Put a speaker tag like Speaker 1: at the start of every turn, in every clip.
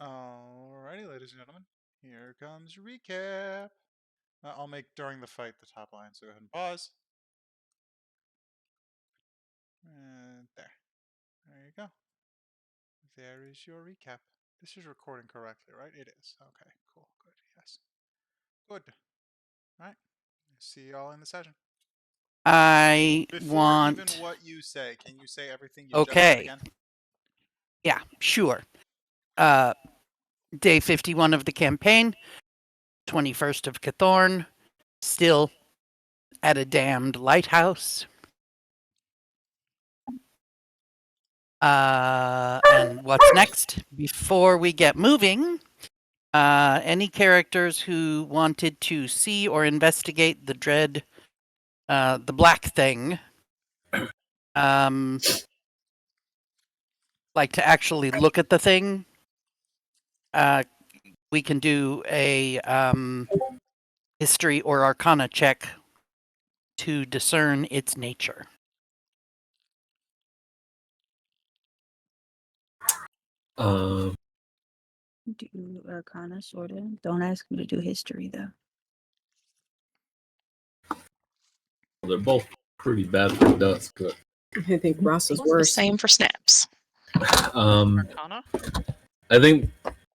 Speaker 1: Alrighty, ladies and gentlemen, here comes recap. I'll make during the fight the top line, so go ahead and pause. And there. There you go. There is your recap. This is recording correctly, right? It is. Okay, cool, good, yes. Good. Alright, see y'all in the session. Before even what you say, can you say everything you just said again?
Speaker 2: Yeah, sure. Day 51 of the campaign, 21st of Cathorn, still at a damned lighthouse. And what's next? Before we get moving, any characters who wanted to see or investigate the dread, the black thing, like to actually look at the thing, we can do a history or arcana check to discern its nature.
Speaker 3: Do arcana, sort of. Don't ask me to do history, though.
Speaker 4: They're both pretty bad for dusk, but
Speaker 5: I think Ross is
Speaker 6: The
Speaker 5: worse.
Speaker 6: same for snaps.
Speaker 4: Arcana? I think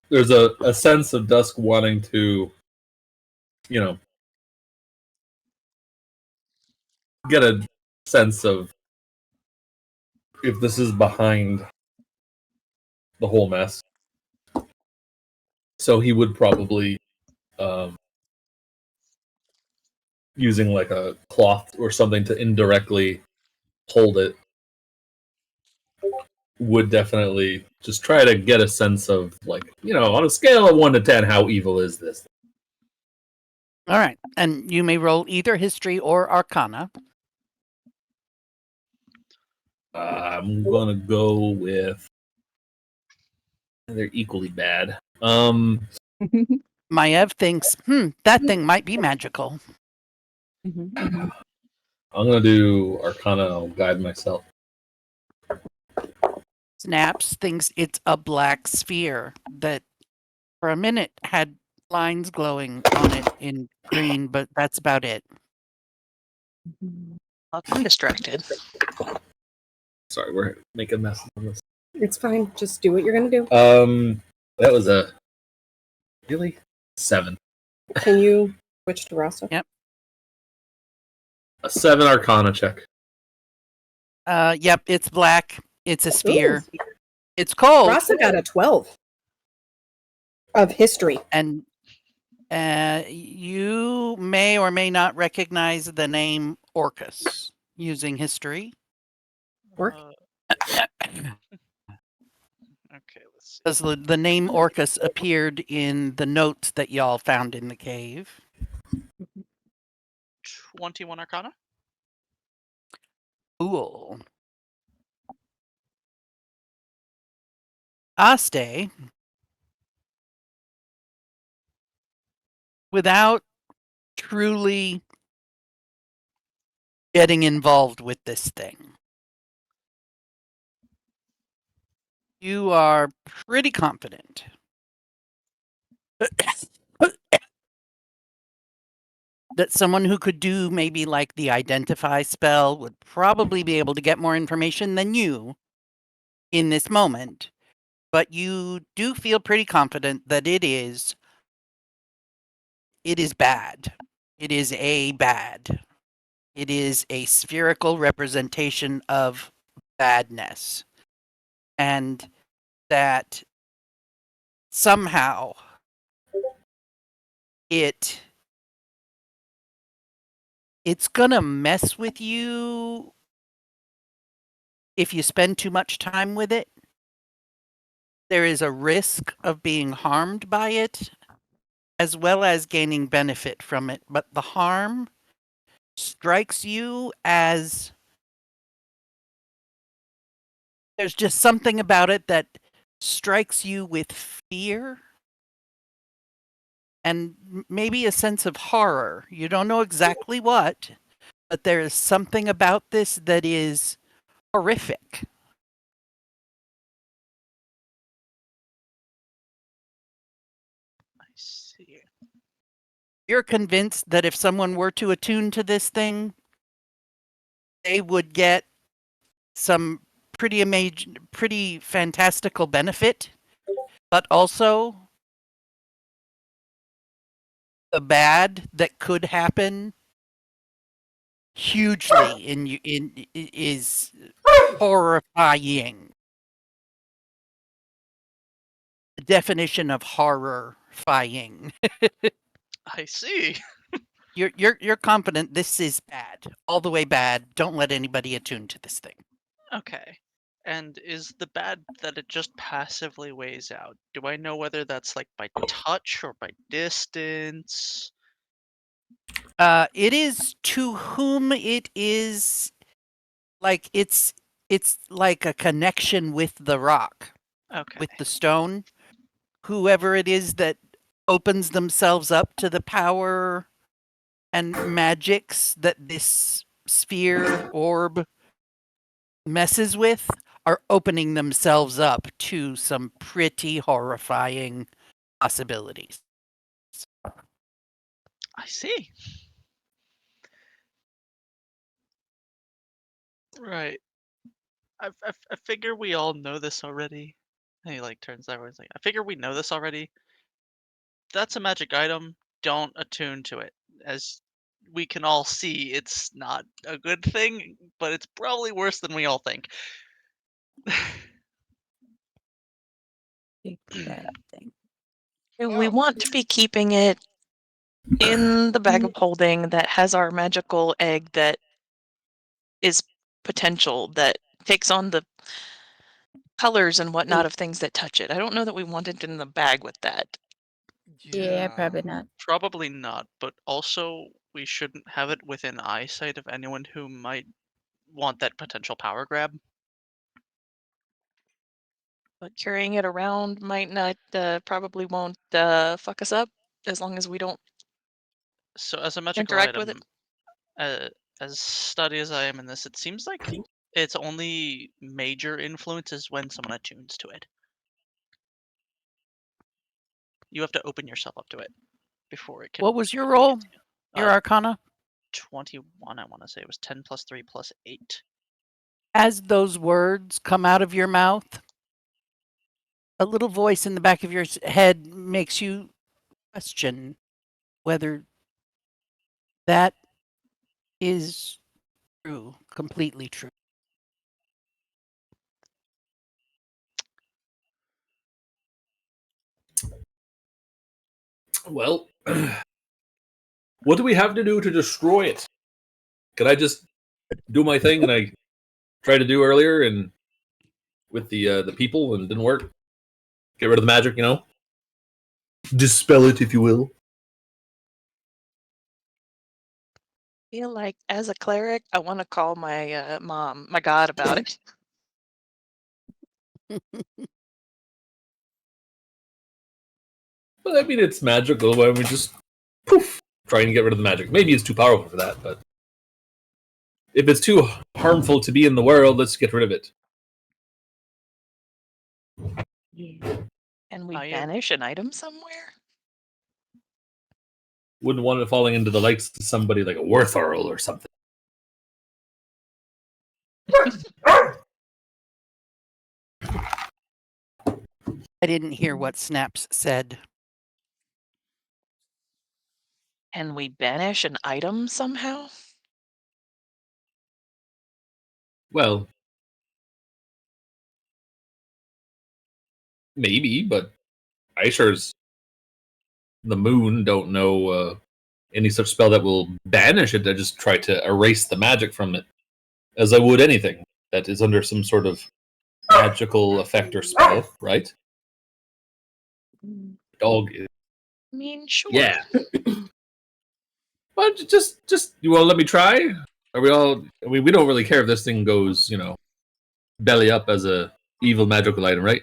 Speaker 4: there's a sense of dusk wanting to, get a sense of if this is behind the whole mess. So he would probably, using like a cloth or something to indirectly hold it, would definitely just try to get a sense of, like, on a scale of 1 to 10, how evil is this?
Speaker 2: All right, and you may roll either history or arcana.
Speaker 4: I'm gonna go with. They're equally bad.
Speaker 2: Maev thinks, that thing might be magical.
Speaker 4: I'm gonna do arcana. I'll guide myself.
Speaker 2: Snaps thinks it's a black sphere that for a minute had lines glowing on it in green, but that's about it.
Speaker 6: I'm distracted.
Speaker 4: Sorry, we're making a mess on this.
Speaker 5: It's fine. Just do what you're gonna do.
Speaker 4: That was a really 7.
Speaker 5: Can you switch to Rasta?
Speaker 2: Yep.
Speaker 4: A 7 arcana check.
Speaker 2: Yep, it's black. It's a sphere.
Speaker 5: Ooh.
Speaker 2: It's cold.
Speaker 5: Rasta got a 12 of history.
Speaker 2: And you may or may not recognize the name Orcus using history.
Speaker 5: Orc?
Speaker 6: Okay, let's see.
Speaker 2: Because the name Orcus appeared in the notes that y'all found in the cave.
Speaker 6: 21 arcana?
Speaker 2: Cool. Aste, without truly getting involved with this thing, you are pretty confident that someone who could do maybe like the identify spell would probably be able to get more information than you in this moment. But you do feel pretty confident that it is bad. It is bad. It is a spherical representation of badness. And that somehow it's gonna mess with you if you spend too much time with it. There is a risk of being harmed by it, as well as gaining benefit from it. But the harm strikes you as there's just something about it that strikes you with fear and maybe a sense of horror. You don't know exactly what, but there is something about this that is horrific.
Speaker 6: see.
Speaker 2: You're convinced that if someone were to attune to this thing, they would get some pretty amazing, pretty fantastical benefit, but also the bad that could happen hugely is horrifying. The definition of horrifying.
Speaker 6: I see.
Speaker 2: You're confident this is bad, all the way bad. Don't let anybody attune to this thing.
Speaker 6: Okay. And is the bad that it just passively weighs out? Do I know whether that's like by touch or by distance?
Speaker 2: It is to whom it is like it's like a connection with the rock,
Speaker 6: Okay.
Speaker 2: with the stone. Whoever it is that opens themselves up to the power and magics that this sphere orb messes with are opening themselves up to some pretty horrifying possibilities.
Speaker 6: I see. Right. I figure we all know this already. And he like turns that way. He's like, I figure we know this already. That's a magic item. Don't attune to it. As we can all see, it's not a good thing, but it's probably worse than we all think.
Speaker 3: Big bad thing.
Speaker 7: We
Speaker 1: Oh.
Speaker 7: want to be keeping it in the bag of holding that has our magical egg that is potential, that takes on the colors and whatnot of things that touch it. I don't know that we want it in the bag with that.
Speaker 3: Yeah, probably not.
Speaker 6: Probably not, but also we shouldn't have it within eyesight of anyone who might want that potential power grab.
Speaker 7: But carrying it around might not, probably won't fuck us up as long as we don't
Speaker 6: So as a magical
Speaker 7: interact with
Speaker 6: item,
Speaker 7: it.
Speaker 6: as study as I am in this, it seems like its only major influence is when someone attunes to it. You have to open yourself up to it before it can.
Speaker 2: What was your roll? Your Arcana?
Speaker 6: 21, I want to say. It was 10 plus 3 plus 8.
Speaker 2: As those words come out of your mouth, a little voice in the back of your head makes you question whether that is true, completely true.
Speaker 4: Well, what do we have to do to destroy it? Could I just do my thing and I tried to do earlier and with the people and it didn't work? Get rid of the magic, you know? Dispel it, if you will.
Speaker 7: Feel like as a cleric, I want to call my mom, my god, about it.
Speaker 4: But I mean, it's magical. Why don't we just poof, try and get rid of the magic? Maybe it's too powerful for that, but if it's too harmful to be in the world, let's get rid of it.
Speaker 3: Yeah.
Speaker 7: And we
Speaker 6: I am-
Speaker 7: banish an item somewhere?
Speaker 4: Wouldn't want it falling into the likes of somebody like a Worthorl or something.
Speaker 2: I didn't hear what Snaps said.
Speaker 7: Can we banish an item somehow?
Speaker 4: Well, maybe, but I sure as the moon don't know any such spell that will banish it. I just try to erase the magic from it, as I would anything that is under some sort of magical effect or spell, right? Dog.
Speaker 7: I mean, sure.
Speaker 4: Yeah. But just you want to let me try? Are we all? I mean, we don't really care if this thing goes, you know, belly up as a evil magical item, right?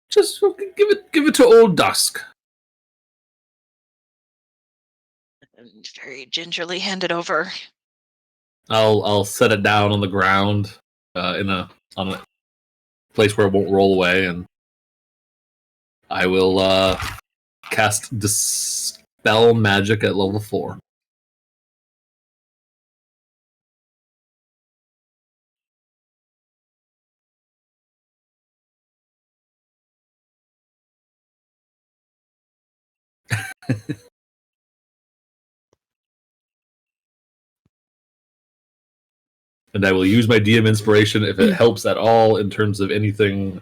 Speaker 4: Just give it to Old Dusk.
Speaker 7: And very gingerly hand it over.
Speaker 4: I'll set it down on the ground on a place where it won't roll away, and I will cast Dispel Magic at level 4. And I will use my DM inspiration if it helps at all in terms of anything.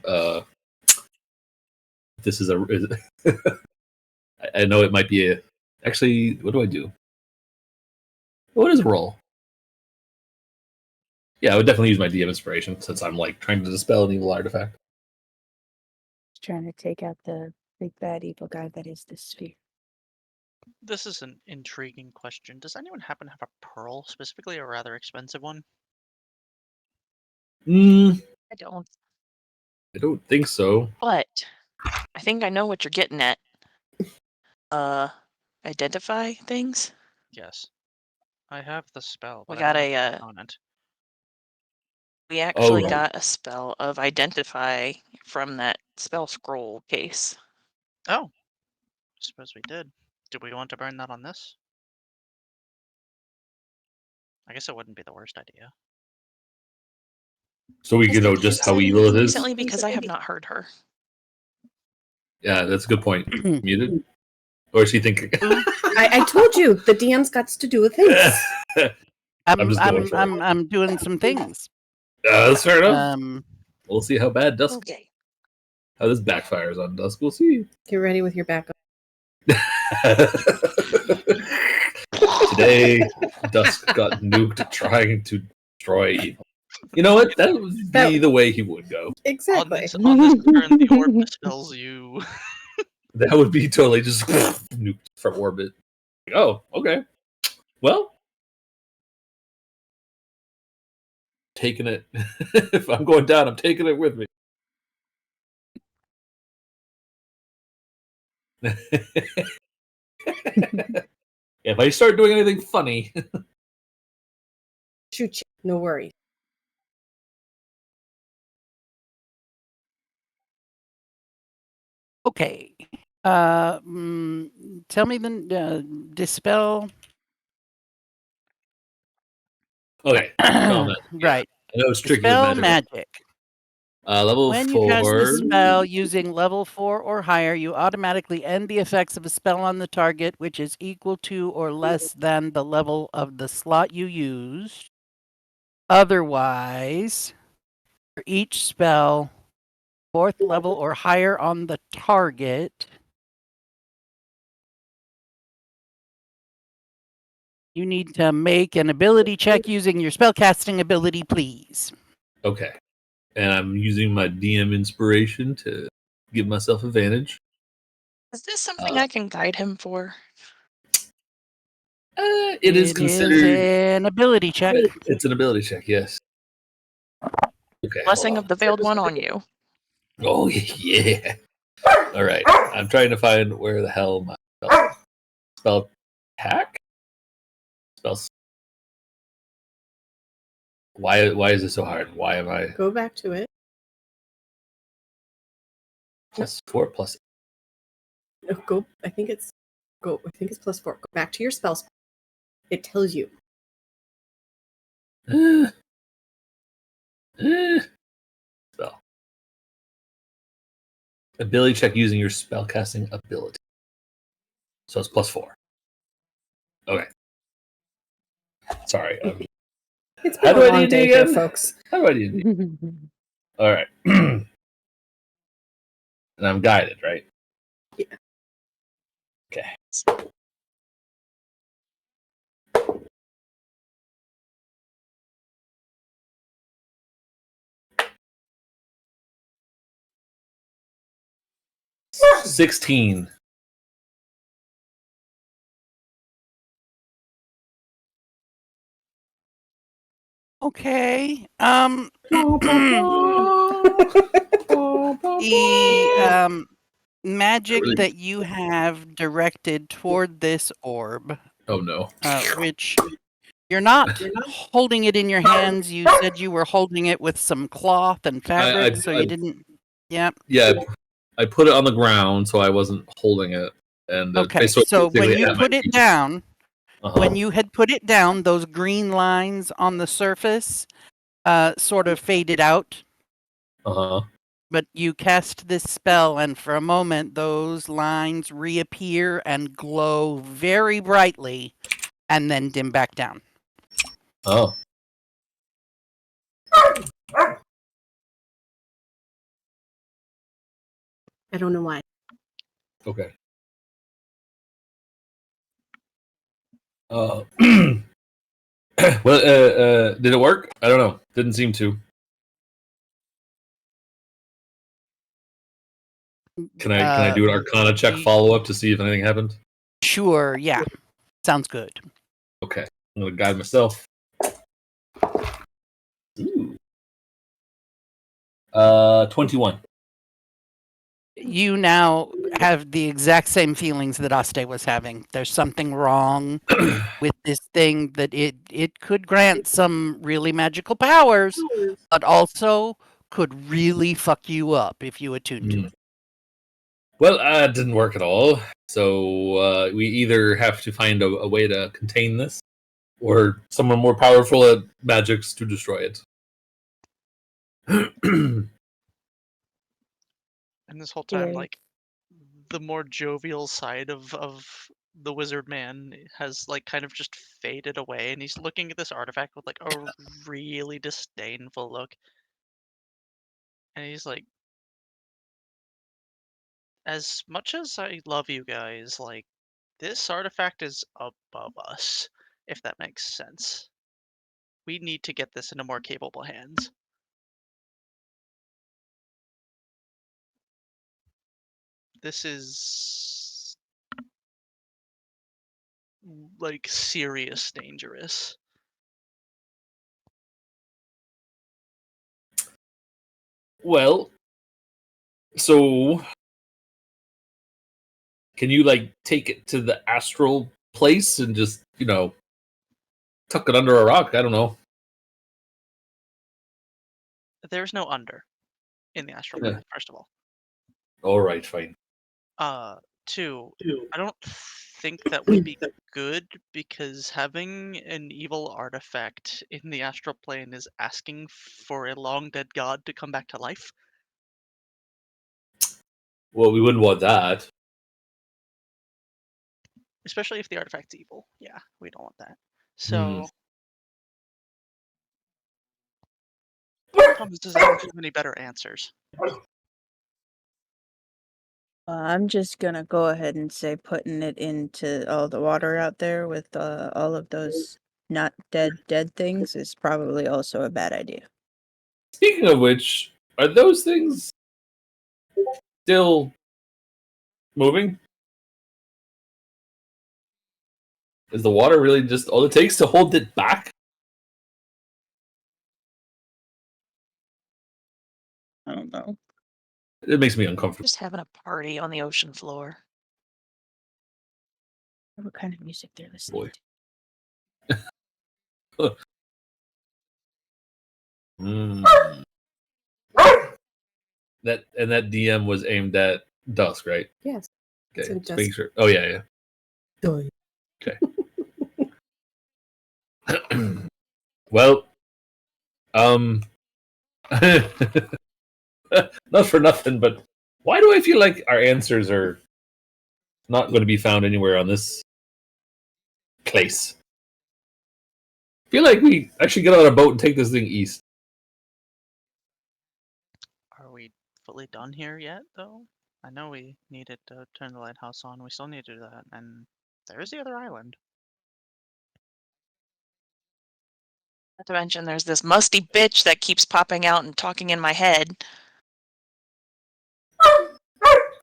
Speaker 4: This is I know it might be a. Actually, what do I do? What is a roll? Yeah, I would definitely use my DM inspiration since I'm like trying to dispel an evil artifact.
Speaker 3: Trying to take out the big bad evil guy that is the sphere.
Speaker 6: This is an intriguing question. Does anyone happen to have a pearl, specifically a rather expensive one?
Speaker 7: I
Speaker 4: I don't think so.
Speaker 7: but I think I know what you're getting at. Identify things?
Speaker 6: Yes. I have the spell,
Speaker 7: We
Speaker 6: but
Speaker 7: got
Speaker 6: I don't have
Speaker 7: a,
Speaker 6: the component.
Speaker 7: We actually
Speaker 4: right.
Speaker 7: got a spell of Identify from that spell scroll case.
Speaker 6: Oh, I suppose we did. Do we want to burn that on this? I guess it wouldn't be the worst idea.
Speaker 4: So we
Speaker 7: Has
Speaker 4: can know
Speaker 7: Vicky
Speaker 4: just how
Speaker 7: said
Speaker 4: evil it
Speaker 7: anything
Speaker 4: is.
Speaker 7: recently? Because I have not heard her.
Speaker 4: Yeah, that's a good point. Muted? Or is she thinking?
Speaker 5: I told you the DM's got to do with things.
Speaker 4: I'm just going for it.
Speaker 2: I'm doing some things.
Speaker 4: That's fair enough.
Speaker 2: Um,
Speaker 4: We'll see how bad Dusk.
Speaker 7: Okay.
Speaker 4: How this backfires on Dusk. We'll see.
Speaker 5: Get ready with your backup.
Speaker 4: Today, Dusk got nuked trying to destroy evil. You know what? That would be the way he would go.
Speaker 5: Exactly.
Speaker 6: On this turn, the orb dispels you.
Speaker 4: That would be totally just nuked from orbit. Oh, okay. Well, taking it. If I'm going down, I'm taking it with me. If I start doing anything funny,
Speaker 5: Shoot you. No worries.
Speaker 2: okay. Tell me the dispel.
Speaker 4: okay. Spell magic. Yeah.
Speaker 2: Right.
Speaker 4: I know it's tricky with
Speaker 2: Dispel
Speaker 4: magic.
Speaker 2: magic.
Speaker 4: Level
Speaker 2: When
Speaker 4: 4.
Speaker 2: you cast the spell using level 4 or higher, you automatically end the effects of a spell on the target, which is equal to or less than the level of the slot you used. Otherwise, for each spell, 4th level or higher on the target, you need to make an ability check using your spellcasting ability, please.
Speaker 4: Okay. And I'm using my DM inspiration to give myself advantage.
Speaker 7: Is this something I can guide him for?
Speaker 4: It is considered
Speaker 2: an ability check.
Speaker 4: It's an ability check, yes. Okay.
Speaker 7: Blessing of the Veiled One on you.
Speaker 4: Oh yeah. All right. I'm trying to find where the hell my spell hack. Spells. Why is it so hard? Why am I
Speaker 5: Go back to it.
Speaker 4: +4 plus?
Speaker 5: No, go. I think it's +4. Go back to your spells. It tells you.
Speaker 4: Spell. Ability check using your spellcasting ability. So it's +4. Okay. Sorry.
Speaker 5: It's
Speaker 4: How
Speaker 5: been
Speaker 4: do
Speaker 5: a
Speaker 4: I
Speaker 5: long
Speaker 4: D&D
Speaker 5: day here,
Speaker 4: again?
Speaker 5: folks.
Speaker 4: How do I do D&D? All right. And I'm guided, right?
Speaker 5: Yeah.
Speaker 4: Okay. $16.
Speaker 2: Okay. The magic
Speaker 4: Really?
Speaker 2: that you have directed toward this orb,
Speaker 4: Oh no.
Speaker 2: which You're not holding it in your hands. You said you were holding it with some cloth and fabric, so you didn't. Yep.
Speaker 4: Yeah, I put it on the ground, so I wasn't holding it. And
Speaker 2: Okay, so when you put it down, when you had put it down, those green lines on the surface sort of faded out. But you cast this spell, and for a moment, those lines reappear and glow very brightly, and then dim back down.
Speaker 4: Oh.
Speaker 5: I don't know why.
Speaker 4: Okay. Well, did it work? I don't know. Didn't seem to. Can I do an Arcana check follow up to see if anything happened?
Speaker 2: Sure. Yeah. Sounds good.
Speaker 4: Okay. I'm gonna guide myself. Ooh. 21.
Speaker 2: You now have the exact same feelings that Aste was having. There's something wrong with this thing, that it could grant some really magical powers, but also could really fuck you up if you attune to it.
Speaker 4: Well, it didn't work at all. So we either have to find a way to contain this, or someone more powerful at magics to destroy it.
Speaker 6: And this whole time, like, the more jovial side of the wizard man has, like, kind of just faded away, and he's looking at this artifact with, like, a really disdainful look. And he's like, as much as I love you guys, like, this artifact is above us, if that makes sense. We need to get this into more capable hands. This is, like, serious dangerous.
Speaker 4: Well, so can you, like, take it to the astral place and just, tuck it under a rock? I don't know.
Speaker 6: There's no under in the astral plane, first of all.
Speaker 4: All right, fine.
Speaker 6: Two, I don't think that would be good, because having an evil artifact in the astral plane is asking for a long dead god to come back to life.
Speaker 4: Well, we wouldn't want that.
Speaker 6: Especially if the artifact's evil. Yeah, we don't want that. So Thomas doesn't have any better answers.
Speaker 3: I'm just gonna go ahead and say putting it into all the water out there with all of those not dead things is probably also a bad idea.
Speaker 4: Speaking of which, are those things still moving? Is the water really just all it takes to hold it back?
Speaker 3: I don't know.
Speaker 4: It makes me uncomfortable.
Speaker 7: Just having a party on the ocean floor.
Speaker 3: What kind of music they're listening
Speaker 4: Boy.
Speaker 3: to?
Speaker 4: That DM was aimed at Dusk, right?
Speaker 5: Yes.
Speaker 4: Okay.
Speaker 5: So
Speaker 4: Just making sure. Oh yeah. Okay. Well, not for nothing, but why do I feel like our answers are not going to be found anywhere on this place? I feel like I should get on a boat and take this thing east.
Speaker 6: Are we fully done here yet, though? I know we needed to turn the lighthouse on. We still need to do that. And there's the other island.
Speaker 7: Not to mention there's this musty bitch that keeps popping out and talking in my head.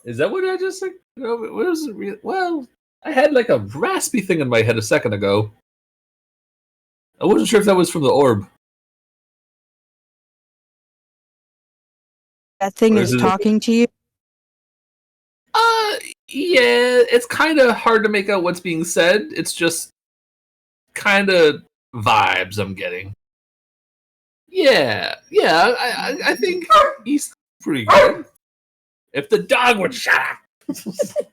Speaker 4: Is that what I just said? Well, I had like a raspy thing in my head a second ago. I wasn't sure if that was from the orb.
Speaker 3: That thing
Speaker 4: Or
Speaker 3: is
Speaker 4: is it-
Speaker 3: talking to you?
Speaker 4: Yeah, it's kind of hard to make out what's being said. It's just kind of vibes I'm getting. Yeah, I think he's pretty good. If the dog would shut up.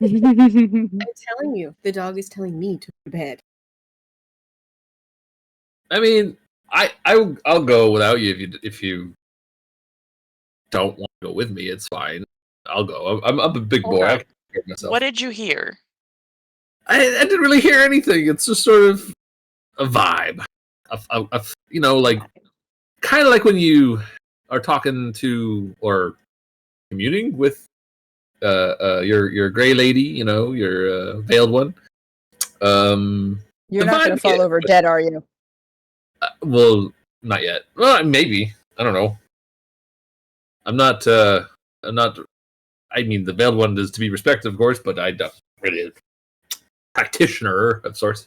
Speaker 5: I'm telling you, the dog is telling me to go to bed.
Speaker 4: I mean, I'll go without you if you don't want to go with me. It's fine. I'll go. I'm a big
Speaker 7: Hold
Speaker 4: boy. I
Speaker 7: up.
Speaker 4: can take care of myself.
Speaker 7: What did you hear?
Speaker 4: I didn't really hear anything. It's just sort of a vibe. You know, like kind of like when you are talking to or communing with your gray lady. You know, your veiled one.
Speaker 3: You're
Speaker 4: the
Speaker 3: not going
Speaker 4: vibe
Speaker 3: to fall
Speaker 4: you
Speaker 3: over
Speaker 4: get-
Speaker 3: dead, are you?
Speaker 4: Well, not yet. Well, maybe. I don't know. I'm not. I'm not. I mean, the veiled one is to be respected, of course, but I don't really a practitioner of sorts.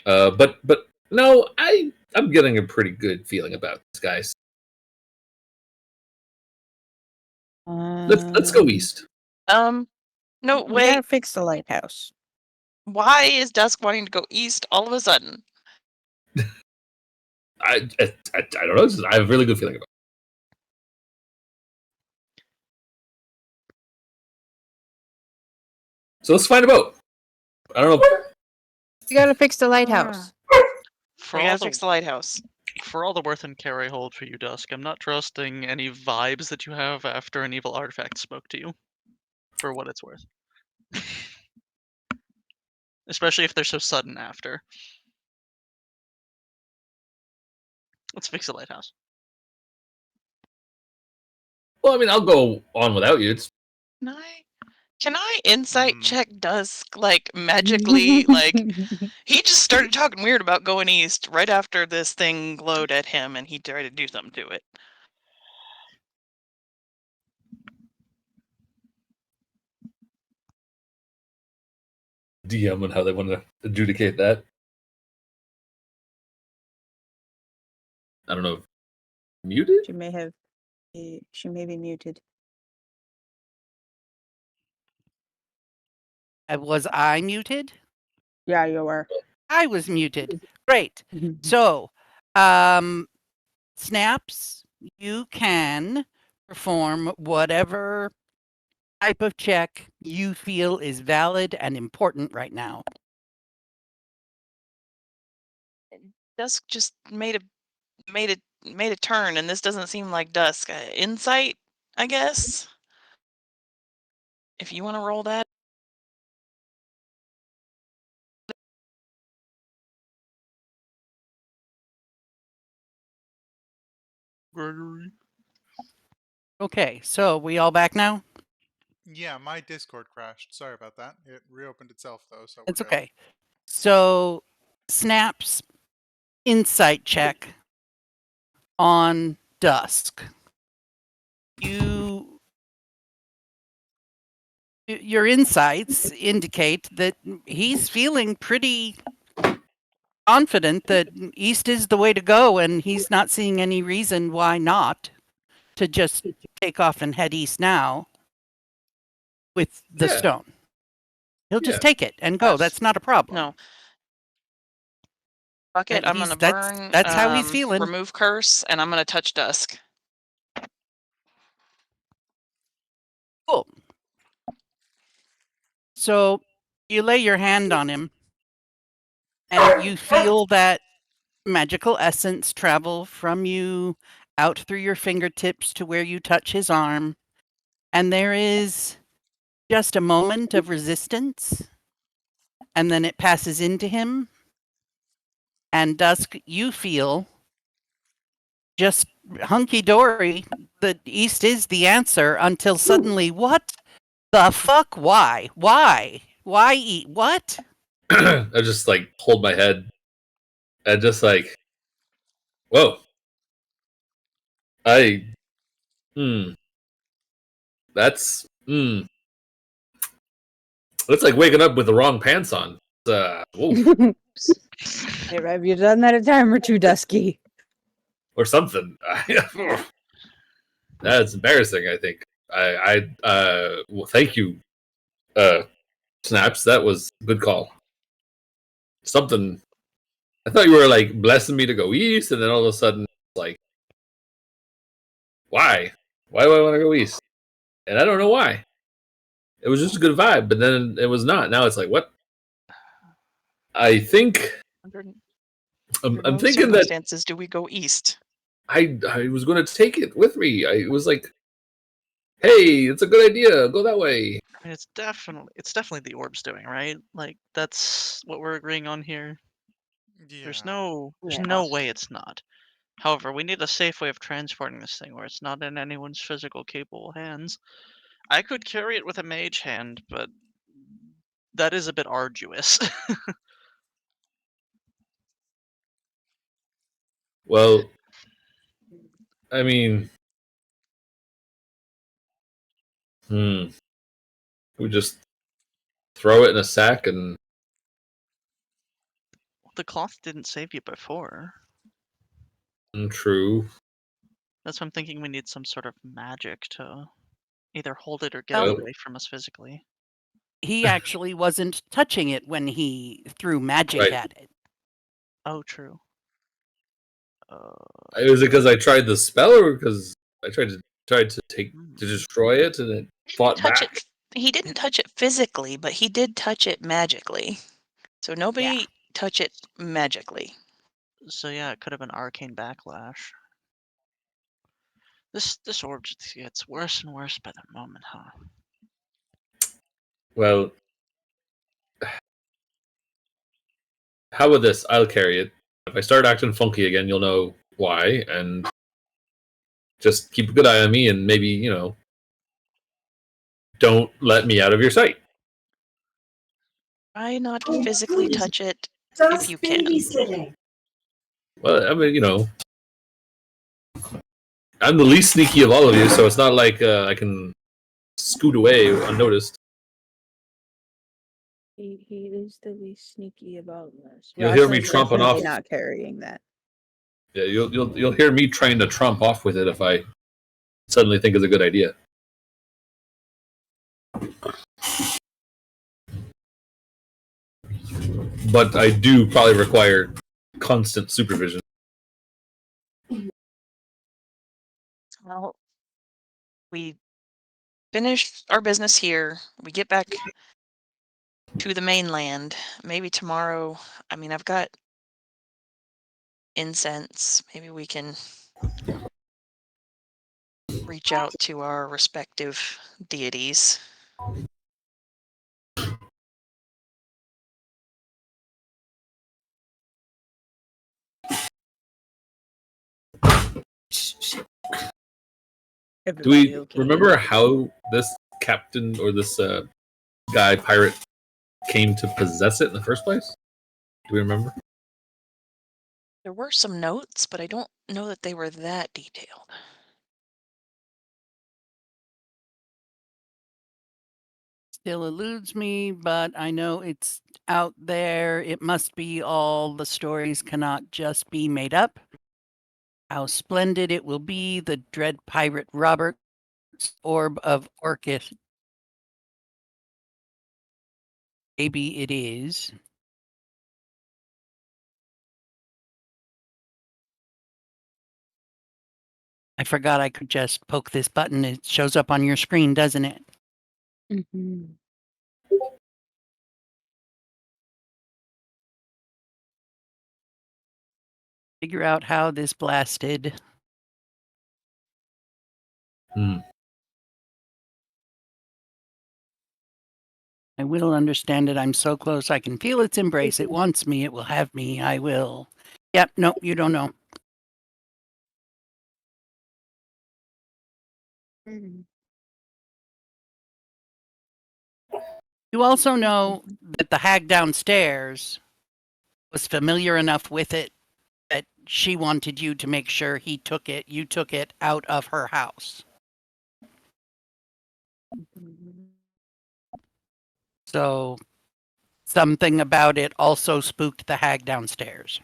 Speaker 4: But no, I'm getting a pretty good feeling about this, guys. Let's go east.
Speaker 7: No,
Speaker 3: We
Speaker 7: wait.
Speaker 3: gotta fix the lighthouse.
Speaker 7: Why is Dusk wanting to go east all of a sudden?
Speaker 4: I don't know. I have a really good feeling about it. So let's find a boat. I don't know.
Speaker 3: We gotta fix the lighthouse.
Speaker 6: For
Speaker 7: We
Speaker 6: all
Speaker 7: gotta
Speaker 6: the
Speaker 7: fix the lighthouse.
Speaker 6: for all the worth and care I hold for you, Dusk, I'm not trusting any vibes that you have after an evil artifact spoke to you. For what it's worth. Especially if they're so sudden after. Let's fix the lighthouse.
Speaker 4: Well, I mean, I'll go on without you. It's
Speaker 7: Can I insight
Speaker 6: Mm.
Speaker 7: check Dusk like magically? Like he just started talking weird about going east right after this thing glowed at him, and he tried to do something to it.
Speaker 4: DM and how they want to adjudicate that. I don't know. Muted?
Speaker 3: She may have. She may be muted.
Speaker 2: Was I muted?
Speaker 3: Yeah, you were.
Speaker 2: I was muted. Great. So, Snaps, you can perform whatever type of check you feel is valid and important right now.
Speaker 7: Dusk just made a turn, and this doesn't seem like Dusk. Insight, I guess. If you want to roll that.
Speaker 1: Gregory.
Speaker 2: Okay, so we all back now?
Speaker 1: Yeah, my Discord crashed. Sorry about that. It reopened itself though, so
Speaker 2: It's
Speaker 1: we're good.
Speaker 2: okay. So, Snaps insight check on Dusk. Your insights indicate that he's feeling pretty confident that east is the way to go, and he's not seeing any reason why not to just take off and head east now with the
Speaker 4: Yeah.
Speaker 2: stone. He'll just
Speaker 4: Yeah.
Speaker 2: take it and go.
Speaker 4: Yes.
Speaker 2: That's not a problem.
Speaker 7: No. Fuck it. I'm
Speaker 2: He's-
Speaker 7: gonna
Speaker 2: that's-
Speaker 7: burn.
Speaker 2: that's how he's feeling.
Speaker 7: Remove curse, and I'm gonna touch Dusk.
Speaker 2: Cool. So you lay your hand on him, and you feel that magical essence travel from you out through your fingertips to where you touch his arm. And there is just a moment of resistance, and then it passes into him. And Dusk, you feel just hunky-dory. The east is the answer until suddenly, what the fuck? Why? Why eat? What?
Speaker 4: I just like hold my head and just like, whoa. That's It's like waking up with the wrong pants on. Whoa.
Speaker 3: Have you done that a time or two, Dusky?
Speaker 4: Or something. That's embarrassing, I think. Well, thank you, Snaps. That was a good call. Something I thought you were like blessing me to go east, and then all of a sudden, like, why? Why do I want to go east? And I don't know why. It was just a good vibe, but then it was not. Now it's like, what? I think
Speaker 7: Under,
Speaker 4: I'm,
Speaker 7: under
Speaker 4: I'm
Speaker 7: no
Speaker 4: thinking that
Speaker 7: circumstances do we go east.
Speaker 4: I was going to take it with me. I was like, hey, it's a good idea. Go that way.
Speaker 6: I mean, it's definitely the orb's doing, right? Like that's what we're agreeing on here. There's
Speaker 1: Yeah.
Speaker 6: no way it's not. However, we need a safe way of transporting this thing where it's not in anyone's physical capable hands. I could carry it with a mage hand, but that is a bit arduous.
Speaker 4: Well, I mean, we just throw it in a sack and
Speaker 6: The cloth didn't save you before.
Speaker 4: true.
Speaker 6: That's why I'm thinking we need some sort of magic to either hold it or get
Speaker 2: Well-
Speaker 6: it away from us physically.
Speaker 2: He actually wasn't touching it when he threw magic
Speaker 4: Right.
Speaker 2: at it.
Speaker 6: Oh, true.
Speaker 4: Was it because I tried the spell, or because I tried to destroy it and it fought
Speaker 7: Touch
Speaker 4: back?
Speaker 7: it. He didn't touch it physically, but he did touch it magically. So nobody touch it magically.
Speaker 6: So yeah, it could have been arcane backlash. This orb just gets worse and worse by the moment, huh?
Speaker 4: Well, how about this? I'll carry it. If I start acting funky again, you'll know why, and just keep a good eye on me, and maybe don't let me out of your sight.
Speaker 7: Try not to physically touch it if you can.
Speaker 4: Well, I mean, I'm the least sneaky of all of you, so it's not like I can scoot away unnoticed.
Speaker 3: He is the least sneaky about this.
Speaker 4: You'll hear me
Speaker 3: Roslin's
Speaker 4: tromping
Speaker 3: definitely
Speaker 4: off.
Speaker 3: not carrying that.
Speaker 4: Yeah, you'll hear me trying to trump off with it if I suddenly think it's a good idea. But I do probably require constant supervision.
Speaker 7: Well, we finish our business here. We get back to the mainland. Maybe tomorrow. I mean, I've got incense. Maybe we can reach out to our respective deities.
Speaker 4: Do
Speaker 3: Everybody
Speaker 4: we
Speaker 3: okay?
Speaker 4: remember how this captain or this guy pirate came to possess it in the first place? Do we remember?
Speaker 7: There were some notes, but I don't know that they were that detailed.
Speaker 2: Still eludes me, but I know it's out there. It must be all the stories cannot just be made up. How splendid it will be, the dread pirate Robert's orb of Orchis. Maybe it is. I forgot I could just poke this button. It shows up on your screen, doesn't it?
Speaker 3: Mm-hmm.
Speaker 2: Figure out how this blasted. I will understand it. I'm so close. I can feel its embrace. It wants me. It will have me. I will. Yep. Nope. You don't know.
Speaker 3: Mm-hmm.
Speaker 2: You also know that the hag downstairs was familiar enough with it that she wanted you to make sure you took it out of her house. So something about it also spooked the hag downstairs.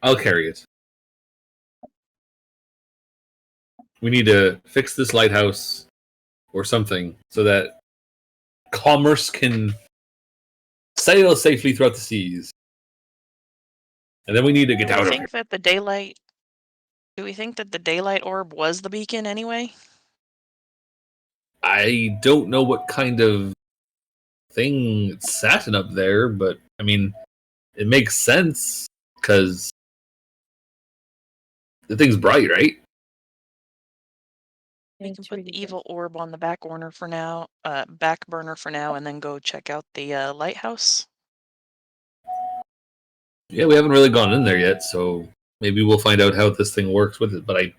Speaker 4: I'll carry it. We need to fix this lighthouse or something so that commerce can sail safely throughout the seas. And then we need to get
Speaker 7: Do
Speaker 4: out
Speaker 7: we
Speaker 4: of
Speaker 7: think
Speaker 4: here.
Speaker 7: that the daylight? Do we think that the daylight orb was the beacon anyway?
Speaker 4: I don't know what kind of thing it's satin up there, but I mean, it makes sense because the thing's bright, right?
Speaker 7: We can
Speaker 3: It's
Speaker 7: put
Speaker 3: really
Speaker 7: the
Speaker 3: good.
Speaker 7: evil orb on the back burner for now, and then go check out the lighthouse.
Speaker 4: Yeah, we haven't really gone in there yet, so maybe we'll find out how this thing works with it. But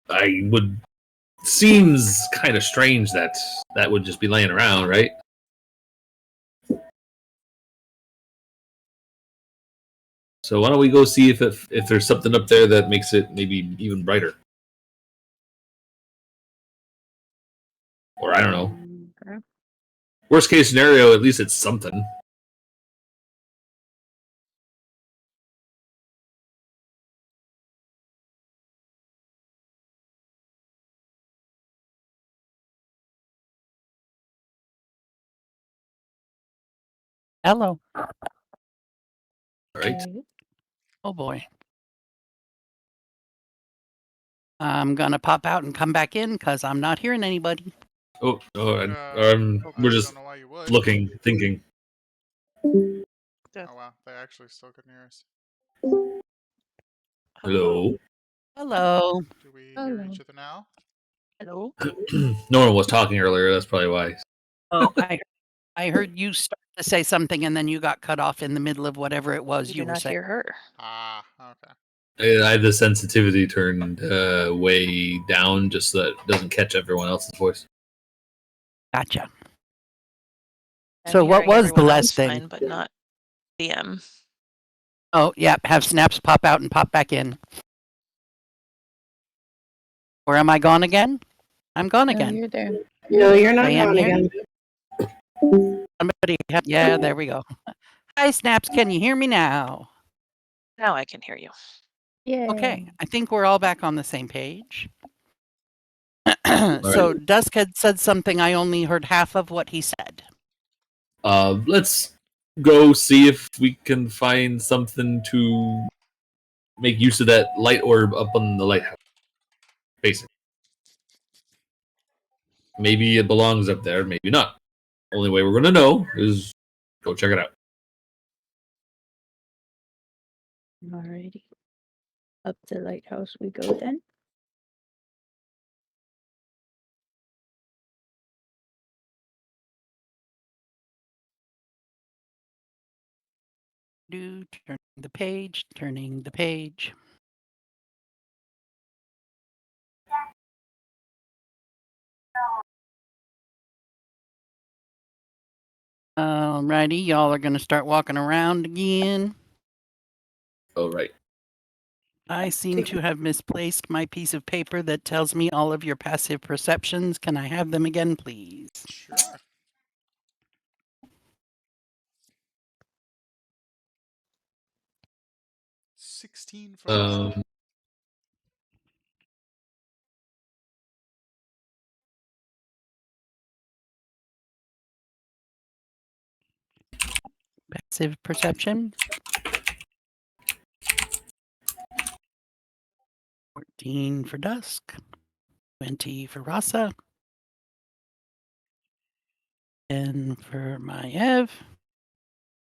Speaker 4: I would seems kind of strange that that would just be laying around, right? So why don't we go see if there's something up there that makes it maybe even brighter, or I don't know.
Speaker 3: Okay.
Speaker 4: Worst case scenario, at least it's something.
Speaker 2: Hello.
Speaker 4: All right.
Speaker 3: Okay.
Speaker 2: Oh boy. I'm gonna pop out and come back in because I'm not hearing anybody.
Speaker 4: Oh,
Speaker 1: I
Speaker 4: we're
Speaker 1: don't
Speaker 4: just
Speaker 1: know why you would.
Speaker 4: looking, thinking.
Speaker 6: Yeah.
Speaker 1: Oh wow, they actually still couldn't hear us.
Speaker 4: Hello.
Speaker 2: Hello.
Speaker 1: Do we hear
Speaker 3: Hello.
Speaker 1: each other now?
Speaker 7: Hello.
Speaker 4: No one was talking earlier. That's probably why.
Speaker 2: Oh, I heard you start to say something and then you got cut off in the middle of whatever it was
Speaker 7: We
Speaker 2: you
Speaker 7: do
Speaker 2: were
Speaker 7: not
Speaker 2: saying.
Speaker 7: hear her.
Speaker 1: Ah, okay.
Speaker 4: I had the sensitivity turned way down just so that it doesn't catch everyone else's voice.
Speaker 2: Gotcha.
Speaker 7: I'm
Speaker 2: So what
Speaker 7: hearing
Speaker 2: was the
Speaker 7: everyone
Speaker 2: last
Speaker 7: else
Speaker 2: thing?
Speaker 7: fine, but not DM.
Speaker 2: Oh, yeah, have snaps pop out and pop back in. Or am I gone again? I'm gone
Speaker 3: No,
Speaker 2: again.
Speaker 3: you're there.
Speaker 5: No, you're not
Speaker 2: I am
Speaker 5: gone
Speaker 2: here.
Speaker 5: again.
Speaker 2: Somebody, yeah, there we go. Hi, Snaps, can you hear me now?
Speaker 7: Now I can hear you.
Speaker 3: Yay.
Speaker 2: Okay, I think we're all back on the same page.
Speaker 4: right.
Speaker 2: So Dusk had said something, I only heard half of what he said.
Speaker 4: Let's go see if we can find something to make use of that light orb up on the lighthouse. Basically. Maybe it belongs up there, maybe not. Only way we're gonna know is go check it out.
Speaker 3: Alrighty. Up the lighthouse we go then.
Speaker 2: Turning the page, turning the page. Alrighty, y'all are gonna start walking around again.
Speaker 4: Oh, right.
Speaker 2: I seem to have misplaced my piece of paper that tells me all of your passive perceptions. Can I have them again, please?
Speaker 1: Sure. $16 for Rasa.
Speaker 4: Um,
Speaker 2: Passive perception. 14 for Dusk. 20 for Rasa. 10 for Maev.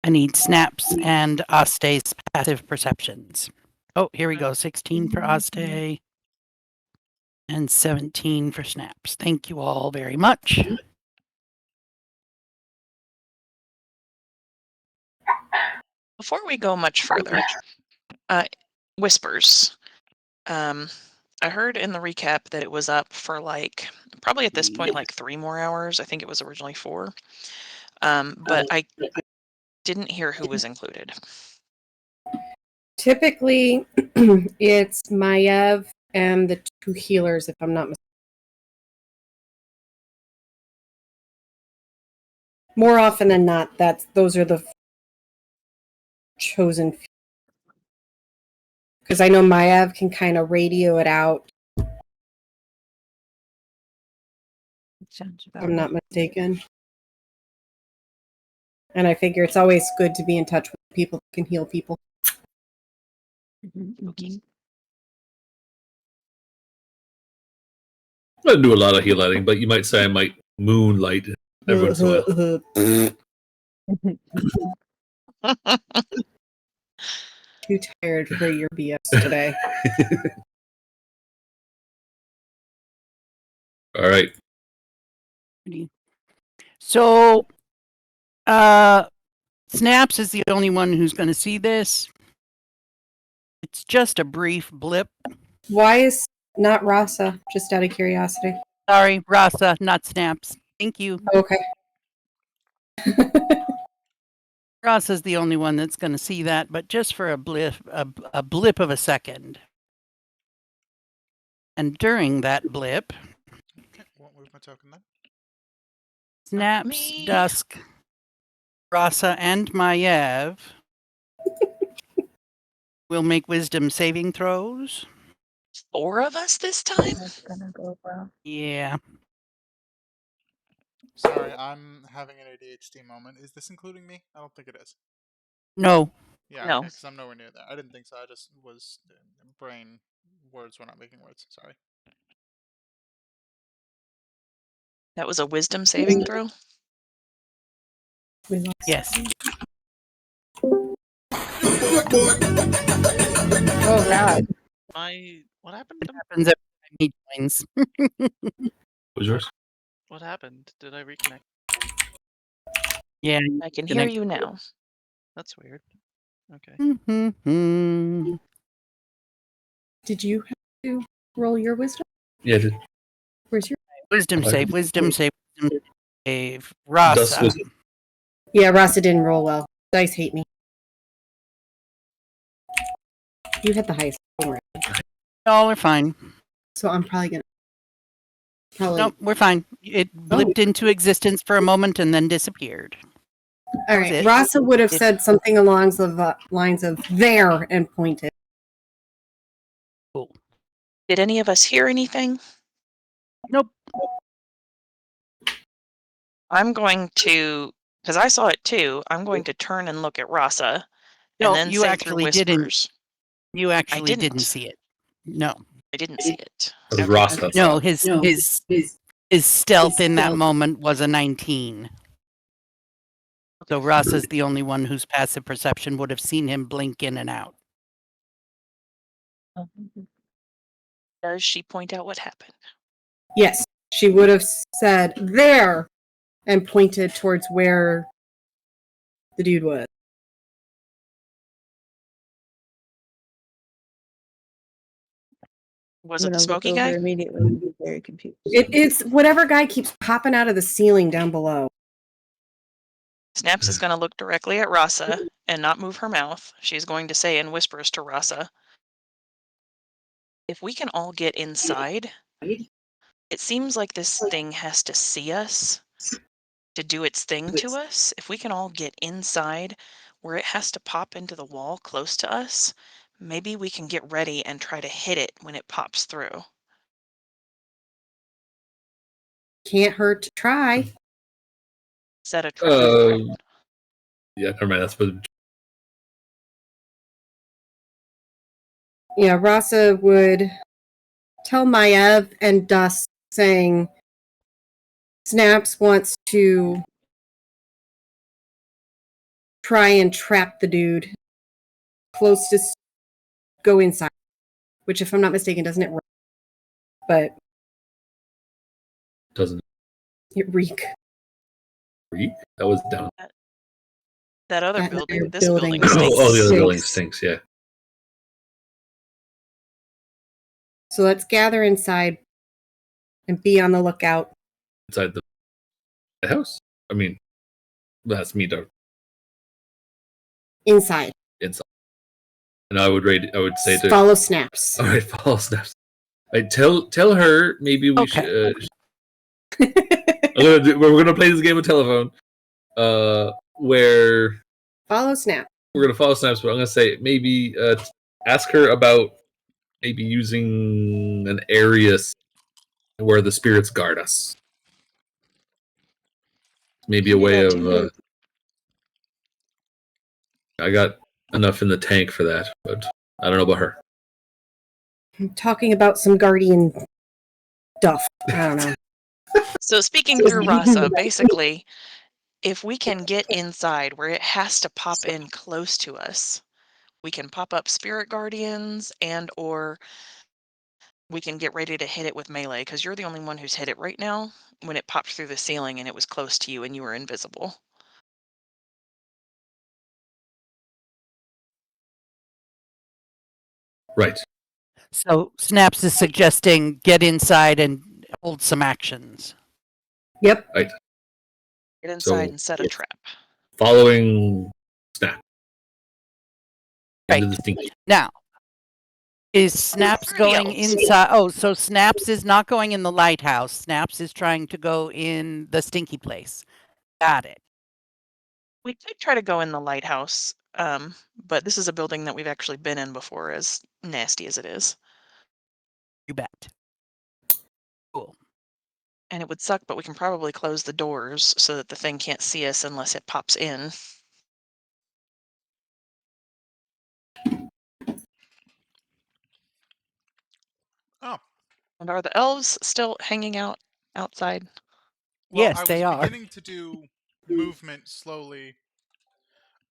Speaker 2: I need Snaps and Aste's passive perceptions. Oh, here we go. 16 for Aste. And 17 for Snaps. Thank you all very much.
Speaker 7: Before we go much further, whispers. I heard in the recap that it was up for like probably at this point like 3 more hours. I think it was originally 4. But I didn't hear who was included.
Speaker 5: Typically, it's Maiev and the 2 healers, if I'm not mistaken. More often than not, those are the chosen. Because I know Maiev can kind of radio it out,
Speaker 3: Sounds
Speaker 5: if
Speaker 3: about
Speaker 5: I'm not mistaken. And I figure it's always good to be in touch with people who can heal people.
Speaker 7: Okay.
Speaker 4: I don't do a lot of healing, but you might say I might moonlight every once in a while.
Speaker 5: Too tired for your BS today.
Speaker 4: All right.
Speaker 2: So, Snaps is the only one who's going to see this. It's just a brief blip.
Speaker 5: Why is not Rasa? Just out of curiosity.
Speaker 2: Sorry, Rasa, not Snaps. Thank you.
Speaker 5: Okay.
Speaker 2: Rasa's the only one that's going to see that, but just for a blip of a second. And during that blip,
Speaker 1: Okay, won't move my token then.
Speaker 2: Snaps,
Speaker 7: Me.
Speaker 2: Dusk, Rasa, and Maiev will make wisdom saving throws.
Speaker 7: 4 of us this time?
Speaker 3: That's gonna go well.
Speaker 2: Yeah.
Speaker 1: Sorry, I'm having an ADHD moment. Is this including me? I don't think it is.
Speaker 2: No.
Speaker 1: Yeah,
Speaker 7: No.
Speaker 1: okay, because I'm nowhere near there. I didn't think so. I just was brain words were not making words. Sorry.
Speaker 7: That was a wisdom saving throw?
Speaker 5: We lost.
Speaker 2: Yes.
Speaker 3: Oh God.
Speaker 6: What happened?
Speaker 2: Happens every time he joins.
Speaker 4: What's yours?
Speaker 6: What happened? Did I reconnect?
Speaker 2: Yeah.
Speaker 7: I can hear
Speaker 2: Connect.
Speaker 7: you now.
Speaker 6: That's weird. Okay.
Speaker 2: Mm-hmm.
Speaker 5: Did you have to roll your wisdom?
Speaker 4: Yeah,
Speaker 5: Where's your?
Speaker 2: Wisdom save, wisdom save, wisdom save.
Speaker 4: Dust
Speaker 2: Rasa.
Speaker 4: was
Speaker 5: Yeah, Rasa didn't roll well. Dice hate me. You had the highest score,
Speaker 2: No, we're fine.
Speaker 5: so I'm probably gonna.
Speaker 2: No, we're fine. It blipped into existence for a moment and then disappeared.
Speaker 5: All
Speaker 2: was
Speaker 5: right.
Speaker 2: it.
Speaker 5: Rasa would have
Speaker 2: It-
Speaker 5: said something along the lines of "there" and pointed.
Speaker 2: Cool.
Speaker 7: Did any of us hear anything?
Speaker 2: Nope.
Speaker 7: I'm going to, because I saw it too, I'm going to turn and look at Rasa
Speaker 2: No,
Speaker 7: and then
Speaker 2: you
Speaker 7: say
Speaker 2: actually
Speaker 7: through
Speaker 2: didn't.
Speaker 7: whispers.
Speaker 2: You actually didn't
Speaker 7: didn't.
Speaker 2: see it. No.
Speaker 7: I didn't see it.
Speaker 4: That was
Speaker 7: Okay.
Speaker 4: Rasta.
Speaker 2: No, his stealth in that moment was a 19. So Rasa's the only one whose passive perception would have seen him blink in and out.
Speaker 7: Does she point out what happened?
Speaker 5: Yes, she would have said "there" and pointed towards where the dude was.
Speaker 7: Was
Speaker 3: I'm
Speaker 7: it the
Speaker 3: gonna look
Speaker 7: smoky
Speaker 3: over
Speaker 7: guy?
Speaker 3: immediately and be very confused.
Speaker 5: It's whatever guy keeps popping out of the ceiling down below.
Speaker 7: Snaps is going to look directly at Rasa and not move her mouth. She's going to say in whispers to Rasa, if we can all get inside, it seems like this thing has to see us to do its thing to us. If we can all get inside where it has to pop into the wall close to us, maybe we can get ready and try to hit it when it pops through.
Speaker 5: Can't hurt to try.
Speaker 7: Set a trap.
Speaker 4: Yeah, never mind. That's what.
Speaker 5: Yeah, Rasa would tell Maiev and Dust, saying Snaps wants to try and trap the dude. Closest, go inside. Which, if I'm not mistaken, doesn't it reek? But
Speaker 4: Doesn't
Speaker 5: it reek.
Speaker 4: reek? That was down.
Speaker 7: That other
Speaker 5: That
Speaker 7: building,
Speaker 5: other
Speaker 7: this
Speaker 5: building
Speaker 7: building stinks.
Speaker 4: Oh, the other
Speaker 5: Stinks.
Speaker 4: building stinks. Yeah.
Speaker 5: So let's gather inside and be on the lookout.
Speaker 4: Inside the house. I mean, that's me, dog.
Speaker 5: Inside.
Speaker 4: Inside. And I would say to
Speaker 5: Follow Snaps.
Speaker 4: all right, follow Snaps. I tell her maybe we
Speaker 2: Okay.
Speaker 4: should. We're gonna play this game of telephone. Where
Speaker 5: Follow Snap.
Speaker 4: we're gonna follow Snaps, but I'm gonna say maybe ask her about maybe using an area where the spirits guard us. Maybe a
Speaker 7: Can do
Speaker 4: way
Speaker 7: that
Speaker 4: of
Speaker 7: too.
Speaker 4: I got enough in the tank for that, but I don't know about her.
Speaker 5: I'm talking about some guardian stuff. I don't know.
Speaker 7: So speaking through Rasa, basically, if we can get inside where it has to pop in close to us, we can pop up spirit guardians or we can get ready to hit it with melee, because you're the only one who's hit it right now when it popped through the ceiling and it was close to you and you were invisible.
Speaker 4: Right.
Speaker 2: So Snaps is suggesting get inside and hold some actions.
Speaker 5: Yep.
Speaker 4: Right.
Speaker 7: Get inside
Speaker 4: So,
Speaker 7: and set a trap.
Speaker 4: Following Snap. Into
Speaker 2: Right.
Speaker 4: the stinky.
Speaker 2: Now, is Snaps
Speaker 7: Through the
Speaker 2: going
Speaker 7: elves.
Speaker 2: inside? Oh, so Snaps is not going in the lighthouse. Snaps is trying to go in the stinky place. Got it.
Speaker 7: We could try to go in the lighthouse, but this is a building that we've actually been in before, as nasty as it is.
Speaker 2: You bet. Cool.
Speaker 7: And it would suck, but we can probably close the doors so that the thing can't see us unless it pops in.
Speaker 1: Oh,
Speaker 7: And are the elves still hanging out outside?
Speaker 1: well,
Speaker 2: Yes,
Speaker 1: I
Speaker 2: they
Speaker 1: was
Speaker 2: are.
Speaker 1: beginning to do movement slowly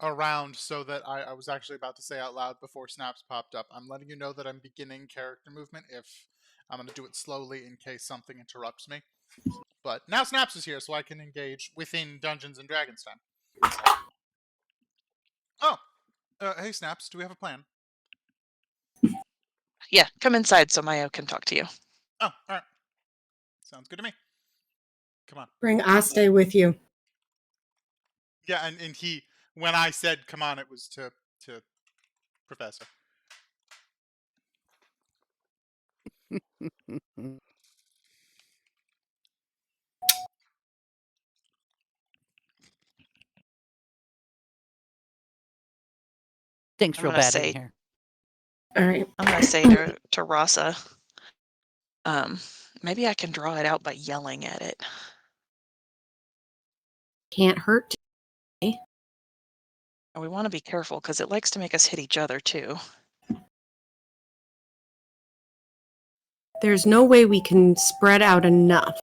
Speaker 1: around so that I was actually about to say out loud before Snaps popped up. I'm letting you know that I'm beginning character movement if I'm going to do it slowly in case something interrupts me. But now Snaps is here, so I can engage within Dungeons and Dragons time. Oh, hey Snaps, do we have a plan?
Speaker 7: Yeah, come inside so Mayo can talk to you.
Speaker 1: Oh, all right. Sounds good to me. Come on.
Speaker 5: Bring Aste with you.
Speaker 1: Yeah, and he, when I said come on, it was to Professor.
Speaker 2: Stinks
Speaker 7: I'm
Speaker 2: real
Speaker 7: gonna
Speaker 2: bad in
Speaker 7: say
Speaker 2: here.
Speaker 5: All right.
Speaker 7: I'm gonna say to Rasa, maybe I can draw it out by yelling at it.
Speaker 5: Can't hurt.
Speaker 7: And we want to be careful because it likes to make us hit each other too.
Speaker 5: There's no way we can spread out enough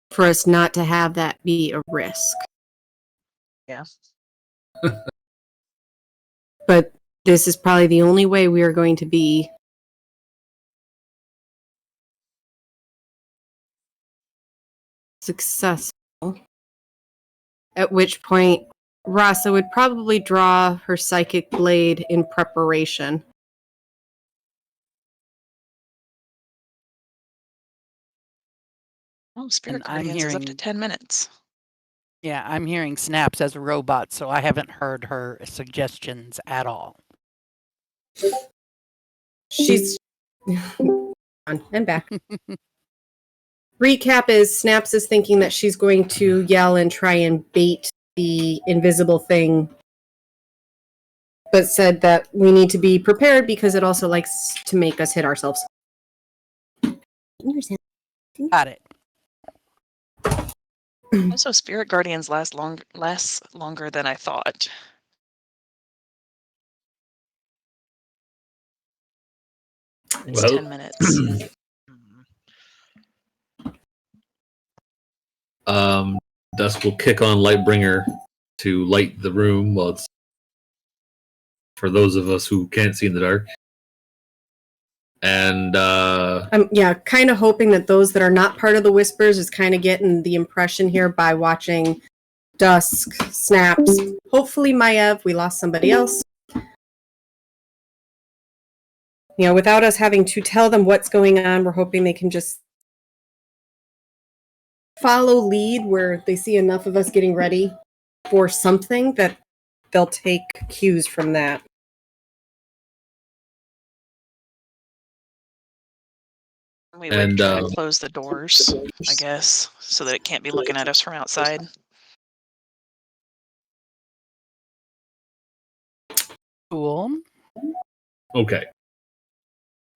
Speaker 5: for us not to have that be a risk.
Speaker 7: Yeah.
Speaker 5: But this is probably the only way we are going to be successful. At which point, Rasa would probably draw her psychic blade in preparation.
Speaker 7: Oh, Spirit
Speaker 2: And I'm
Speaker 7: Guardians is up to
Speaker 2: hearing,
Speaker 7: 10 minutes.
Speaker 2: yeah, I'm hearing Snaps as a robot, so I haven't heard her suggestions at all.
Speaker 5: She's I'm back. Recap is Snaps is thinking that she's going to yell and try and bait the invisible thing, but said that we need to be prepared because it also likes to make us hit ourselves.
Speaker 2: Got it.
Speaker 7: Also, Spirit Guardians last longer than I thought. It's
Speaker 4: Well,
Speaker 7: 10 minutes.
Speaker 4: Dusk will kick on Lightbringer to light the room while it's for those of us who can't see in the dark. And
Speaker 5: Yeah, kind of hoping that those that are not part of the Whispers is kind of getting the impression here by watching Dusk, Snaps, hopefully Maiev. We lost somebody else. You know, without us having to tell them what's going on, we're hoping they can just follow lead where they see enough of us getting ready for something that they'll take cues from that.
Speaker 7: We would try to close the doors, I guess, so that it can't be looking at us from outside.
Speaker 2: Cool.
Speaker 4: okay.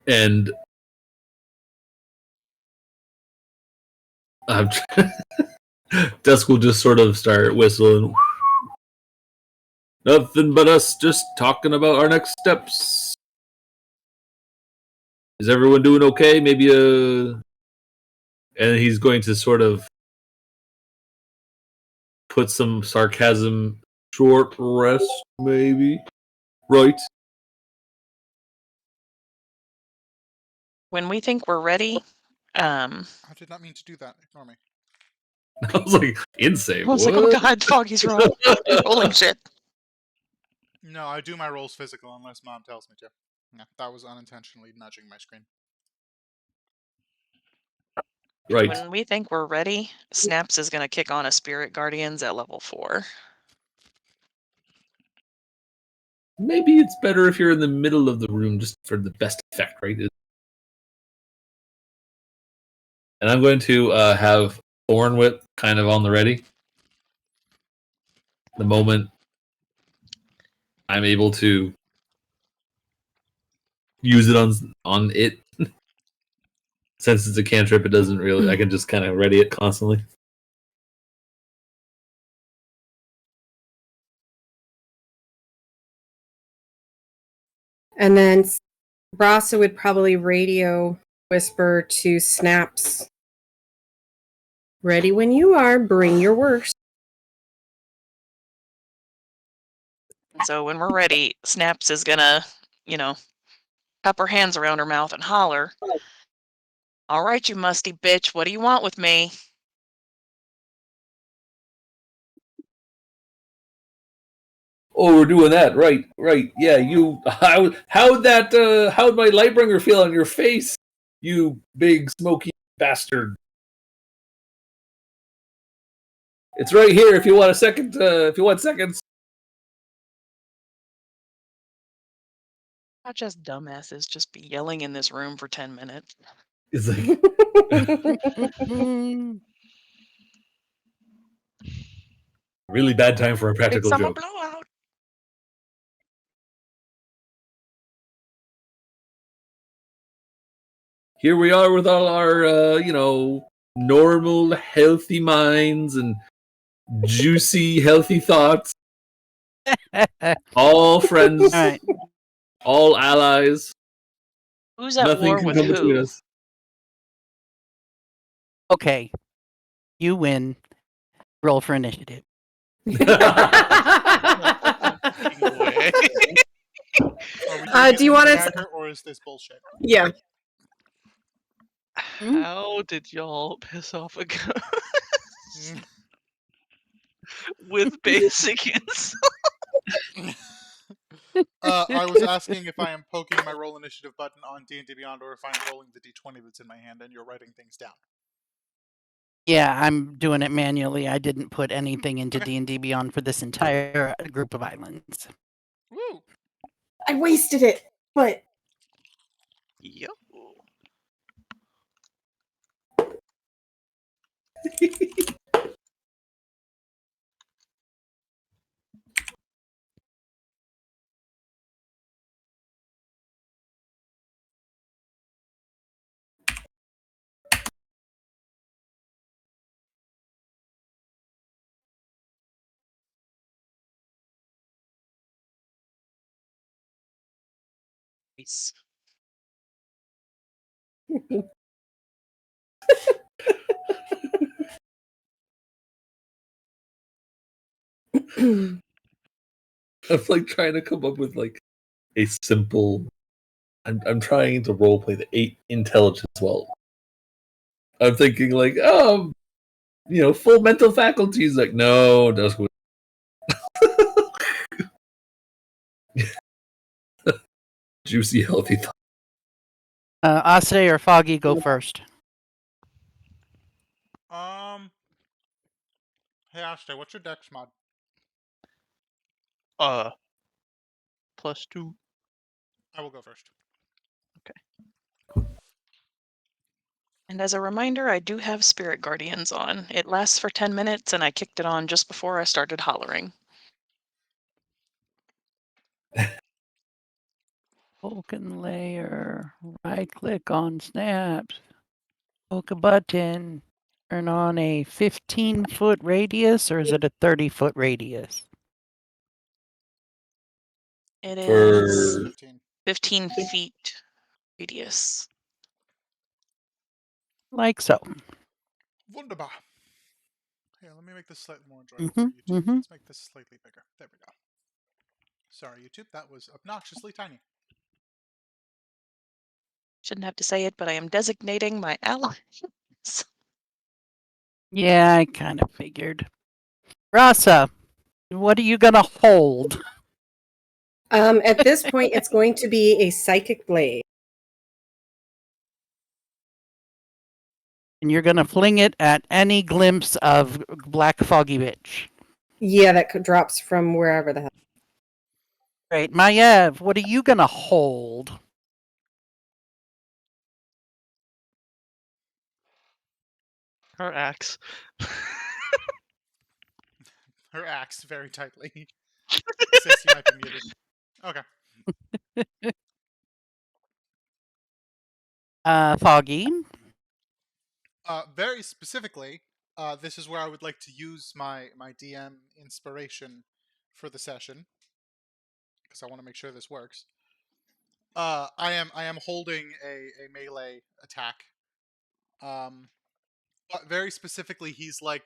Speaker 4: And I'm Dusk will just sort of start whistling. Nothing but us just talking about our next steps. Is everyone doing okay? Maybe and he's going to sort of put some sarcasm. Short rest, maybe. Right.
Speaker 7: When we think we're ready,
Speaker 1: I did not mean to do that. Ignore me.
Speaker 4: I was like, insane.
Speaker 7: I was like, oh god, Foggy's rolling shit.
Speaker 1: No, I do my rolls physical unless Mom tells me to. Yeah, that was unintentionally nudging my screen.
Speaker 4: Right.
Speaker 7: When we think we're ready, Snaps is going to kick on a Spirit Guardians at level 4.
Speaker 4: Maybe it's better if you're in the middle of the room just for the best effect, right? And I'm going to have Thorn Whip kind of on the ready. The moment I'm able to use it on it. Since it's a cantrip, it doesn't really. I can just kind of ready it constantly.
Speaker 5: And then Rasa would probably radio whisper to Snaps. Ready when you are, bring your worst.
Speaker 7: So when we're ready, Snaps is going to, cup her hands around her mouth and holler, all right, you musty bitch, what do you want with me?
Speaker 4: Oh, we're doing that, right? Yeah, you. How'd my Lightbringer feel on your face? You big smoky bastard! It's right here. If you want a second, if you want seconds.
Speaker 7: Not just dumbasses just be yelling in this room for 10 minutes.
Speaker 4: It's like really bad time for a
Speaker 7: Big
Speaker 4: practical
Speaker 7: summer
Speaker 4: joke.
Speaker 7: blowout.
Speaker 4: Here we are with all our, normal, healthy minds and juicy, healthy thoughts. All friends,
Speaker 2: All right.
Speaker 4: all allies.
Speaker 7: Who's at
Speaker 4: Nothing
Speaker 7: war
Speaker 4: can
Speaker 7: with
Speaker 4: come between
Speaker 7: who?
Speaker 4: us.
Speaker 2: Okay. You win. Roll for initiative.
Speaker 1: No fucking way. Are we doing
Speaker 5: Do you want
Speaker 1: it
Speaker 5: to?
Speaker 1: or is this bullshit?
Speaker 5: Yeah.
Speaker 6: How did y'all piss off a ghost with basic insight?
Speaker 1: I was asking if I am poking my roll initiative button on D&D Beyond or if I'm rolling the d20 that's in my hand and you're writing things down.
Speaker 2: Yeah, I'm doing it manually. I didn't put anything into
Speaker 1: Okay.
Speaker 2: D&D Beyond for this entire group of islands.
Speaker 1: Woo!
Speaker 5: I wasted it, but
Speaker 6: Yo.
Speaker 7: Nice.
Speaker 4: I'm like trying to come up with like a simple. I'm trying to roleplay the 8 intelligence well. I'm thinking like, full mental faculties. Like, no, Dusk. Juicy, healthy thought.
Speaker 2: Ase or Foggy, go first.
Speaker 1: Hey Ashley, what's your dex mod?
Speaker 6: +2.
Speaker 1: I will go first.
Speaker 7: And as a reminder, I do have Spirit Guardians on. It lasts for 10 minutes, and I kicked it on just before I started hollering.
Speaker 2: Token layer. Right click on snaps. Poke a button. Turn on a 15-foot radius, or is it a 30-foot radius?
Speaker 7: It
Speaker 4: For
Speaker 7: is
Speaker 1: 15.
Speaker 7: 15 feet radius.
Speaker 2: Like so.
Speaker 1: Wunderbar. Here, let me make this slightly more enjoyable
Speaker 2: Mhm,
Speaker 1: for you two.
Speaker 2: mhm.
Speaker 1: Let's make this slightly bigger. There we go. Sorry, YouTube, that was obnoxiously tiny.
Speaker 7: Shouldn't have to say it, but I am designating my allies.
Speaker 2: Yeah, I kind of figured. Rasa, what are you gonna hold?
Speaker 5: At this point, it's going to be a psychic blade.
Speaker 2: And you're gonna fling it at any glimpse of Black Foggy Bitch.
Speaker 5: Yeah, that drops from wherever the hell.
Speaker 2: Great. Maiev, what are you gonna hold?
Speaker 6: Her axe.
Speaker 1: Her axe very tightly. Sis, you might be muted. Okay.
Speaker 2: Foggy.
Speaker 1: Very specifically, this is where I would like to use my DM inspiration for the session because I want to make sure this works. I am holding a melee attack. But very specifically, he's like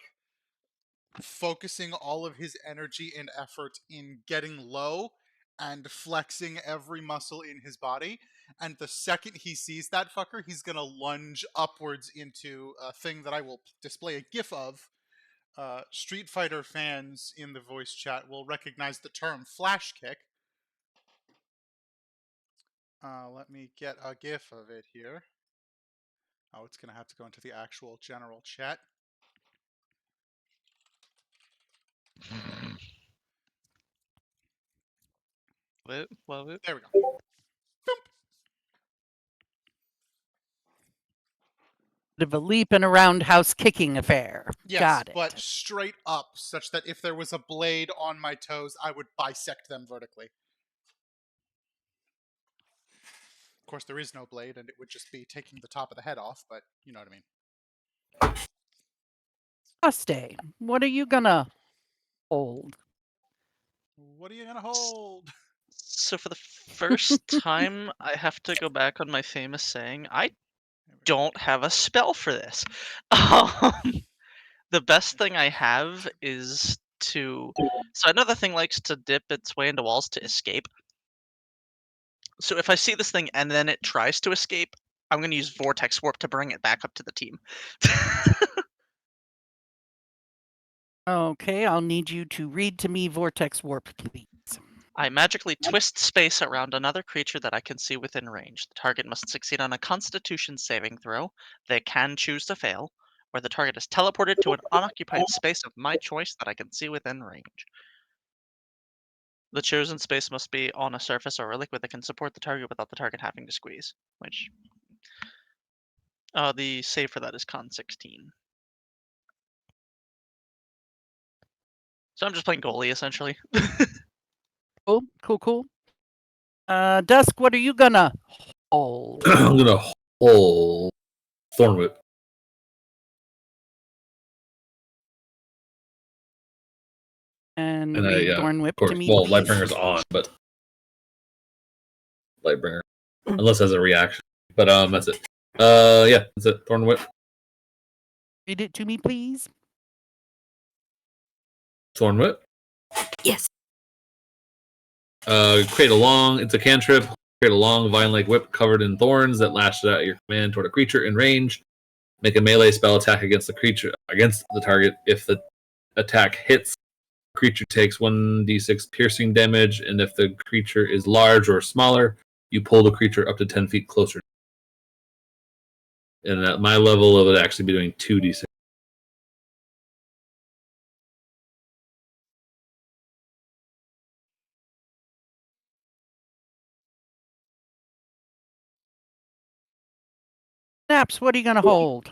Speaker 1: focusing all of his energy and effort in getting low and flexing every muscle in his body. And the second he sees that fucker, he's gonna lunge upwards into a thing that I will display a GIF of. Street Fighter fans in the voice chat will recognize the term flash kick. Let me get a GIF of it here. Oh, it's gonna have to go into the actual general chat.
Speaker 6: Love it. Love it.
Speaker 1: There we go.
Speaker 2: Bit of a leap and a roundhouse kicking affair.
Speaker 1: Yes,
Speaker 2: Got it.
Speaker 1: but straight up, such that if there was a blade on my toes, I would bisect them vertically. Of course, there is no blade, and it would just be taking the top of the head off, but you know what I mean.
Speaker 2: Coste, what are you gonna hold?
Speaker 1: What are you gonna hold?
Speaker 6: So for the first time, I have to go back on my famous saying. I don't have a spell for this. The best thing I have is to. So I know the thing likes to dip its way into walls to escape. So if I see this thing and then it tries to escape, I'm going to use Vortex Warp to bring it back up to the team.
Speaker 2: Okay, I'll need you to read to me Vortex Warp, please.
Speaker 6: I magically twist space around another creature that I can see within range. The target must succeed on a Constitution saving throw. They can choose to fail, or the target is teleported to an unoccupied space of my choice that I can see within range. The chosen space must be on a surface or a liquid that can support the target without the target having to squeeze, which the save for that is Con 16. So I'm just playing goalie essentially.
Speaker 2: Cool, cool, cool. Dusk, what are you gonna hold?
Speaker 4: I'm gonna hold Thorn Whip.
Speaker 2: And
Speaker 4: And
Speaker 2: read
Speaker 4: yeah,
Speaker 2: Thorn Whip
Speaker 4: of course.
Speaker 2: to me,
Speaker 4: Well,
Speaker 2: please.
Speaker 4: Lightbringer's on, but Lightbringer, unless as a reaction. But that's it. Yeah, that's it. Thorn Whip.
Speaker 2: Read it to me, please.
Speaker 4: Thorn Whip.
Speaker 5: Yes.
Speaker 4: Create a long. It's a cantrip. Create a long vine-like whip covered in thorns that lashes out at your command toward a creature in range. Make a melee spell attack against the target. If the attack hits, the creature takes 1d6 piercing damage, and if the creature is large or smaller, you pull the creature up to 10 feet closer. And at my level, it would actually be doing 2d6.
Speaker 2: Snaps, what are you gonna hold?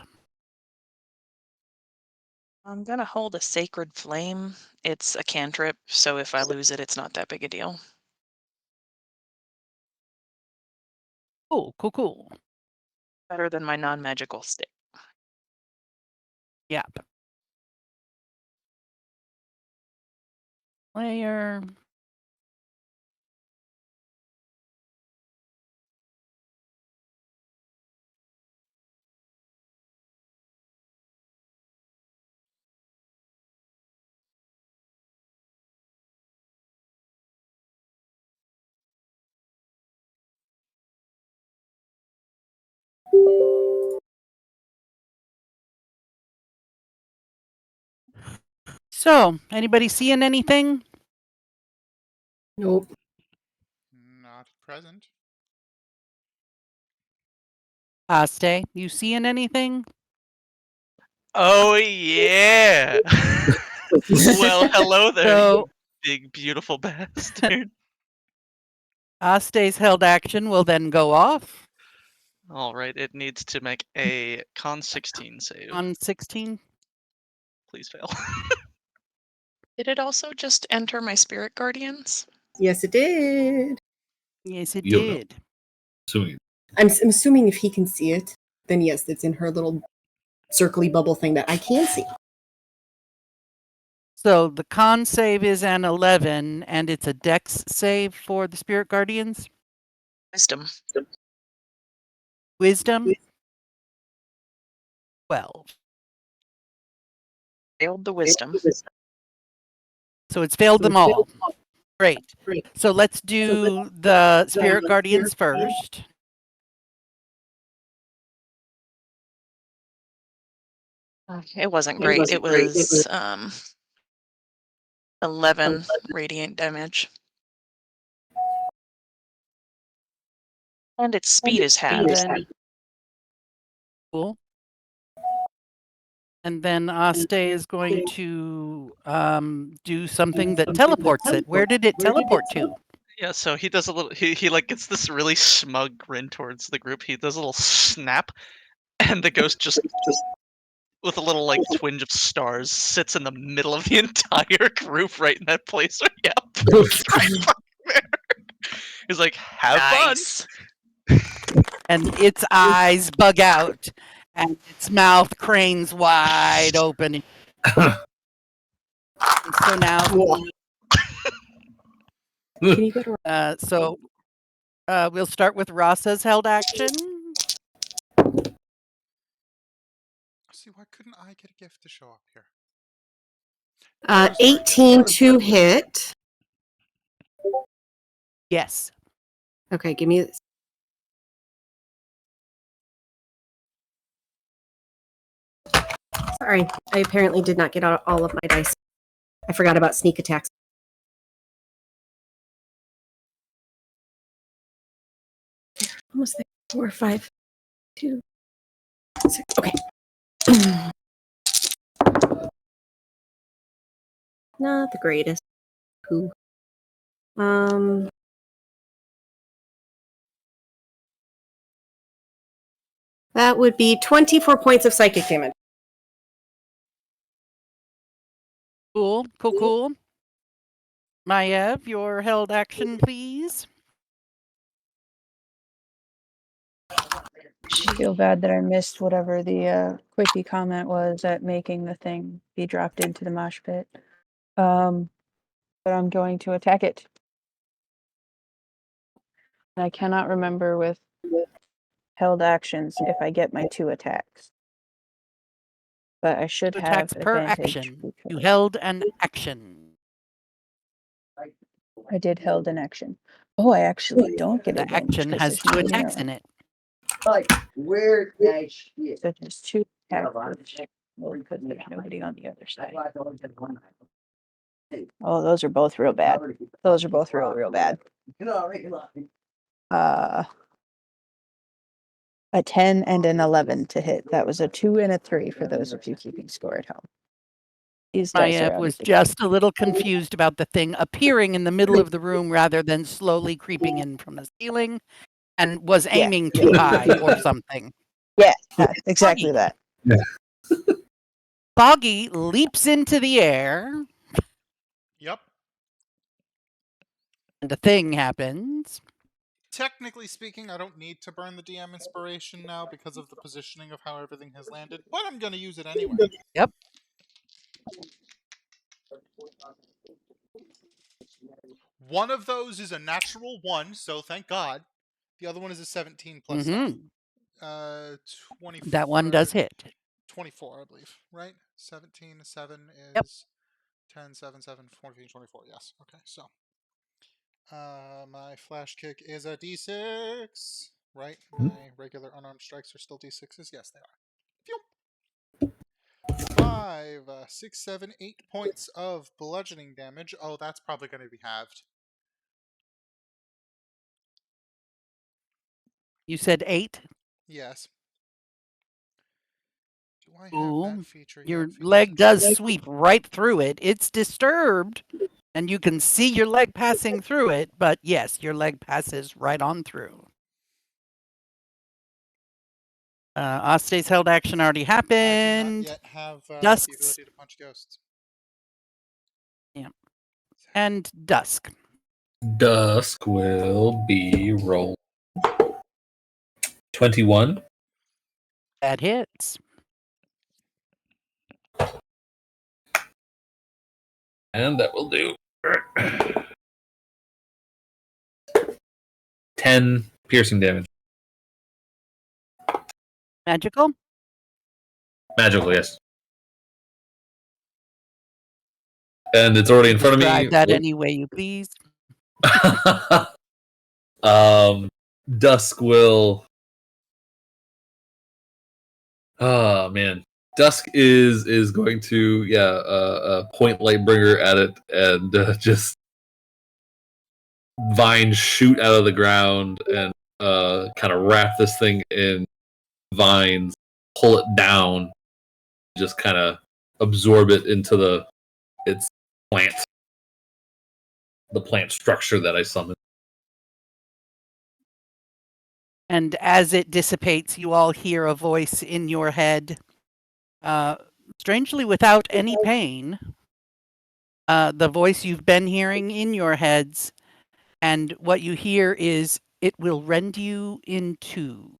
Speaker 7: I'm gonna hold a Sacred Flame. It's a cantrip, so if I lose it, it's not that big a deal.
Speaker 2: Cool, cool, cool.
Speaker 7: Better than my non-magical stick.
Speaker 2: Yep. Player. So, anybody seeing anything?
Speaker 5: Nope.
Speaker 1: Not present.
Speaker 2: Aste, you seeing anything?
Speaker 6: Oh yeah. Well, hello there,
Speaker 2: So,
Speaker 6: you big beautiful bastard.
Speaker 2: Aste's held action will then go off
Speaker 6: All right, it needs to make a con 16 save.
Speaker 2: on 16.
Speaker 6: Please fail.
Speaker 7: Did it also just enter my spirit guardians?
Speaker 5: Yes, it did.
Speaker 2: Yes, it
Speaker 4: You don't know.
Speaker 2: did.
Speaker 4: Assuming
Speaker 5: I'm assuming if he can see it, then yes, it's in her little circly bubble thing that I can see.
Speaker 2: So the con save is an 11, and it's a dex save for the spirit guardians.
Speaker 7: Wisdom.
Speaker 2: Wisdom 12.
Speaker 7: Failed the wisdom.
Speaker 2: So it's failed them all. Great. So let's do the spirit guardians first.
Speaker 7: It wasn't great. It was 11 radiant damage. And its speed is halved.
Speaker 2: Cool. And then Aste is going to do something that teleports it. Where did it teleport to?
Speaker 6: Yeah, so he does a little. He like gets this really smug grin towards the group. He does a little snap, and the ghost just with a little like twinge of stars sits in the middle of the entire group, right in that place. Yeah, it's right fucking there. He's like, "Have
Speaker 7: Nice.
Speaker 2: And its eyes bug out, and its mouth cranes wide open. So now,
Speaker 5: Can you go to
Speaker 2: we'll start with Rasa's held action.
Speaker 1: See, why couldn't I get a gift to show up here? Where's my gift?
Speaker 5: 18 to hit?
Speaker 2: Yes.
Speaker 5: Okay, give me this. Sorry, I apparently did not get out all of my dice. I forgot about sneak attacks. Almost there. 4, 5, 2, 6. Okay. Not the greatest. Who? That would be 24 points of psychic damage.
Speaker 2: Cool. Maiev, your held action, please.
Speaker 3: I feel bad that I missed whatever the quickie comment was at making the thing be dropped into the mosh pit. But I'm going to attack it. And I cannot remember with held actions if I get my 2 attacks. But I should have
Speaker 2: Attacks per
Speaker 3: advantage.
Speaker 2: action. You held an action.
Speaker 3: I did held an action. Oh, I actually don't get
Speaker 2: The
Speaker 3: advantage.
Speaker 2: action
Speaker 3: 'cause
Speaker 2: has
Speaker 3: there's
Speaker 2: 2
Speaker 3: no
Speaker 2: attacks
Speaker 3: arrow.
Speaker 2: in it.
Speaker 8: Like weird nice shit.
Speaker 3: So just 2 attacks. Well, because there's nobody on the other side. Oh, those are both real bad. Those are both real bad. A 10 and an 11 to hit. That was a 2 and a 3 for those of you keeping score at home. These dice are
Speaker 2: Maiev
Speaker 3: out
Speaker 2: was
Speaker 3: of the
Speaker 2: just a little confused about the thing appearing in the middle of the room rather than slowly creeping in from the ceiling, and was aiming too high or something.
Speaker 3: Yeah, exactly that.
Speaker 2: Boggy leaps into the air,
Speaker 1: Yep.
Speaker 2: and a thing happens.
Speaker 1: technically speaking, I don't need to burn the DM inspiration now because of the positioning of how everything has landed, but I'm going to use it anyway.
Speaker 2: Yep.
Speaker 1: One of those is a natural 1, so thank God. The other one is a 17 plus
Speaker 2: Mm-hmm.
Speaker 1: 24.
Speaker 2: That one does hit.
Speaker 1: 24, I believe, right? 17, 7
Speaker 2: Yep.
Speaker 1: is 10, 7, 7, 14, 24. Yes. Okay, so my flash kick is a d6, right? My regular unarmed strikes are still d6s. Yes, they are. Phew. 5, 6, 7, 8 points of bludgeoning damage. Oh, that's probably going to be halved.
Speaker 2: You said 8?
Speaker 1: Yes. Do I have
Speaker 2: Ooh,
Speaker 1: that feature
Speaker 2: your
Speaker 1: yet?
Speaker 2: leg does sweep right through it. It's disturbed, and you can see your leg passing through it, but yes, your leg passes right on through. Osta's held action already
Speaker 1: I do not
Speaker 2: happened.
Speaker 1: yet have the
Speaker 2: Dusk's.
Speaker 1: ability to punch ghosts.
Speaker 2: Yeah. And Dusk.
Speaker 4: Dusk will be roll 21.
Speaker 2: That hits.
Speaker 4: And that will do 10 piercing damage.
Speaker 2: Magical?
Speaker 4: Magical, yes. And it's already in front of me.
Speaker 2: Describe that any way you please.
Speaker 4: Dusk will. Oh man, Dusk is going to point Lightbringer at it and just vines shoot out of the ground and kind of wrap this thing in vines, pull it down, just kind of absorb it into its plant, the plant structure that I summoned.
Speaker 2: And as it dissipates, you all hear a voice in your head, strangely without any pain. The voice you've been hearing in your heads, and what you hear is, "It will rend you in two,"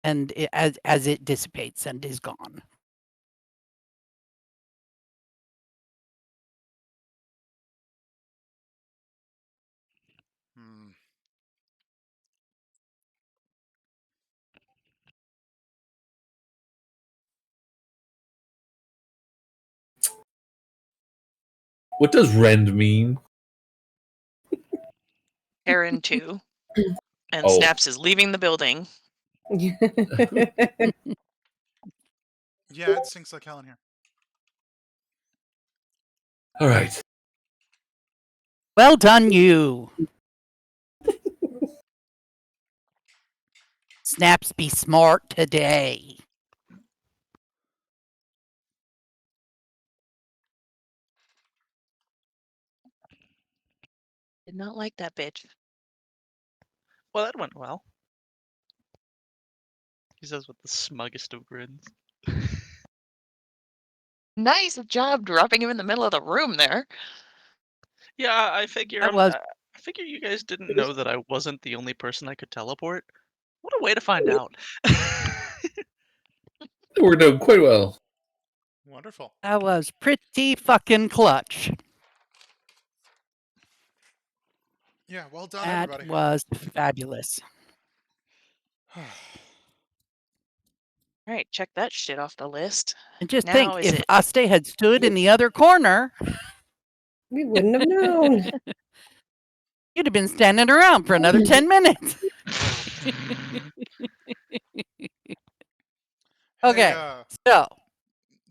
Speaker 2: and as it dissipates and is gone.
Speaker 1: Hmm.
Speaker 4: What does rend mean?
Speaker 7: Aaron too. And
Speaker 4: Oh.
Speaker 7: Snaps is leaving the building.
Speaker 1: Yeah, it stinks like hell in here.
Speaker 4: All right.
Speaker 2: Well done, you. Snaps be smart today.
Speaker 7: Did not like that bitch.
Speaker 6: Well, that went well. He says with the smuggest of grins.
Speaker 7: Nice job dropping him in the middle of the room there.
Speaker 6: Yeah, I figure
Speaker 2: That was
Speaker 6: I figure you guys didn't know that I wasn't the only person I could teleport. What a way to find out.
Speaker 4: It worked out quite well.
Speaker 1: Wonderful.
Speaker 2: that was pretty fucking clutch.
Speaker 1: Yeah, well done,
Speaker 2: That
Speaker 1: everybody.
Speaker 2: was fabulous.
Speaker 7: All right, check that shit off the list.
Speaker 2: And just
Speaker 7: Now
Speaker 2: think,
Speaker 7: is
Speaker 2: if
Speaker 7: it-
Speaker 2: Aste had stood in the other corner,
Speaker 5: We wouldn't have known.
Speaker 2: you'd have been standing around for another 10 minutes. Okay,
Speaker 1: Hey,
Speaker 2: so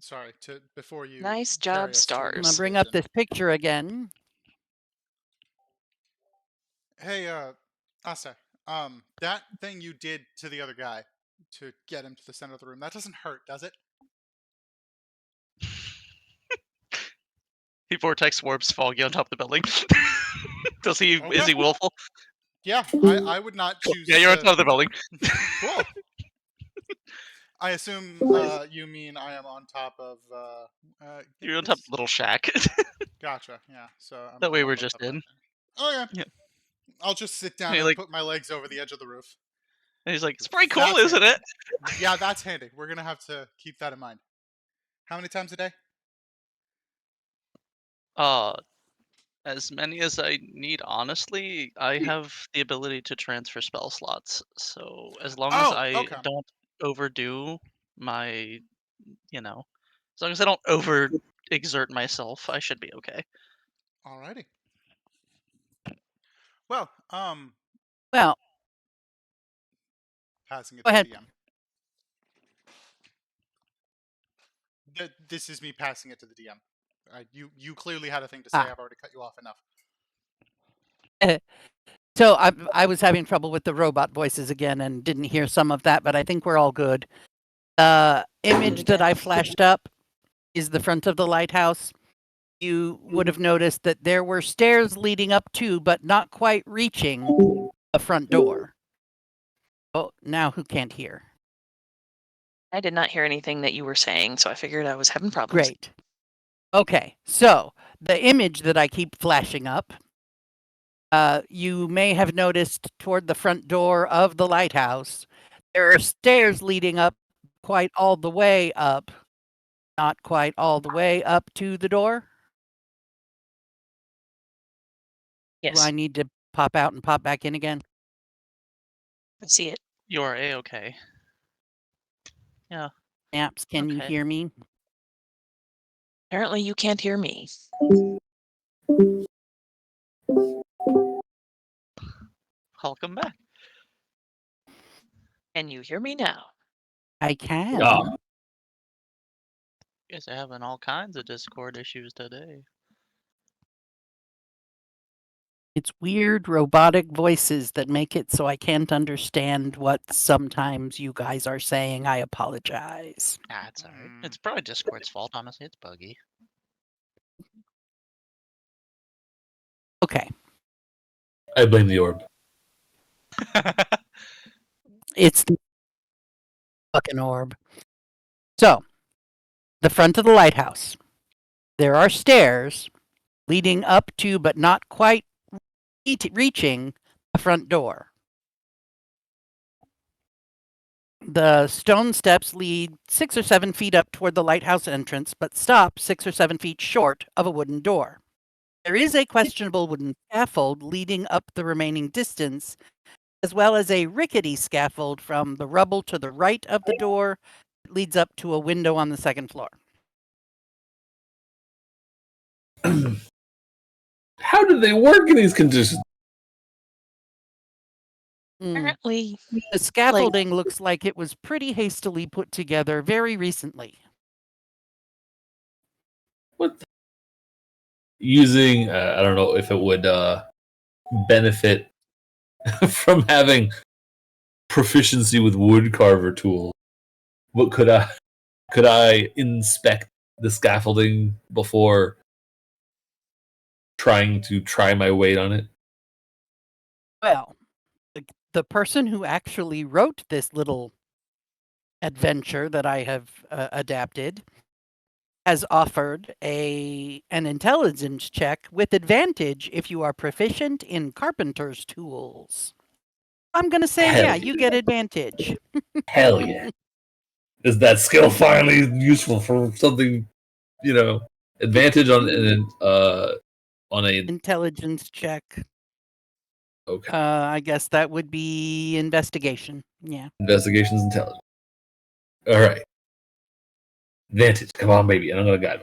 Speaker 1: sorry, before you
Speaker 7: Nice
Speaker 1: carry
Speaker 7: job,
Speaker 1: us to your
Speaker 2: I'm going
Speaker 7: stars.
Speaker 2: to bring up
Speaker 1: decision.
Speaker 2: this picture again.
Speaker 1: Hey, Asa, that thing you did to the other guy to get him to the center of the room, that doesn't hurt, does it?
Speaker 6: He vortex warps Foggy on top of the building. Does he?
Speaker 1: Okay.
Speaker 6: Is he willful?
Speaker 1: Yeah, I would not choose
Speaker 6: Yeah, you're on
Speaker 1: to...
Speaker 6: top of the building.
Speaker 1: Cool. I assume you mean I am on top of...
Speaker 6: You're on top of the little shack.
Speaker 1: Gotcha, yeah. So I'm
Speaker 6: That way
Speaker 1: up
Speaker 6: we're
Speaker 1: above
Speaker 6: just
Speaker 1: that
Speaker 6: in.
Speaker 1: thing. Oh, yeah.
Speaker 6: Yeah.
Speaker 1: I'll just sit down
Speaker 6: Hey,
Speaker 1: and
Speaker 6: like-
Speaker 1: put my legs over the edge of the roof.
Speaker 6: And he's like, it's pretty cool,
Speaker 1: That's
Speaker 6: isn't it?
Speaker 1: Yeah, that's handy. We're gonna have to keep that in mind. How many times a day?
Speaker 6: As many as I need, honestly. I have the ability to transfer spell slots, so as long as I
Speaker 1: okay.
Speaker 6: don't overdo my, as long as I don't over exert myself, I should be okay.
Speaker 1: Alrighty. Well,
Speaker 2: Well,
Speaker 1: passing it
Speaker 2: Go
Speaker 1: to
Speaker 2: ahead.
Speaker 1: the DM. This is me passing it to the DM. You clearly had a thing to say. I've already cut you off enough.
Speaker 2: So I was having trouble with the robot voices again and didn't hear some of that, but I think we're all good. Image that I flashed up is the front of the lighthouse. You would have noticed that there were stairs leading up to, but not quite reaching the front door. Oh, now who can't hear?
Speaker 7: I did not hear anything that you were saying, so I figured I was having problems.
Speaker 2: Great. Okay, so the image that I keep flashing up, you may have noticed toward the front door of the lighthouse, there are stairs leading up quite all the way up, not quite all the way up to the door. Do
Speaker 7: Yes,
Speaker 2: I need to pop out and pop back in again?
Speaker 7: I see it.
Speaker 6: You are A-okay.
Speaker 2: Naps, can you
Speaker 6: Okay.
Speaker 2: hear me?
Speaker 7: Apparently you can't hear me.
Speaker 6: Welcome back.
Speaker 7: Can you hear me now?
Speaker 2: I can.
Speaker 4: Ah,
Speaker 6: You guys are having all kinds of Discord issues today.
Speaker 2: It's weird robotic voices that make it so I can't understand what sometimes you guys are saying. I apologize.
Speaker 6: Ah, it's alright. It's probably Discord's fault, honestly. It's buggy.
Speaker 2: Okay.
Speaker 4: I blame the orb.
Speaker 2: It's the fucking orb. So, the front of the lighthouse. There are stairs leading up to, but not quite reaching, the front door. The stone steps lead 6 or 7 feet up toward the lighthouse entrance, but stop 6 or 7 feet short of a wooden door. There is a questionable wooden scaffold leading up the remaining distance, as well as a rickety scaffold from the rubble to the right of the door that leads up to a window on the second floor.
Speaker 4: How did they work in these conditions?
Speaker 7: Apparently,
Speaker 2: The scaffolding looks like it was pretty hastily put together very recently.
Speaker 4: What? Using, I don't know if it would benefit from having proficiency with wood carver tool. What could I inspect the scaffolding before trying to try my weight on it?
Speaker 2: Well, the person who actually wrote this little adventure that I have adapted has offered an intelligence check with advantage if you are proficient in carpenter's tools. I'm going to say,
Speaker 4: Hell
Speaker 2: yeah,
Speaker 4: yeah.
Speaker 2: you get advantage.
Speaker 4: Hell yeah. Is that skill finally useful for something, advantage on a
Speaker 2: Intelligence check.
Speaker 4: okay.
Speaker 2: I guess that would be investigation. Yeah.
Speaker 4: Investigations intelligence. All right. Advantage. Come on, baby. And I'm going to guide.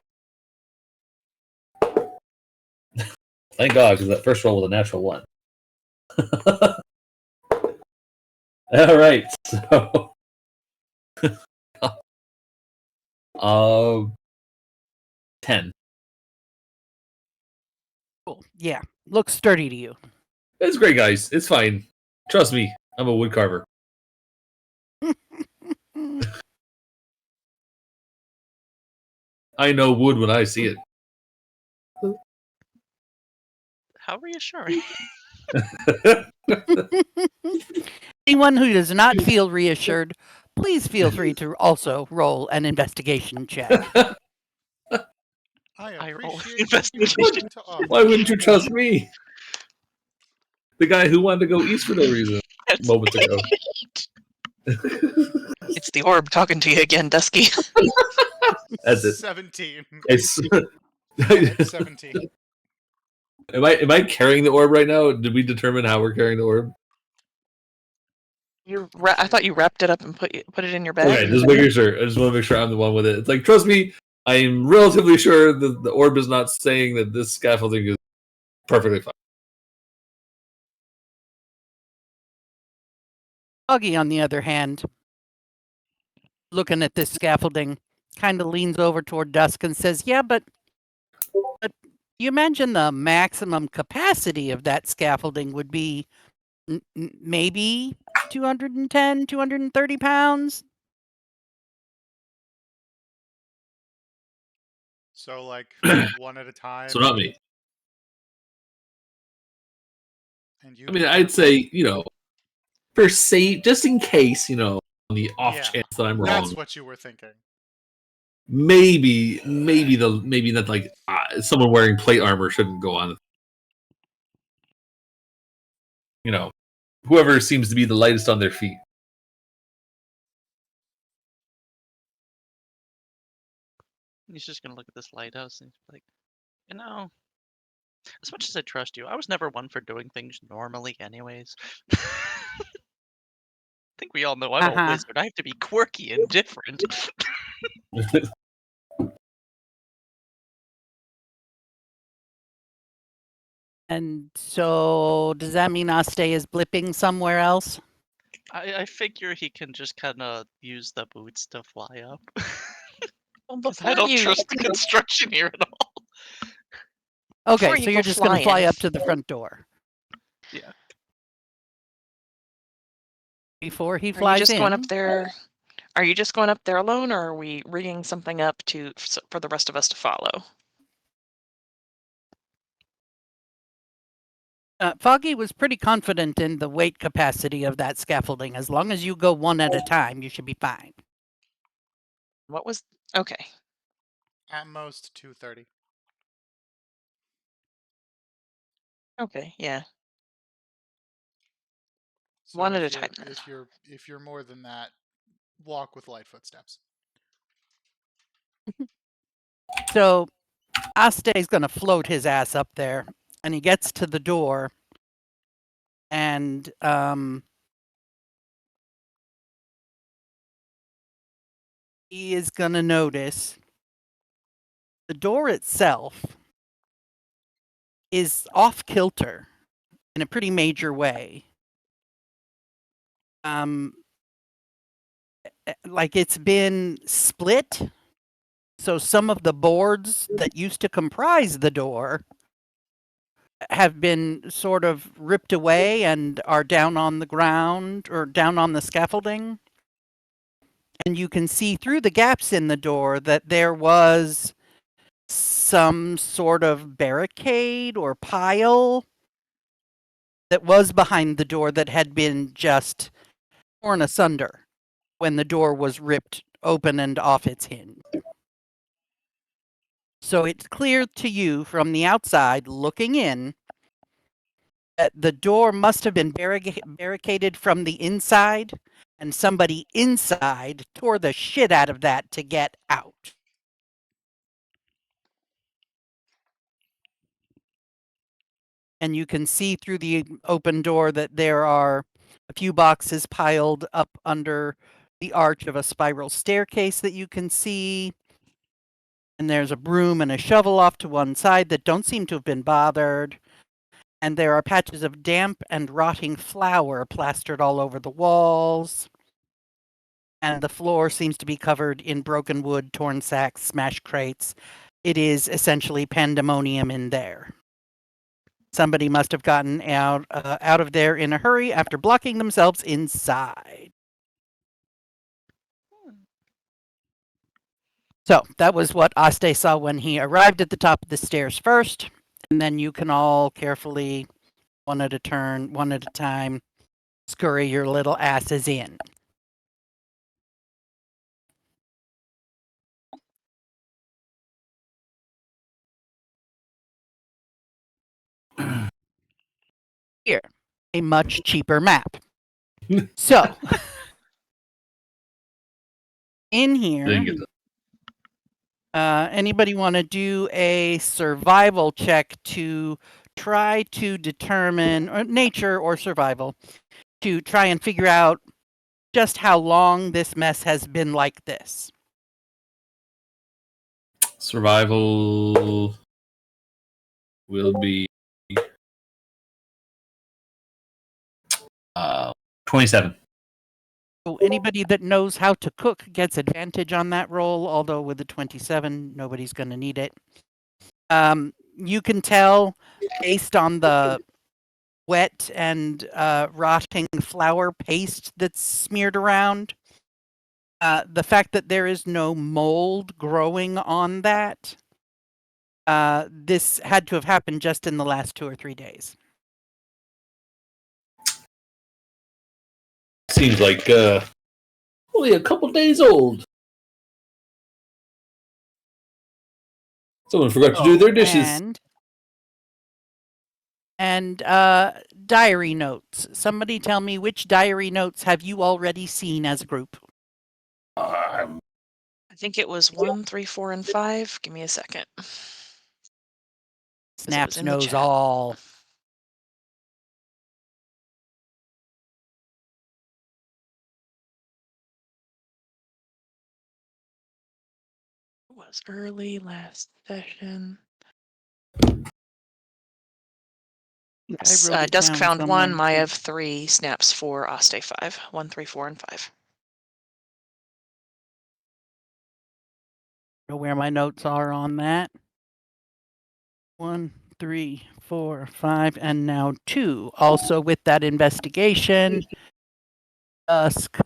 Speaker 4: Thank God, because that first roll was a natural 1. All right. So, 10.
Speaker 2: Cool. Yeah. Looks sturdy to you.
Speaker 4: It's great, guys. It's fine. Trust me. I'm a wood carver. I know wood when I see it.
Speaker 6: How reassuring.
Speaker 2: Anyone who does not feel reassured, please feel free to also roll an investigation check.
Speaker 1: I
Speaker 6: I roll
Speaker 1: appreciate you
Speaker 6: investigation.
Speaker 1: being willing to offer.
Speaker 4: Why wouldn't you trust me? The guy who wanted to go east for no reason
Speaker 7: That's,
Speaker 4: moments ago.
Speaker 7: it's the orb talking to you again, Dusky.
Speaker 4: That's it.
Speaker 1: 17.
Speaker 4: It's,
Speaker 1: At 17.
Speaker 4: am I carrying the orb right now? Did we determine how we're carrying the orb?
Speaker 7: I thought you wrapped it up and put it in your bag.
Speaker 4: Okay, just making sure. I just want to make sure I'm the one with it. It's like, trust me, I'm relatively sure that the orb is not saying that this scaffolding is perfectly fine.
Speaker 2: Foggy, on the other hand, looking at this scaffolding, kind of leans over toward Dusk and says, yeah, but you imagine the maximum capacity of that scaffolding would be maybe 210, 230 pounds?
Speaker 1: So, like, one at a time.
Speaker 4: So not me.
Speaker 1: And you
Speaker 4: I mean, I'd say, for safe, just in case, on the off chance that I'm wrong.
Speaker 1: That's what you were thinking.
Speaker 4: Maybe that like someone wearing plate armor shouldn't go on. Whoever seems to be the lightest on their feet.
Speaker 6: He's just gonna look at this lighthouse and he's like, as much as I trust you, I was never one for doing things normally anyways. I think we all know I'm a wizard. I have to be quirky and different.
Speaker 2: And so, does that mean Aste is blipping somewhere else?
Speaker 6: I figure he can just kind of use the boots to fly up.
Speaker 7: Well,
Speaker 6: I don't trust the construction here at all.
Speaker 2: Okay, so you're just going to fly up to the front door.
Speaker 6: Yeah.
Speaker 2: Before he
Speaker 7: Are you
Speaker 2: flies
Speaker 7: just
Speaker 2: in.
Speaker 7: going up there? Are you just going up there alone, or are we rigging something up for the rest of us to follow?
Speaker 2: Foggy was pretty confident in the weight capacity of that scaffolding. As long as you go one at a time, you should be fine.
Speaker 7: What was... Okay.
Speaker 1: At most 230.
Speaker 7: Okay, yeah.
Speaker 1: So
Speaker 7: One at a time, then.
Speaker 1: If you're more than that, walk with light footsteps.
Speaker 2: So Aste's going to float his ass up there, and he gets to the door, and he is going to notice the door itself is off kilter in a pretty major way. Like it's been split. So some of the boards that used to comprise the door have been sort of ripped away and are down on the ground or down on the scaffolding. And you can see through the gaps in the door that there was some sort of barricade or pile that was behind the door that had been just torn asunder when the door was ripped open and off its hinge. So it's clear to you from the outside looking in that the door must have been barricaded from the inside, and somebody inside tore the shit out of that to get out. And you can see through the open door that there are a few boxes piled up under the arch of a spiral staircase that you can see. And there's a broom and a shovel off to one side that don't seem to have been bothered. And there are patches of damp and rotting flour plastered all over the walls. And the floor seems to be covered in broken wood, torn sacks, smashed crates. It is essentially pandemonium in there. Somebody must have gotten out of there in a hurry after blocking themselves inside. So that was what Aste saw when he arrived at the top of the stairs first. And then you can all carefully, one at a time, scurry your little asses in. Here, a much cheaper map. So, in here,
Speaker 4: Didn't get that.
Speaker 2: anybody want to do a survival check to try to determine, or nature or survival, to try and figure out just how long this mess has been like this?
Speaker 4: Survival will be 27.
Speaker 2: So anybody that knows how to cook gets advantage on that roll, although with the 27, nobody's going to need it. You can tell based on the wet and rotting flour paste that's smeared around, the fact that there is no mold growing on that, this had to have happened just in the last 2 or 3 days.
Speaker 4: Seems like only a couple days old. Someone forgot to do their dishes.
Speaker 2: And diary notes. Somebody tell me, which diary notes have you already seen as a group?
Speaker 7: I think it was 1, 3, 4, and 5. Give me a second.
Speaker 2: Snaps
Speaker 7: in the
Speaker 2: knows
Speaker 7: chat.
Speaker 2: all.
Speaker 7: It was early last session. Yes,
Speaker 2: I wrote it
Speaker 7: Dusk
Speaker 2: down
Speaker 7: found 1,
Speaker 2: somewhere.
Speaker 7: Maya 3, Snaps 4, Aste 5. 1, 3, 4, and 5.
Speaker 2: Know where my notes are on that. 1, 3, 4, 5, and now 2. Also with that investigation, Dusk.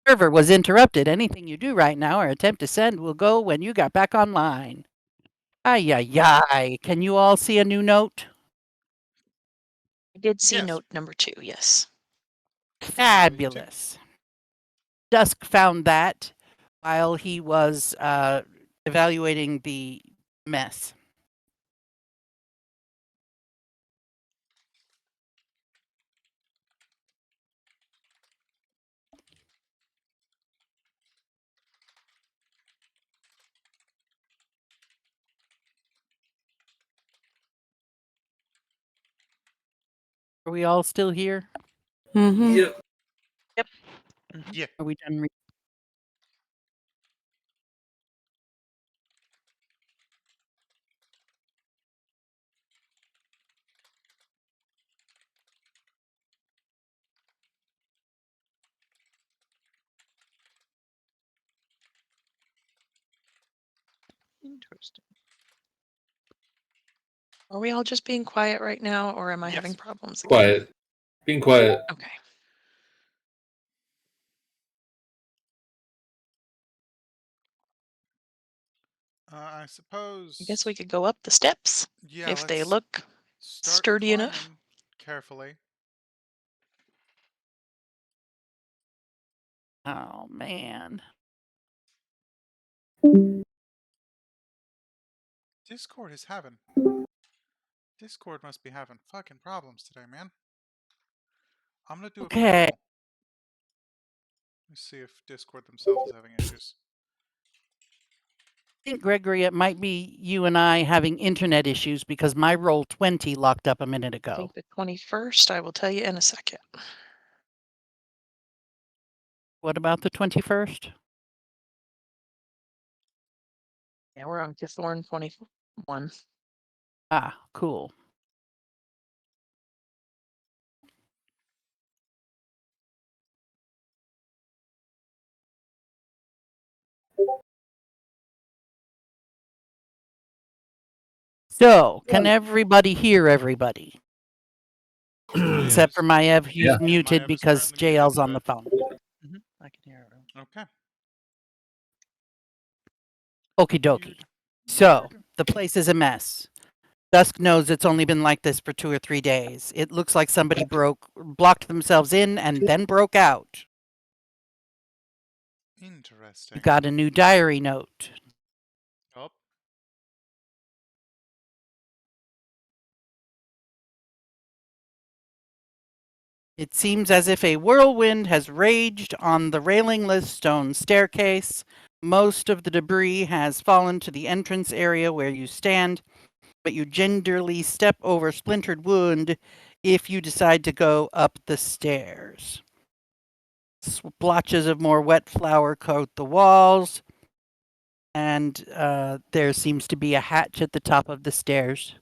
Speaker 2: Server was interrupted. Anything you do right now or attempt to send will go when you got back online. Ay, ay, ay. Can you all see a new note?
Speaker 7: I did see
Speaker 1: Yes.
Speaker 7: note number 2, yes.
Speaker 2: Fabulous. Dusk found that while he was evaluating the mess. Are we all still here?
Speaker 5: Mm-hmm.
Speaker 4: Yep.
Speaker 1: Yeah.
Speaker 2: Are we done?
Speaker 6: Interesting.
Speaker 7: Are we all just being quiet right now, or am I having
Speaker 1: Yes.
Speaker 7: problems again?
Speaker 4: Quiet. Being quiet.
Speaker 7: Okay.
Speaker 1: I suppose.
Speaker 7: I guess we could go up the steps
Speaker 1: Yeah,
Speaker 7: if they
Speaker 1: let's
Speaker 7: look
Speaker 1: start
Speaker 7: sturdy
Speaker 1: climbing
Speaker 7: enough.
Speaker 1: carefully.
Speaker 2: Oh, man.
Speaker 1: Discord must be having fucking problems today, man. I'm gonna do a quick
Speaker 2: Okay.
Speaker 1: roll. Let's see if Discord themselves is having issues.
Speaker 2: I think, Gregory, it might be you and I having internet issues because my roll 20 locked up a minute
Speaker 7: I
Speaker 2: ago.
Speaker 7: think the 21st, I will tell you in a second.
Speaker 2: What about the 21st?
Speaker 7: Yeah, we're on Thorn 21.
Speaker 2: Ah, cool. So, can everybody hear everybody? Except for Maev, he's
Speaker 4: Yeah.
Speaker 2: muted
Speaker 1: Maev is
Speaker 2: because
Speaker 1: currently muted,
Speaker 2: JL's on the
Speaker 1: but-
Speaker 2: phone.
Speaker 6: I can hear it.
Speaker 1: Okay.
Speaker 2: Okie dokie.
Speaker 1: Weird.
Speaker 2: So,
Speaker 1: Weird.
Speaker 2: the place is a mess. Dusk knows it's only been like this for 2 or 3 days. It looks like somebody blocked themselves in and then broke out.
Speaker 1: Interesting.
Speaker 2: You got a new diary note.
Speaker 1: Oh,
Speaker 2: It seems as if a whirlwind has raged on the railingless stone staircase. Most of the debris has fallen to the entrance area where you stand, but you gingerly step over splintered wood if you decide to go up the stairs. Splotches of more wet flour coat the walls, and there seems to be a hatch at the top of the stairs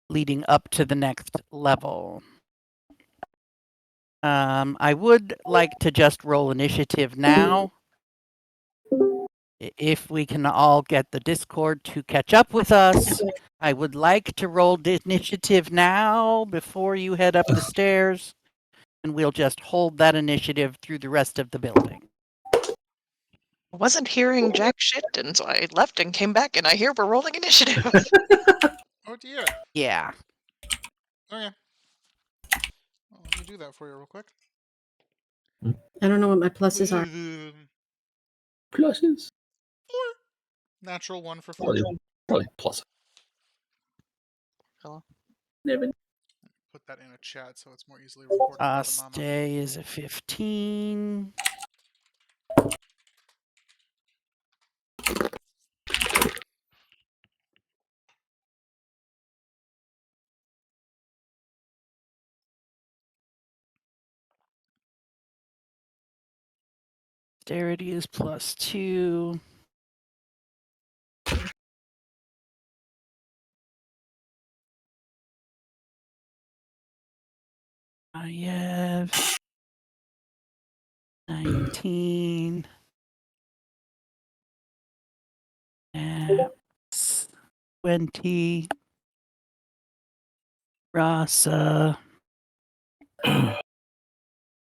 Speaker 2: leading up to the next level. I would like to just roll initiative now. If we can all get the Discord to catch up with us, I would like to roll the initiative now before you head up the stairs, and we'll just hold that initiative through the rest of the building.
Speaker 7: I wasn't hearing jack shit, and so I left and came back, and I hear we're rolling initiative.
Speaker 1: oh dear.
Speaker 2: Yeah.
Speaker 1: Okay. Well, let me do that for you real quick.
Speaker 5: I don't know what my pluses are.
Speaker 4: Pluses.
Speaker 1: 4. Natural 1 for 4.
Speaker 4: Probably plus.
Speaker 6: Hello?
Speaker 4: 11.
Speaker 1: Put that in a chat so it's more easily recorded by the mama.
Speaker 2: Stay is a 15. Dexterity is +2. I have 19. And 20. Rasa.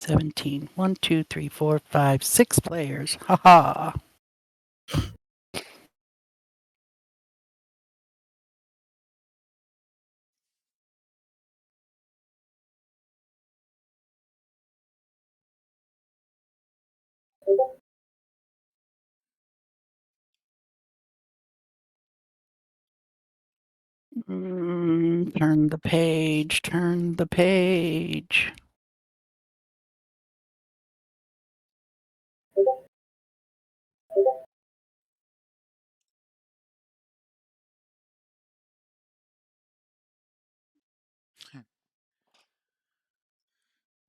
Speaker 2: 17. 1, 2, 3, 4, 5, 6 players. Haha. Turn the page. Turn the page.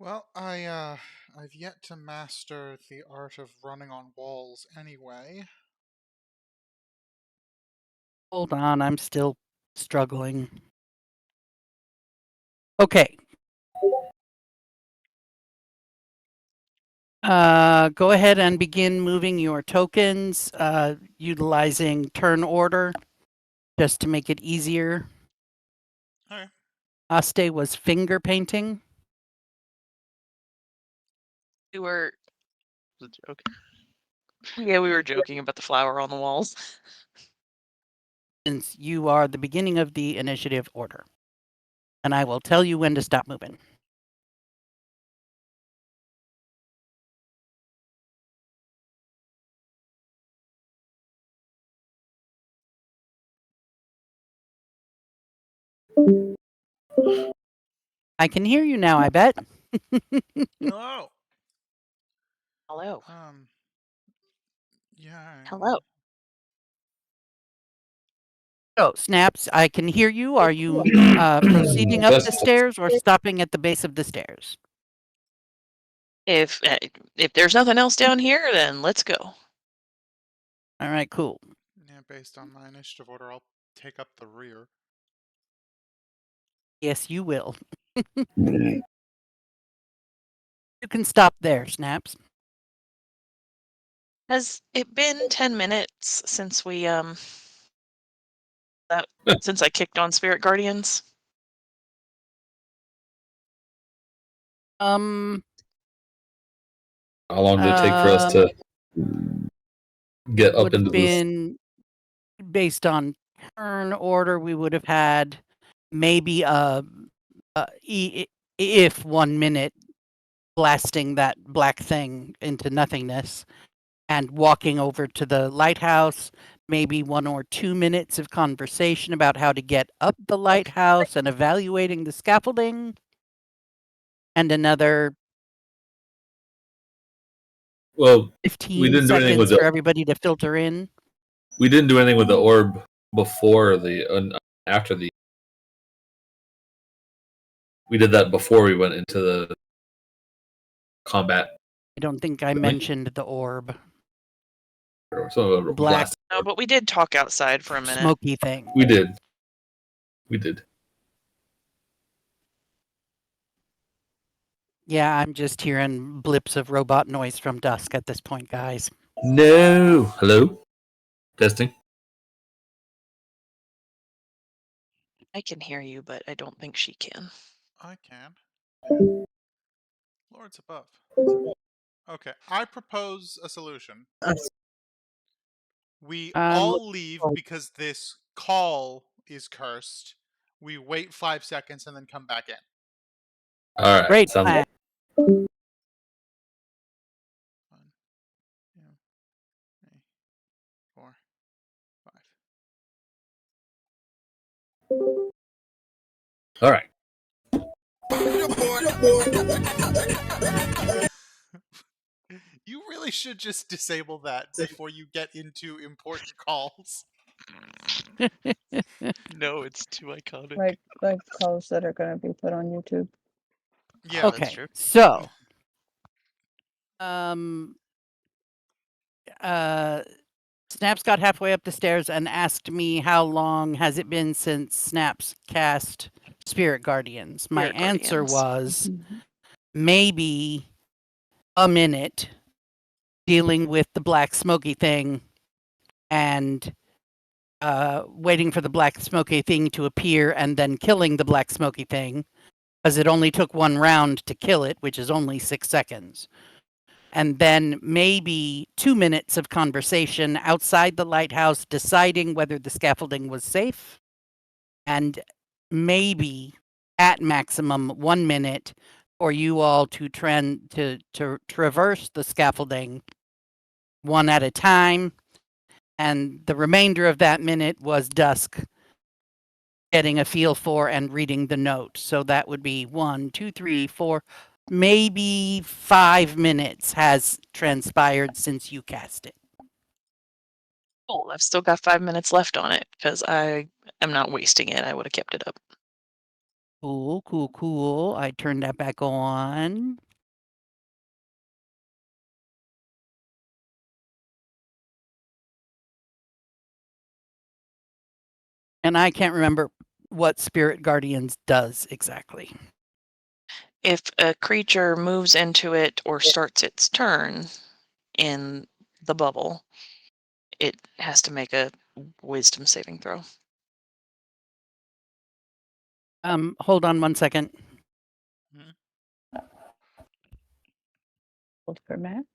Speaker 1: Well, I've yet to master the art of running on walls anyway.
Speaker 2: Hold on, I'm still struggling. Okay. Go ahead and begin moving your tokens, utilizing turn order, just to make it easier.
Speaker 1: Okay.
Speaker 2: Aste was finger painting.
Speaker 7: We were, was it a joke? Yeah, we were joking about the flower on the walls.
Speaker 2: Since you are the beginning of the initiative order. And I will tell you when to stop moving. I can hear you now, I bet.
Speaker 1: Hello.
Speaker 7: Hello.
Speaker 1: Yeah.
Speaker 7: Hello.
Speaker 2: So, Snaps, I can hear you. Are you proceeding up the stairs or stopping at the base of the stairs?
Speaker 7: If there's nothing else down here, then let's go.
Speaker 2: All right, cool.
Speaker 1: Yeah, based on my initiative order, I'll take up the rear.
Speaker 2: Yes, you will. You can stop there, Snaps.
Speaker 7: Has it been 10 minutes since we since I kicked on Spirit Guardians?
Speaker 4: How long did it take for us to get up
Speaker 2: would have
Speaker 4: into this?
Speaker 2: been based on turn order. We would have had maybe if 1 minute blasting that black thing into nothingness and walking over to the lighthouse, maybe 1 or 2 minutes of conversation about how to get up the lighthouse and evaluating the scaffolding, and another
Speaker 4: Well, we
Speaker 2: 15
Speaker 4: didn't do anything with
Speaker 2: seconds for
Speaker 4: the
Speaker 2: everybody to filter in.
Speaker 4: we didn't do anything with the orb before the after the. We did that before we went into the combat.
Speaker 2: I don't think I
Speaker 4: Really?
Speaker 2: mentioned the orb.
Speaker 4: Or some of a
Speaker 2: Black
Speaker 4: blast.
Speaker 7: No, but we did talk outside for a minute.
Speaker 2: smoky thing.
Speaker 4: We did. We did.
Speaker 2: Yeah, I'm just hearing blips of robot noise from dusk at this point, guys.
Speaker 4: No. Hello. Testing.
Speaker 7: I can hear you, but I don't think she can.
Speaker 1: I can. Lords above. Okay, I propose a solution. We all leave because this call is cursed. We wait 5 seconds and then come back in.
Speaker 4: All right.
Speaker 2: Great
Speaker 4: Sounds
Speaker 2: plan.
Speaker 4: good.
Speaker 1: 1, 2, 3, 4, 5.
Speaker 4: All right.
Speaker 1: You really should just disable that before you get into important calls.
Speaker 6: No, it's too iconic.
Speaker 3: Like calls that are gonna be put on YouTube.
Speaker 1: Yeah.
Speaker 6: That's
Speaker 2: Okay,
Speaker 6: true.
Speaker 2: so Snaps got halfway up the stairs and asked me how long has it been since Snaps cast Spirit Guardians. My
Speaker 7: Spirit
Speaker 2: answer
Speaker 7: Guardians.
Speaker 2: was maybe a minute, dealing with the black smoky thing and waiting for the black smoky thing to appear and then killing the black smoky thing, because it only took 1 round to kill it, which is only 6 seconds. And then maybe 2 minutes of conversation outside the lighthouse, deciding whether the scaffolding was safe. And maybe at maximum 1 minute for you all to traverse the scaffolding one at a time. And the remainder of that minute was dusk getting a feel for and reading the note. So that would be 1, 2, 3, 4, maybe 5 minutes has transpired since you cast it.
Speaker 7: Cool. I've still got 5 minutes left on it because I am not wasting it. I would have kept it up.
Speaker 2: Cool, cool, cool. I turned that back on. And I can't remember what Spirit Guardians does exactly.
Speaker 7: If a creature moves into it or starts its turn in the bubble, it has to make a wisdom saving throw.
Speaker 2: Hold on 1 second.
Speaker 3: Hold for a minute.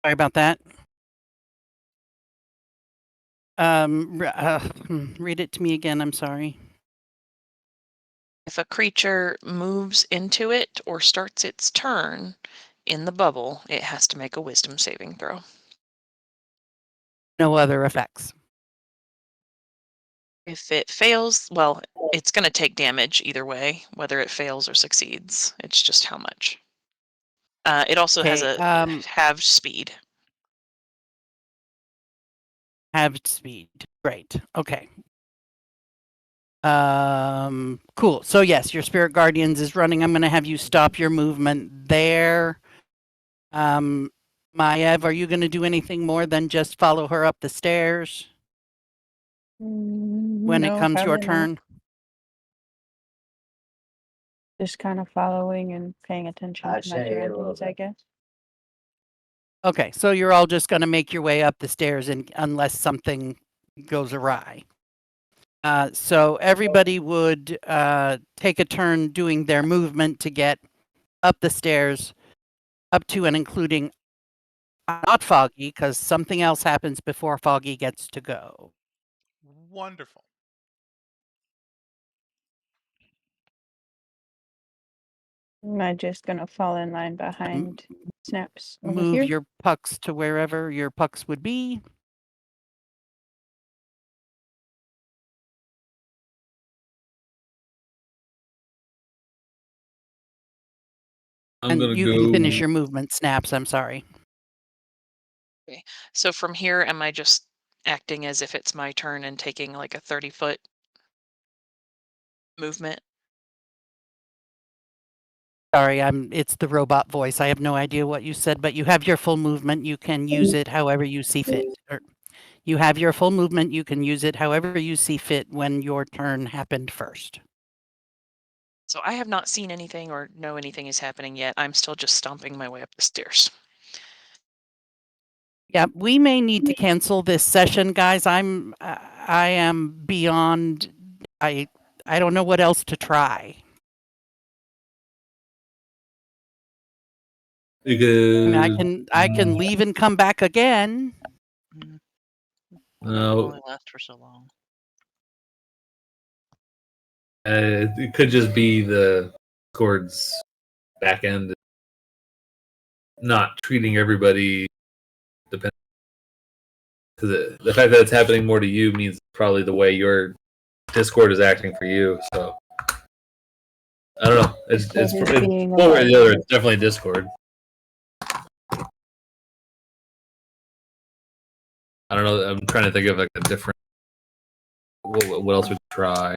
Speaker 2: Sorry about that. Read it to me again. I'm sorry.
Speaker 7: If a creature moves into it or starts its turn in the bubble, it has to make a wisdom saving throw.
Speaker 2: No other effects.
Speaker 7: If it fails, well, it's going to take damage either way, whether it fails or succeeds. It's just how much. It also has
Speaker 2: Okay,
Speaker 7: a halved speed.
Speaker 2: Halved speed. Great. Okay. Cool. So yes, your Spirit Guardians is running. I'm going to have you stop your movement there. Maev, are you going to do anything more than just follow her up the stairs when it
Speaker 3: No,
Speaker 2: comes your
Speaker 3: probably not.
Speaker 2: turn?
Speaker 3: Just kind of following and paying attention
Speaker 8: I'd
Speaker 3: to my
Speaker 8: say a little
Speaker 3: surroundings, I
Speaker 8: bit.
Speaker 3: guess.
Speaker 2: Okay, so you're all just going to make your way up the stairs unless something goes awry. So everybody would take a turn doing their movement to get up the stairs, up to and including not Foggy, because something else happens before Foggy gets to go.
Speaker 1: Wonderful.
Speaker 3: Am I just gonna fall in line behind Snaps over
Speaker 2: Move
Speaker 3: here?
Speaker 2: your pucks to wherever your pucks would be.
Speaker 4: I'm gonna
Speaker 2: You can finish
Speaker 4: go.
Speaker 2: your movement, Snaps. I'm sorry.
Speaker 7: So from here, am I just acting as if it's my turn and taking like a 30-foot movement?
Speaker 2: Sorry, it's the robot voice. I have no idea what you said, but you have your full movement. You can use it however you see fit. Or you have your full movement. You can use it however you see fit when your turn happened first.
Speaker 7: So I have not seen anything or know anything is happening yet. I'm still just stomping my way up the stairs.
Speaker 2: Yeah, we may need to cancel this session, guys. I am beyond. I don't know what else to try. I mean, I can leave and come back again.
Speaker 6: Mm,
Speaker 4: No,
Speaker 6: only last for so long.
Speaker 4: it could just be the Discord's back end not treating everybody depending. Because the fact that it's happening more to you means probably the way your Discord is acting for you. So I don't know. It's
Speaker 3: being
Speaker 4: one way or the other.
Speaker 3: alive.
Speaker 4: It's definitely Discord. I don't know. I'm trying to think of like a different. What else would try?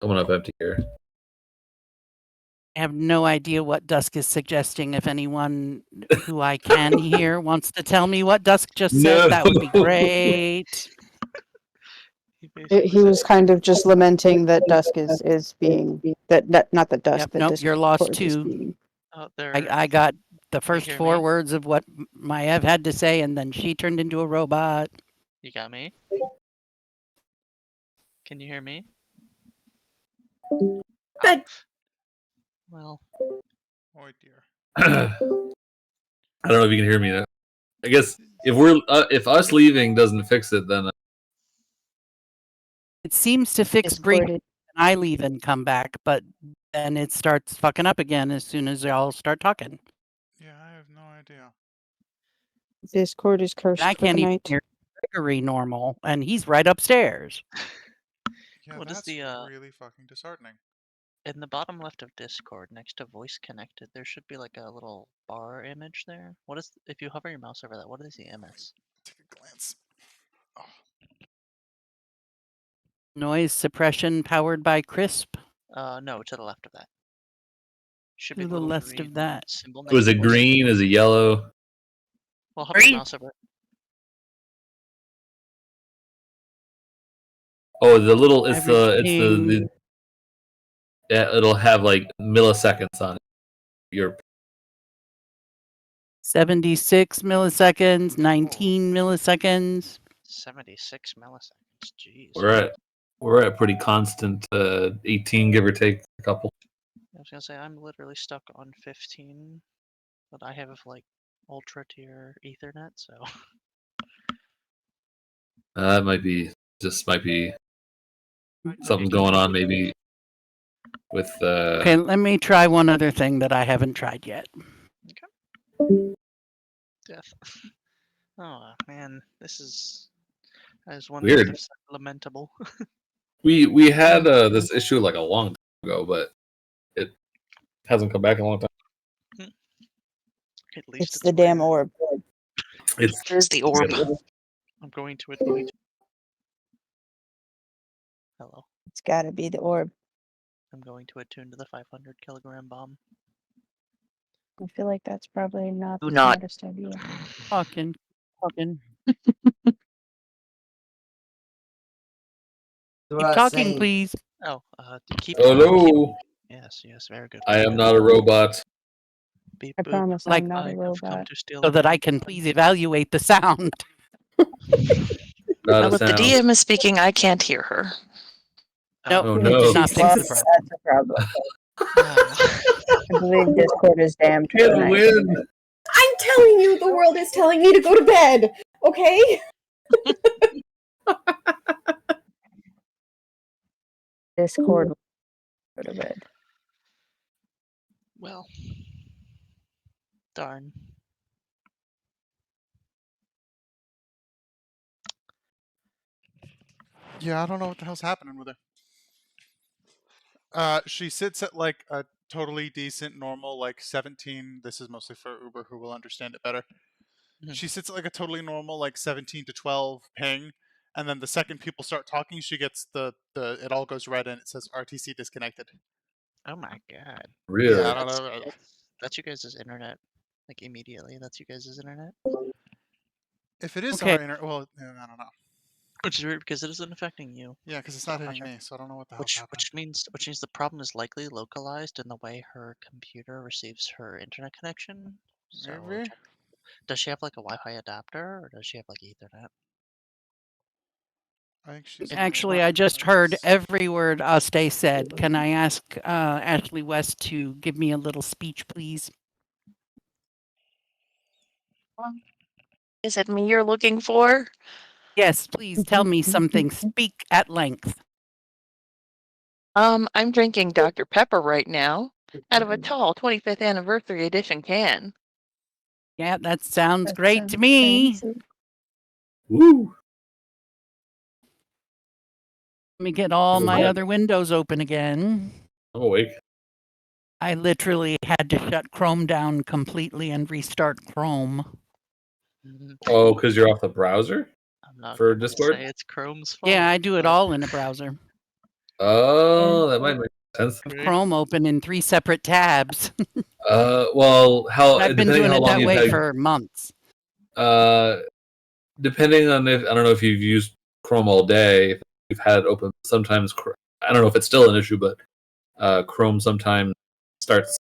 Speaker 4: Coming up empty here.
Speaker 2: I have no idea what Dusk is suggesting. If anyone who I can hear wants to tell me what Dusk just said, that would be great.
Speaker 3: He was kind of just lamenting that Dusk is being that not that Dusk.
Speaker 2: Yep,
Speaker 3: that
Speaker 2: nope, you're lost
Speaker 3: Discord is
Speaker 2: too.
Speaker 3: being.
Speaker 6: Oh, there.
Speaker 2: I got the first
Speaker 6: hear
Speaker 2: 4
Speaker 6: me?
Speaker 2: words of what Maev had to say, and then she turned into a robot.
Speaker 6: You got me? Can you hear me?
Speaker 5: Good.
Speaker 6: Well,
Speaker 1: Oh dear.
Speaker 4: I don't know if you can hear me now. I guess if us leaving doesn't fix it, then
Speaker 2: It seems to fix
Speaker 3: Discord
Speaker 2: briefly when I leave and come back, but then it starts fucking up again as soon as y'all start talking.
Speaker 1: Yeah, I have no idea.
Speaker 3: Discord is cursed
Speaker 2: And I
Speaker 3: for the
Speaker 2: can't even
Speaker 3: night.
Speaker 2: hear Gregory normal, and he's right upstairs.
Speaker 1: Yeah,
Speaker 6: what is
Speaker 1: that's
Speaker 6: the
Speaker 1: really fucking disheartening.
Speaker 6: in the bottom left of Discord, next to voice connected, there should be like a little bar image there. What is if you hover your mouse over that? What is the MS?
Speaker 1: Take a glance. Oh,
Speaker 2: Noise suppression powered by Crisp.
Speaker 6: No, to the left of that. Should
Speaker 2: To
Speaker 6: be
Speaker 2: the
Speaker 6: little
Speaker 2: left
Speaker 6: green
Speaker 2: of that.
Speaker 6: symbol.
Speaker 4: was
Speaker 6: next
Speaker 4: it
Speaker 6: to voice.
Speaker 4: green? Is it yellow?
Speaker 6: Well, hover your
Speaker 2: Green.
Speaker 6: mouse over it.
Speaker 4: Oh, the little. It's the
Speaker 2: Everything.
Speaker 4: yeah. It'll have like milliseconds on it. Your
Speaker 2: 76 milliseconds, 19 milliseconds.
Speaker 6: 76 milliseconds. Jeez.
Speaker 4: we're at pretty constant 18, give or take a couple.
Speaker 6: I was gonna say I'm literally stuck on 15, but I have like ultra tier Ethernet, so
Speaker 4: That might be something's going on maybe with
Speaker 2: Okay, let me try one other thing that I haven't tried yet.
Speaker 6: death. Oh man, this is as one
Speaker 4: Weird.
Speaker 6: must have said, lamentable.
Speaker 4: we had this issue like a long time ago, but it hasn't come back in a long time.
Speaker 6: At least
Speaker 3: It's the damn orb.
Speaker 4: It's
Speaker 7: Where's the orb?
Speaker 6: I'm going to admit. Hello.
Speaker 3: It's got to be the orb.
Speaker 6: I'm going to attune to the 500 kilogram bomb.
Speaker 3: I feel like that's probably not
Speaker 7: Do
Speaker 3: the
Speaker 7: not.
Speaker 3: smartest idea.
Speaker 2: Talking.
Speaker 8: That's
Speaker 2: Keep
Speaker 8: what I was
Speaker 2: talking,
Speaker 8: saying.
Speaker 2: please.
Speaker 6: Oh, keep.
Speaker 4: hello.
Speaker 6: Yes, very good.
Speaker 4: I
Speaker 6: very
Speaker 4: am
Speaker 6: good.
Speaker 4: not a robot.
Speaker 6: beep
Speaker 3: I
Speaker 6: boop.
Speaker 3: promise
Speaker 2: Like-
Speaker 3: I'm not a
Speaker 6: I have come
Speaker 3: robot.
Speaker 6: to steal
Speaker 2: so
Speaker 6: a
Speaker 2: that I
Speaker 6: man.
Speaker 2: can please evaluate the sound.
Speaker 4: Not a
Speaker 7: If the
Speaker 4: sound.
Speaker 7: DM is speaking, I can't hear her.
Speaker 2: No,
Speaker 4: Oh,
Speaker 2: it
Speaker 4: no.
Speaker 2: did not
Speaker 5: She
Speaker 2: fix the
Speaker 5: thinks
Speaker 2: problem.
Speaker 3: That's a problem.
Speaker 6: Oh.
Speaker 3: I believe Discord is damned
Speaker 4: Hey, the
Speaker 3: tonight.
Speaker 4: wind.
Speaker 5: I'm telling you, the world is telling me to go to bed. Okay.
Speaker 3: Discord will go to bed.
Speaker 6: Well. Darn.
Speaker 1: Yeah, I don't know what the hell's happening with her. She sits at like a totally decent, normal, like 17. This is mostly for Uber, who will understand it better.
Speaker 6: Mhm.
Speaker 1: She sits at like a totally normal, like 17 to 12 ping, and then the second people start talking, she gets the it all goes red and it says RTC disconnected.
Speaker 6: Oh my god.
Speaker 4: Really?
Speaker 1: Yeah, I don't know.
Speaker 6: That's you guys' internet. Like immediately. That's you guys' internet.
Speaker 1: If it is
Speaker 2: Okay.
Speaker 1: our internet, well, yeah, I don't know.
Speaker 6: Which is weird because it isn't affecting you.
Speaker 1: Yeah, because it's not hitting
Speaker 6: Gotcha.
Speaker 1: me, so I don't know what the hell's happening.
Speaker 6: Which means the problem is likely localized in the way her computer receives her internet connection. So
Speaker 1: Maybe?
Speaker 6: does she have like a Wi-Fi adapter or does she have like Ethernet?
Speaker 1: I think she's
Speaker 2: Actually, I just heard every word Aste said. Can I ask Ashley West to give me a little speech, please?
Speaker 7: Is it me you're looking for?
Speaker 2: Yes, please tell me something. Speak at length.
Speaker 7: I'm drinking Dr. Pepper right now out of a tall 25th anniversary edition can.
Speaker 2: Yeah, that sounds
Speaker 3: That
Speaker 2: great
Speaker 3: sounds
Speaker 2: to me.
Speaker 3: fancy.
Speaker 4: Woo.
Speaker 2: Let me get all my
Speaker 4: Yeah.
Speaker 2: other windows open again.
Speaker 4: I'm awake.
Speaker 2: I literally had to shut Chrome down completely and restart Chrome.
Speaker 6: Mhm.
Speaker 4: Oh, because you're off the browser?
Speaker 6: I'm not
Speaker 4: For
Speaker 6: gonna
Speaker 4: Discord?
Speaker 6: say it's Chrome's fault.
Speaker 2: Yeah, I do it
Speaker 6: but-
Speaker 2: all in a browser.
Speaker 4: Oh, that might make sense.
Speaker 2: I have Chrome open in 3 separate tabs.
Speaker 4: Well,
Speaker 2: I've been
Speaker 4: depending
Speaker 2: doing
Speaker 4: how
Speaker 2: it
Speaker 4: long
Speaker 2: that
Speaker 4: you've
Speaker 2: way
Speaker 4: had,
Speaker 2: for months.
Speaker 4: depending on if I don't know if you've used Chrome all day, if you've had it open. Sometimes I don't know if it's still an issue, but Chrome sometimes starts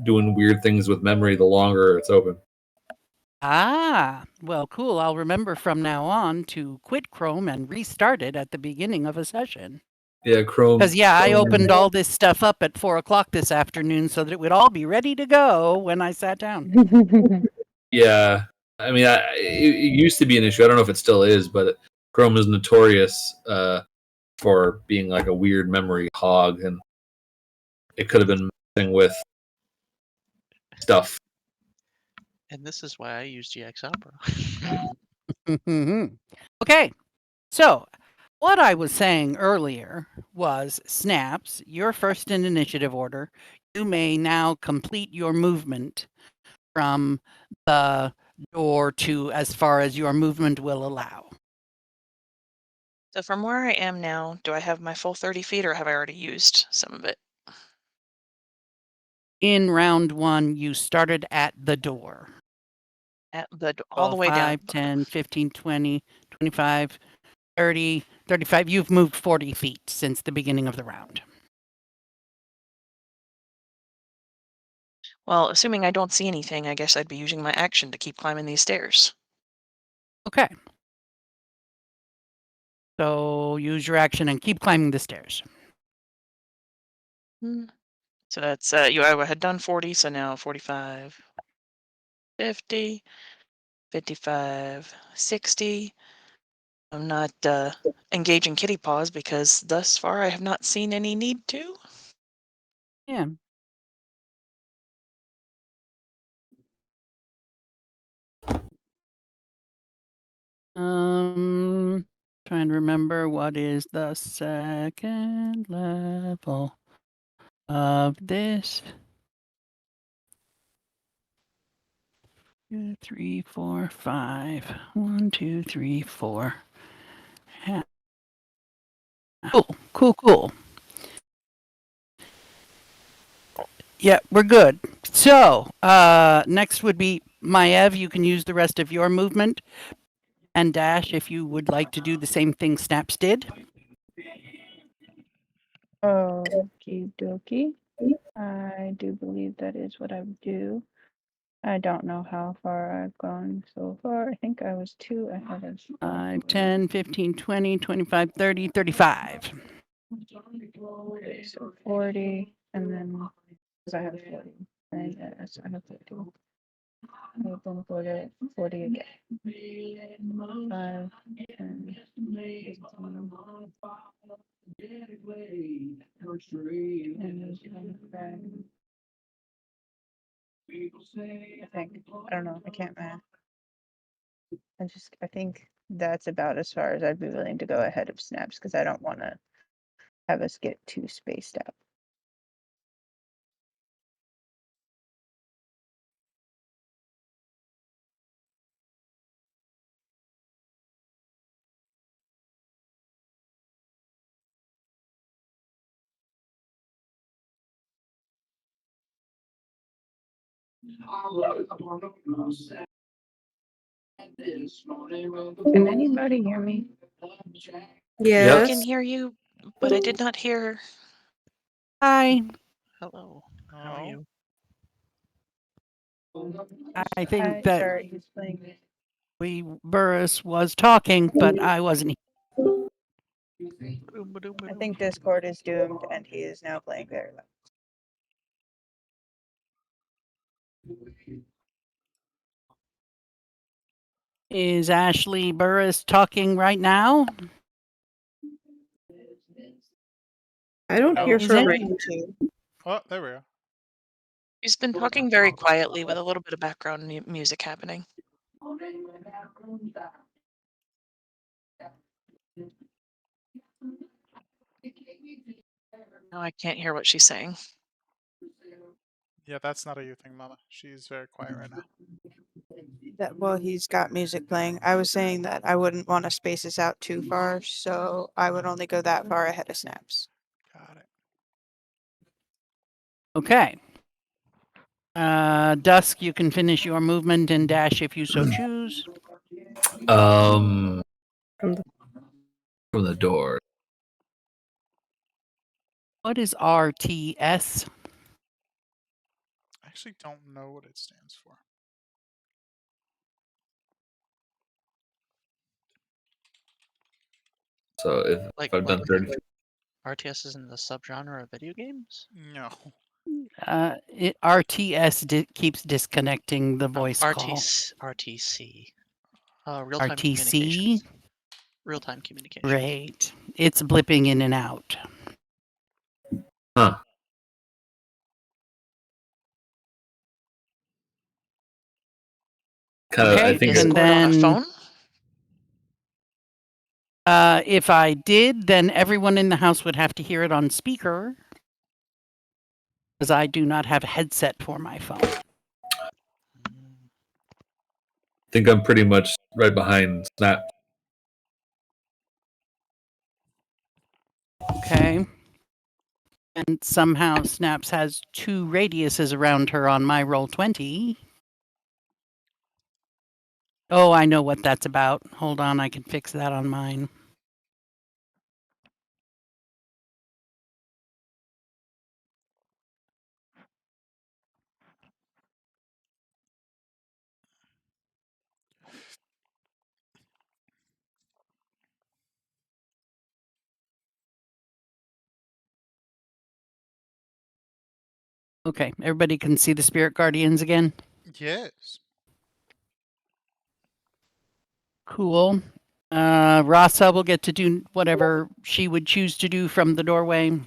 Speaker 4: doing weird things with memory the longer it's open.
Speaker 2: Ah, well, cool. I'll remember from now on to quit Chrome and restart it at the beginning of a session.
Speaker 4: Yeah, Chrome.
Speaker 2: Because, yeah, I
Speaker 4: Chrome-
Speaker 2: opened all this stuff up at 4 o'clock this afternoon so that it would all be ready to go when I sat down.
Speaker 4: Yeah, I mean, it used to be an issue. I don't know if it still is, but Chrome is notorious for being like a weird memory hog, and it could have been messing with stuff.
Speaker 6: And this is why I use GX Opera.
Speaker 2: Okay, so what I was saying earlier was, Snaps, you're first in initiative order. You may now complete your movement from the door to as far as your movement will allow.
Speaker 7: So from where I am now, do I have my full 30 feet or have I already used some of it?
Speaker 2: In round 1, you started at the door.
Speaker 7: At all the way
Speaker 2: 5,
Speaker 7: down.
Speaker 2: 10, 15, 20, 25, 30, 35. You've moved 40 feet since the beginning of the round.
Speaker 7: Well, assuming I don't see anything, I guess I'd be using my action to keep climbing these stairs.
Speaker 2: Okay. So use your action and keep climbing the stairs.
Speaker 7: So that's, I had done 40, so now 45, 50, 55, 60. I'm not engaging kitty paws because thus far I have not seen any need to.
Speaker 2: Yeah. Trying to remember what is the second level of this. 2, 3, 4, 5. 1, 2, 3, 4. Cool. Yeah, we're good. So, next would be Maev. You can use the rest of your movement. And Dash, if you would like to do the same thing Snaps did.
Speaker 3: Okie dokie. I do believe that is what I would do. I don't know how far I've gone so far. I think I was 2 ahead of
Speaker 2: 5, 10, 15, 20, 25, 30, 35.
Speaker 3: Okay, so 40, and then, because I have 40, and yes, I have 30. I've been 40 again. 5, 10, 15, and 25. I think. I don't know. I can't math. I think that's about as far as I'd be willing to go ahead of snaps because I don't want to have us get too spaced out. Can anybody hear me?
Speaker 7: I
Speaker 5: Yes.
Speaker 7: can hear you, but I did not hear.
Speaker 2: Hi.
Speaker 6: Hello. How are
Speaker 1: Hello?
Speaker 6: you?
Speaker 2: I think
Speaker 3: Hi,
Speaker 2: that
Speaker 3: sorry, he's playing music.
Speaker 2: Burris was talking, but I wasn't.
Speaker 3: I think Discord is doomed and he is now playing very loud.
Speaker 2: Is Ashley Burris talking right now?
Speaker 5: I don't
Speaker 1: No.
Speaker 5: hear
Speaker 2: Is
Speaker 5: from
Speaker 2: it?
Speaker 5: right.
Speaker 1: Oh, there we go.
Speaker 7: She's been talking very quietly with a little bit of background music happening. Now I can't hear what she's saying.
Speaker 1: Yeah, that's not a you thing, Mama. She's very quiet right now.
Speaker 3: Well, he's got music playing. I was saying that I wouldn't want to space this out too far, so I would only go that far ahead of snaps.
Speaker 1: Got it.
Speaker 2: Okay. Dusk, you can finish your movement and dash if you so choose.
Speaker 4: From
Speaker 5: From the
Speaker 4: the door.
Speaker 2: What is RTS?
Speaker 1: I actually don't know what it stands for.
Speaker 4: So if I've done 30,
Speaker 6: RTS is in the subgenre of video games?
Speaker 1: No.
Speaker 2: RTS keeps disconnecting the voice call.
Speaker 6: RTC. Real-time
Speaker 2: RTC?
Speaker 6: communications. Real-time communications.
Speaker 2: Great. It's blipping in and out.
Speaker 4: huh? Kind of. I
Speaker 2: Okay,
Speaker 4: think.
Speaker 2: and
Speaker 7: Discord on a
Speaker 2: then
Speaker 7: phone?
Speaker 2: if I did, then everyone in the house would have to hear it on speaker. Because I do not have a headset for my phone.
Speaker 4: think I'm pretty much right behind Snap.
Speaker 2: Okay. And somehow Snaps has 2 radiuses around her on my Roll20. Oh, I know what that's about. Hold on, I can fix that on mine. Okay, everybody can see the Spirit Guardians again?
Speaker 1: Yes.
Speaker 2: Cool. Rasa will get to do whatever she would choose to do from the doorway.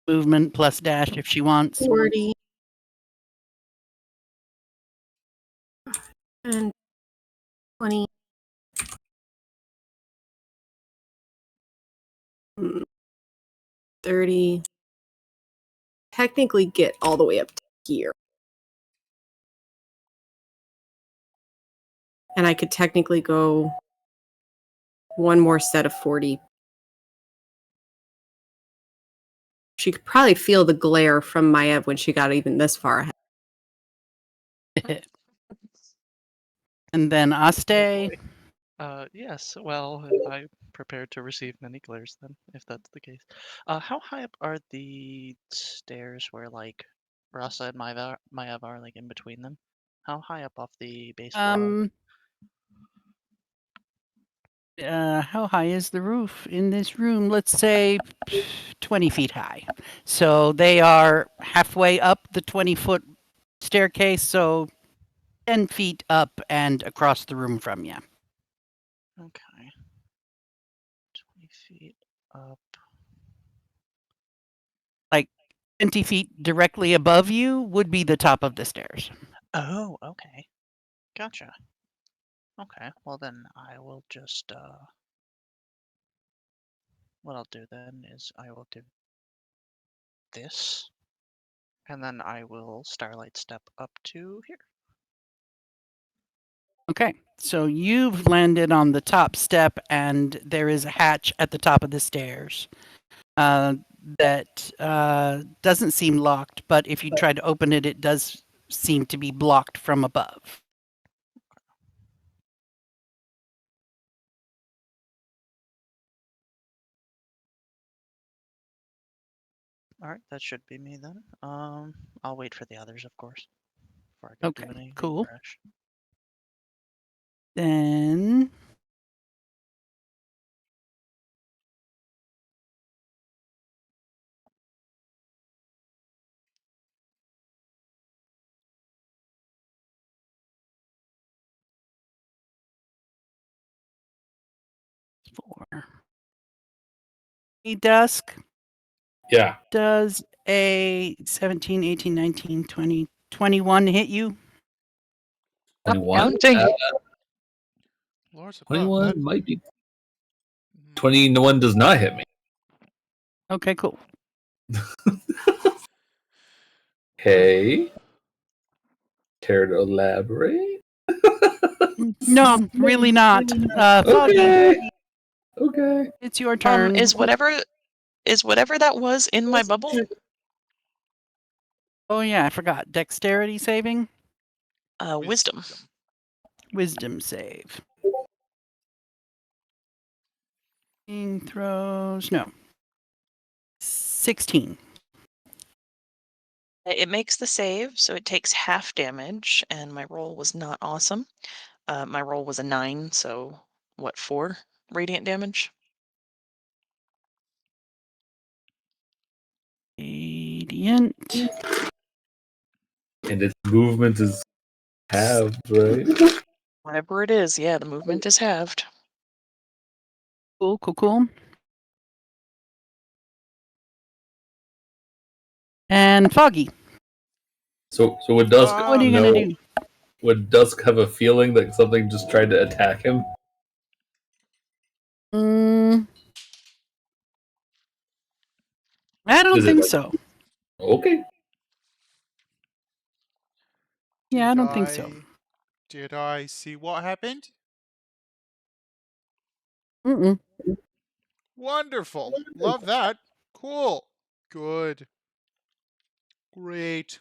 Speaker 2: Movement plus dash if she wants.
Speaker 5: 40 and 20. 30. Technically get all the way up to here. And I could technically go one more set of 40. She could probably feel the glare from Maya when she got even this far ahead.
Speaker 2: And then Aste.
Speaker 6: Yes, well, I'm prepared to receive many glares then, if that's the case. How high up are the stairs where, like, Rasa and Mayav are like in between them. How high up off the base floor?
Speaker 2: How high is the roof in this room? Let's say 20 feet high. So they are halfway up the 20-foot staircase, so 10 feet up and across the room from you.
Speaker 6: Okay. 20 feet up.
Speaker 2: Like 20 feet directly above you would be the top of the stairs.
Speaker 6: Oh, okay. Gotcha. Okay, well then I will just, what I'll do then is I will do this, and then I will Starlight step up to here.
Speaker 2: Okay, so you've landed on the top step, and there is a hatch at the top of the stairs that doesn't seem locked, but if you try to open it, it does seem to be blocked from above.
Speaker 6: Alright, that should be me then. I'll wait for the others, of course, before I go do
Speaker 2: Okay,
Speaker 6: anything
Speaker 2: cool.
Speaker 6: rash.
Speaker 2: Then four. Hey, Dusk,
Speaker 4: Yeah.
Speaker 2: does a 17, 18, 19, 20, 21 hit you?
Speaker 4: 21.
Speaker 7: Counting.
Speaker 1: Lords above.
Speaker 4: 21 might be. 21 does not hit me.
Speaker 2: Okay, cool.
Speaker 4: Okay. Care to elaborate?
Speaker 2: No, really not. Foggy,
Speaker 4: Okay. Okay.
Speaker 2: it's your turn.
Speaker 7: Is whatever that was in my bubble?
Speaker 2: Oh yeah, I forgot. Dexterity saving?
Speaker 7: Wisdom.
Speaker 2: Wisdom save. Throws. No. 16.
Speaker 7: It makes the save, so it takes half damage, and my roll was not awesome. My roll was a 9, so what, 4 radiant damage?
Speaker 2: Radiant.
Speaker 4: And its movement is halved, right?
Speaker 7: Whatever it is, yeah, the movement is halved.
Speaker 2: Cool, cool, cool. And Foggy.
Speaker 4: So would Dusk
Speaker 2: What are you
Speaker 4: know?
Speaker 2: gonna do?
Speaker 4: Would Dusk have a feeling that something just tried to attack him?
Speaker 2: I don't
Speaker 4: Is it
Speaker 2: think
Speaker 4: like
Speaker 2: so.
Speaker 4: okay?
Speaker 2: Yeah, I don't think so.
Speaker 1: Did I see what happened?
Speaker 2: Mm-mm.
Speaker 1: Wonderful. Love that. Cool. Good. Great.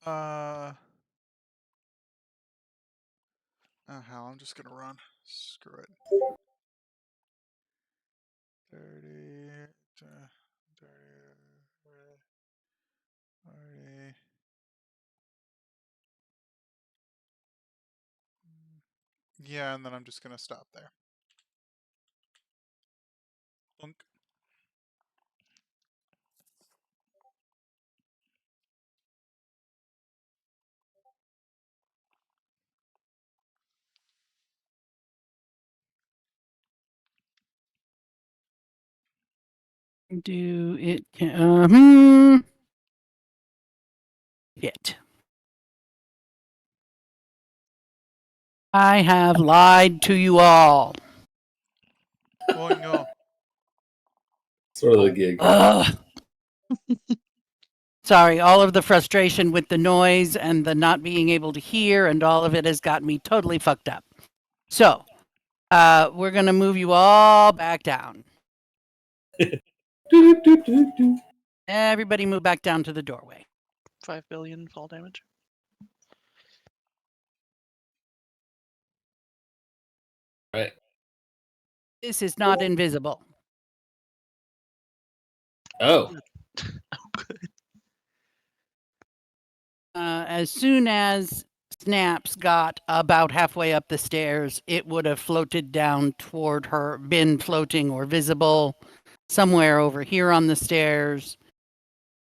Speaker 1: Oh hell, I'm just gonna run. Screw it. 30, 30, 40. Yeah, and then I'm just gonna stop there. Plunk.
Speaker 2: Do it. Hit. I have lied to you all.
Speaker 1: Oh no.
Speaker 4: Sort of the gig.
Speaker 2: Ugh. Sorry, all of the frustration with the noise and the not being able to hear and all of it has got me totally fucked up. So, we're going to move you all back down. Everybody move back down to the doorway.
Speaker 6: 5 billion fall damage.
Speaker 4: Right.
Speaker 2: This is not invisible.
Speaker 4: Oh.
Speaker 2: as soon as Snaps got about halfway up the stairs, it would have floated down toward her, been floating or visible somewhere over here on the stairs.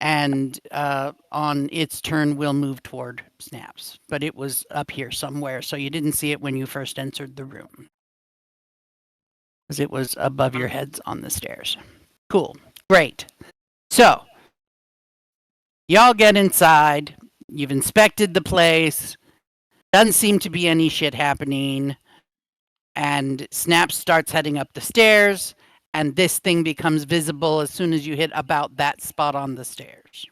Speaker 2: And on its turn, will move toward Snaps. But it was up here somewhere, so you didn't see it when you first entered the room. Because it was above your heads on the stairs. Cool. Great. So, y'all get inside. You've inspected the place. Doesn't seem to be any shit happening. And Snaps starts heading up the stairs. And this thing becomes visible as soon as you hit about that spot on the stairs.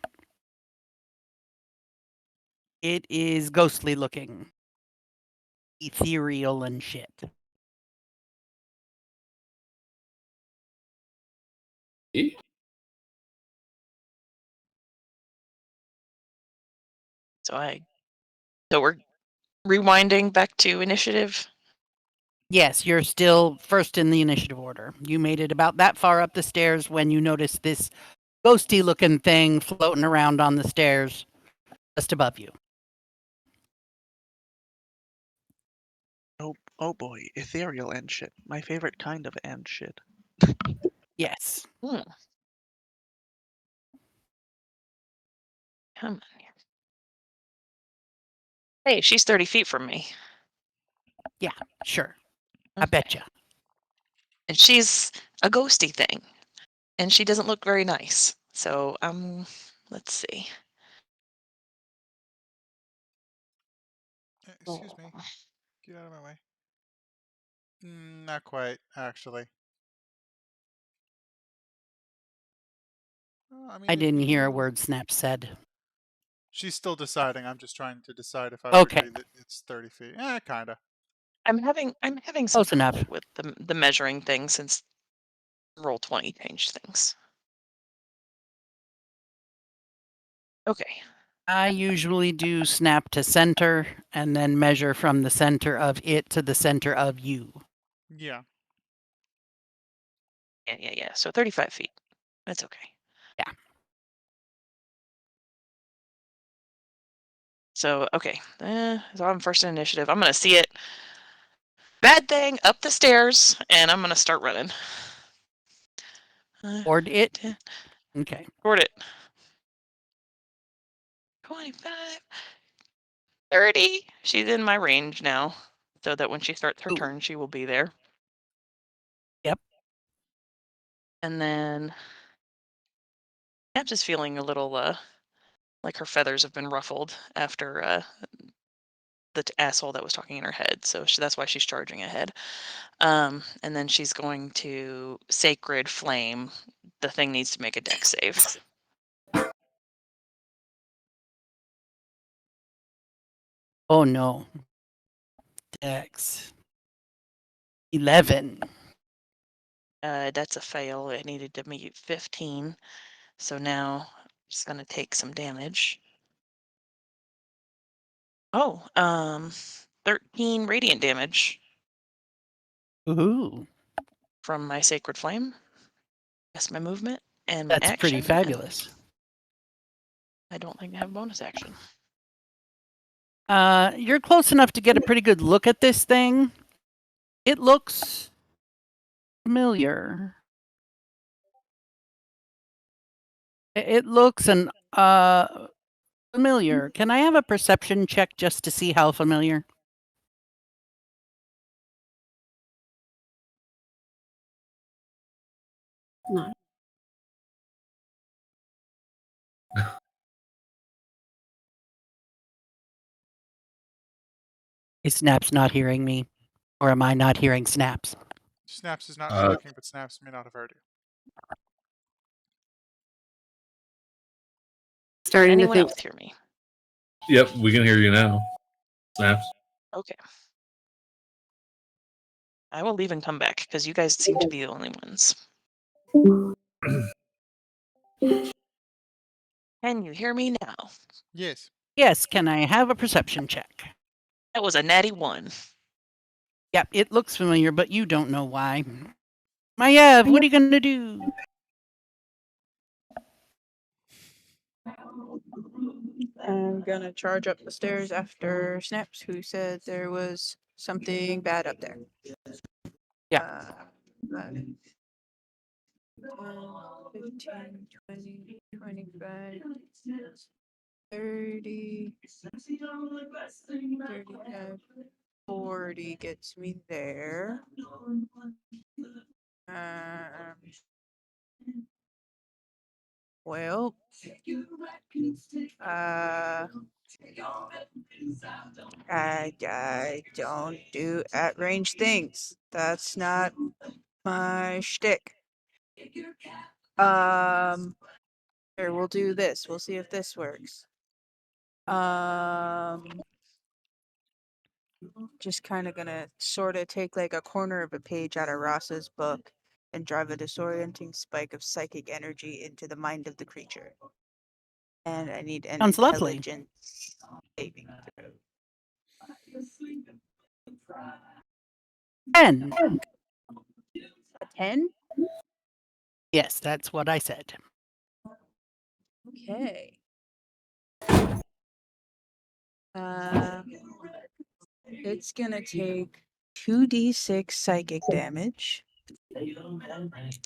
Speaker 2: It is ghostly looking. Ethereal and shit.
Speaker 7: So we're rewinding back to initiative.
Speaker 2: Yes, you're still first in the initiative order. You made it about that far up the stairs when you noticed this ghosty looking thing floating around on the stairs just above you.
Speaker 6: Oh boy, ethereal and shit. My favorite kind of and shit.
Speaker 2: Yes.
Speaker 7: Hmm. Come on here. Hey, she's 30 feet from me.
Speaker 2: Sure. I
Speaker 7: Okay.
Speaker 2: betcha.
Speaker 7: And she's a ghosty thing. And she doesn't look very nice. So, let's see.
Speaker 1: Excuse me. Get out of my way. Not quite, actually. I mean,
Speaker 2: I
Speaker 1: if
Speaker 2: didn't hear a
Speaker 1: you...
Speaker 2: word Snap said.
Speaker 1: She's still deciding. I'm just trying to decide if I would
Speaker 2: Okay.
Speaker 1: agree that it's 30 feet. Kinda.
Speaker 7: I'm having some
Speaker 2: Close enough.
Speaker 7: trouble with the measuring thing since Roll20 changed things. Okay.
Speaker 2: I usually do Snap to center and then measure from the center of it to the center of you.
Speaker 1: Yeah.
Speaker 7: Yeah. So 35 feet. That's okay.
Speaker 2: Yeah.
Speaker 7: So, okay. So I'm first in initiative. I'm going to see it. Bad thing up the stairs, and I'm going to start running.
Speaker 2: Toward it? Okay.
Speaker 7: Toward it. 25. 30. She's in my range now. So that when she starts her turn, she will be there.
Speaker 2: Yep.
Speaker 7: And then I'm just feeling a little like her feathers have been ruffled after the asshole that was talking in her head. So that's why she's charging ahead. And then she's going to Sacred Flame. The thing needs to make a dex save.
Speaker 2: Oh no. Dex. 11.
Speaker 7: That's a fail. It needed to meet 15. So now she's going to take some damage. Oh, 13 radiant damage
Speaker 2: Ooh.
Speaker 7: from my Sacred Flame. That's my movement and my
Speaker 2: That's
Speaker 7: action.
Speaker 2: pretty fabulous.
Speaker 7: I don't think I have a bonus action.
Speaker 2: You're close enough to get a pretty good look at this thing. It looks familiar. It looks familiar. Can I have a perception check just to see how familiar?
Speaker 5: No.
Speaker 2: Is Snaps not hearing me? Or am I not hearing Snaps?
Speaker 1: Snaps is not talking, but Snaps may not have heard you.
Speaker 5: Starting to
Speaker 7: Anyone
Speaker 5: think.
Speaker 7: else hear me?
Speaker 4: Yep, we can hear you now. Snaps.
Speaker 7: Okay. I will leave and come back because you guys seem to be the only ones. Can you hear me now?
Speaker 1: Yes.
Speaker 2: Yes, can I have a perception check?
Speaker 7: That was a natty 1.
Speaker 2: Yep, it looks familiar, but you don't know why. Mayev, what are you going to do?
Speaker 3: I'm gonna charge up the stairs after Snaps, who said there was something bad up there.
Speaker 2: Yeah.
Speaker 3: 10, 15, 20, 25, 30, 35, 40 gets me there. Well, I don't do at range things. That's not my shtick. Here, we'll do this. We'll see if this works. Just kind of gonna sort of take like a corner of a page out of Ross's book and drive a disorienting spike of psychic energy into the mind of the creature. And I need an
Speaker 2: Sounds lovely.
Speaker 3: intelligence saving throw.
Speaker 2: 10.
Speaker 3: A 10?
Speaker 2: Yes, that's what I said.
Speaker 3: Okay. It's gonna take 2d6 psychic damage.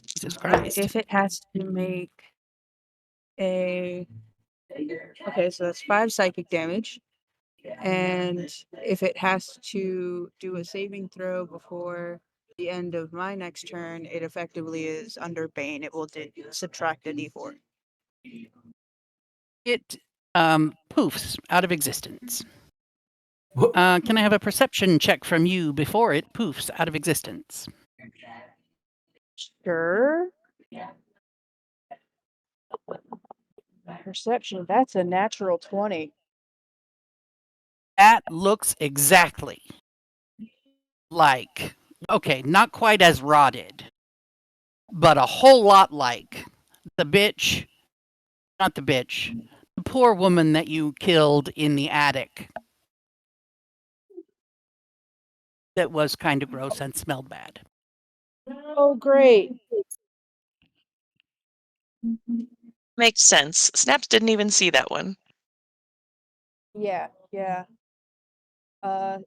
Speaker 2: Jesus Christ.
Speaker 3: If it has to make a... Okay, so that's 5 psychic damage. And if it has to do a saving throw before the end of my next turn, it effectively is under Bane. It will subtract a d4.
Speaker 2: It poofs out of existence.
Speaker 4: What?
Speaker 2: Can I have a perception check from you before it poofs out of existence?
Speaker 3: Sure. Perception, that's a natural 20.
Speaker 2: That looks exactly like, okay, not quite as rotted, but a whole lot like the poor woman that you killed in the attic. That was kind of gross and smelled bad.
Speaker 3: Oh, great.
Speaker 7: Makes sense. Snaps didn't even see that one.
Speaker 3: Yeah.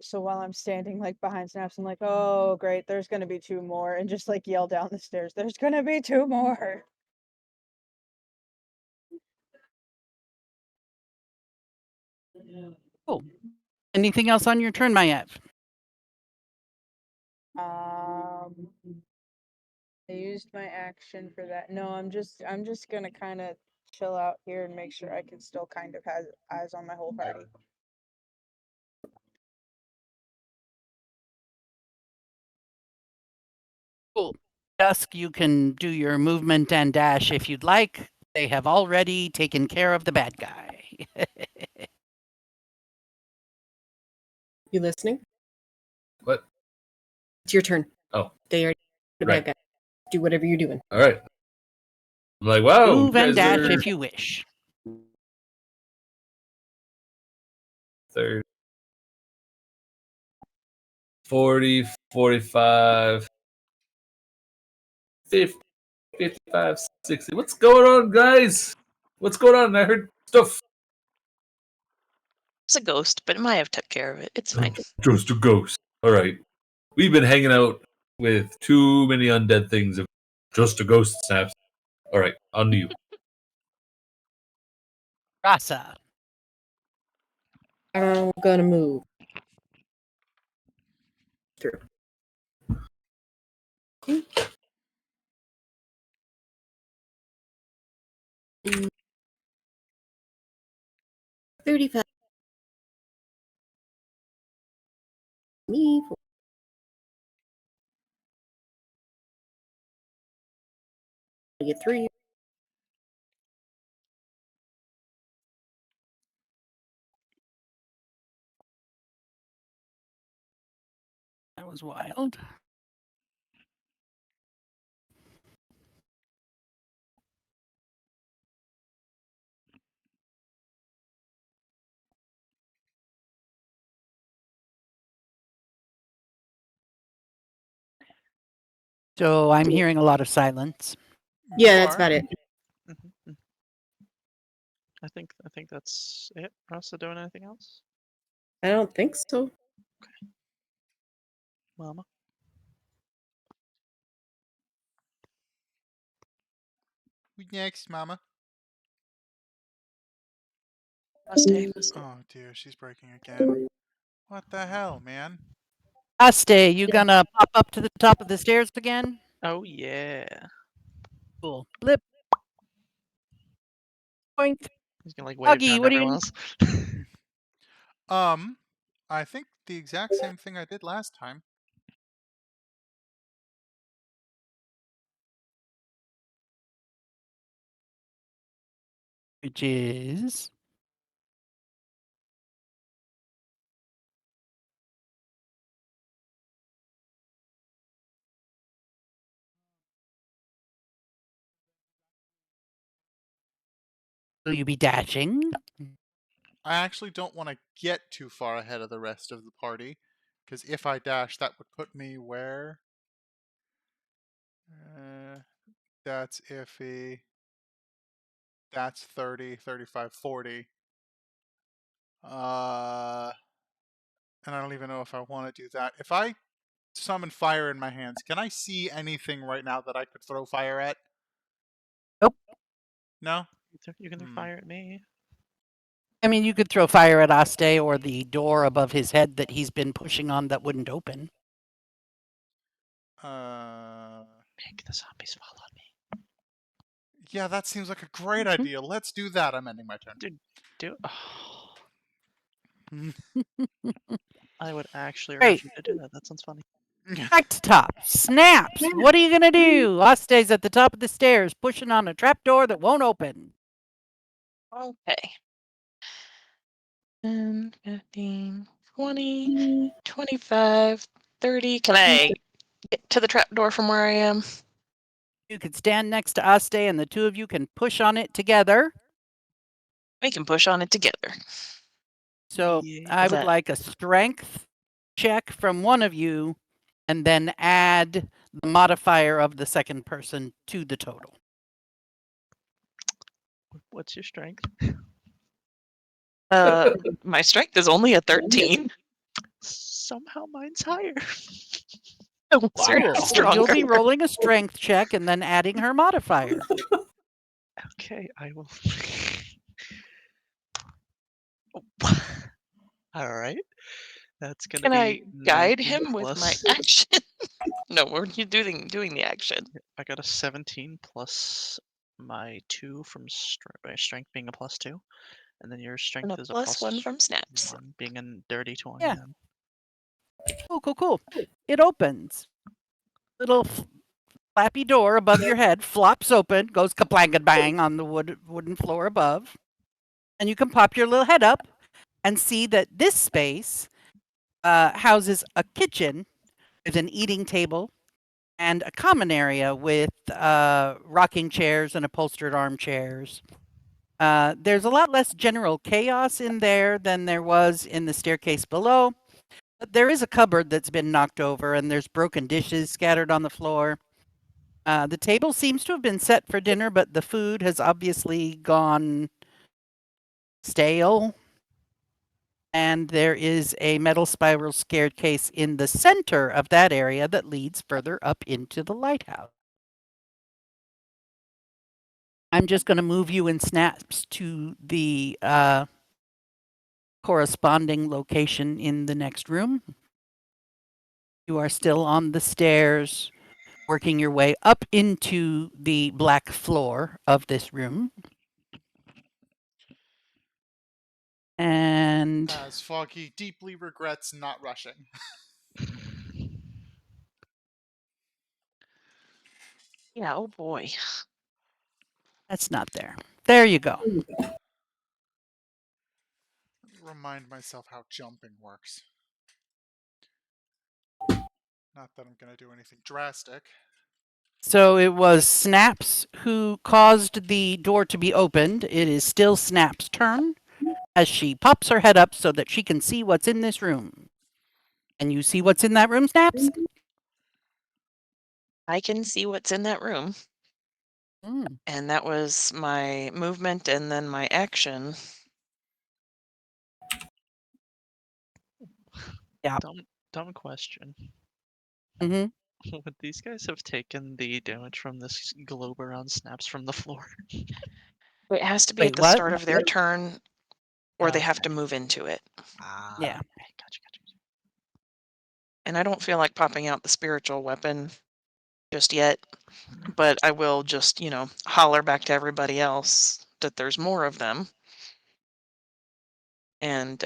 Speaker 3: So while I'm standing like behind Snaps, I'm like, oh great, there's gonna be 2 more, and just like yell down the stairs, there's gonna be 2 more.
Speaker 2: Cool. Anything else on your turn, Mayev?
Speaker 3: I used my action for that. No, I'm just gonna kind of chill out here and make sure I can still kind of have eyes on my whole party.
Speaker 2: Cool. Dusk, you can do your movement and dash if you'd like. They have already taken care of the bad guy.
Speaker 5: You listening?
Speaker 4: What?
Speaker 5: It's your turn.
Speaker 4: Oh,
Speaker 5: They are the
Speaker 4: right.
Speaker 5: bad guy. Do whatever you're doing.
Speaker 4: All right. I'm like, wow.
Speaker 2: Move
Speaker 4: you
Speaker 2: and
Speaker 4: guys
Speaker 2: dash
Speaker 4: are
Speaker 2: if you wish.
Speaker 4: 30, 40, 45, 50, 55, 60. What's going on, guys? What's going on? I heard stuff.
Speaker 7: It's a ghost, but Maya took care of it. It's fine.
Speaker 4: Just a ghost. All right. We've been hanging out with too many undead things. Just a ghost, Snaps. All right, on to you.
Speaker 2: Rasa.
Speaker 5: I'm gonna move through. Mm. 35. Me. I get 3.
Speaker 2: That was wild. So I'm hearing a lot of silence.
Speaker 5: Yeah,
Speaker 6: You
Speaker 5: that's
Speaker 6: are.
Speaker 5: about it.
Speaker 6: Mhm. I think that's it. Rasa doing anything else?
Speaker 5: I don't think so.
Speaker 6: Mama.
Speaker 1: Who next, Mama?
Speaker 7: Stay.
Speaker 1: Oh dear, she's breaking again. What the hell, man?
Speaker 2: Aste, you gonna pop up to the top of the stairs again?
Speaker 6: Oh yeah.
Speaker 2: Cool. Blip. Boink.
Speaker 6: He's gonna like wave
Speaker 2: Huggy,
Speaker 6: down to
Speaker 2: what are
Speaker 6: everyone
Speaker 2: you?
Speaker 6: else.
Speaker 1: I think the exact same thing I did last time.
Speaker 2: Which is will you be dashing?
Speaker 1: I actually don't want to get too far ahead of the rest of the party, because if I dash, that would put me where? That's iffy. That's 30, 35, 40. And I don't even know if I want to do that. If I summon fire in my hands, can I see anything right now that I could throw fire at?
Speaker 2: Nope.
Speaker 1: No?
Speaker 6: You can throw fire at me.
Speaker 2: I mean, you could throw fire at Aste or the door above his head that he's been pushing on that wouldn't open.
Speaker 6: Make the zombies fall on me.
Speaker 1: Yeah, that seems like a great idea. Let's do that. I'm ending my turn.
Speaker 6: Dude, do. Oh, I would actually
Speaker 2: Great.
Speaker 6: urge you to do that. That sounds funny.
Speaker 2: Back to top. Snaps. What are you gonna do? Aste's at the top of the stairs, pushing on a trapdoor that won't open.
Speaker 7: Okay. 10, 15, 20, 25, 30. Can I get to the trapdoor from where I am?
Speaker 2: You could stand next to Aste, and the two of you can push on it together.
Speaker 7: We can push on it together.
Speaker 2: So
Speaker 6: Yeah.
Speaker 2: I would
Speaker 7: That-
Speaker 2: like a strength check from one of you, and then add the modifier of the second person to the total.
Speaker 6: What's your strength?
Speaker 7: My strength is only a 13.
Speaker 6: Somehow mine's higher.
Speaker 7: Oh,
Speaker 2: Cool.
Speaker 7: you're
Speaker 2: So
Speaker 7: stronger.
Speaker 2: you'll be rolling a strength check and then adding her modifier.
Speaker 6: Okay, I will. All right. That's gonna
Speaker 7: Can
Speaker 6: be
Speaker 7: I guide
Speaker 6: 19
Speaker 7: him with my
Speaker 6: plus-
Speaker 7: action? No, we're doing the action.
Speaker 6: I got a 17 plus my 2 from my strength being a plus 2, and then your strength
Speaker 7: And a
Speaker 6: is
Speaker 7: plus 1 from snaps.
Speaker 6: 1, being a dirty 20.
Speaker 2: Yeah.
Speaker 6: Then.
Speaker 2: Cool. It opens. Little flappy door above your head flops open, goes kaplang and bang on the wooden floor above. And you can pop your little head up and see that this space houses a kitchen with an eating table and a common area with rocking chairs and upholstered armchairs. There's a lot less general chaos in there than there was in the staircase below. But there is a cupboard that's been knocked over, and there's broken dishes scattered on the floor. The table seems to have been set for dinner, but the food has obviously gone stale. And there is a metal spiral staircase in the center of that area that leads further up into the lighthouse. I'm just going to move you in snaps to the corresponding location in the next room. You are still on the stairs, working your way up into the black floor of this room. And
Speaker 1: As Foggy deeply regrets not rushing.
Speaker 7: Yeah, oh boy.
Speaker 2: that's not there. There you go.
Speaker 1: Remind myself how jumping works. Not that I'm going to do anything drastic.
Speaker 2: So it was Snaps who caused the door to be opened. It is still Snaps' turn as she pops her head up so that she can see what's in this room. And you see what's in that room, Snaps?
Speaker 7: I can see what's in that room.
Speaker 2: Mm.
Speaker 7: And that was my movement and then my action.
Speaker 2: Yeah.
Speaker 6: Dumb question.
Speaker 2: Mm-hmm.
Speaker 6: Would these guys have taken the damage from this globe around snaps from the floor?
Speaker 7: It has to be
Speaker 2: Wait,
Speaker 7: at the
Speaker 2: what?
Speaker 7: start of their turn, or they have
Speaker 6: Okay.
Speaker 7: to move into it.
Speaker 2: Yeah.
Speaker 6: Okay, gotcha.
Speaker 7: And I don't feel like popping out the spiritual weapon just yet, but I will just, holler back to everybody else that there's more of them. And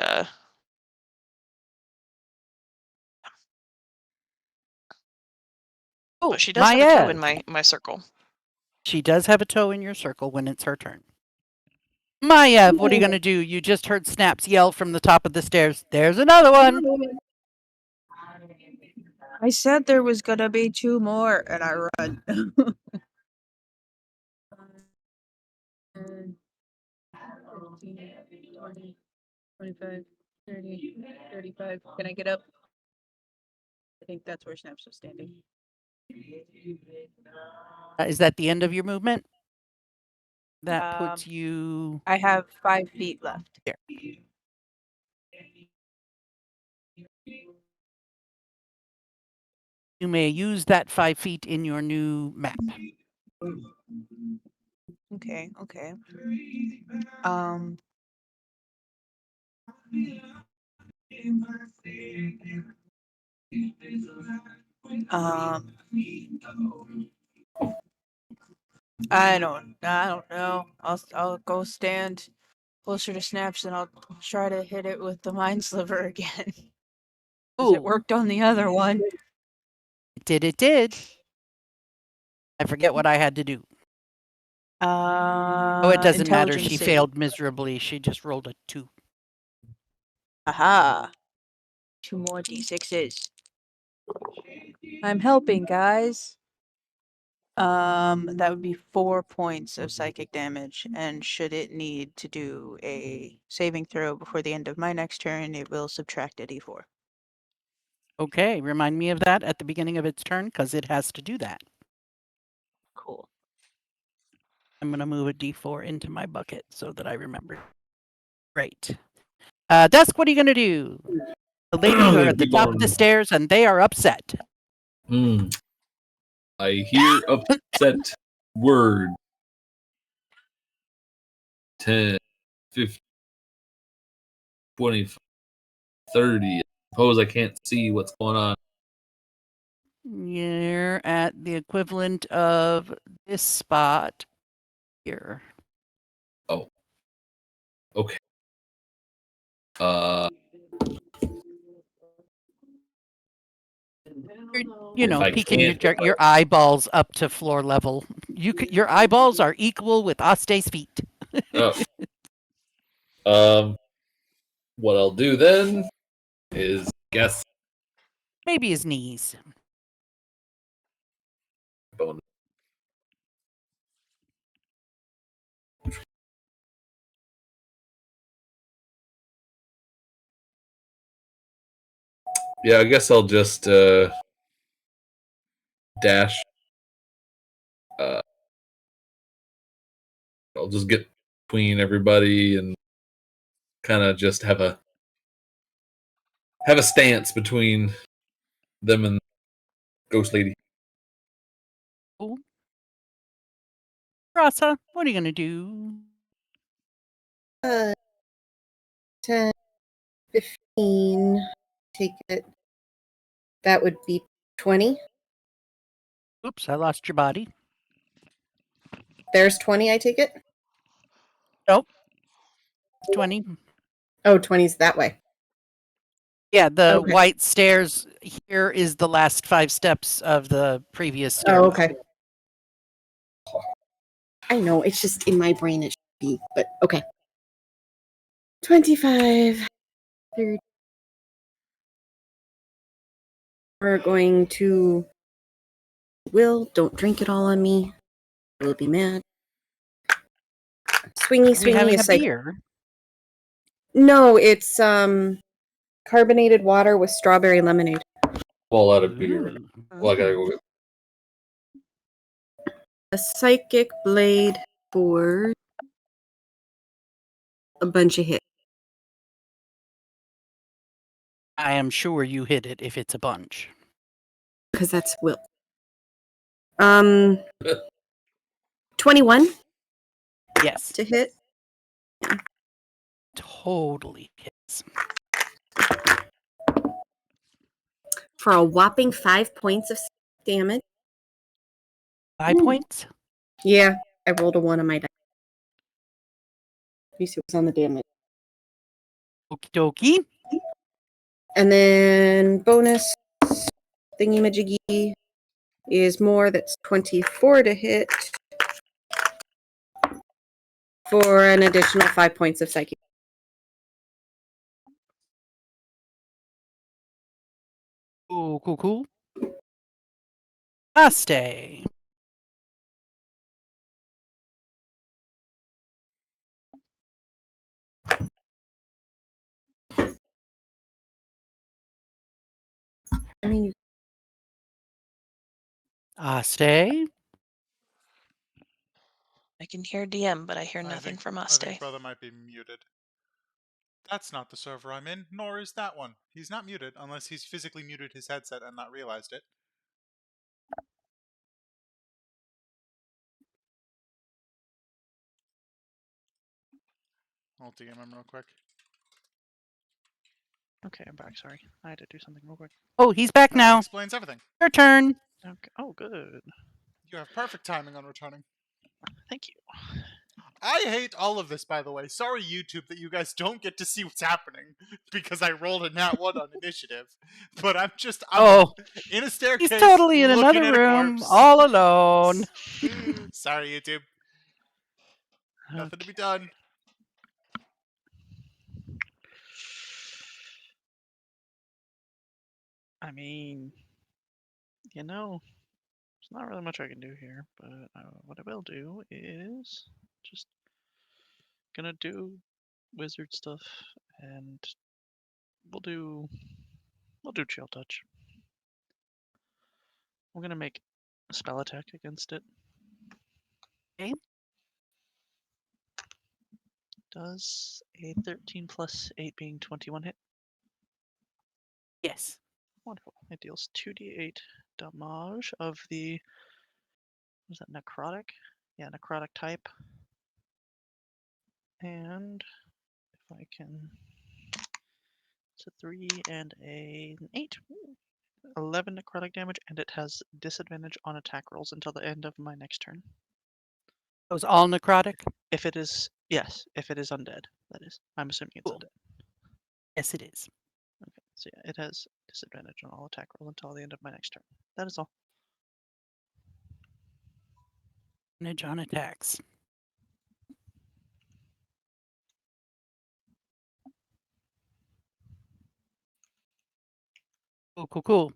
Speaker 2: Oh,
Speaker 7: but she does have a toe in
Speaker 2: Maya.
Speaker 7: my circle.
Speaker 2: She does have a toe in your circle when it's her turn. Maya, what are you going to do? You just heard Snaps yell from the top of the stairs. There's another one.
Speaker 3: I said there was gonna be 2 more, and I run. 15, 20, 25, 30, 35. Can I get up? I think that's where Snaps was standing.
Speaker 2: Is that the end of your movement? That puts
Speaker 3: Um,
Speaker 2: you
Speaker 3: I have 5 feet left.
Speaker 2: there. You may use that 5 feet in your new map.
Speaker 3: Okay. I don't know. I'll go stand closer to Snaps and I'll try to hit it with the Mind Sliver again. 'Cause it
Speaker 2: Ooh,
Speaker 3: worked on the other one.
Speaker 2: it did. I forget what I had to do. Oh, it doesn't matter. She
Speaker 3: Intelligence save.
Speaker 2: failed miserably. She just rolled a 2.
Speaker 3: Aha. 2 more d6s. I'm helping, guys. That would be 4 points of psychic damage, and should it need to do a saving throw before the end of my next turn, it will subtract a d4.
Speaker 2: Okay, remind me of that at the beginning of its turn because it has to do that.
Speaker 3: Cool.
Speaker 2: I'm going to move a d4 into my bucket so that I remember. Great. Dusk, what are you going to do? The ladies are at the
Speaker 4: Keep
Speaker 2: top of the
Speaker 4: on.
Speaker 2: stairs and they are upset.
Speaker 4: I hear upset word. 10, 15, 20, 30. I suppose I can't see what's going on.
Speaker 2: You're at the equivalent of this spot here.
Speaker 4: Oh. Okay.
Speaker 2: You know,
Speaker 4: I
Speaker 2: peeking
Speaker 4: can't.
Speaker 2: your eyeballs up to floor level. Your eyeballs are equal with Aste's feet.
Speaker 4: What I'll do then is guess
Speaker 2: Maybe his knees.
Speaker 4: bonus. Yeah, I guess I'll just dash. I'll just get between everybody and kind of just have a stance between them and Ghost Lady.
Speaker 2: Cool. Rasa, what are you going to do?
Speaker 5: 10, 15. Take it. That would be 20.
Speaker 2: Oops, I lost your body.
Speaker 5: There's 20, I take it?
Speaker 2: Nope. 20.
Speaker 5: Oh, 20's that way.
Speaker 2: Yeah, the
Speaker 5: Okay.
Speaker 2: white stairs here is the last 5 steps of the previous stair.
Speaker 5: Oh, okay. I know, it's just in my brain it should be, but okay. 25, 30. We're going to... Will, don't drink it all on me. Will be mad. Swingy,
Speaker 2: Are we having a
Speaker 5: it's like...
Speaker 2: beer?
Speaker 5: No, it's carbonated water with strawberry lemonade.
Speaker 4: Fall out of beer.
Speaker 2: Ooh.
Speaker 4: Well, I gotta go get
Speaker 5: a psychic blade for a bunch of hits.
Speaker 2: I am sure you hit it if it's a bunch.
Speaker 5: Because that's will. 21
Speaker 2: Yes,
Speaker 5: to hit.
Speaker 2: totally hits.
Speaker 5: For a whopping 5 points of damage.
Speaker 2: 5 points?
Speaker 5: Yeah, I rolled a 1 on my die. You see what's on the damage.
Speaker 2: Okie dokie.
Speaker 5: And then bonus thingy-majiggy is more. That's 24 to hit. For an additional 5 points of psychic.
Speaker 2: Cool, cool, cool. Aste.
Speaker 5: I mean,
Speaker 2: Aste.
Speaker 7: I can hear DM, but I hear
Speaker 1: I
Speaker 7: nothing
Speaker 1: think,
Speaker 7: from
Speaker 1: I
Speaker 7: Aste.
Speaker 1: think brother might be muted. That's not the server I'm in, nor is that one. He's not muted unless he's physically muted his headset and not realized it. I'll DM him real quick.
Speaker 6: Okay, I'm back. Sorry, I had to do something real quick.
Speaker 2: Oh, he's back
Speaker 1: That
Speaker 2: now.
Speaker 1: explains everything.
Speaker 2: Your turn.
Speaker 6: Okay. Oh, good.
Speaker 1: You have perfect timing on returning.
Speaker 6: Thank you.
Speaker 1: I hate all of this, by the way. Sorry, YouTube, that you guys don't get to see what's happening because I rolled a nat 1 on initiative. But I'm
Speaker 2: Oh,
Speaker 1: in a staircase.
Speaker 2: he's totally in
Speaker 1: looking
Speaker 2: another
Speaker 1: at a
Speaker 2: room,
Speaker 1: corpse.
Speaker 2: all alone.
Speaker 1: Sorry, YouTube. Nothing to be done.
Speaker 6: I mean, you know, there's not really much I can do here, but what I will do is just gonna do wizard stuff, and we'll do chill touch. We're gonna make a spell attack against it.
Speaker 2: Okay.
Speaker 6: Does a 13 plus 8 being 21 hit?
Speaker 2: Yes.
Speaker 6: Wonderful. It deals 2d8 damage of the, was that necrotic? Yeah, necrotic type. And if I can, it's a 3 and an 8. Ooh. 11 necrotic damage, and it has disadvantage on attack rolls until the end of my next turn.
Speaker 2: Those all necrotic?
Speaker 6: If it is, yes, if it is undead, that is. I'm assuming it's
Speaker 2: Cool.
Speaker 6: undead.
Speaker 2: Yes, it is.
Speaker 6: Okay, so yeah, it has disadvantage on all attack rolls until the end of my next turn. That is all.
Speaker 2: Advantage on attacks. Cool, cool, cool.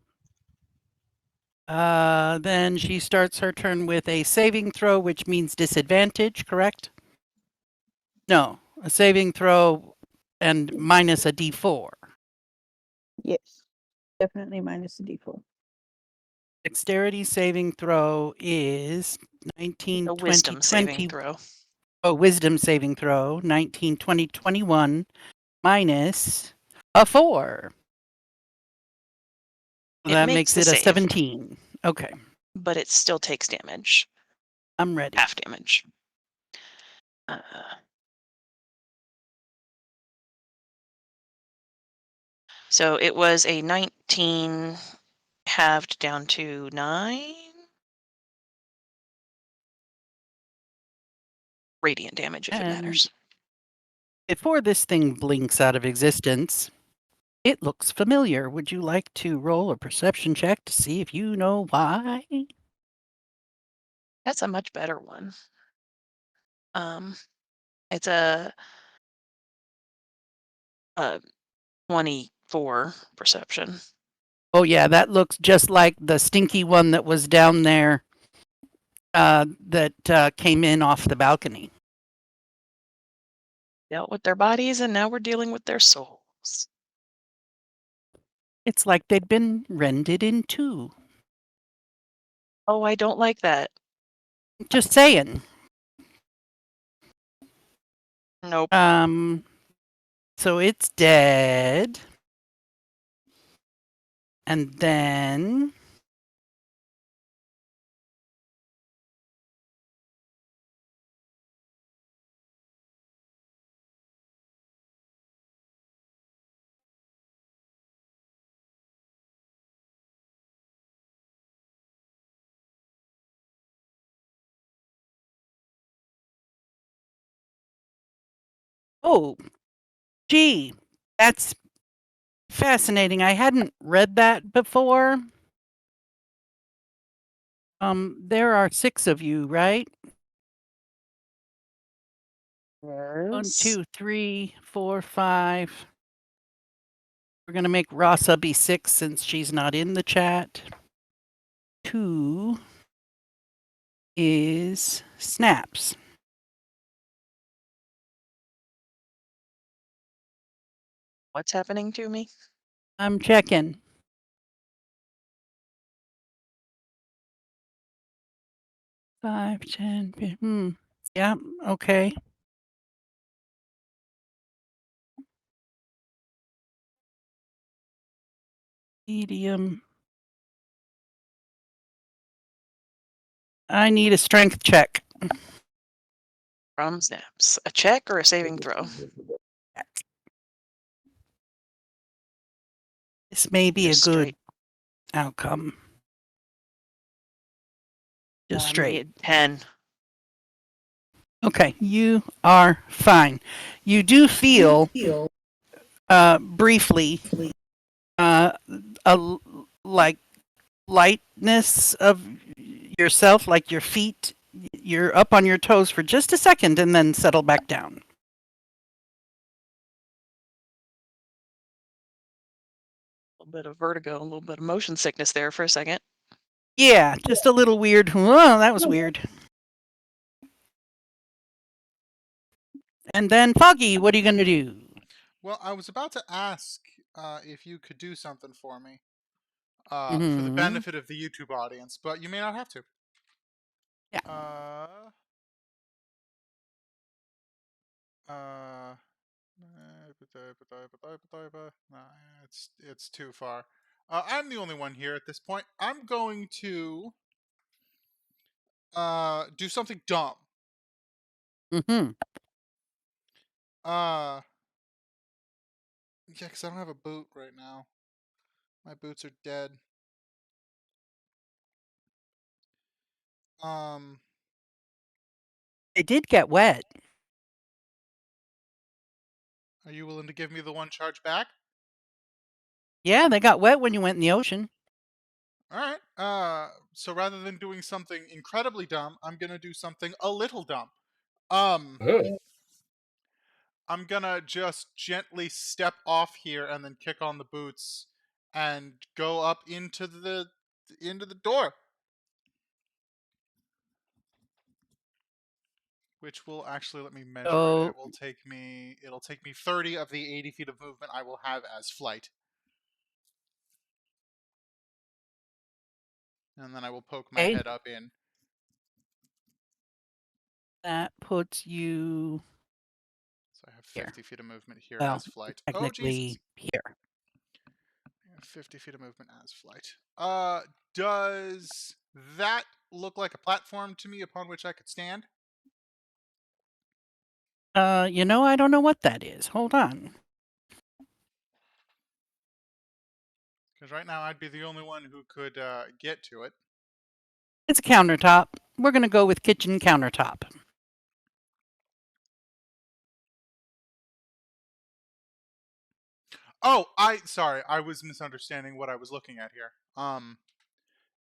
Speaker 2: Then she starts her turn with a saving throw, which means disadvantage, correct? No, a saving throw and minus a d4.
Speaker 3: Yes. Definitely minus the D4.
Speaker 2: Dexterity saving throw is 19,
Speaker 7: A
Speaker 2: 20,
Speaker 7: wisdom saving
Speaker 2: 20.
Speaker 7: throw.
Speaker 2: Oh, wisdom saving throw, 19, 20, 21, minus a 4.
Speaker 7: It
Speaker 2: That
Speaker 7: makes
Speaker 2: makes
Speaker 7: the
Speaker 2: it a
Speaker 7: save.
Speaker 2: 17. Okay,
Speaker 7: But it still takes damage.
Speaker 2: I'm ready.
Speaker 7: Half damage. So it was a 19 halved down to 9 radiant damage, if it
Speaker 2: And
Speaker 7: matters.
Speaker 2: before this thing blinks out of existence, it looks familiar. Would you like to roll a perception check to see if you know why?
Speaker 7: That's a much better one. It's a 24 perception.
Speaker 2: Oh yeah, that looks just like the stinky one that was down there that came in off the balcony.
Speaker 7: Dealt with their bodies, and now we're dealing with their souls.
Speaker 2: It's like they'd been rended in two.
Speaker 7: Oh, I don't like that.
Speaker 2: Just saying.
Speaker 7: Nope.
Speaker 2: So it's dead. And then oh, gee, that's fascinating. I hadn't read that before. There are 6 of you, right? 1,
Speaker 7: Yes.
Speaker 2: 2, 3, 4, 5. We're gonna make Rasa be 6 since she's not in the chat. 2 is Snaps.
Speaker 7: What's happening to me?
Speaker 2: I'm checking. 5, 10, 15. Yeah, okay. Medium. I need a strength check.
Speaker 7: From Snaps. A check or a saving throw?
Speaker 2: This may be a
Speaker 7: Just
Speaker 2: good
Speaker 7: straight.
Speaker 2: outcome. Just
Speaker 7: I
Speaker 2: straight.
Speaker 7: need 10.
Speaker 2: Okay, you are fine. You do feel briefly like lightness of yourself, like your feet. You're up on your toes for just a second and then settle back down.
Speaker 7: A little bit of vertigo, a little bit of motion sickness there for a second.
Speaker 2: Yeah, just a little weird. Oh, that was weird. And then Foggy, what are you going to do?
Speaker 1: Well, I was about to ask if you could do something for me for the
Speaker 2: Mhm.
Speaker 1: benefit of the YouTube audience, but you may not have to.
Speaker 2: Yeah. Nah, it's too far. I'm the only one here at this point. I'm going to do something dumb. Mhm.
Speaker 1: Yeah, because I don't have a boot right now. My boots are dead.
Speaker 2: They did get wet.
Speaker 1: Are you willing to give me the 1 charge back?
Speaker 2: Yeah, they got wet when you went in the ocean.
Speaker 1: All right. So rather than doing something incredibly dumb, I'm gonna do something a little dumb.
Speaker 4: Oh.
Speaker 1: I'm gonna just gently step off here and then kick on the boots and go up into the door, which will actually, let me measure it.
Speaker 2: So,
Speaker 1: It'll take me 30 of the 80 feet of movement I will have as flight, and then I will poke my
Speaker 2: okay,
Speaker 1: head up in.
Speaker 2: that puts you
Speaker 1: So I have
Speaker 2: here.
Speaker 1: 50 feet of movement here
Speaker 2: Well,
Speaker 1: as flight. Oh Jesus!
Speaker 2: technically here.
Speaker 1: 50 feet of movement as flight. Does that look like a platform to me upon which I could stand?
Speaker 2: I don't know what that is. Hold on.
Speaker 1: Because right now I'd be the only one who could get to it.
Speaker 2: It's a countertop. We're going to go with kitchen countertop.
Speaker 1: Oh, sorry, I was misunderstanding what I was looking at here.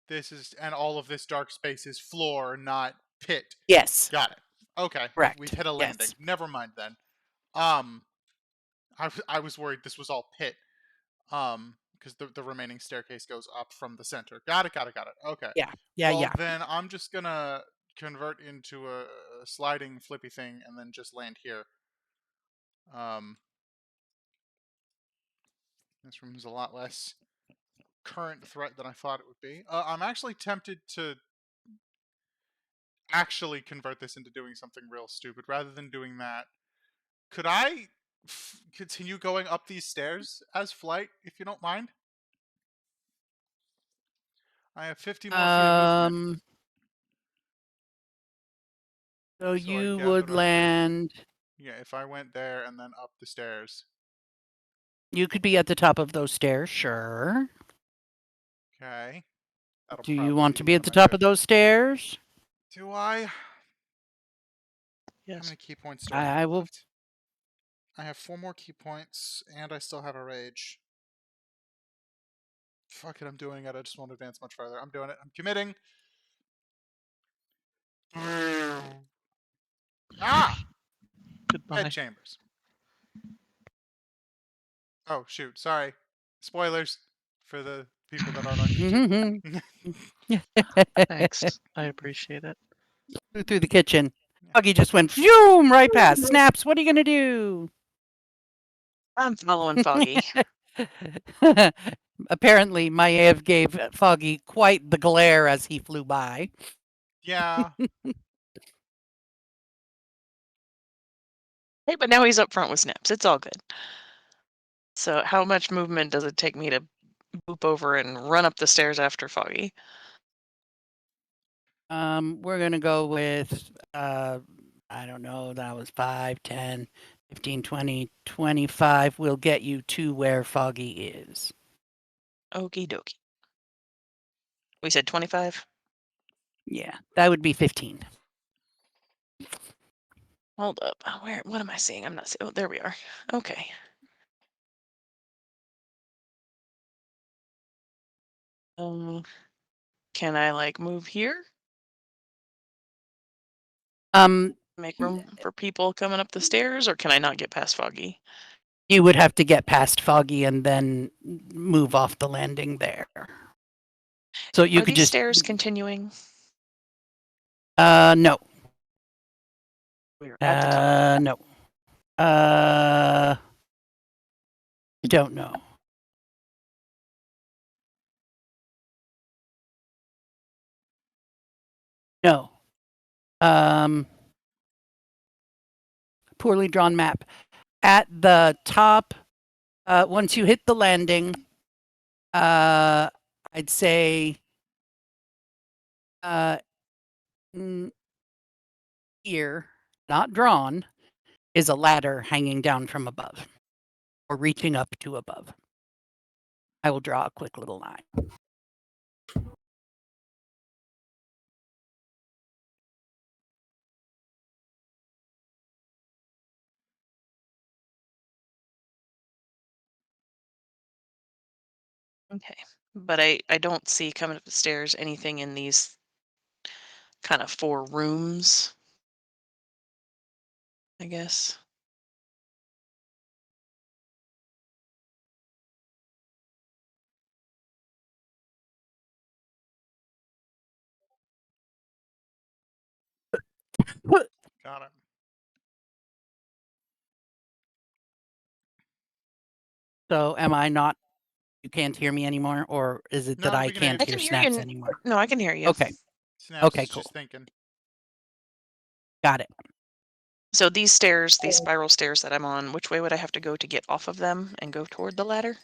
Speaker 1: This is, and all of this dark space is floor, not pit.
Speaker 2: Yes,
Speaker 1: Got it. Okay, we've
Speaker 2: correct.
Speaker 1: hit a landing.
Speaker 2: Yes.
Speaker 1: Never mind then. I was worried this was all pit. Because the remaining staircase goes up from the center. Got it. Okay.
Speaker 2: Yeah. Yeah.
Speaker 1: Well,
Speaker 2: Yeah.
Speaker 1: then I'm just gonna convert into a sliding flippy thing and then just land here. This room is a lot less current threat than I thought it would be. I'm actually tempted to. actually convert this into doing something real stupid, rather than doing that, could I continue going up these stairs as flight, if you don't mind? I have 50 more feet of movement.
Speaker 2: So
Speaker 1: So I
Speaker 2: you would
Speaker 1: gather I could.
Speaker 2: land.
Speaker 1: Yeah, if I went there and then up the stairs.
Speaker 2: You could be at the top of those stairs, sure.
Speaker 1: Okay. That'll
Speaker 2: Do you
Speaker 1: probably
Speaker 2: want
Speaker 1: be
Speaker 2: to
Speaker 1: the
Speaker 2: be
Speaker 1: end
Speaker 2: at
Speaker 1: of
Speaker 2: the
Speaker 1: my
Speaker 2: top
Speaker 1: turn.
Speaker 2: of those stairs?
Speaker 1: Do I? How
Speaker 6: Yes.
Speaker 1: many key points do I
Speaker 2: I
Speaker 1: have
Speaker 2: will.
Speaker 1: left? I have 4 more key points, and I still have a rage. Fuck it, I'm doing it. I just won't advance much further. I'm doing it. I'm committing. Ah!
Speaker 6: Goodbye.
Speaker 1: Bed chambers. Oh, shoot. Sorry. Spoilers for the people that aren't on YouTube.
Speaker 6: Thanks. I appreciate it.
Speaker 2: Through the kitchen. Foggy just went zoom right past. Snaps, what are you going to do?
Speaker 7: I'm following Foggy.
Speaker 2: Apparently, Maev gave Foggy quite the glare as he flew by.
Speaker 1: Yeah.
Speaker 7: Hey, but now he's up front with Snaps. It's all good. So how much movement does it take me to boop over and run up the stairs after Foggy?
Speaker 2: We're going to go with, I don't know, that was 5, 10, 15, 20, 25. We'll get you to where Foggy is.
Speaker 7: Okie dokie. We said 25?
Speaker 2: Yeah, that would be 15.
Speaker 7: Hold up. What am I seeing? I'm not seeing. Oh, there we are. Okay. Can I like move here? Make room for people coming up the stairs, or can I not get past Foggy?
Speaker 2: You would have to get past Foggy and then move off the landing there. So you
Speaker 7: Are
Speaker 2: could
Speaker 7: these
Speaker 2: just
Speaker 7: stairs continuing?
Speaker 2: no.
Speaker 7: We're at the top.
Speaker 2: No. I don't know. No. Poorly drawn map. At the top, once you hit the landing, I'd say here, not drawn, is a ladder hanging down from above or reaching up to above. I will draw a quick little line.
Speaker 7: Okay. But I don't see coming up the stairs anything in these kind of 4 rooms, I guess.
Speaker 1: Got it.
Speaker 2: So am I not, you can't hear me anymore, or is it that
Speaker 1: No,
Speaker 2: I
Speaker 1: we can hear
Speaker 2: can't
Speaker 1: you.
Speaker 7: I
Speaker 2: hear
Speaker 7: can hear
Speaker 2: Snaps
Speaker 7: you.
Speaker 2: anymore?
Speaker 7: No, I can hear you.
Speaker 2: Okay.
Speaker 1: Snaps
Speaker 2: Okay,
Speaker 1: is
Speaker 2: cool.
Speaker 1: just thinking.
Speaker 2: Got it.
Speaker 7: So these stairs, these spiral stairs that I'm on, which way would I have to go to get off of them and go toward the ladder?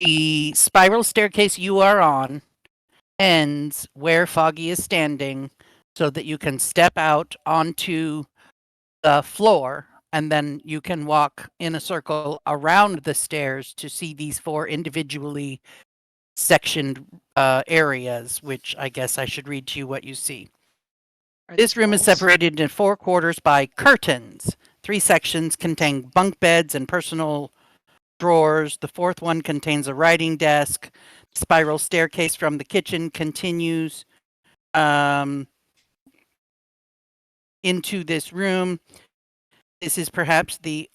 Speaker 2: The spiral staircase you are on ends where Foggy is standing so that you can step out onto the floor and then you can walk in a circle around the stairs to see these 4 individually sectioned areas, which I guess I should read to you what you see.
Speaker 7: Are
Speaker 2: This
Speaker 7: these
Speaker 2: room is
Speaker 7: walls?
Speaker 2: separated into 4 quarters by curtains. 3 sections contain bunk beds and personal drawers. The 4th one contains a writing desk. Spiral staircase from the kitchen continues into this room. This is perhaps the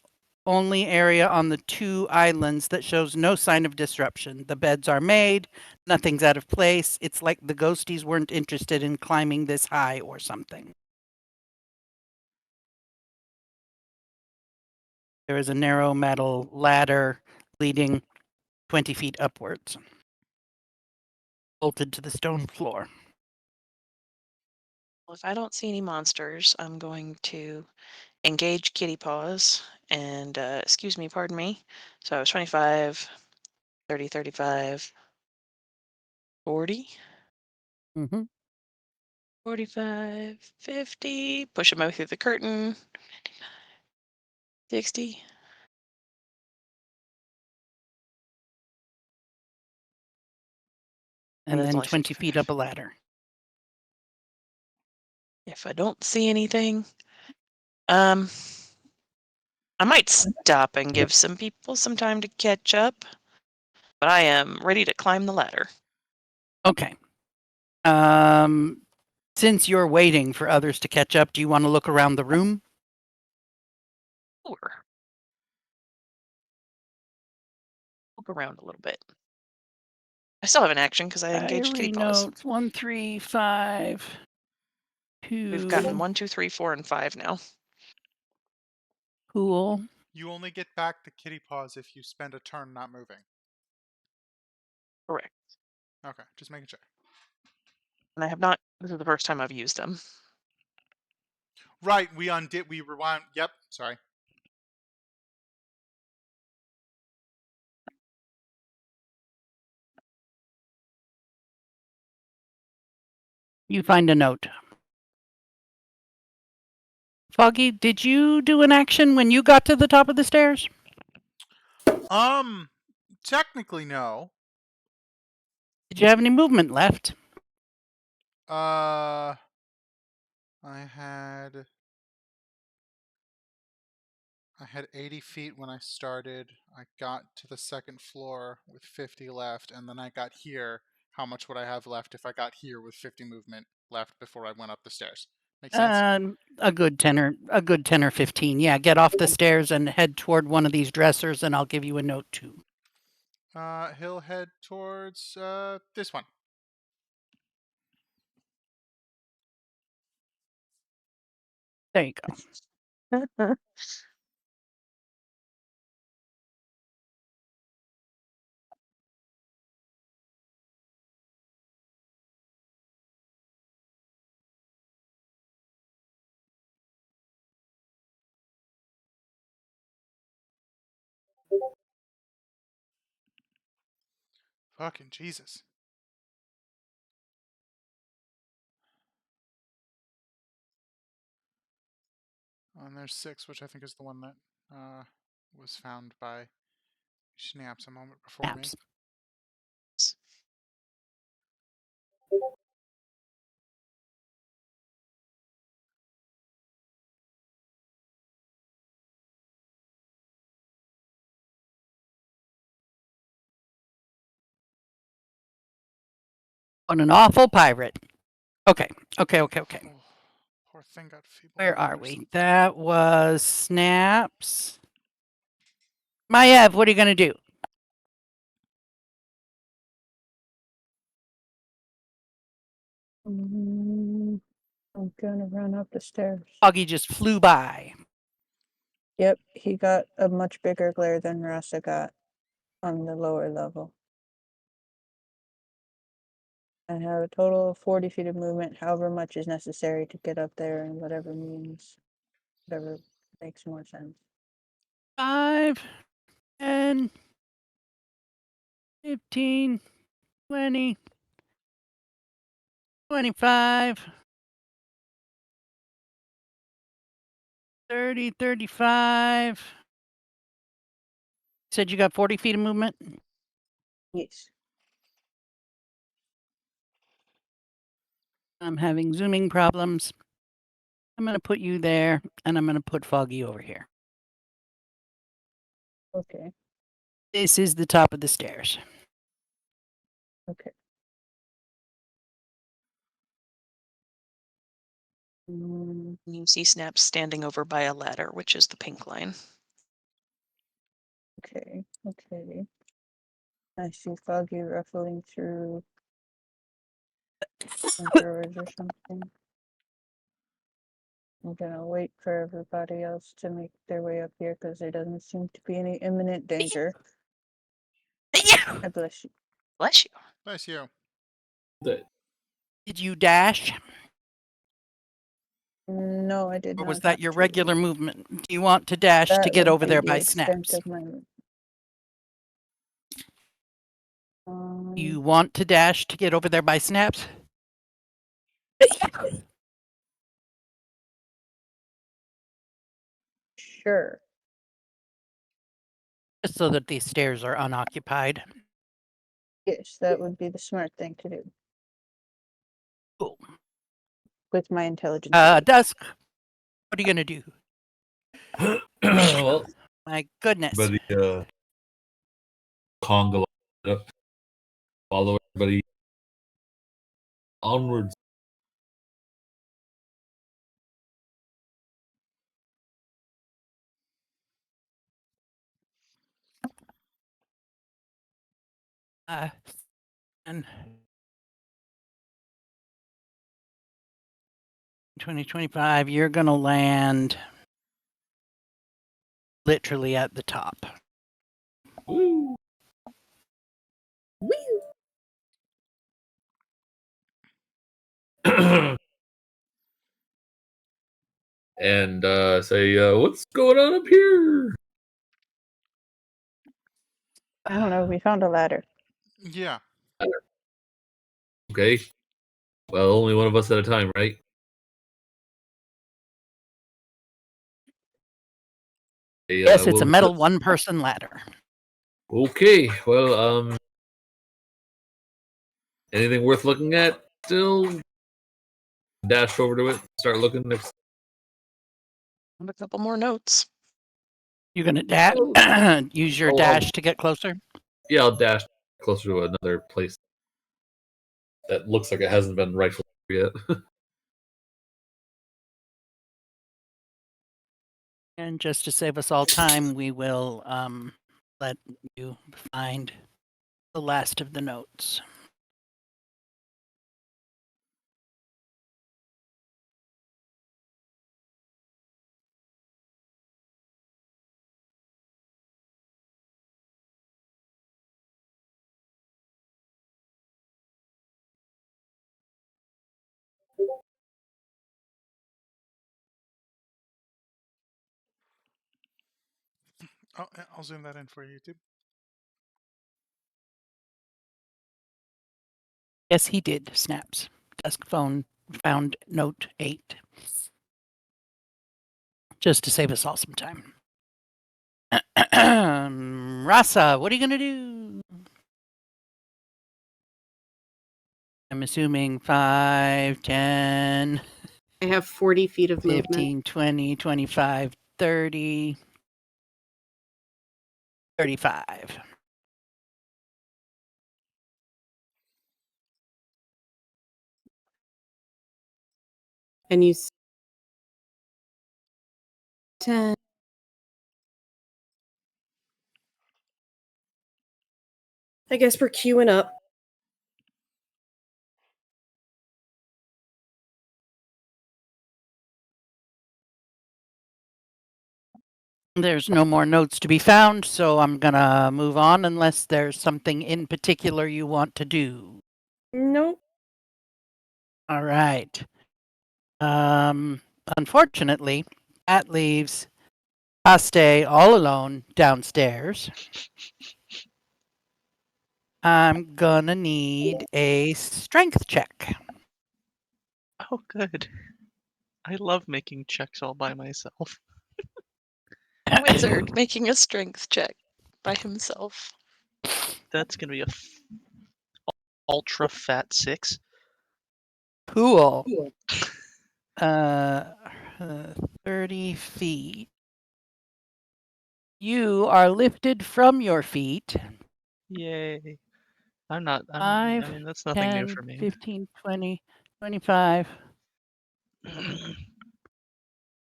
Speaker 2: only area on the 2 islands that shows no sign of disruption. The beds are made, nothing's out of place. It's like the ghosties weren't interested in climbing this high or something. There is a narrow metal ladder leading 20 feet upwards. bolted to the stone floor.
Speaker 7: Well, if I don't see any monsters, I'm going to engage kitty paws and, excuse me, pardon me. So I was 25, 30, 35, 40,
Speaker 2: Mm-hmm.
Speaker 7: 45, 50, push him out through the curtain, 60.
Speaker 2: And
Speaker 7: that's
Speaker 2: then
Speaker 7: only
Speaker 2: 20 feet up
Speaker 7: 55.
Speaker 2: a ladder.
Speaker 7: If I don't see anything, I might stop and give some people some time to catch up, but I am ready to climb the ladder.
Speaker 2: Okay. Since you're waiting for others to catch up, do you want to look around the room?
Speaker 7: Sure. Look around a little bit. I still have an action because I engaged kitty
Speaker 2: Diary
Speaker 7: paws.
Speaker 2: notes 1, 3, 5, 2.
Speaker 7: We've gotten 1, 2, 3, 4, and 5 now.
Speaker 2: Cool.
Speaker 1: You only get back the kitty paws if you spend a turn not moving.
Speaker 7: Correct.
Speaker 1: Okay, just making sure.
Speaker 7: And I have not. This is the first time I've used them.
Speaker 1: Right, we rewound. Yep, sorry.
Speaker 2: You find a note. Foggy, did you do an action when you got to the top of the stairs?
Speaker 1: Technically no.
Speaker 2: Did you have any movement left?
Speaker 1: I had 80 feet when I started. I got to the second floor with 50 left, and then I got here. How much would I have left if I got here with 50 movement left before I went up the stairs? Make sense?
Speaker 2: A good 10 or 15. Yeah, get off the stairs and head toward one of these dressers, and I'll give you a note too.
Speaker 1: He'll head towards this one.
Speaker 2: There you go.
Speaker 1: Fucking Jesus. And there's 6, which I think is the one that was found by Schnaps a moment before me.
Speaker 2: Apps. What an awful pirate. Okay.
Speaker 1: Oh, poor thing got feeble.
Speaker 2: Where are we? That was Snaps. Maiev, what are you going to do?
Speaker 3: I'm gonna run up the stairs.
Speaker 2: Foggy just flew by.
Speaker 3: Yep, he got a much bigger glare than Rasa got on the lower level. I have a total of 40 feet of movement, however much is necessary to get up there, and whatever makes more sense.
Speaker 2: 5, 10, 15, 20, 25, 30, 35. Said you got 40 feet of movement?
Speaker 3: Yes.
Speaker 2: I'm having zooming problems. I'm going to put you there, and I'm going to put Foggy over here.
Speaker 3: Okay.
Speaker 2: This is the top of the stairs.
Speaker 3: Okay. Mm,
Speaker 7: You see Snaps standing over by a ladder, which is the pink line.
Speaker 3: okay. Okay. I see Foggy ruffling through some drawers or something. I'm gonna wait for everybody else to make their way up here because there doesn't seem to be any imminent danger. I bless you.
Speaker 7: Bless you.
Speaker 1: Bless you.
Speaker 4: That-
Speaker 2: Did you dash,
Speaker 3: No, I did
Speaker 2: or
Speaker 3: not.
Speaker 2: was that
Speaker 3: have
Speaker 2: your
Speaker 3: to.
Speaker 2: regular movement? Do you want to dash to
Speaker 3: That
Speaker 2: get
Speaker 3: would
Speaker 2: over
Speaker 3: be
Speaker 2: there
Speaker 3: the
Speaker 2: by
Speaker 3: extent
Speaker 2: snaps?
Speaker 3: of my move.
Speaker 2: Do you want to dash to get over there by snaps?
Speaker 3: Sure.
Speaker 2: Just so that these stairs are unoccupied.
Speaker 3: Yes, that would be the smart thing to do
Speaker 2: Cool.
Speaker 3: with my intelligence. aid.
Speaker 2: Dusk, what are you gonna do?
Speaker 4: well,
Speaker 2: My goodness.
Speaker 4: but the conga line up, follow everybody onwards.
Speaker 2: And 2025, you're gonna land literally at the top.
Speaker 4: Woo. And say, what's going on up here?
Speaker 3: I don't know. We found a ladder.
Speaker 1: Yeah.
Speaker 4: Okay. Well, only one of us at a time, right? Hey,
Speaker 2: Yes, it's a
Speaker 4: we'll-
Speaker 2: metal one-person ladder.
Speaker 4: Okay. Well, anything worth looking at? Still, dash over to it. Start looking next.
Speaker 7: I have a couple more notes.
Speaker 2: You're gonna use your
Speaker 4: Oh,
Speaker 2: dash to get closer.
Speaker 4: Yeah, I'll dash closer to another place that looks like it hasn't been rifled yet.
Speaker 2: And just to save us all time, we will let you find the last of the notes.
Speaker 1: Oh, yeah, I'll zoom that in for you, YouTube.
Speaker 2: Yes, he did. Snaps. Desk phone found note 8. Just to save us all some time. Rasa, what are you gonna do? I'm assuming 5, 10,
Speaker 5: I have 40 feet of movement.
Speaker 2: 15, 20, 25, 30, 35.
Speaker 5: And you 10. I guess we're queuing up.
Speaker 2: There's no more notes to be found, so I'm gonna move on unless there's something in particular you want to do.
Speaker 5: Nope.
Speaker 2: All right. Unfortunately, that leaves Paste all alone downstairs. I'm gonna need a strength check.
Speaker 6: Oh, good. I love making checks all by myself.
Speaker 7: Wizard making a strength check by himself.
Speaker 6: That's gonna be a ultra fat 6.
Speaker 2: Cool. 30 feet. You are lifted from your feet.
Speaker 6: Yay. I'm not. I
Speaker 2: 5,
Speaker 6: mean, that's nothing new
Speaker 2: 10,
Speaker 6: for me.
Speaker 2: 15, 20, 25,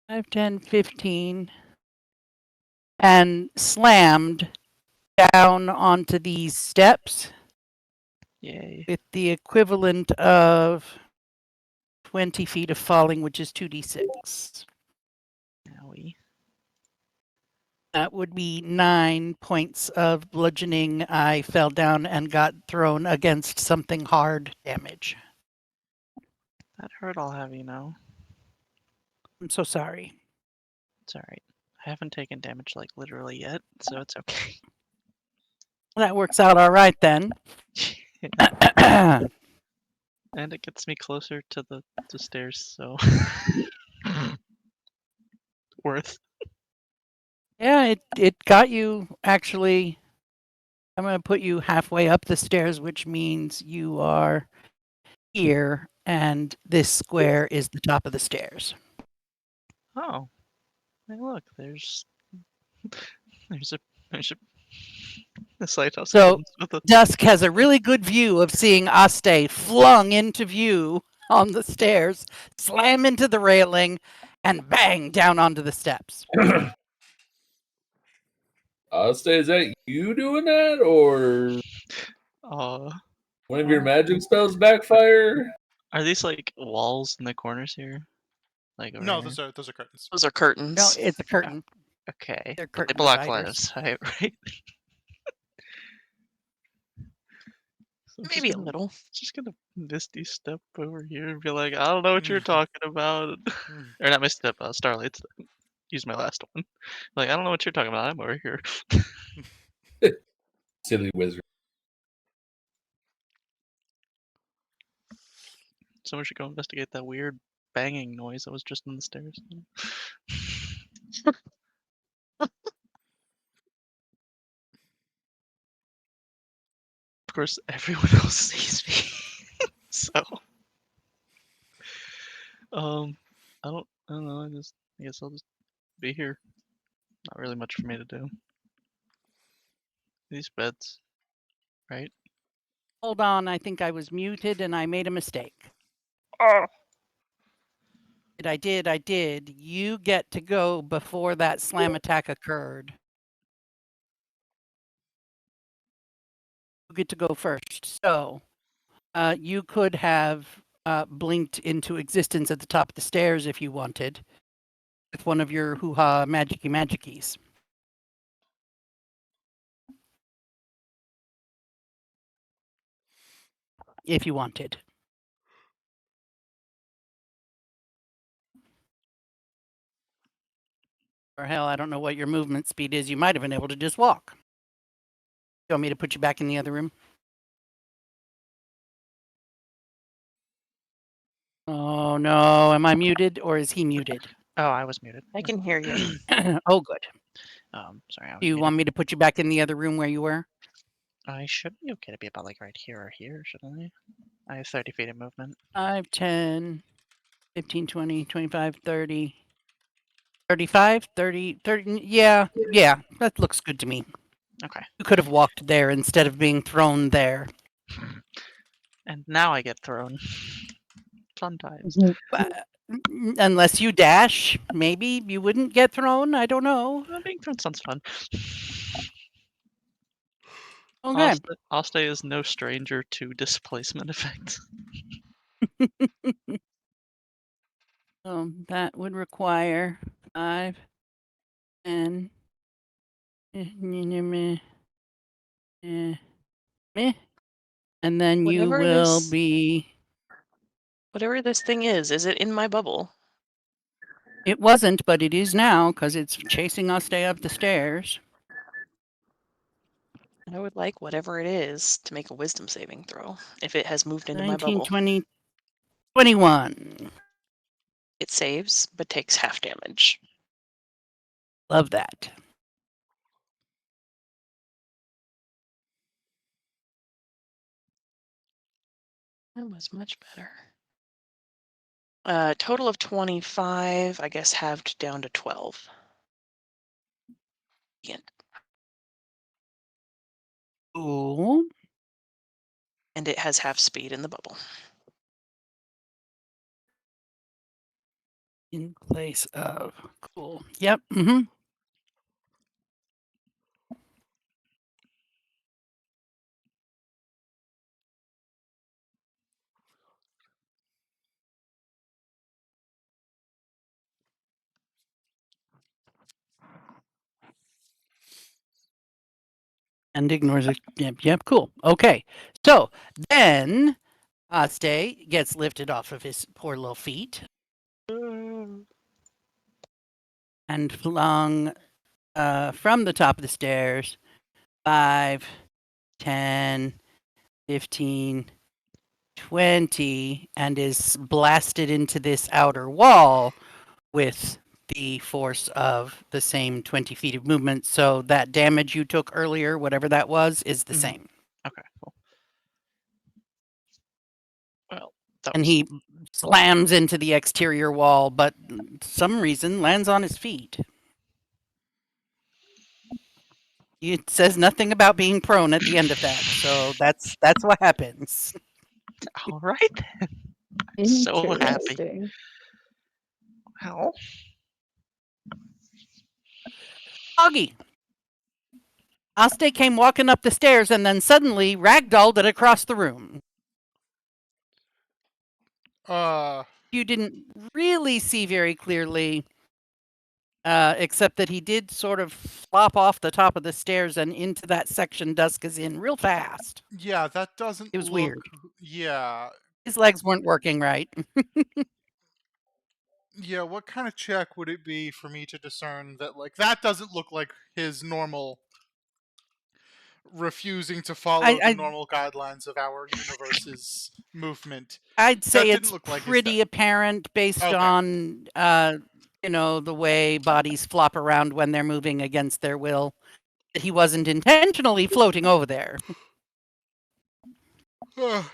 Speaker 2: 5, 10, 15, and slammed down onto these steps
Speaker 6: Yay.
Speaker 2: with the equivalent of 20 feet of falling, which is 2d6.
Speaker 6: Owie.
Speaker 2: That would be 9 points of bludgeoning. I fell down and got thrown against something hard damage.
Speaker 6: That hurt, I'll have you know.
Speaker 2: I'm so sorry.
Speaker 6: It's alright. I haven't taken damage, like, literally yet, so it's okay.
Speaker 2: That works out all right then.
Speaker 6: And it gets me closer to the stairs, so worth.
Speaker 2: Yeah, it got you actually. I'm going to put you halfway up the stairs, which means you are here, and this square is the top of the stairs.
Speaker 6: Oh, hey, look, there's a lighthouse
Speaker 2: So
Speaker 6: comes with a.
Speaker 2: Dusk has a really good view of seeing Aste flung into view on the stairs, slam into the railing, and bang down onto the steps.
Speaker 4: Asta, is that you doing that, or one of your magic spells backfire?
Speaker 6: Are these like walls in the corners here? Like over
Speaker 1: No,
Speaker 6: here?
Speaker 1: those are curtains.
Speaker 7: Those are curtains.
Speaker 2: No, it's a curtain.
Speaker 6: Okay.
Speaker 2: They're
Speaker 6: But they
Speaker 2: curtain
Speaker 6: block line
Speaker 2: dividers.
Speaker 6: of sight, right? So I'm
Speaker 7: Maybe a little.
Speaker 6: just gonna misty step over here and be like, I don't know what you're talking about. Or not misty step, Starlight's. Use my last one. Like, I don't know what you're talking about. I'm over here.
Speaker 4: Silly wizard.
Speaker 6: Someone should go investigate that weird banging noise that was just on the stairs. Of course, everyone else sees me. So, I don't know. I guess I'll just be here. Not really much for me to do. These beds, right?
Speaker 2: Hold on, I think I was muted and I made a mistake.
Speaker 6: Oh.
Speaker 2: I did. You get to go before that slam attack occurred. You get to go first. So, you could have blinked into existence at the top of the stairs if you wanted, with one of your hoo-ha magicies. If you wanted. Or hell, I don't know what your movement speed is. You might have been able to just walk. You want me to put you back in the other room? Oh no, am I muted or is he muted?
Speaker 6: Oh, I was muted.
Speaker 7: I can hear you.
Speaker 2: Oh, good.
Speaker 6: Sorry, I was
Speaker 2: Do you
Speaker 6: muted.
Speaker 2: want me to put you back in the other room where you were?
Speaker 6: I should be okay to be about like right here or here, shouldn't I? I have 30 feet of movement.
Speaker 2: 5, 10, 15, 20, 25, 30, 35, 30, 30. Yeah, that looks good to me.
Speaker 6: Okay.
Speaker 2: You could have walked there instead of being thrown there.
Speaker 6: And now I get thrown. Fun times.
Speaker 2: Unless you dash, maybe you wouldn't get thrown. I don't know.
Speaker 6: Being thrown sounds fun.
Speaker 2: Okay.
Speaker 6: Aste is no stranger to displacement effects.
Speaker 2: That would require 5, 10, and then you
Speaker 7: Whatever
Speaker 2: will
Speaker 7: this-
Speaker 2: be.
Speaker 7: Whatever this thing is it in my bubble?
Speaker 2: It wasn't, but it is now because it's chasing us up the stairs.
Speaker 7: I would like whatever it is to make a wisdom saving throw if it has moved into my
Speaker 2: 19,
Speaker 7: bubble.
Speaker 2: 20, 21.
Speaker 7: It saves, but takes half damage.
Speaker 2: Love that.
Speaker 7: That was much better. Total of 25, I guess halved down to 12.
Speaker 2: Cool.
Speaker 7: And it has half speed in the bubble.
Speaker 2: In place of. Cool. Yep. Mm-hmm. And ignores it. Yep, cool. Okay. So then Aste gets lifted off of his poor little feet and flung from the top of the stairs 5, 10, 15, 20, and is blasted into this outer wall with the force of the same 20 feet of movement. So that damage you took earlier, whatever that was, is the
Speaker 6: Mhm.
Speaker 2: same.
Speaker 6: Okay, cool. Well, that
Speaker 2: And
Speaker 6: was
Speaker 2: he slams into the exterior wall, but some reason lands on his feet. It says nothing about being prone at the end of that, so that's what happens.
Speaker 6: all right. I'm so happy.
Speaker 3: Interesting.
Speaker 6: How?
Speaker 2: Foggy. Aste came walking up the stairs and then suddenly ragdolled it across the room. You didn't really see very clearly, except that he did sort of flop off the top of the stairs and into that section Dusk is in real fast.
Speaker 1: Yeah, that doesn't
Speaker 2: It was
Speaker 1: look.
Speaker 2: weird.
Speaker 1: Yeah.
Speaker 2: His legs weren't working right.
Speaker 1: Yeah, what kind of check would it be for me to discern that, like, that doesn't look like his normal refusing to follow the
Speaker 2: I
Speaker 1: normal guidelines of our universe's movement?
Speaker 2: I'd say
Speaker 1: That didn't
Speaker 2: it's
Speaker 1: look like his
Speaker 2: pretty apparent based
Speaker 1: Okay.
Speaker 2: on the way bodies flop around when they're moving against their will. That he wasn't intentionally floating over there.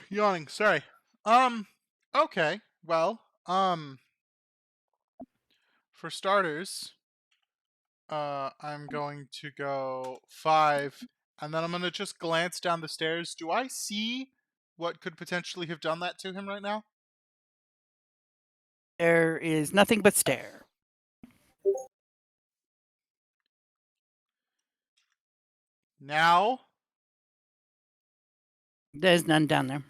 Speaker 1: Yawning, sorry. Okay, well, for starters, I'm going to go 5, and then I'm going to just glance down the stairs. Do I see what could potentially have done that to him right now?
Speaker 2: There is nothing but stare.
Speaker 1: Now?
Speaker 2: There's none down there.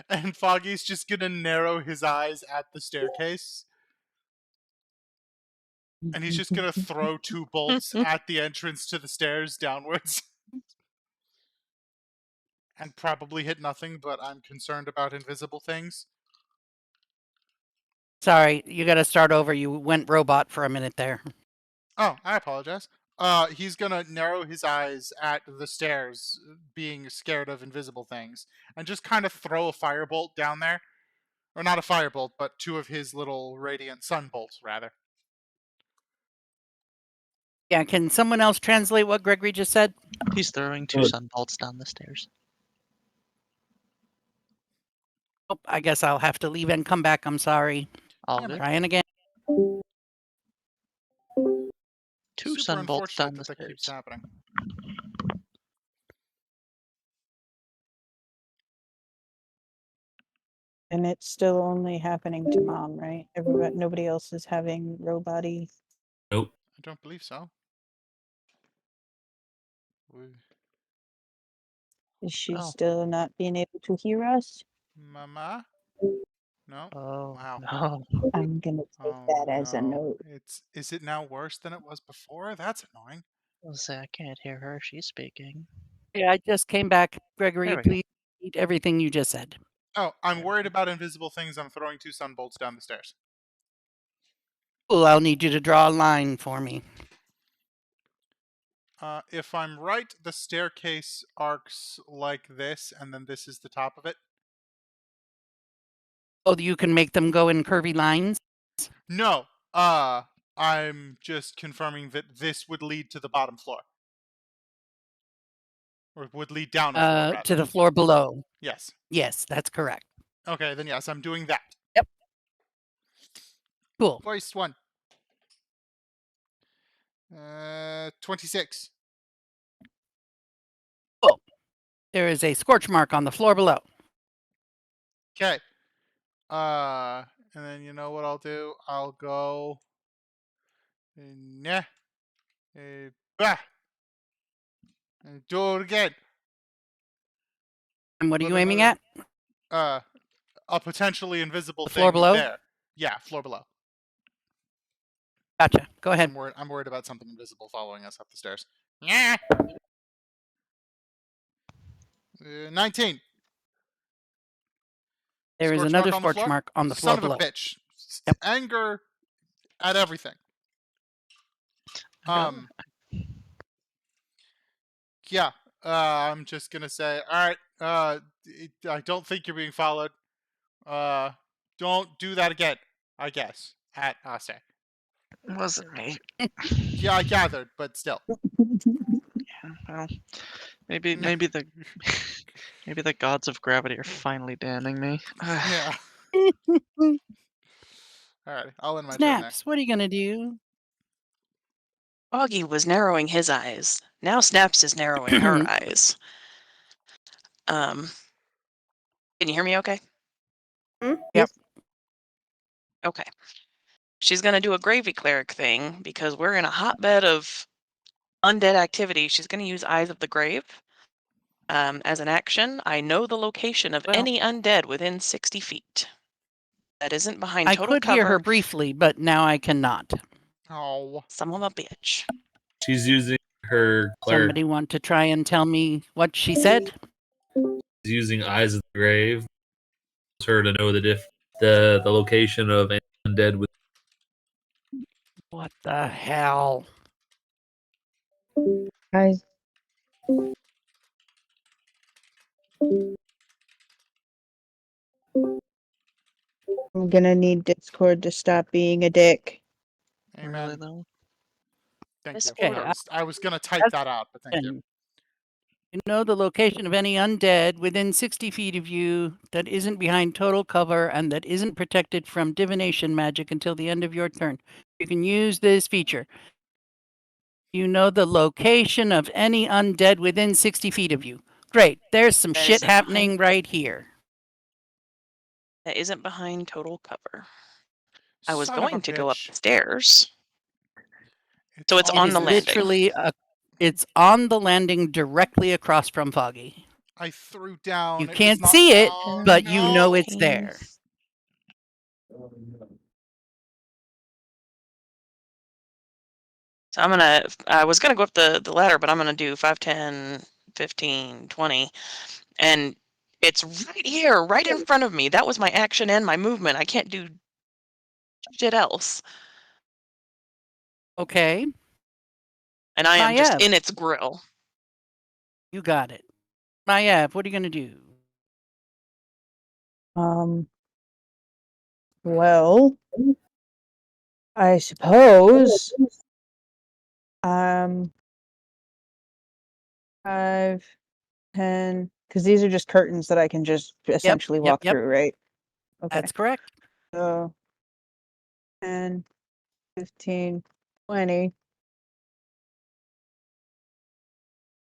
Speaker 1: And Foggy's just going to narrow his eyes at the staircase. And he's just going to throw 2 bolts at the entrance to the stairs downwards. And probably hit nothing, but I'm concerned about invisible things.
Speaker 2: Sorry, you got to start over. You went robot for a minute there.
Speaker 1: Oh, I apologize. He's gonna narrow his eyes at the stairs, being scared of invisible things, and just kind of throw a firebolt down there. Or not a firebolt, but 2 of his little radiant sun bolts, rather.
Speaker 2: Yeah, can someone else translate what Gregory just said?
Speaker 6: He's throwing 2
Speaker 4: Good.
Speaker 6: sunbolts down the stairs.
Speaker 2: Oh, I guess I'll have to leave and come back. I'm sorry.
Speaker 6: All
Speaker 1: Yeah,
Speaker 6: good.
Speaker 2: Trying again.
Speaker 6: 2
Speaker 1: Super
Speaker 6: sunbolts
Speaker 1: unfortunate
Speaker 6: down the
Speaker 1: that keeps
Speaker 6: stairs.
Speaker 1: happening.
Speaker 3: And it's still only happening to Mom, right? Nobody else is having robot-y.
Speaker 4: Nope.
Speaker 1: I don't believe so.
Speaker 3: Is she
Speaker 6: Oh.
Speaker 3: still not being able to hear us?
Speaker 1: Mama? No?
Speaker 6: Oh,
Speaker 1: Wow.
Speaker 6: no.
Speaker 3: I'm gonna take
Speaker 1: Oh,
Speaker 3: that as a
Speaker 1: no.
Speaker 3: note.
Speaker 1: Is it now worse than it was before? That's annoying.
Speaker 6: I'll say I can't hear her. She's speaking.
Speaker 2: Yeah, I just came back. Gregory,
Speaker 6: There we go.
Speaker 2: please repeat everything you just said.
Speaker 1: Oh, I'm worried about invisible things. I'm throwing 2 sun bolts down the stairs.
Speaker 2: Cool, I'll need you to draw a line for me.
Speaker 1: If I'm right, the staircase arcs like this, and then this is the top of it.
Speaker 2: Oh, you can make them go in curvy lines?
Speaker 1: No, I'm just confirming that this would lead to the bottom floor. Or would lead down a floor, rather.
Speaker 2: To the floor below.
Speaker 1: Yes.
Speaker 2: Yes, that's correct.
Speaker 1: Okay, then yes, I'm doing that.
Speaker 2: Yep. Cool.
Speaker 1: First one. 26.
Speaker 2: Cool. There is a scorch mark on the floor below.
Speaker 1: Okay. And then you know what I'll do? I'll go. Nah. Bah. And do it again.
Speaker 2: And what are
Speaker 1: With
Speaker 2: you aiming
Speaker 1: another-
Speaker 2: at?
Speaker 1: A potentially invisible
Speaker 2: The
Speaker 1: thing
Speaker 2: floor below?
Speaker 1: there. Yeah, floor below.
Speaker 2: Gotcha. Go ahead.
Speaker 1: I'm worried about something invisible following us up the stairs. Yeah. 19.
Speaker 2: There is
Speaker 1: Scorch
Speaker 2: another
Speaker 1: mark on the
Speaker 2: scorch
Speaker 1: floor.
Speaker 2: mark on the floor
Speaker 1: Son of a
Speaker 2: below.
Speaker 1: bitch.
Speaker 2: Yep.
Speaker 1: Anger at everything. Yeah. I'm just gonna say, all right. I don't think you're being followed. Don't do that again. I guess at Ase.
Speaker 6: It wasn't me.
Speaker 1: Yeah, I gathered, but still.
Speaker 6: Well, maybe the maybe the gods of gravity are finally damning me.
Speaker 1: Yeah. All right. I'll end my turn there.
Speaker 2: Snaps, what are you gonna do?
Speaker 7: Foggy was narrowing his eyes. Now Snaps is narrowing her eyes. Can you hear me okay?
Speaker 2: Yep.
Speaker 7: Okay. She's going to do a gravy cleric thing because we're in a hotbed of undead activity. She's going to use Eyes of the Grave. As an action, I know the location of
Speaker 2: Well,
Speaker 7: any undead within 60 feet. That isn't behind
Speaker 2: I
Speaker 7: total
Speaker 2: could
Speaker 7: cover.
Speaker 2: hear her briefly, but now I cannot.
Speaker 1: Oh.
Speaker 7: Son of a bitch.
Speaker 4: She's using her cleric.
Speaker 2: Somebody want to try and tell me what she said?
Speaker 4: She's using Eyes of the Grave. It's her to know the location of any undead with.
Speaker 2: What the hell?
Speaker 3: Guys, I'm gonna need Discord to stop being a dick.
Speaker 1: Amen.
Speaker 6: Really though.
Speaker 1: Thank
Speaker 7: This
Speaker 1: you.
Speaker 7: order.
Speaker 1: I was gonna type that out, but thank you.
Speaker 2: You know the location of any undead within 60 feet of you that isn't behind total cover and that isn't protected from divination magic until the end of your turn. You can use this feature. You know the location of any undead within 60 feet of you. Great. There's some
Speaker 7: That
Speaker 2: shit
Speaker 7: isn't
Speaker 2: happening right here.
Speaker 7: That isn't behind total cover. I was
Speaker 1: Son of a
Speaker 7: going to go up
Speaker 1: bitch.
Speaker 7: the stairs. So it's
Speaker 1: all
Speaker 2: It
Speaker 7: on
Speaker 2: is
Speaker 7: the landing.
Speaker 2: literally it's on the landing directly across from Foggy.
Speaker 1: I threw down.
Speaker 2: You
Speaker 1: It was
Speaker 2: can't
Speaker 1: not.
Speaker 2: see it,
Speaker 1: Oh,
Speaker 2: but you know
Speaker 1: no.
Speaker 2: it's there.
Speaker 7: So I was gonna go up the ladder, but I'm gonna do 5, 10, 15, 20. And it's right here, right in front of me. That was my action and my movement. I can't do shit else.
Speaker 2: Okay,
Speaker 7: And I am just
Speaker 2: Maiev.
Speaker 7: in its grill.
Speaker 2: You got it. Maiev, what are you going to do?
Speaker 3: Well, I suppose, 5, 10, because these are just curtains that I can just essentially walk
Speaker 2: Yep.
Speaker 3: through, right? Okay.
Speaker 2: That's correct.
Speaker 3: So 10, 15, 20.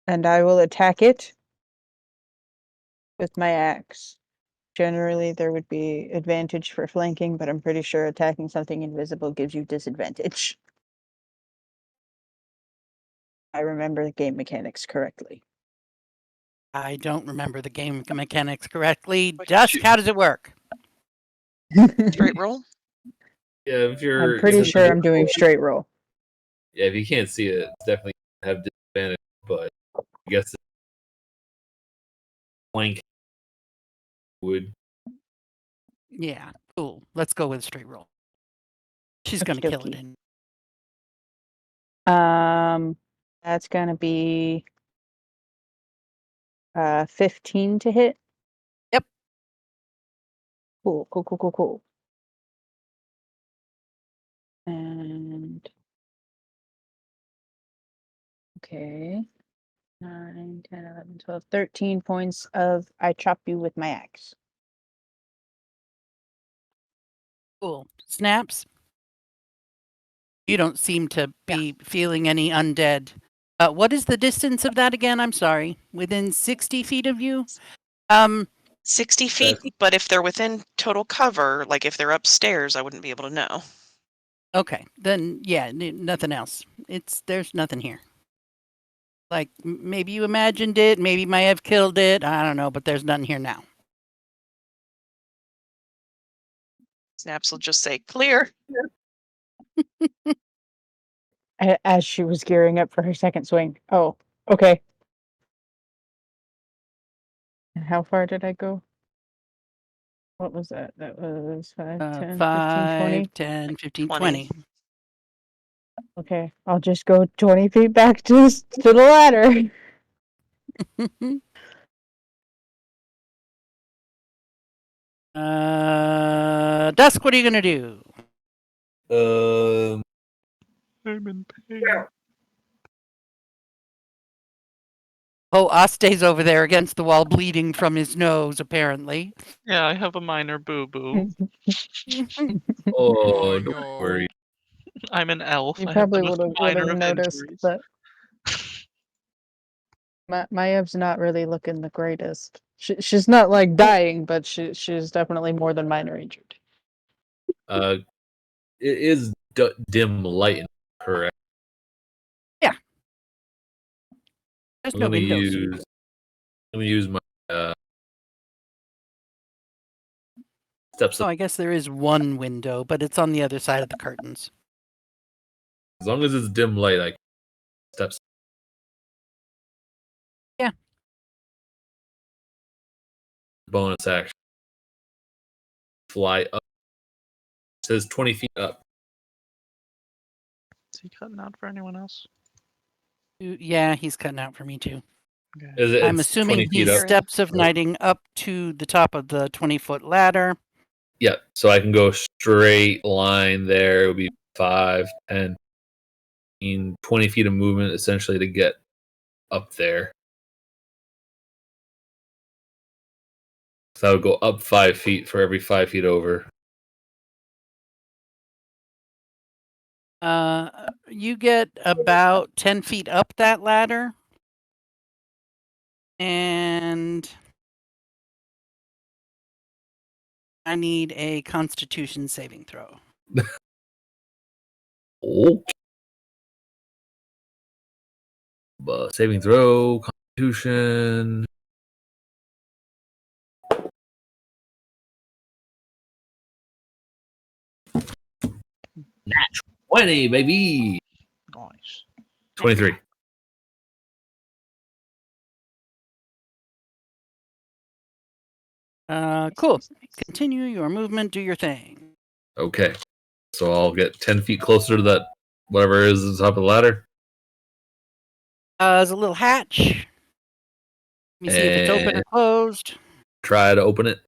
Speaker 3: And I will attack it with my axe. Generally, there would be advantage for flanking, but I'm pretty sure attacking something invisible gives you disadvantage. I remember the game mechanics correctly.
Speaker 2: I don't remember the game mechanics correctly. Dusk, how does it work?
Speaker 7: Straight roll.
Speaker 4: Yeah, if you're.
Speaker 3: I'm pretty
Speaker 4: since
Speaker 3: sure
Speaker 4: it's-
Speaker 3: I'm doing straight roll.
Speaker 4: Yeah, if you can't see it, it's definitely have disadvantage. But I guess the flank would.
Speaker 2: Yeah, cool. Let's go with straight roll. She's going to kill it.
Speaker 3: Okey-dokey. That's gonna be 15 to hit.
Speaker 2: Yep.
Speaker 3: Cool. And okay. 9, 10, 11, 12, 13 points of I chop you with my axe.
Speaker 2: Cool. Snaps. You don't seem to be feeling any undead. What is the distance of that again? I'm sorry. Within 60 feet of you?
Speaker 7: 60 feet, but if they're within total cover, like if they're upstairs, I wouldn't be able to know.
Speaker 2: Okay. Then, yeah, nothing else. There's nothing here. Like, maybe you imagined it. Maybe might have killed it. I don't know, but there's nothing here now.
Speaker 7: Snaps will just say, clear.
Speaker 3: as she was gearing up for her second swing. Oh, okay. And how far did I go? What was that? That was 5, 10, 15, 20.
Speaker 2: 5, 10, 15,
Speaker 7: 20.
Speaker 2: 20.
Speaker 3: Okay, I'll just go 20 feet back to the ladder.
Speaker 2: Dusk, what are you going to do?
Speaker 6: I'm in pain.
Speaker 2: Oh, Aste's over there against the wall, bleeding from his nose, apparently.
Speaker 6: Yeah, I have a minor boo-boo.
Speaker 4: Oh, don't
Speaker 1: no.
Speaker 4: worry.
Speaker 6: I'm an elf.
Speaker 3: You
Speaker 6: I have the
Speaker 3: probably
Speaker 6: most
Speaker 3: would
Speaker 6: minor
Speaker 3: have
Speaker 6: of
Speaker 3: noticed,
Speaker 6: injuries.
Speaker 3: but Maya's not really looking the greatest. She's not like dying, but she's definitely more than minor injured.
Speaker 4: It is dim light, correct?
Speaker 2: There's
Speaker 4: I'm
Speaker 2: no
Speaker 4: gonna
Speaker 2: windows.
Speaker 4: use my steps.
Speaker 2: Oh, I guess there is one window, but it's on the other side of the curtains.
Speaker 4: As long as it's dim light, I can steps.
Speaker 2: Yeah.
Speaker 4: Bonus action. Fly up. It says 20 feet up.
Speaker 6: Is he cutting out for anyone else?
Speaker 2: Yeah, he's cutting out for me too.
Speaker 6: Okay.
Speaker 2: I'm
Speaker 4: It's
Speaker 2: assuming
Speaker 4: 20 feet
Speaker 2: he's
Speaker 4: up.
Speaker 2: steps of knighting up to the top of the 20-foot ladder.
Speaker 4: Yeah, so I can go straight line there. It would be 5, 10, 20 feet of movement essentially to get up there. So I would go up 5 feet for every 5 feet over.
Speaker 2: You get about 10 feet up that ladder. And I need a Constitution saving throw.
Speaker 4: Oh. Saving throw, Constitution. Natural 20, baby.
Speaker 6: Nice.
Speaker 4: 23.
Speaker 2: Cool. Continue your movement, do your thing.
Speaker 4: Okay. So I'll get 10 feet closer to that, whatever is at the top of the ladder.
Speaker 2: There's a little hatch. Let me see if it's open or
Speaker 4: And
Speaker 2: closed.
Speaker 4: try to open it.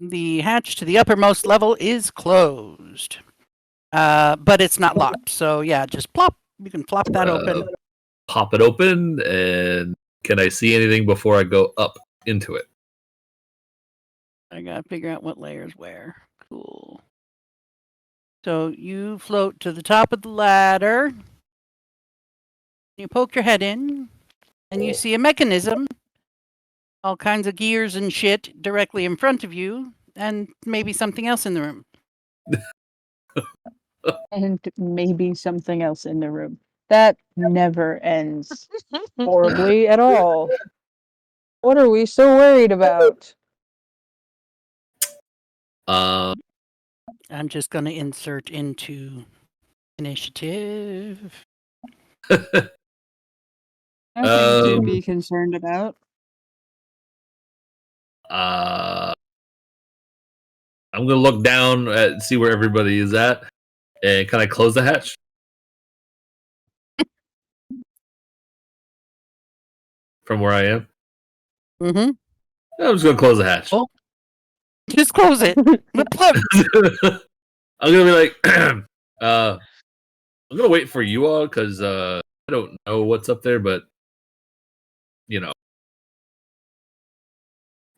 Speaker 2: The hatch to the uppermost level is closed. But it's not locked. So yeah, just plop. You can flop that open.
Speaker 4: Pop it open, and can I see anything before I go up into it?
Speaker 2: I gotta figure out what layers where. Cool. So you float to the top of the ladder. You poke your head in, and you see a mechanism. All kinds of gears and shit directly in front of you, and maybe something else in the room.
Speaker 3: And maybe something else in the room. That never ends horribly at all. What are we so worried about?
Speaker 4: Um,
Speaker 2: I'm just gonna insert into initiative.
Speaker 3: Nothing to
Speaker 4: Um,
Speaker 3: be concerned about.
Speaker 4: I'm gonna look down and see where everybody is at, and can I close the hatch? From where I am?
Speaker 2: Mm-hmm.
Speaker 4: I'm just gonna close the hatch.
Speaker 2: Oh. Just close it.
Speaker 4: I'm gonna be like, I'm gonna wait for you all because I don't know what's up there, but you know,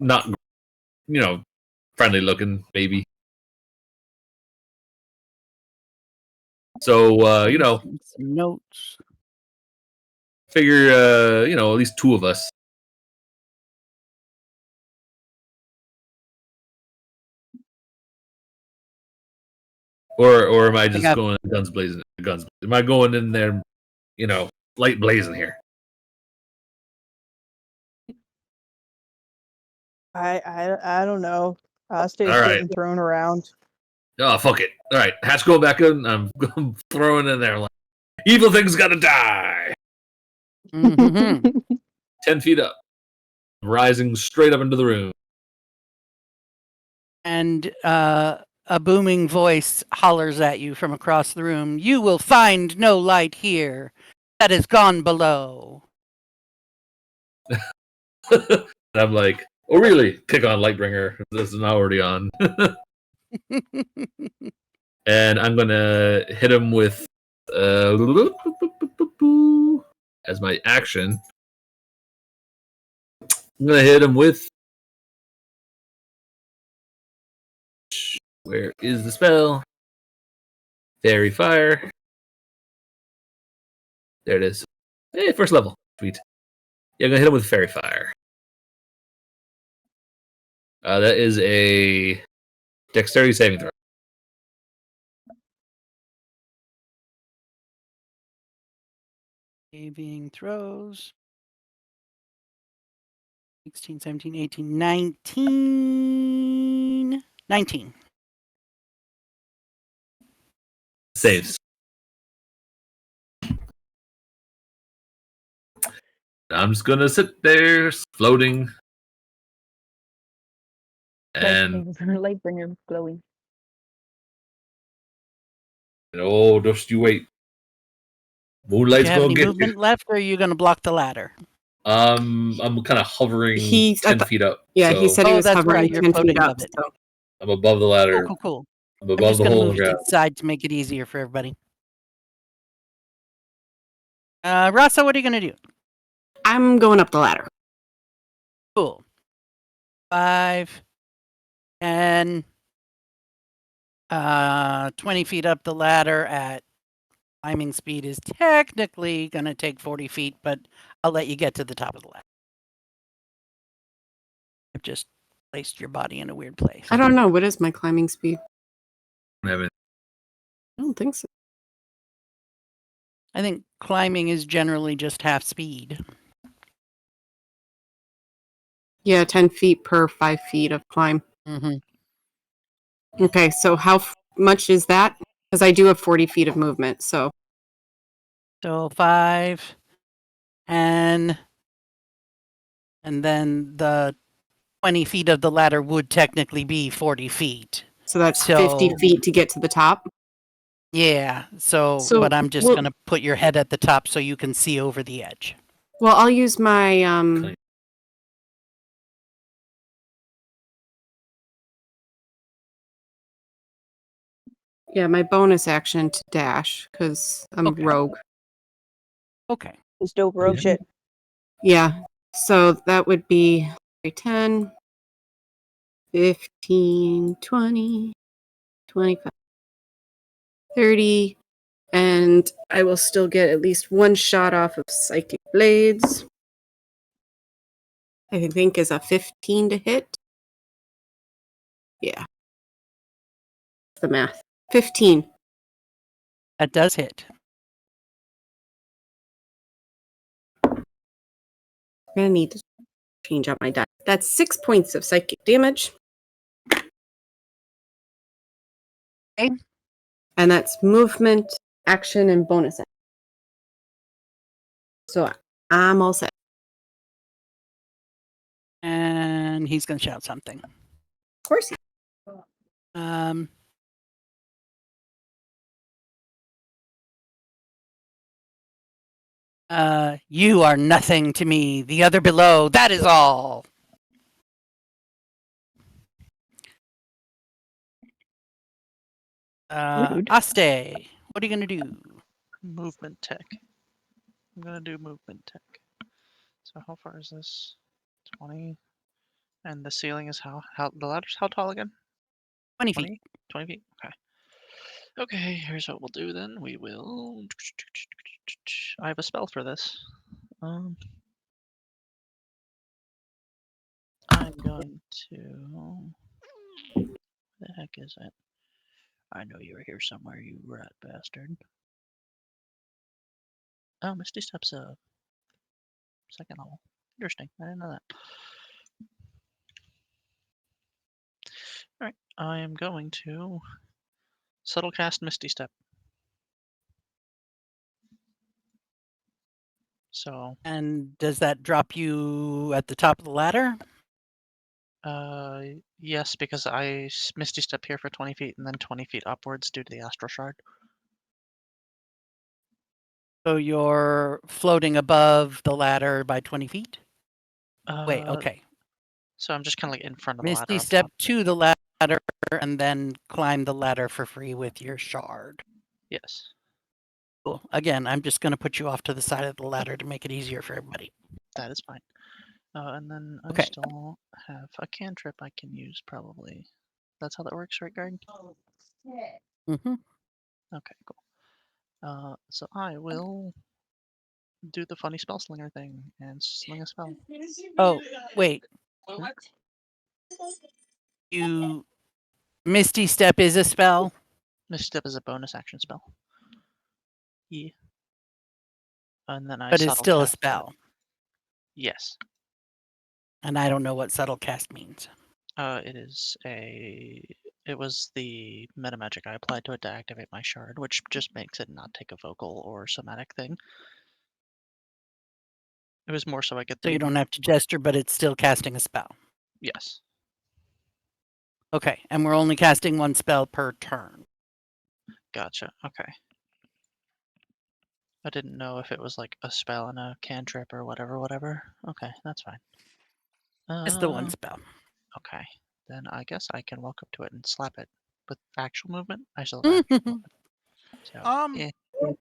Speaker 4: not friendly looking maybe. So
Speaker 2: Some notes.
Speaker 4: figure at least 2 of us. Or am I just going guns blazing? Guns. Am I going in there, light blazing here?
Speaker 3: I don't know. Asta's
Speaker 4: All right.
Speaker 3: getting thrown around.
Speaker 4: Oh, fuck it. All right, hatch going back in. I'm throwing in there like, evil thing's gotta die.
Speaker 2: Mhm.
Speaker 4: 10 feet up, rising straight up into the room.
Speaker 2: And a booming voice hollers at you from across the room. You will find no light here. That is gone below.
Speaker 4: I'm like, oh, really? Kick on Lightbringer. This is not already on. And I'm gonna hit him with as my action. I'm gonna hit him with. Where is the spell? Fairy Fire. There it is. Hey, first level. Sweet. Yeah, I'm gonna hit him with Fairy Fire. That is a dexterity saving throw.
Speaker 2: Saving throws. 16, 17, 18, 19. 19.
Speaker 4: Saves. I'm just gonna sit there, floating, and
Speaker 3: Lightbringer glowing.
Speaker 4: oh, just you wait.
Speaker 2: Do
Speaker 4: Moonlight's
Speaker 2: you have
Speaker 4: gonna
Speaker 2: any
Speaker 4: get
Speaker 2: movement left, or are you going to block the ladder?
Speaker 4: you. I'm kind of hovering
Speaker 5: He's
Speaker 4: 10 feet up.
Speaker 5: Yeah,
Speaker 4: so
Speaker 5: he said he
Speaker 2: Oh,
Speaker 5: was
Speaker 2: that's
Speaker 5: hovering
Speaker 2: right, you're
Speaker 5: 10 feet
Speaker 2: floating
Speaker 5: up.
Speaker 2: above it.
Speaker 5: So.
Speaker 4: I'm above the ladder.
Speaker 2: Cool.
Speaker 4: I'm
Speaker 2: I'm
Speaker 4: above
Speaker 2: just
Speaker 4: the
Speaker 2: going to
Speaker 4: hole in
Speaker 2: move
Speaker 4: the
Speaker 2: you to
Speaker 4: ground.
Speaker 2: the side to make it easier for everybody. Rasa, what are you going to do?
Speaker 5: I'm going up the ladder.
Speaker 2: Cool. 5, 10, 20 feet up the ladder at climbing speed is technically going to take 40 feet, but I'll let you get to the top of the ladder. I've just placed your body in a weird place.
Speaker 5: I don't know. What is my climbing speed?
Speaker 4: I haven't-
Speaker 5: I don't think so.
Speaker 2: I think climbing is generally just half speed.
Speaker 5: Yeah, 10 feet per 5 feet of climb.
Speaker 2: Mm-hmm.
Speaker 5: Okay, so how much is that? Because I do have 40 feet of movement, so.
Speaker 2: So 5, 10, and then the 20 feet of the ladder would technically be 40 feet.
Speaker 5: So that's
Speaker 2: So-
Speaker 5: 50 feet to get to the top.
Speaker 2: Yeah, so but I'm just going to put your head at the top so you can see over the edge.
Speaker 5: Well, I'll use my my bonus action to dash because I'm
Speaker 2: Okay.
Speaker 5: rogue.
Speaker 2: Okay.
Speaker 3: It's dope rogue shit.
Speaker 5: Yeah, so that would be 10, 15, 20, 25, 30, and I will still get at least one shot off of Psychic Blades. I think is a 15 to hit. Yeah. The math. 15.
Speaker 2: That does hit.
Speaker 5: I'm gonna need to change out my die. That's 6 points of psychic damage.
Speaker 2: Okay.
Speaker 5: And that's movement, action, and bonus action. So I'm all set.
Speaker 2: And he's going to shout something.
Speaker 5: Of course.
Speaker 2: You are nothing to me. The other below, that is all.
Speaker 3: Rude.
Speaker 2: Aste, what are you going to do?
Speaker 6: Movement tech. I'm gonna do movement tech. So how far is this? 20. And the ceiling is how the ladder's how tall again?
Speaker 2: 20 feet.
Speaker 6: 20 feet. Okay. Okay, here's what we'll do then. We will. I have a spell for this. I'm going to. The heck is it? I know you're here somewhere, you rat bastard. Oh, Misty Step's second level. Interesting. I didn't know that. Alright, I am going to subtle cast Misty Step. So,
Speaker 2: And does that drop you at the top of the ladder?
Speaker 6: yes, because I Misty Step here for 20 feet and then 20 feet upwards due to the Astral Shard.
Speaker 2: So you're floating above the ladder by 20 feet? Wait,
Speaker 6: Uh,
Speaker 2: okay.
Speaker 6: So I'm just kind of like in front of the ladder
Speaker 2: Misty
Speaker 6: up
Speaker 2: step
Speaker 6: top.
Speaker 2: to the ladder and then climb the ladder for free with your shard.
Speaker 6: Yes.
Speaker 2: Cool. Again, I'm just going to put you off to the side of the ladder to make it easier for everybody.
Speaker 6: That is fine. And then I
Speaker 2: Okay.
Speaker 6: still have a cantrip I can use, probably. That's how that works, right, Guard?
Speaker 2: Mm-hmm.
Speaker 6: Okay, cool. So I will do the funny spell slinger thing and sling a spell.
Speaker 2: Oh, wait.
Speaker 8: What?
Speaker 2: You Misty Step is a spell,
Speaker 6: Misty Step is a bonus action spell. Yeah. And then I
Speaker 2: but it's
Speaker 6: subtle
Speaker 2: still a
Speaker 6: cast it.
Speaker 2: spell.
Speaker 6: Yes.
Speaker 2: And I don't know what subtle cast means.
Speaker 6: It was the meta magic I applied to it to activate my shard, which just makes it not take a vocal or somatic thing. It was more so I get
Speaker 2: So
Speaker 6: the
Speaker 2: you don't have to gesture, but it's still casting a spell.
Speaker 6: yes.
Speaker 2: Okay, and we're only casting one spell per turn.
Speaker 6: Gotcha. Okay. I didn't know if it was like a spell and a cantrip or whatever. Okay, that's fine.
Speaker 2: Just the one spell.
Speaker 6: Okay. Then I guess I can walk up to it and slap it with actual movement. I still have actual movement. So,
Speaker 1: No,
Speaker 6: Oh.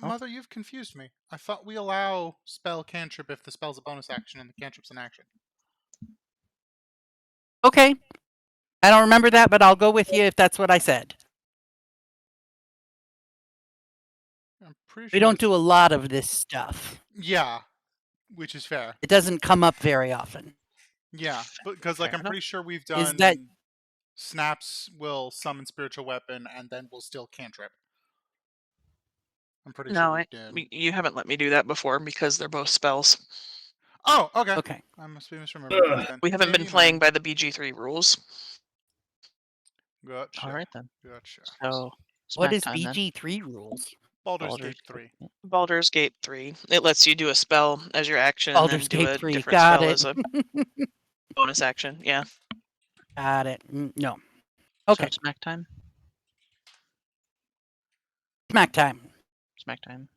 Speaker 1: Mother, you've confused me. I thought we allow spell cantrip if the spell's a bonus action and the cantrip's an action.
Speaker 2: Okay. I don't remember that, but I'll go with you if that's what I said.
Speaker 1: I'm pretty
Speaker 2: We
Speaker 1: sure
Speaker 2: don't
Speaker 1: this...
Speaker 2: do a lot of this stuff.
Speaker 1: Yeah, which is fair.
Speaker 2: It doesn't come up very often.
Speaker 1: Yeah, because like
Speaker 6: Fair
Speaker 1: I'm
Speaker 6: enough.
Speaker 1: pretty sure we've
Speaker 2: Is
Speaker 1: done
Speaker 2: that
Speaker 1: snaps will summon spiritual weapon and then we'll still cantrip. I'm pretty sure
Speaker 7: No,
Speaker 1: we did.
Speaker 7: you haven't let me do that before because they're both spells.
Speaker 1: Oh, okay.
Speaker 2: okay?
Speaker 1: I must be misremembering things then.
Speaker 7: We haven't been
Speaker 1: Maybe
Speaker 7: playing
Speaker 1: mine.
Speaker 7: by the BG3 rules.
Speaker 1: Gotcha.
Speaker 6: All right then.
Speaker 1: Gotcha.
Speaker 6: So,
Speaker 2: What
Speaker 6: smack
Speaker 2: is
Speaker 6: time then.
Speaker 2: BG3 rules?
Speaker 1: Baldur's Gate 3.
Speaker 7: Baldur's Gate 3. It lets you do a spell as your action and
Speaker 2: Baldur's
Speaker 7: then do
Speaker 2: Gate
Speaker 7: a
Speaker 2: 3.
Speaker 7: different
Speaker 2: Got
Speaker 7: spell
Speaker 2: it.
Speaker 7: as a bonus action. Yeah.
Speaker 2: Got it. No.
Speaker 6: So
Speaker 2: Okay.
Speaker 6: smack time.
Speaker 2: Smack time.
Speaker 6: Smack time.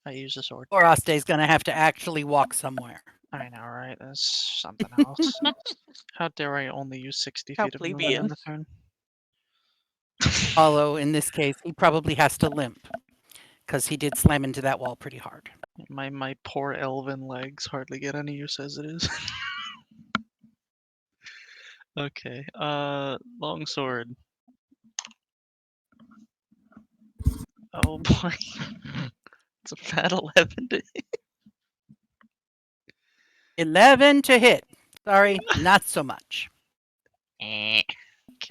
Speaker 6: I use the sword.
Speaker 2: Oraste's going to have to actually walk somewhere.
Speaker 6: I know, right? That's something else. How dare I only use 60
Speaker 7: How
Speaker 6: feet of movement
Speaker 7: plebeian.
Speaker 6: in a turn?
Speaker 2: Although in this case, he probably has to limp because he did slam into that wall pretty hard.
Speaker 6: My poor elven legs hardly get any use as it is. Okay, longsword. Oh boy. It's a fat 11 to
Speaker 2: 11 to hit. Sorry, not so much.
Speaker 6: Okay,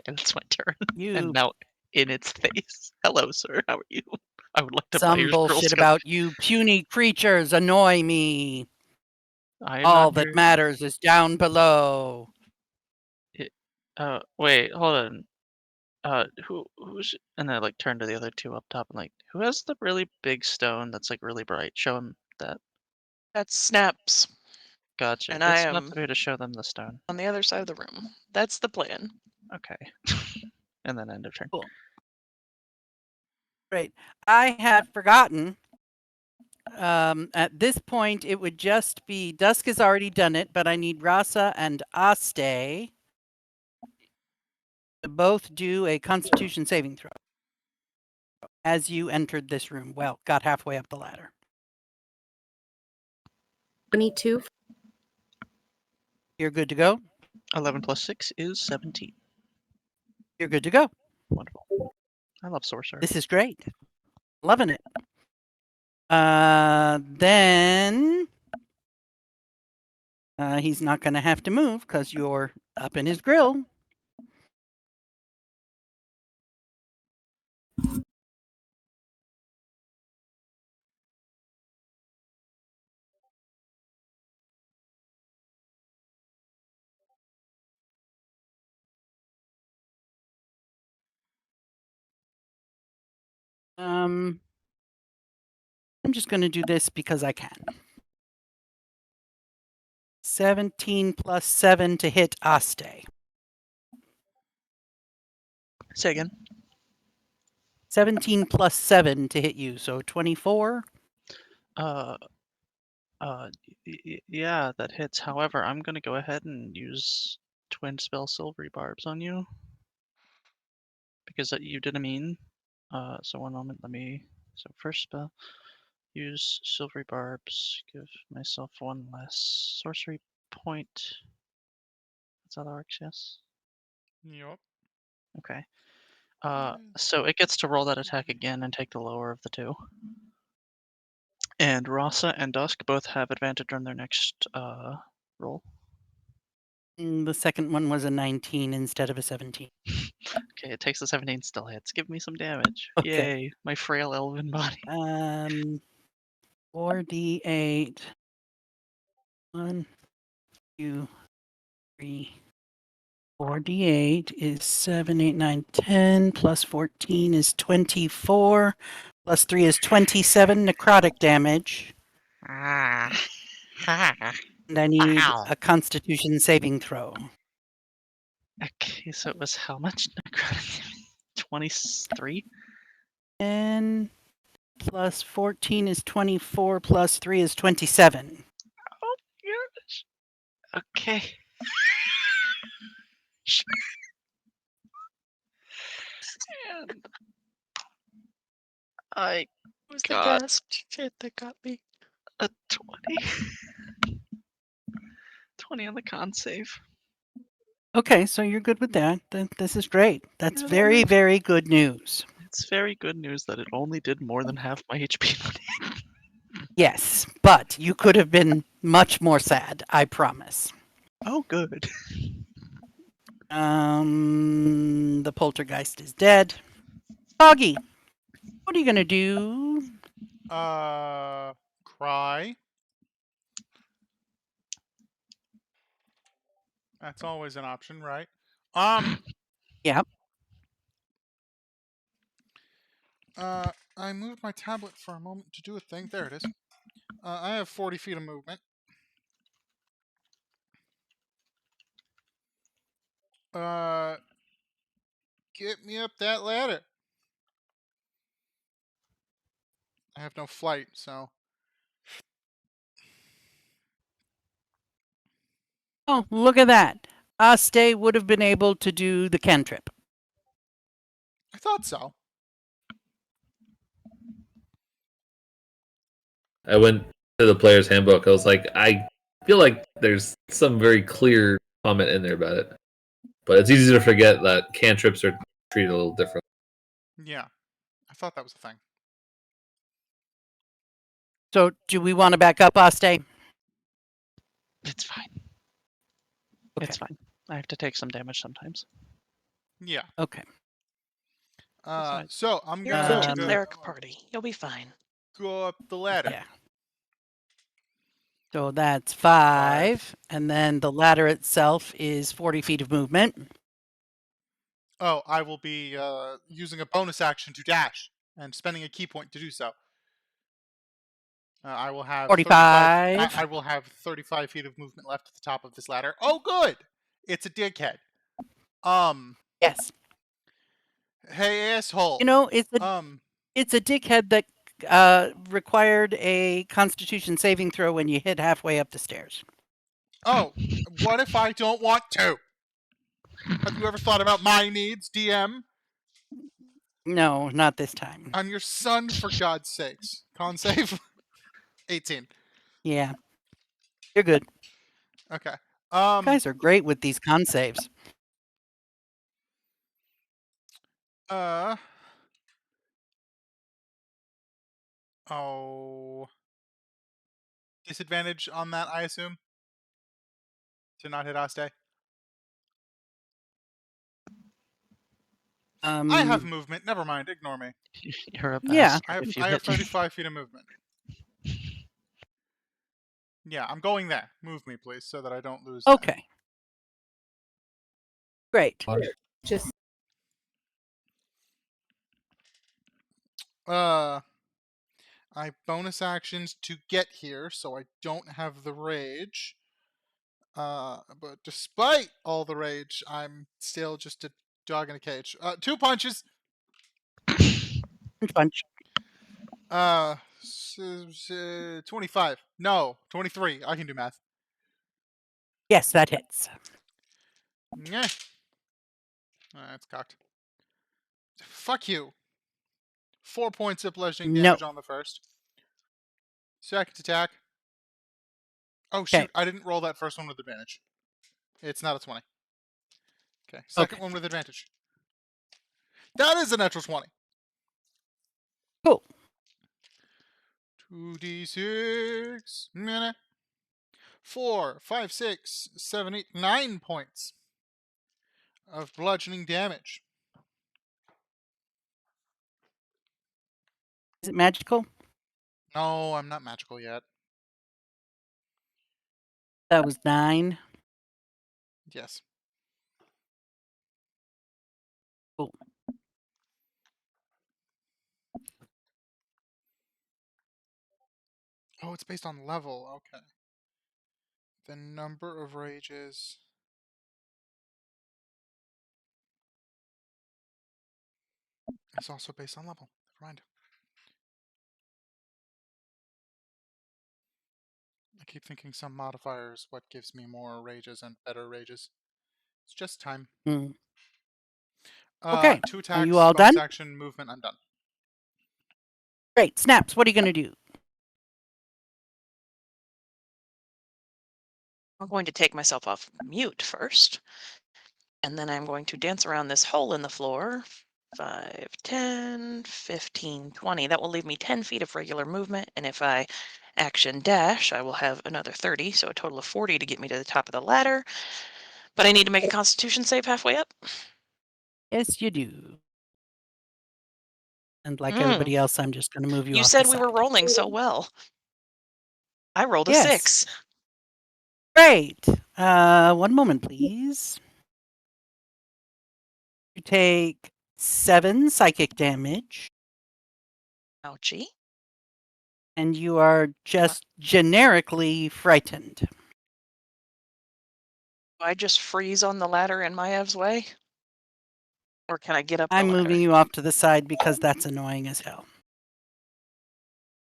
Speaker 6: that's my turn. And
Speaker 2: You
Speaker 6: now in its face. Hello, sir. How are you? I would like to buy
Speaker 2: some
Speaker 6: your Girl
Speaker 2: bullshit
Speaker 6: Scout.
Speaker 2: about you puny creatures annoy me.
Speaker 6: I am
Speaker 2: All
Speaker 6: not
Speaker 2: that
Speaker 6: here.
Speaker 2: matters is down below.
Speaker 6: Wait, hold on. Who's and I like turn to the other two up top and like, who has the really big stone that's like really bright? Show him that.
Speaker 7: That's Snaps.
Speaker 6: Gotcha.
Speaker 7: And I
Speaker 6: It's
Speaker 7: am
Speaker 6: not here to show them the stone.
Speaker 7: on the other side of the room. That's the plan.
Speaker 6: Okay. And then end of turn.
Speaker 2: Cool. Great. I had forgotten. At this point, it would just be Dusk has already done it, but I need Rasa and Aste to both do a Constitution saving throw as you entered this room. Well, got halfway up the ladder.
Speaker 5: 22.
Speaker 2: You're good to go.
Speaker 6: 11 plus 6 is 17.
Speaker 2: You're good to go.
Speaker 6: Wonderful. I love sorcerer.
Speaker 2: This is great. Loving it. Then he's not going to have to move because you're up in his grill. I'm just going to do this because I can. 17 plus 7 to hit Aste.
Speaker 6: Say again.
Speaker 2: 17 plus 7 to hit you, so 24.
Speaker 6: Yeah, that hits. However, I'm gonna go ahead and use Twin Spell Silvery Barbs on you because you did a mean. So one moment, So first spell, use Silvery Barbs. Give myself one less sorcery point. That's how that works. Yes.
Speaker 1: Yup.
Speaker 6: Okay. So it gets to roll that attack again and take the lower of the two. And Rasa and Dusk both have advantage on their next roll.
Speaker 2: The second one was a 19 instead of a 17.
Speaker 6: Okay, it takes the 17, still hits. Give me some damage.
Speaker 2: Okay.
Speaker 6: Yay, my frail elven body.
Speaker 2: 4d8. 1, 2, 3. 4d8 is 7, 8, 9, 10, plus 14 is 24, plus 3 is 27 necrotic damage.
Speaker 6: Ah.
Speaker 2: And I need
Speaker 6: Ow.
Speaker 2: a constitution saving throw.
Speaker 6: Okay, so it was how much necrotic damage? 23?
Speaker 2: 10 plus 14 is 24, plus 3 is 27.
Speaker 6: Oh, gosh. Okay. And I
Speaker 7: Was the
Speaker 6: got
Speaker 7: gasped shit that got me?
Speaker 6: a 20. 20 on the con save.
Speaker 2: Okay, so you're good with that. This is great. That's
Speaker 6: Yeah, that
Speaker 2: very,
Speaker 6: was-
Speaker 2: very good news.
Speaker 6: It's very good news that it only did more than half my HP.
Speaker 2: Yes, but you could have been much more sad, I promise.
Speaker 6: Oh, good.
Speaker 2: The poltergeist is dead. Foggy, what are you gonna do?
Speaker 1: Cry. That's always an option, right?
Speaker 2: Yep.
Speaker 1: I moved my tablet for a moment to do a thing. There it is. I have 40 feet of movement. Get me up that ladder. I have no flight, so.
Speaker 2: Oh, look at that. Aste would have been able to do the cantrip.
Speaker 1: I thought so.
Speaker 4: I went to the player's handbook. I was like, I feel like there's some very clear comment in there about it. But it's easy to forget that cantrips are treated a little different.
Speaker 1: Yeah. I thought that was a thing.
Speaker 2: So, do we want to back up, Aste?
Speaker 6: It's fine.
Speaker 2: Okay.
Speaker 6: It's fine. I have to take some damage sometimes.
Speaker 1: Yeah.
Speaker 2: Okay.
Speaker 1: So I'm
Speaker 7: You're a
Speaker 1: gonna
Speaker 7: two cleric party. You'll be fine.
Speaker 1: go up the ladder.
Speaker 2: Yeah. So that's 5, and then the ladder itself is 40 feet of movement.
Speaker 1: Oh, I will be using a bonus action to dash and spending a key point to do so. I will have
Speaker 2: 45.
Speaker 1: I will have 35 feet of movement left at the top of this ladder. Oh, good! It's a dickhead.
Speaker 2: Yes.
Speaker 1: Hey, asshole.
Speaker 2: You know, it's a dickhead that required a Constitution saving throw when you hit halfway up the stairs.
Speaker 1: Oh, what if I don't want to? Have you ever thought about my needs, DM?
Speaker 2: No, not this time.
Speaker 1: I'm your son, for God's sakes. Con save? 18.
Speaker 2: Yeah. You're good.
Speaker 1: Okay.
Speaker 2: You guys are great with these con saves.
Speaker 1: Oh. Disadvantage on that, I assume? To not hit Aste? I have movement. Never mind. Ignore me.
Speaker 6: You're a
Speaker 2: Yeah.
Speaker 6: bastard if you
Speaker 1: I have
Speaker 6: hit me.
Speaker 1: 35 feet of movement. Yeah, I'm going there. Move me, please, so that I don't lose that.
Speaker 2: Okay. Great.
Speaker 5: Just
Speaker 1: I bonus actions to get here, so I don't have the rage. But despite all the rage, I'm still just a dog in a cage. 2 punches.
Speaker 2: Punch.
Speaker 1: 25. No, 23. I can do math.
Speaker 2: Yes, that hits.
Speaker 1: Yeah. That's cocked. Fuck you. 4 points of bludgeoning
Speaker 2: No.
Speaker 1: damage on the first. Second attack. Oh,
Speaker 2: Okay.
Speaker 1: shoot. I didn't roll that first one with advantage. It's not a 20. Okay. Second one with advantage. That is a natural 20.
Speaker 2: Cool.
Speaker 1: 2d6. 4, 5, 6, 7, 8, 9 points of bludgeoning damage.
Speaker 2: Is it magical?
Speaker 1: No, I'm not magical yet.
Speaker 2: That was 9.
Speaker 1: Yes.
Speaker 2: Cool.
Speaker 1: Oh, it's based on level. Okay. The number of rages. It's also based on level. Never mind. I keep thinking some modifier is what gives me more rages and better rages. It's just time.
Speaker 2: Mm. Okay.
Speaker 1: 2
Speaker 2: Are
Speaker 1: attacks,
Speaker 2: you all
Speaker 1: bonus
Speaker 2: done?
Speaker 1: action, movement, I'm done.
Speaker 2: Great. Snaps, what are you going to do?
Speaker 7: I'm going to take myself off mute first. And then I'm going to dance around this hole in the floor. 5, 10, 15, 20. That will leave me 10 feet of regular movement. And if I action dash, I will have another 30. So a total of 40 to get me to the top of the ladder. But I need to make a constitution save halfway up.
Speaker 2: Yes, you do. And like
Speaker 7: Mm.
Speaker 2: everybody else, I'm just going to move you
Speaker 7: You
Speaker 2: off
Speaker 7: said
Speaker 2: the
Speaker 7: we
Speaker 2: side.
Speaker 7: were rolling so well. I rolled a
Speaker 2: Yes.
Speaker 7: 6.
Speaker 2: Great. 1 moment, please. You take 7 psychic damage,
Speaker 7: Ouchie.
Speaker 2: and you are just generically frightened.
Speaker 7: Do I just freeze on the ladder in Maev's way? Or can I get up the
Speaker 2: I'm
Speaker 7: ladder?
Speaker 2: moving you off to the side because that's annoying as hell.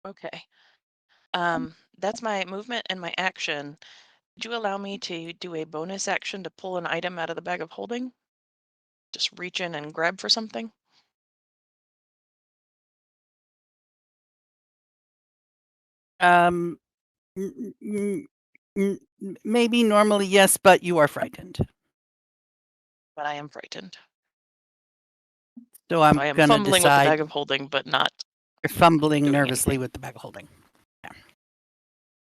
Speaker 7: Okay. That's my movement and my action. Would you allow me to do a bonus action to pull an item out of the bag of holding? Just reach in and grab for something?
Speaker 2: Um, maybe normally yes, but you are frightened.
Speaker 7: But I am frightened.
Speaker 2: So I'm
Speaker 7: I am
Speaker 2: going to
Speaker 7: fumbling with the
Speaker 2: decide
Speaker 7: bag of holding, but not
Speaker 2: you're fumbling
Speaker 7: doing
Speaker 2: nervously
Speaker 7: anything.
Speaker 2: with the bag of holding.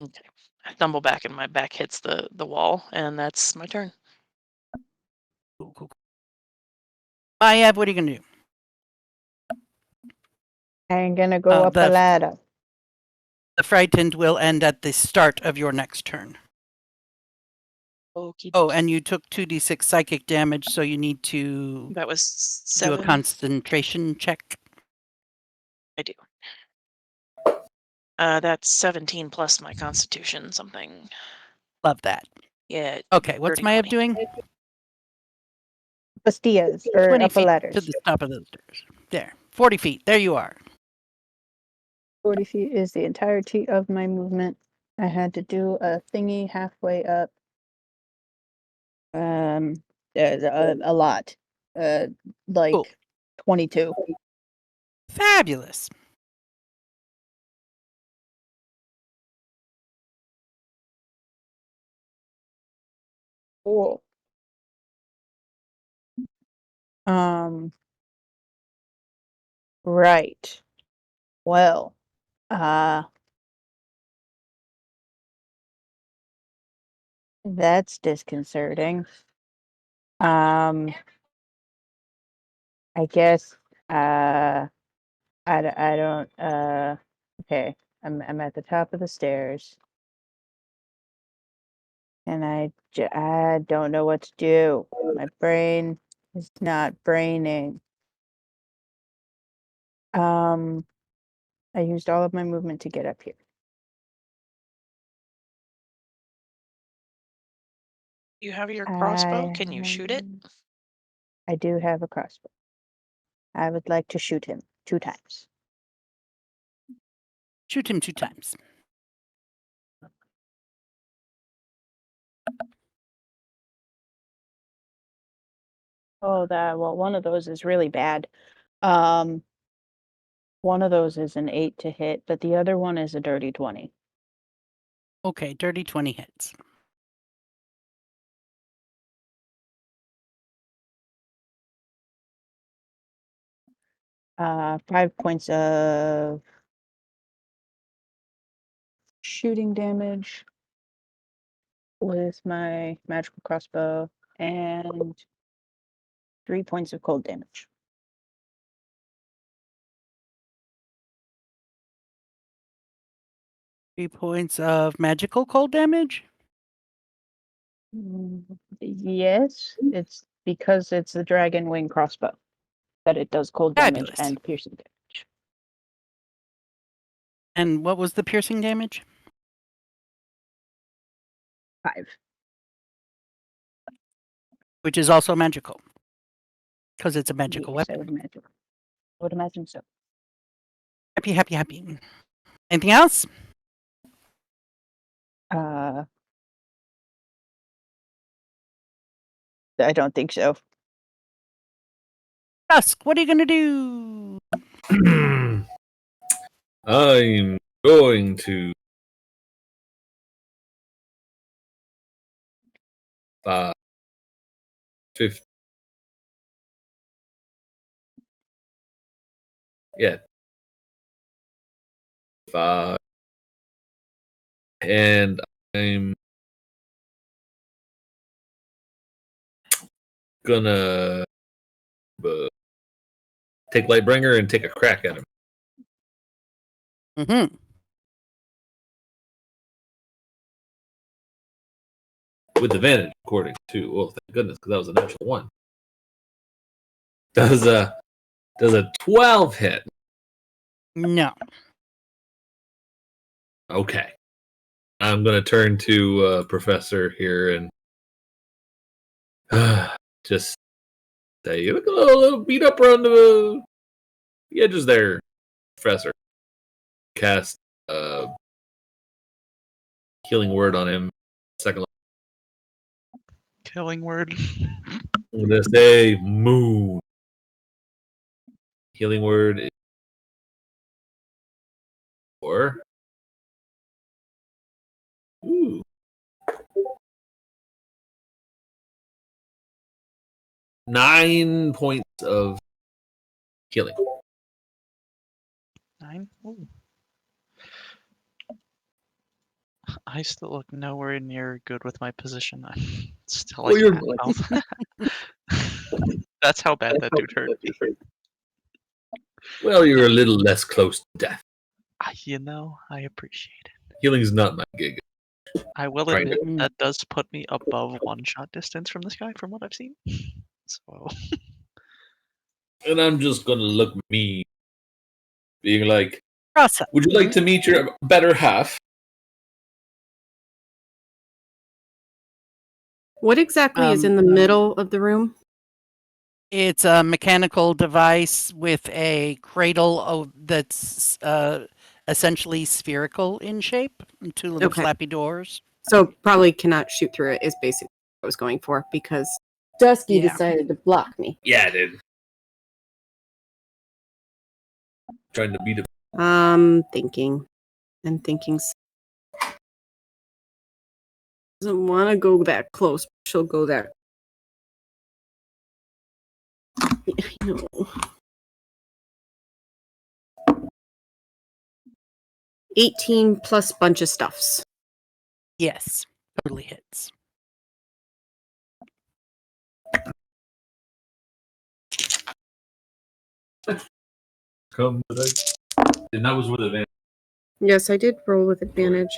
Speaker 7: Okay. I stumble back and my back hits the wall, and that's my turn.
Speaker 2: Cool. Maiev, what are you going to do?
Speaker 3: I'm gonna go up the ladder.
Speaker 2: The frightened will end at the start of your next turn.
Speaker 7: Okie
Speaker 2: Oh,
Speaker 7: dokie.
Speaker 2: and you took 2d6 psychic damage, so you need to
Speaker 7: That was
Speaker 2: do a
Speaker 7: 7.
Speaker 2: concentration check.
Speaker 7: I do. That's 17 plus my constitution something.
Speaker 2: Love that.
Speaker 7: Yeah.
Speaker 2: Okay, what's
Speaker 7: 30,
Speaker 2: Maiev
Speaker 7: 20.
Speaker 2: doing?
Speaker 3: Bastillas, or
Speaker 2: 20
Speaker 3: upper
Speaker 2: feet
Speaker 3: ladders.
Speaker 2: to the top of those stairs. There. 40 feet. There you are.
Speaker 3: 40 feet is the entirety of my movement. I had to do a thingy halfway up. There's a lot. Like
Speaker 2: Cool.
Speaker 3: 22.
Speaker 2: Fabulous.
Speaker 3: Cool. Right. Well, that's disconcerting. I guess, I don't, okay. I'm at the top of the stairs. And I don't know what to do. My brain is not braining. I used all of my movement to get up here.
Speaker 7: You have your crossbow. Can you shoot it?
Speaker 3: I do have a crossbow. I would like to shoot him 2 times.
Speaker 2: Shoot him 2 times.
Speaker 3: Oh, one of those is really bad. One of those is an 8 to hit, but the other one is a dirty 20.
Speaker 2: Okay, dirty 20 hits.
Speaker 3: Uh, 5 points of shooting damage with my magical crossbow and 3 points of cold damage.
Speaker 2: Three points of magical cold damage?
Speaker 3: Yes, it's because it's the dragon wing crossbow that it does cold damage
Speaker 2: Fabulous.
Speaker 3: and piercing damage.
Speaker 2: And what was the piercing damage?
Speaker 3: 5.
Speaker 2: Which is also magical. Because it's a magical
Speaker 3: Yes, I
Speaker 2: weapon.
Speaker 3: would imagine so.
Speaker 2: Happy, happy, happy. Anything else?
Speaker 3: I don't think so.
Speaker 2: Dusk, what are you going to do?
Speaker 4: I'm going to 50. Yeah. 5. And I'm gonna take Lightbringer and take a crack at him.
Speaker 2: Mm-hmm.
Speaker 4: With advantage, according to. Oh, thank goodness, because that was a natural 1. Does a 12 hit?
Speaker 2: No.
Speaker 4: Okay. I'm gonna turn to Professor here and just say, you look a little beat up around the edges there, Professor. Cast healing word on him. Second
Speaker 6: Killing word.
Speaker 4: I'm gonna say moon. Healing word is 4. Ooh. 9 points of healing.
Speaker 6: 9? Ooh. I still look nowhere near good with my position. I'm still like
Speaker 4: Well,
Speaker 6: half health. That's how bad that dude hurt me.
Speaker 4: Well, you're a little less close to death.
Speaker 6: You know, I appreciate it.
Speaker 4: Healing's not my gig.
Speaker 6: I will
Speaker 4: Right.
Speaker 6: admit that does put me above one-shot distance from this guy, from what I've seen. So,
Speaker 4: And I'm just gonna look mean, being like,
Speaker 2: Process.
Speaker 4: would you like to meet your better half?
Speaker 5: What exactly is in the middle of the room?
Speaker 2: It's a mechanical device with a cradle that's essentially spherical in shape, and 2 little
Speaker 5: Okay.
Speaker 2: flappy doors.
Speaker 5: So probably cannot shoot through it is basically what I was going for because Dusky
Speaker 2: Yeah.
Speaker 5: decided to block me.
Speaker 4: Yeah, dude. Trying to beat him.
Speaker 5: Thinking. And thinking. Doesn't want to go that close. She'll go that. You know. 18 plus bunch of stuffs.
Speaker 2: Yes, totally hits.
Speaker 4: Come today. And that was with advantage.
Speaker 5: Yes, I did roll with advantage.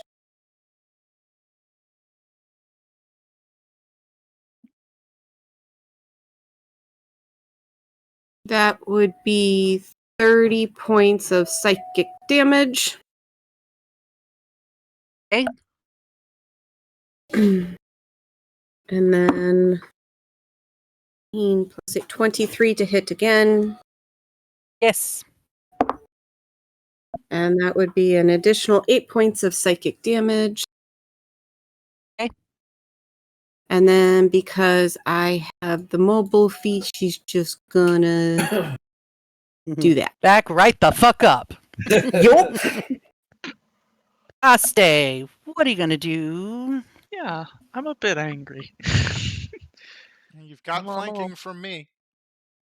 Speaker 5: That would be 30 points of psychic damage.
Speaker 2: Okay.
Speaker 5: And then 18 plus 8, 23 to hit again.
Speaker 2: Yes.
Speaker 5: And that would be an additional 8 points of psychic damage.
Speaker 2: Okay.
Speaker 5: And then because I have the mobile feat, she's just gonna do that.
Speaker 2: Back right the fuck up.
Speaker 5: Yup.
Speaker 2: Aste, what are you gonna do?
Speaker 6: Yeah, I'm a bit angry.
Speaker 1: You've got
Speaker 6: I'm a
Speaker 1: flanking
Speaker 6: little-
Speaker 1: from me.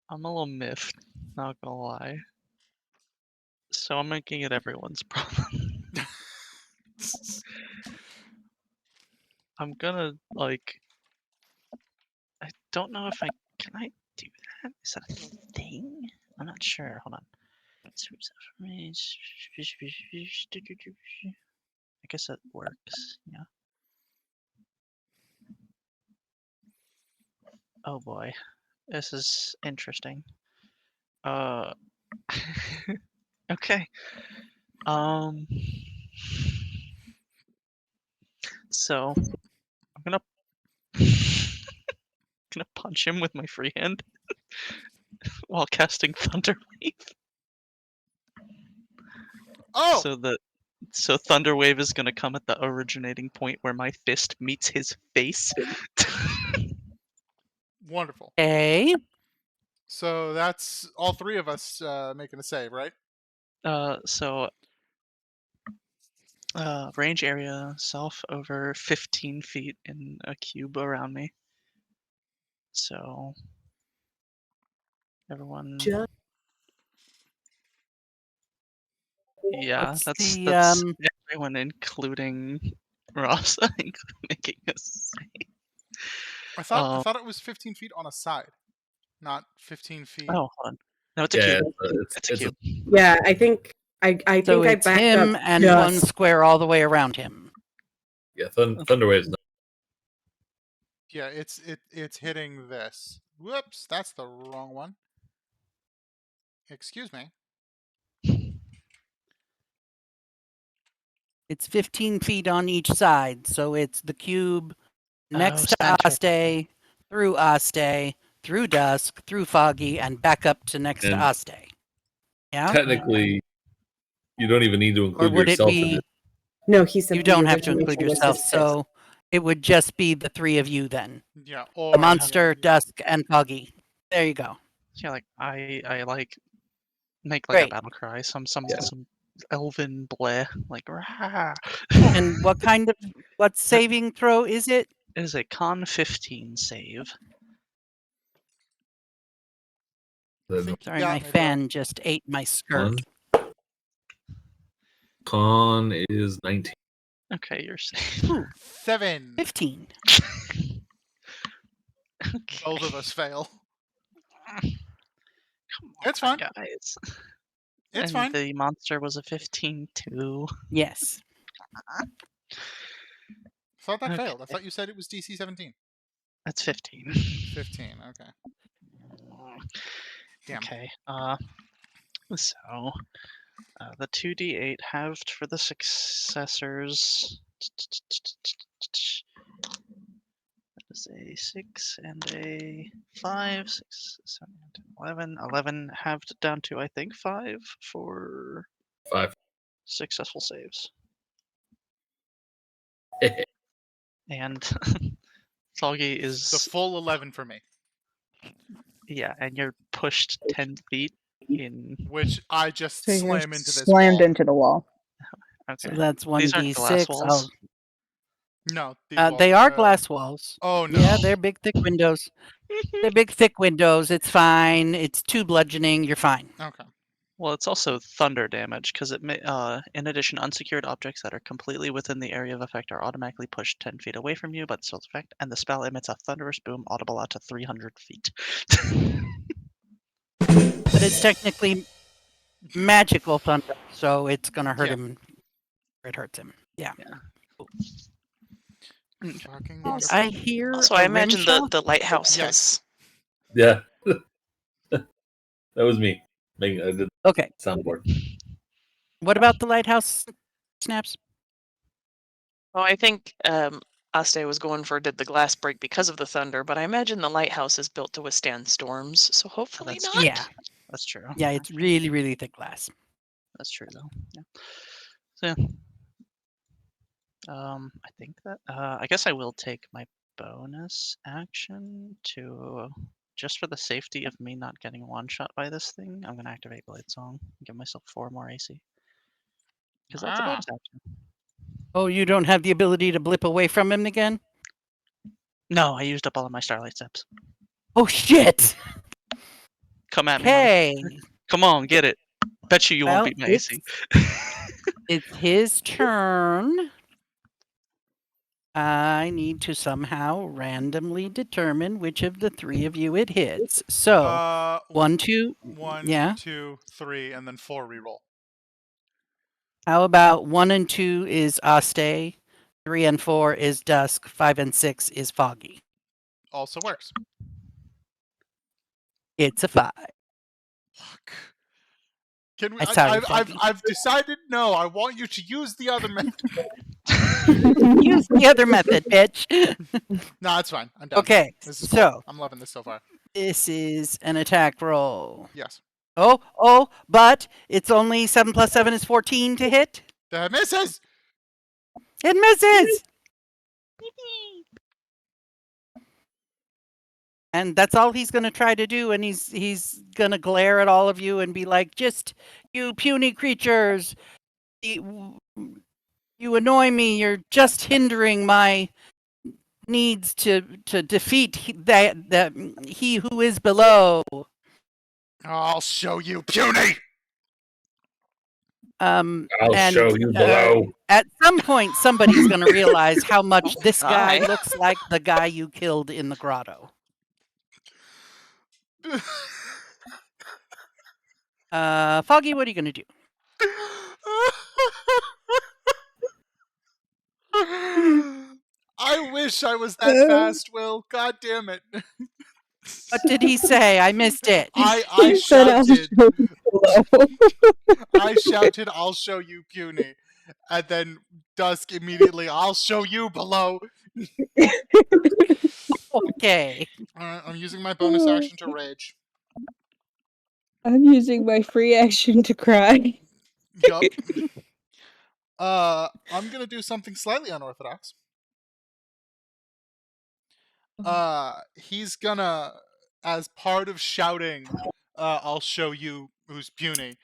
Speaker 6: I'm a little miffed, not gonna lie. So I'm making it everyone's problem. I'm gonna, like... I don't know if I... Can I do that? Is that a thing? I'm not sure. Hold on. I guess that works, yeah. Oh boy. This is interesting. Okay. So I'm gonna gonna punch him with my free hand while casting Thunder Wave.
Speaker 1: Oh!
Speaker 6: So Thunder Wave is gonna come at the originating point where my fist meets his face.
Speaker 1: Wonderful.
Speaker 2: Okay.
Speaker 1: So that's all three of us making a save, right?
Speaker 6: Range area self over 15 feet in a cube around me. So everyone, yeah,
Speaker 2: What's
Speaker 6: that's
Speaker 2: the,
Speaker 6: everyone, including Ross, making a save.
Speaker 1: I thought it was 15 feet on a side, not 15 feet.
Speaker 6: Oh, hold on. No, it's a
Speaker 4: Yeah,
Speaker 6: cube. It's a
Speaker 4: it's
Speaker 6: cube.
Speaker 5: Yeah, I think I
Speaker 2: So
Speaker 5: think I
Speaker 2: it's
Speaker 5: backed
Speaker 2: him
Speaker 5: up
Speaker 2: and
Speaker 5: just-
Speaker 2: one square all the way around him.
Speaker 4: yeah. Thunderwave's not.
Speaker 1: Yeah, it's hitting this. Whoops, that's the wrong one. Excuse me.
Speaker 2: It's 15 feet on each side, so it's the cube next to
Speaker 6: center.
Speaker 2: Aste, through Dusk, through Foggy, and back up to next to
Speaker 4: And-
Speaker 2: Aste. Yeah?
Speaker 4: Technically, you don't even need to
Speaker 2: Or
Speaker 4: include
Speaker 2: would it
Speaker 4: yourself in
Speaker 2: be...
Speaker 4: it.
Speaker 5: No, he said
Speaker 2: You
Speaker 5: the
Speaker 2: don't have to
Speaker 5: origination
Speaker 2: include
Speaker 5: was
Speaker 2: yourself,
Speaker 5: his fist.
Speaker 2: so it would just be the three of you then.
Speaker 1: Yeah,
Speaker 2: The
Speaker 1: or
Speaker 2: monster, Dusk, and Foggy. There you go.
Speaker 6: Yeah, like I like make like
Speaker 2: Great.
Speaker 6: a battle cry, some elven bleh, like rah.
Speaker 2: And what saving throw is it?
Speaker 6: It is a con 15 save.
Speaker 4: The
Speaker 2: Sorry,
Speaker 1: Yeah,
Speaker 2: my
Speaker 1: maybe
Speaker 2: fan just ate my skirt.
Speaker 4: con is 19.
Speaker 6: Okay, you're safe.
Speaker 2: Ooh,
Speaker 1: 7.
Speaker 2: 15.
Speaker 6: Okay.
Speaker 1: Both of us fail.
Speaker 6: Come
Speaker 1: It's
Speaker 6: on,
Speaker 1: fine.
Speaker 6: guys.
Speaker 1: It's
Speaker 6: And
Speaker 1: fine.
Speaker 6: the monster was a 15 too.
Speaker 2: Yes.
Speaker 1: I thought that
Speaker 6: Okay.
Speaker 1: failed. I thought you said it was DC 17.
Speaker 6: That's 15.
Speaker 1: 15, okay. Damn.
Speaker 6: Okay. So the 2d8 halved for the successors. That is a 6 and a 5. 6, 7, 10, 11. 11 halved down to, I think, 5 for
Speaker 4: 5.
Speaker 6: successful saves. And Foggy is...
Speaker 1: The full 11 for me,
Speaker 6: Yeah, and you're pushed 10 feet in...
Speaker 1: which I just
Speaker 3: So you're
Speaker 1: slam into this
Speaker 3: slammed
Speaker 1: wall.
Speaker 3: into the wall.
Speaker 2: So
Speaker 6: Okay.
Speaker 2: that's
Speaker 6: These aren't glass
Speaker 2: 1d6.
Speaker 6: walls.
Speaker 1: No, these walls
Speaker 2: They are glass walls.
Speaker 1: Oh no.
Speaker 2: Yeah, they're big, thick windows. They're big, thick windows. It's fine. It's 2 bludgeoning. You're fine.
Speaker 1: Okay.
Speaker 6: Well, it's also thunder damage because it may, in addition, unsecured objects that are completely within the area of effect are automatically pushed 10 feet away from you, but still effect, and the spell emits a thunderous boom audible out to 300 feet.
Speaker 2: But it's technically magical thunder, so it's going to hurt
Speaker 1: Yeah.
Speaker 2: him. It hurts him. Yeah.
Speaker 1: Fucking
Speaker 7: Also-
Speaker 1: wonderful.
Speaker 2: I hear
Speaker 7: Also,
Speaker 2: a
Speaker 7: I imagine
Speaker 2: rim
Speaker 7: the,
Speaker 2: shot.
Speaker 7: the lighthouse
Speaker 1: Yes.
Speaker 4: Yeah. That was me. I did
Speaker 2: Okay.
Speaker 4: soundboard.
Speaker 2: What about the lighthouse snaps?
Speaker 7: Oh, I think Aste was going for did the glass break because of the thunder, but I imagine the lighthouse is built to withstand storms, so hopefully
Speaker 6: that's
Speaker 7: not.
Speaker 2: Yeah.
Speaker 6: That's true.
Speaker 2: Yeah, it's really, really thick glass.
Speaker 6: That's true though. Yeah. So yeah. I think that I guess I will take my bonus action to just for the safety of me not getting one shot by this thing. I'm gonna activate Blade Song and give myself 4 more AC because that's a bonus action.
Speaker 2: Oh, you don't have the ability to blip away from him again?
Speaker 6: No, I used up all of my Starlight Steps.
Speaker 2: Oh shit!
Speaker 6: Come at me,
Speaker 2: Okay.
Speaker 6: come on, get it. Bet you won't
Speaker 2: Well,
Speaker 6: beat my AC.
Speaker 2: it's his turn. I need to somehow randomly determine which of the three of you it hits. So, 1, 2,
Speaker 1: 1,
Speaker 2: yeah.
Speaker 1: 2, 3, and then 4 reroll.
Speaker 2: How about 1 and 2 is Aste, 3 and 4 is Dusk, 5 and 6 is Foggy.
Speaker 1: Also works.
Speaker 2: It's a 5.
Speaker 1: Fuck. Can we?
Speaker 2: I'm sorry, Foggy.
Speaker 1: I've decided no. I want you to use the other method.
Speaker 2: Use the other method, bitch.
Speaker 1: No, it's fine. I'm done.
Speaker 2: Okay,
Speaker 1: This is
Speaker 2: so
Speaker 1: cool. I'm loving this so far.
Speaker 2: this is an attack roll.
Speaker 1: Yes.
Speaker 2: Oh, but it's only 7 plus 7 is 14 to hit.
Speaker 1: That misses.
Speaker 2: It misses. And that's all he's going to try to do, and he's going to glare at all of you and be like, just, you puny creatures, you annoy me, you're just hindering my needs to defeat he who is below.
Speaker 1: I'll show you, puny.
Speaker 4: I'll
Speaker 2: And,
Speaker 4: show you below.
Speaker 2: at some point, somebody's going to realize how much this guy
Speaker 7: my.
Speaker 2: looks like the guy you killed in the grotto. Foggy, what are you going to do?
Speaker 1: I wish I was that fast, Will. God damn it.
Speaker 2: What did he say? I missed it.
Speaker 1: I
Speaker 5: Said I'll
Speaker 1: shouted.
Speaker 5: show you below.
Speaker 1: I shouted, I'll show you, puny. And then Dusk immediately, I'll show you below.
Speaker 2: Okay.
Speaker 1: I'm using my bonus action to rage.
Speaker 3: I'm using my free action to cry.
Speaker 1: Yup. I'm gonna do something slightly unorthodox. He's gonna, as part of shouting, I'll show you who's puny,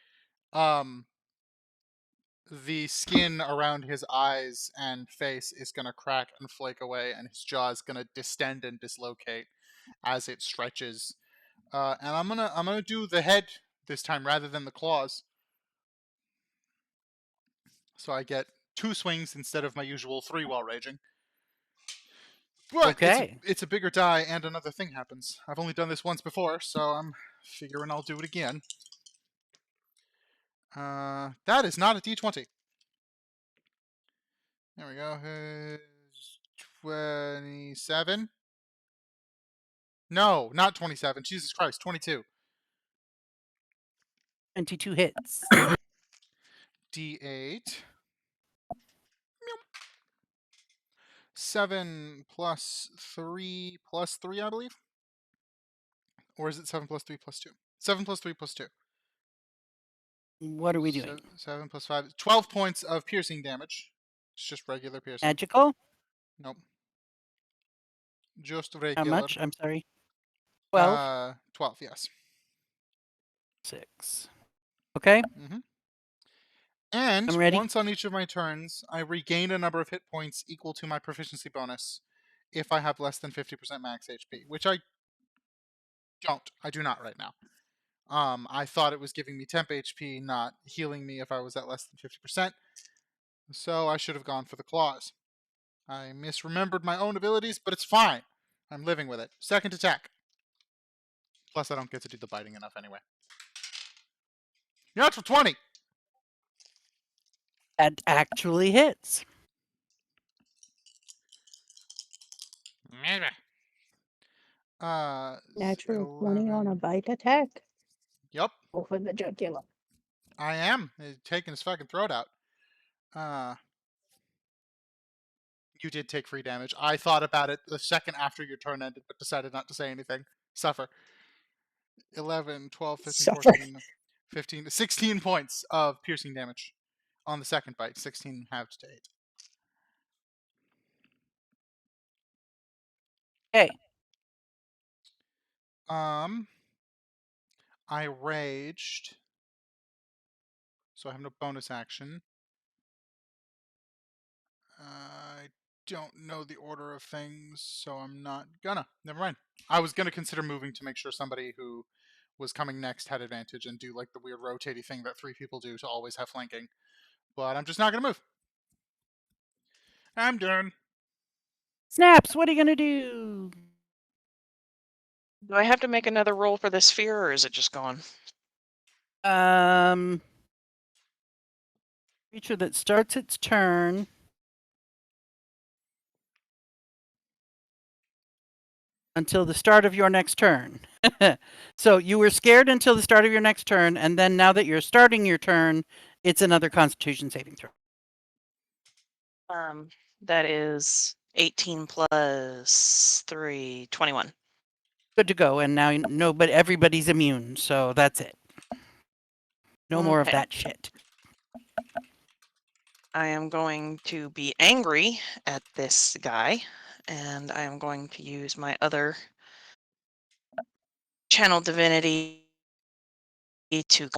Speaker 1: the skin around his eyes and face is gonna crack and flake away, and his jaw is gonna distend and dislocate as it stretches. And I'm gonna do the head this time rather than the claws. So I get 2 swings instead of my usual 3 while raging. But
Speaker 2: Okay.
Speaker 1: it's a bigger die, and another thing happens. I've only done this once before, so I'm figuring I'll do it again. That is not a D20. There we go. 27. No, not 27. Jesus Christ, 22.
Speaker 2: 22 hits.
Speaker 1: D8. 7 plus 3 plus 3, I believe. Or is it 7 plus 3 plus 2? 7 plus 3 plus 2.
Speaker 2: What are we doing?
Speaker 1: 7 plus 5. 12 points of piercing damage. It's just regular piercing.
Speaker 2: Magical?
Speaker 1: Nope. Just
Speaker 2: How
Speaker 1: regular.
Speaker 2: much? I'm sorry. 12?
Speaker 1: 12, yes.
Speaker 2: 6. Okay.
Speaker 1: Mm-hmm. And
Speaker 2: I'm ready.
Speaker 1: once on each of my turns, I regain a number of hit points equal to my proficiency bonus if I have less than 50% max HP, which I don't. I do not right now. I thought it was giving me temp HP, not healing me if I was at less than 50%. So I should have gone for the claws. I misremembered my own abilities, but it's fine. I'm living with it. Second attack. Plus, I don't get to do the biting enough anyway. Natural 20!
Speaker 2: That actually hits.
Speaker 3: Natural 20 on a bite attack.
Speaker 1: Yup.
Speaker 3: Over the jugular.
Speaker 1: I am. He's taking his fucking throat out. You did take free damage. I thought about it the second after your turn ended, but decided not to say anything. Suffer. 11, 12, 13,
Speaker 3: Suffer.
Speaker 1: 14, 15, 16 points of piercing damage on the second bite. 16 halved to 8.
Speaker 2: Okay.
Speaker 1: I raged, so I have no bonus action. I don't know the order of things, so I'm not gonna. Never mind. I was gonna consider moving to make sure somebody who was coming next had advantage and do like the weird rotating thing that 3 people do to always have flanking. But I'm just not gonna move. I'm done.
Speaker 2: Snaps, what are you going to do?
Speaker 7: Do I have to make another roll for the sphere, or is it just gone?
Speaker 2: Creature that starts its turn until the start of your next turn. So you were scared until the start of your next turn, and then now that you're starting your turn, it's another Constitution saving throw.
Speaker 7: That is 18 plus 3, 21.
Speaker 2: Good to go, and now but everybody's immune, so that's it. No more of
Speaker 7: Okay.
Speaker 2: that shit.
Speaker 7: I am going to be angry at this guy, and I am going to use my other channel divinity to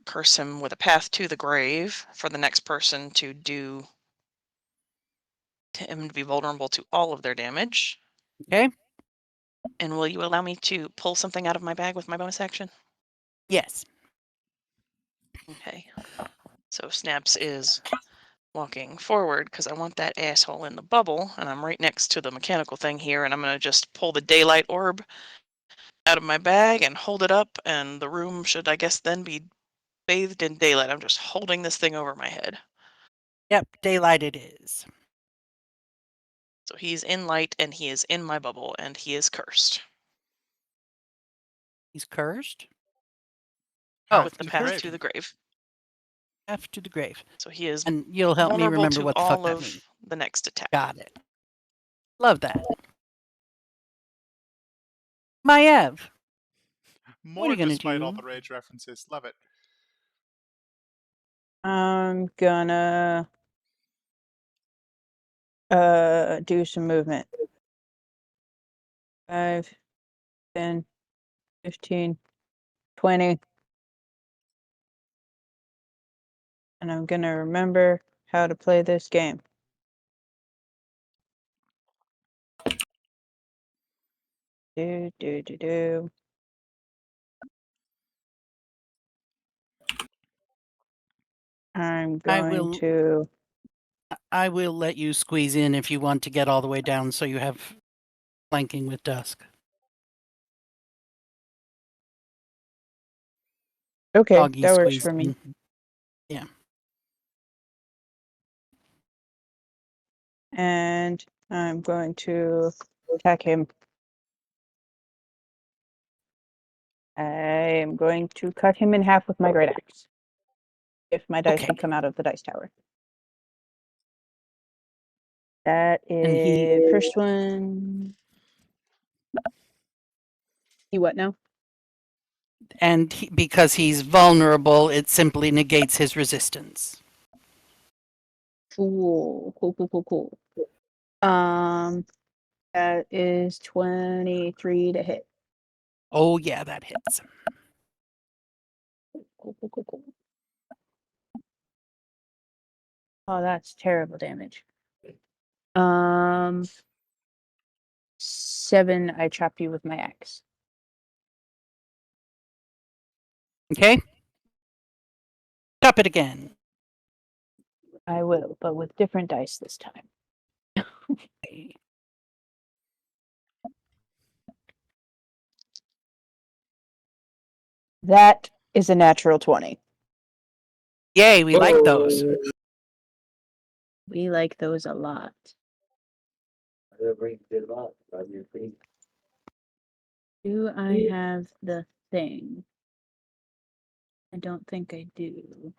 Speaker 7: curse him with a path to the grave for the next person to do to him to be vulnerable to all of their damage.
Speaker 2: Okay?
Speaker 7: And will you allow me to pull something out of my bag with my bonus action?
Speaker 2: Yes.
Speaker 7: Okay. So Snaps is walking forward because I want that asshole in the bubble, and I'm right next to the mechanical thing here, and I'm going to just pull the daylight orb out of my bag and hold it up, and the room should, I guess, then be bathed in daylight. I'm just holding this thing over my head.
Speaker 2: Yep, daylight it is.
Speaker 7: So he's in light, and he is in my bubble, and he is cursed.
Speaker 2: He's cursed?
Speaker 1: Path
Speaker 7: With the
Speaker 1: to
Speaker 7: path
Speaker 1: grave.
Speaker 7: to the grave.
Speaker 2: F to the grave.
Speaker 7: So he is
Speaker 2: And you'll help me
Speaker 7: vulnerable
Speaker 2: remember
Speaker 7: to
Speaker 2: what the fuck
Speaker 7: all
Speaker 2: that
Speaker 7: of
Speaker 2: means.
Speaker 7: the next attack.
Speaker 2: Got it. Love that. Maiev,
Speaker 1: More
Speaker 2: you gonna
Speaker 1: despite all
Speaker 2: do?
Speaker 1: the rage references. Love it.
Speaker 3: I'm gonna do some movement. 5, 10, 15, 20. And I'm gonna remember how to play this game. Do. I'm going to.
Speaker 2: I will let you squeeze in if you want to get all the way down so you have flanking with Dusk.
Speaker 3: Okay,
Speaker 2: Doggy
Speaker 3: that works
Speaker 2: squeeze
Speaker 3: for me.
Speaker 2: in. Yeah.
Speaker 3: And I'm going to attack him. I am going to cut him in half with my great axe. If my dice
Speaker 2: Okay.
Speaker 3: would come out of the dice tower. That
Speaker 2: And
Speaker 3: is first one. He what now?
Speaker 2: And because he's vulnerable, it simply negates his resistance.
Speaker 3: Cool. That is 23 to hit.
Speaker 2: Oh yeah, that hits.
Speaker 3: Cool. Oh, that's terrible damage. 7, I chop you with my axe.
Speaker 2: Okay. Chop it again.
Speaker 3: I will, but with different dice this time. That is a natural 20.
Speaker 2: Yay, we like those.
Speaker 3: We like those a lot. Do I have the thing? I don't think I do.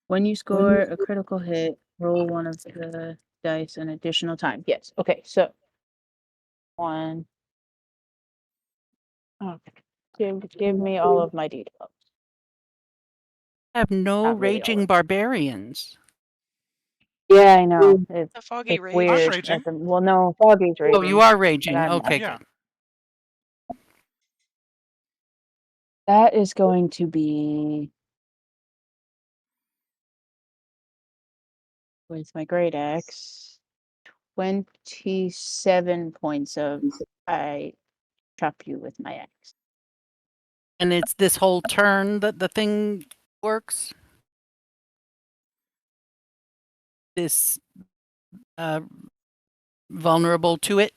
Speaker 3: When you score a critical hit, roll one of the dice an additional time. Yes. Okay. So 1. Okay. Give me all of my details.
Speaker 2: I have no
Speaker 3: Not really all
Speaker 2: raging
Speaker 3: of
Speaker 2: barbarians.
Speaker 3: Yeah, I know. It's,
Speaker 7: The foggy
Speaker 3: it's
Speaker 7: rage.
Speaker 1: I'm
Speaker 3: weird.
Speaker 1: raging.
Speaker 3: Well, no, Foggy's raging.
Speaker 2: Oh, you are
Speaker 3: but
Speaker 2: raging.
Speaker 3: I'm not.
Speaker 2: Okay,
Speaker 1: Yeah.
Speaker 2: good.
Speaker 3: That is going to be with my great axe 27 points of I chop you with my axe.
Speaker 2: And it's this whole turn that the thing works? This vulnerable to it?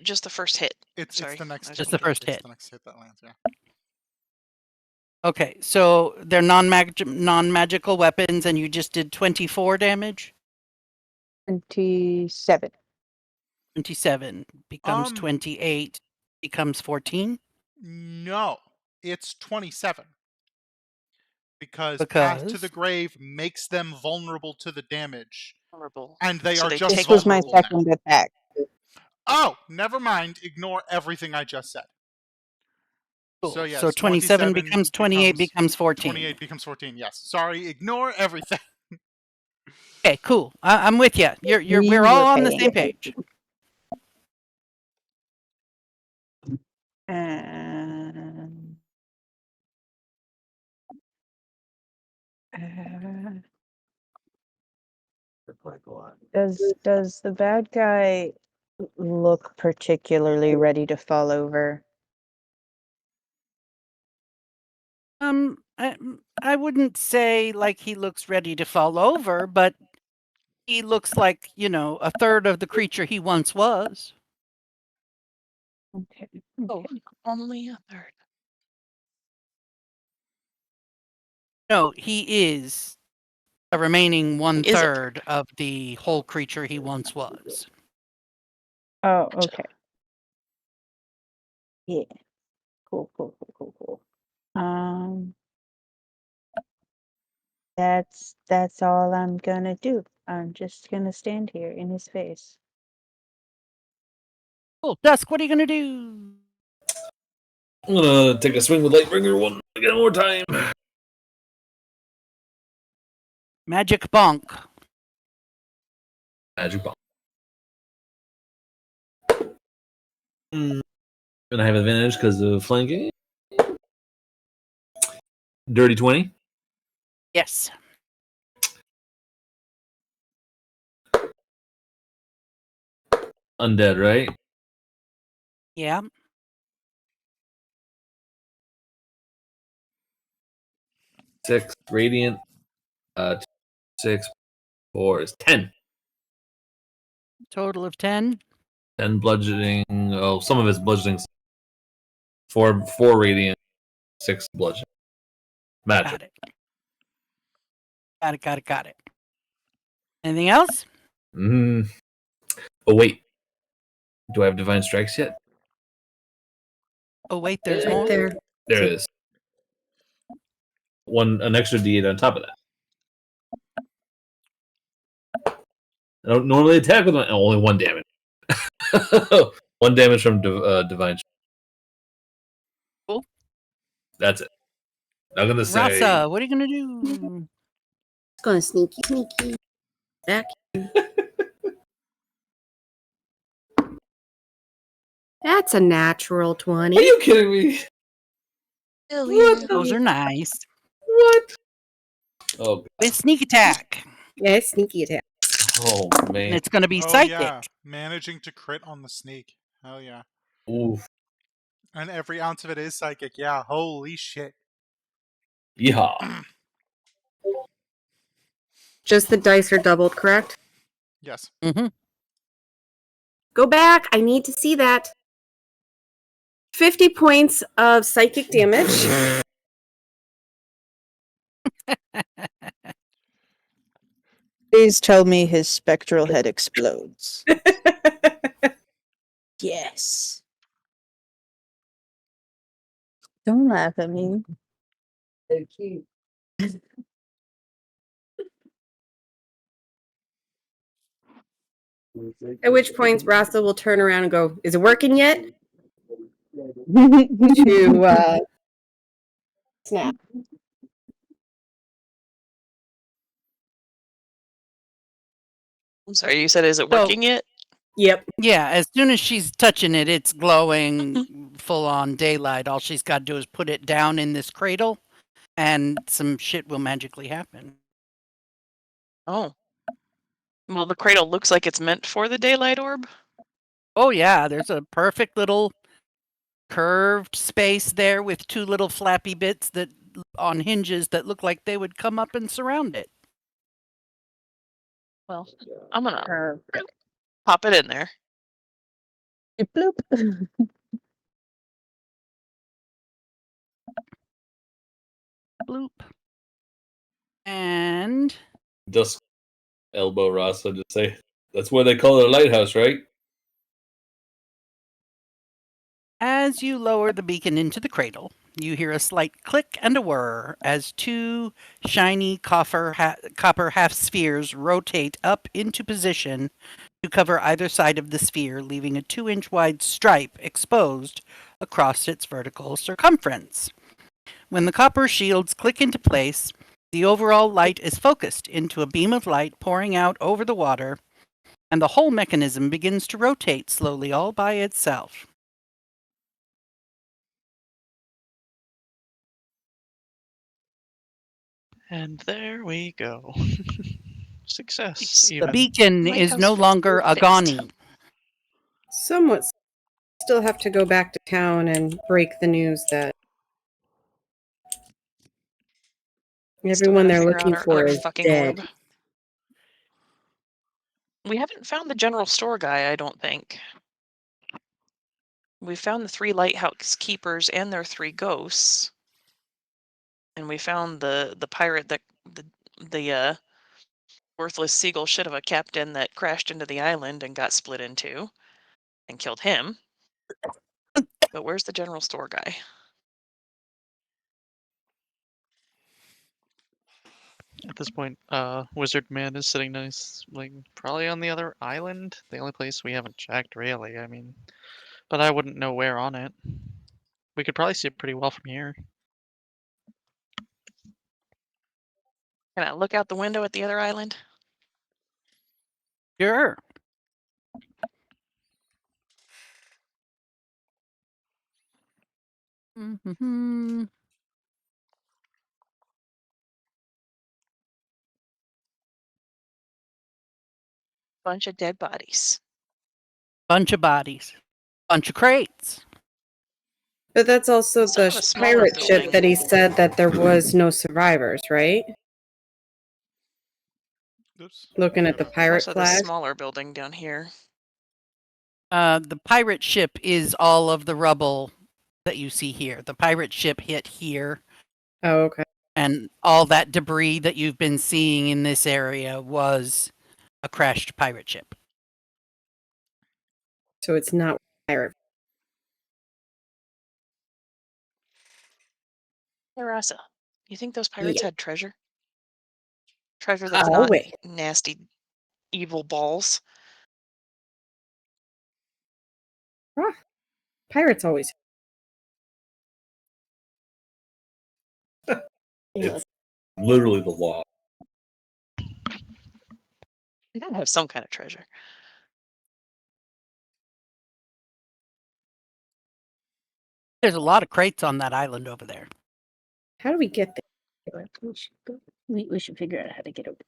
Speaker 7: Just the first hit.
Speaker 1: It's
Speaker 7: Sorry,
Speaker 1: the next
Speaker 7: I
Speaker 2: Just
Speaker 1: hit.
Speaker 2: the first
Speaker 1: It's
Speaker 2: hit.
Speaker 1: the next hit that lands, yeah.
Speaker 2: Okay, so they're non-magical weapons, and you just did 24 damage?
Speaker 3: 27.
Speaker 2: 27 becomes
Speaker 1: Um,
Speaker 2: 28, becomes 14?
Speaker 1: No, it's 27. Because Path to the
Speaker 2: Because?
Speaker 1: Grave makes them vulnerable to the damage.
Speaker 7: vulnerable.
Speaker 1: And they
Speaker 7: So
Speaker 1: are
Speaker 7: they
Speaker 1: just
Speaker 3: This
Speaker 7: take
Speaker 3: was my
Speaker 1: vulnerable now.
Speaker 3: second attack.
Speaker 1: Oh, never mind. Ignore everything I just said. So
Speaker 2: Cool.
Speaker 1: yes,
Speaker 2: So 27 becomes 28, becomes 14.
Speaker 1: 28 becomes 14, yes. Sorry, ignore everything.
Speaker 2: Okay, cool. I'm with you.
Speaker 3: We
Speaker 2: We're all
Speaker 3: were
Speaker 2: on the
Speaker 3: paying
Speaker 2: same page.
Speaker 3: And does the bad guy look particularly ready to fall over?
Speaker 2: I wouldn't say like he looks ready to fall over, but he looks like, a third of the creature he once was.
Speaker 3: Okay.
Speaker 7: Oh,
Speaker 3: Okay.
Speaker 7: only a third.
Speaker 2: No, he is a remaining
Speaker 7: Is it?
Speaker 2: 1/3 of the whole creature he once was.
Speaker 3: Oh,
Speaker 7: Gotcha.
Speaker 3: okay. Yeah. Cool. That's all I'm gonna do. I'm just gonna stand here in his face.
Speaker 2: Cool. Dusk, what are you going to do?
Speaker 4: I'm gonna take a swing with Lightbringer one more time.
Speaker 2: Magic bonk.
Speaker 4: Magic bomb. And I have advantage because of flanking. Dirty 20.
Speaker 2: Yes.
Speaker 4: Undead, right?
Speaker 2: Yeah.
Speaker 4: 6 radiant. 6 4 is 10.
Speaker 2: Total of 10.
Speaker 4: 10 bludgeoning. Oh, some of it's bludgeoning. 4 radiant. 6 bludgeoning. Magic.
Speaker 2: Got it. Anything else?
Speaker 4: Oh wait. Do I have divine strikes yet?
Speaker 2: Oh, wait, there's
Speaker 5: Right
Speaker 2: more?
Speaker 5: there.
Speaker 4: There it is. An extra D8 on top of that. I don't normally attack with only 1 damage. 1 damage from divine.
Speaker 2: Cool.
Speaker 4: That's it. I'm gonna say
Speaker 2: Rasa, what are you going to do?
Speaker 5: It's going sneaky back. That's a natural 20.
Speaker 4: Are you kidding me?
Speaker 7: Hell
Speaker 4: What?
Speaker 7: yeah.
Speaker 2: Those are nice.
Speaker 4: What? Oh,
Speaker 2: With sneak attack.
Speaker 5: Yeah, it's sneaky attack.
Speaker 4: oh
Speaker 2: And
Speaker 4: man.
Speaker 2: it's going to be
Speaker 1: Oh
Speaker 2: psychic.
Speaker 1: yeah, managing to crit on the sneak. Hell yeah.
Speaker 4: Oof.
Speaker 1: And every ounce of it is psychic. Yeah, holy shit.
Speaker 4: Yeehaw.
Speaker 5: Just the dice are doubled, correct?
Speaker 1: Yes.
Speaker 2: Mm-hmm.
Speaker 5: Go back. I need to see that. 50 points of psychic damage.
Speaker 3: Please tell me his spectral head explodes. Yes. Don't laugh at me.
Speaker 8: So cute.
Speaker 5: At which point, Rasta will turn around and go, "Is it working yet?" To snap.
Speaker 7: I'm sorry, you said, is it
Speaker 2: So-
Speaker 7: working yet?
Speaker 5: Yep.
Speaker 2: Yeah, as soon as she's touching it, it's glowing full on daylight. All she's got to do is put it down in this cradle, and some shit will magically happen.
Speaker 7: Oh. Well, the cradle looks like it's meant for the daylight orb.
Speaker 2: Oh, yeah, there's a perfect little curved space there with two little flappy bits that on hinges that look like they would come up and surround it.
Speaker 7: Well, I'm gonna
Speaker 3: Perfect.
Speaker 7: pop it in there.
Speaker 3: Bloop.
Speaker 2: Bloop. And
Speaker 4: Just elbow Rasta, just say, that's why they call it a lighthouse, right?
Speaker 2: as you lower the beacon into the cradle, you hear a slight click and a whir as two shiny copper half spheres rotate up into position to cover either side of the sphere, leaving a 2-inch wide stripe exposed across its vertical circumference. When the copper shields click into place, the overall light is focused into a beam of light pouring out over the water, and the whole mechanism begins to rotate slowly all by itself.
Speaker 6: And there we go. Success.
Speaker 7: It's
Speaker 2: The
Speaker 6: Even.
Speaker 2: beacon is
Speaker 7: Lighthouse
Speaker 2: no longer a
Speaker 7: fixed.
Speaker 2: Agani.
Speaker 5: Somewhat. Still have to go back to town and break the news that
Speaker 7: Still
Speaker 5: everyone
Speaker 7: gotta
Speaker 5: they're
Speaker 7: figure out
Speaker 5: looking
Speaker 7: our
Speaker 5: for
Speaker 7: other
Speaker 5: is
Speaker 7: fucking
Speaker 5: dead.
Speaker 7: orb. We haven't found the general store guy, I don't think. We found the 3 lighthouse keepers and their 3 ghosts. And we found the pirate that the worthless seagull shit of a captain that crashed into the island and got split in 2 and killed him. But where's the general store guy?
Speaker 6: At this point, Wizard Man is sitting nice, like, probably on the other island. The only place we haven't checked, really. I mean, but I wouldn't know where on it. We could probably see it pretty well from here.
Speaker 7: Can I look out the window at the other island?
Speaker 2: Sure. Mm-hmm.
Speaker 7: Bunch of dead bodies.
Speaker 2: Bunch of bodies. Bunch of crates.
Speaker 5: But that's also
Speaker 7: Saw
Speaker 5: the
Speaker 7: a smaller
Speaker 5: pirate ship
Speaker 7: building.
Speaker 5: that he said that there was no survivors, right?
Speaker 1: Oops.
Speaker 5: Looking at the pirate
Speaker 7: Also, the
Speaker 5: flag.
Speaker 7: smaller building down here.
Speaker 2: The pirate ship is all of the rubble that you see here. The pirate ship hit here,
Speaker 5: Oh, okay.
Speaker 2: and all that debris that you've been seeing in this area was a crashed pirate ship.
Speaker 5: So it's not pirate.
Speaker 7: Hey, Rasa, you think those pirates
Speaker 5: Yeah.
Speaker 7: had treasure? Treasure that's not
Speaker 5: Always.
Speaker 7: nasty, evil balls.
Speaker 5: Pirates always.
Speaker 4: It's literally the law.
Speaker 7: They gotta have some kind of treasure.
Speaker 2: There's a lot of crates on that island over there.
Speaker 5: How do we get there?
Speaker 3: We should figure out how to get over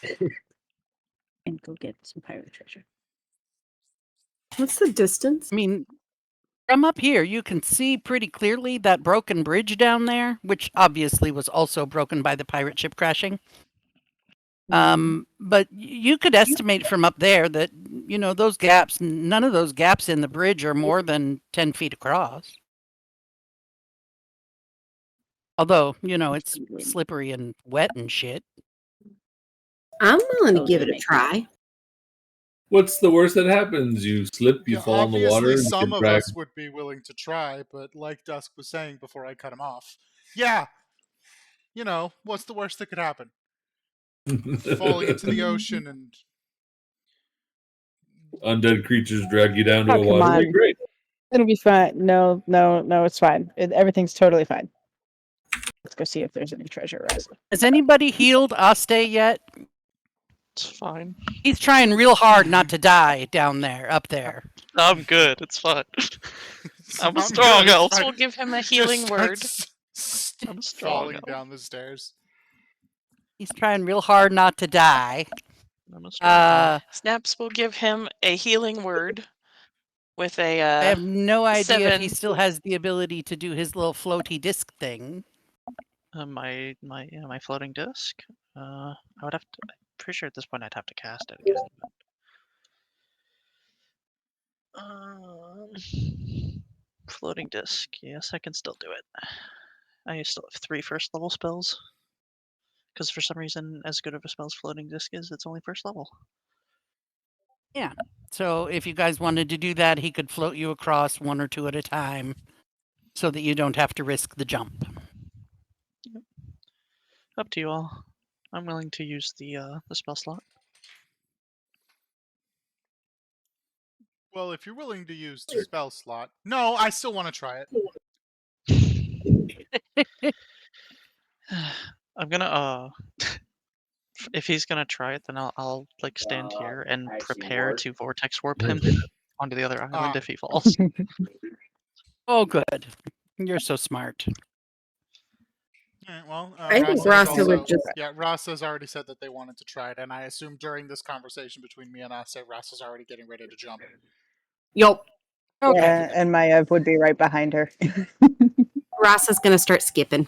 Speaker 3: there. And go get some pirate treasure.
Speaker 5: What's the distance?
Speaker 2: I mean, from up here, you can see pretty clearly that broken bridge down there, which obviously was also broken by the pirate ship crashing. But you could estimate from up there that, you know, those gaps, none of those gaps in the bridge are more than 10 feet across. Although, you know, it's slippery and wet and shit.
Speaker 5: I'm willing to
Speaker 3: Oh,
Speaker 5: give
Speaker 3: they
Speaker 5: it a
Speaker 3: make
Speaker 5: try.
Speaker 4: What's the worst that happens? You slip, you
Speaker 1: Yeah,
Speaker 4: fall in the water,
Speaker 1: obviously,
Speaker 4: and
Speaker 1: some
Speaker 4: you
Speaker 1: of
Speaker 4: get
Speaker 1: us would be willing to try, but like Dusk was saying before I cut him off, yeah, you know, what's the worst that could happen?
Speaker 4: dragged.
Speaker 1: Falling into the ocean and
Speaker 4: Undead creatures drag you down to
Speaker 3: Oh,
Speaker 4: a
Speaker 3: come
Speaker 4: waterway.
Speaker 3: on.
Speaker 4: Great.
Speaker 3: It'll be fine. No, it's fine. Everything's totally fine. Let's go see if there's any treasure, Rasa.
Speaker 2: Has anybody healed Aste yet?
Speaker 6: It's fine.
Speaker 2: He's trying real hard not to die down there, up there.
Speaker 6: I'm good. It's fine. I'm a
Speaker 1: good,
Speaker 6: strong
Speaker 1: it's
Speaker 6: elf.
Speaker 1: fine.
Speaker 7: We'll give him a
Speaker 1: Just
Speaker 7: healing word.
Speaker 6: I'm a strong
Speaker 1: falling
Speaker 6: elf.
Speaker 1: down the stairs.
Speaker 2: He's trying real hard not to die.
Speaker 6: I'm a strong elf.
Speaker 7: Snaps will give him a healing word with a
Speaker 2: I have no idea if he
Speaker 7: 7.
Speaker 2: still has the ability to do his little floaty disc thing.
Speaker 6: My floating disc. I would have to. I'm pretty sure at this point I'd have to cast it again. Floating disc. Yes, I can still do it. I still have 3 first level spells. Because for some reason, as good of a spell as floating disc is, it's only first level.
Speaker 2: Yeah. So if you guys wanted to do that, he could float you across 1 or 2 at a time so that you don't have to risk the jump.
Speaker 6: Yep. Up to you all. I'm willing to use the spell slot.
Speaker 1: Well, if you're willing to use the spell slot, no, I still want to try it.
Speaker 6: I'm gonna if he's gonna try it, then I'll like stand here and prepare to vortex warp him onto the other island if he falls.
Speaker 2: Oh, good. You're so smart.
Speaker 1: All right, well,
Speaker 5: I think
Speaker 1: Rasa's
Speaker 5: Rasa would just-
Speaker 1: yeah, Rasa's already said that they wanted to try it, and I assume during this conversation between me and Asa, Rasa's already getting ready to jump.
Speaker 5: Yup.
Speaker 2: Okay.
Speaker 3: Yeah, and my Ev would be right behind her.
Speaker 5: Rasa's going to start skipping.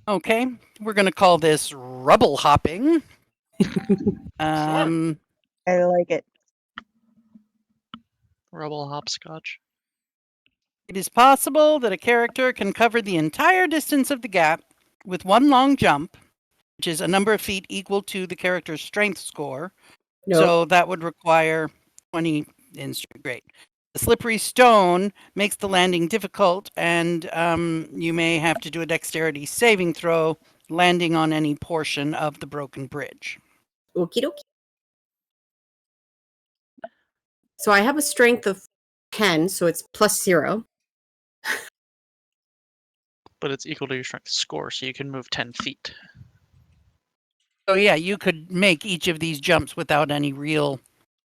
Speaker 2: Okay. We're going to call this rubble hopping.
Speaker 3: I like it.
Speaker 6: Rubble hopscotch.
Speaker 2: It is possible that a character can cover the entire distance of the gap with one long jump, which is a number of feet equal to the character's strength score.
Speaker 5: Nope.
Speaker 2: So that would require 20 in strength. Great. The slippery stone makes the landing difficult, and you may have to do a dexterity saving throw landing on any portion of the broken bridge.
Speaker 5: Okie dokie. So I have a strength of 10, so it's +0.
Speaker 6: But it's equal to your strength score, so you can move 10 feet.
Speaker 2: So yeah, you could make each of these jumps without any real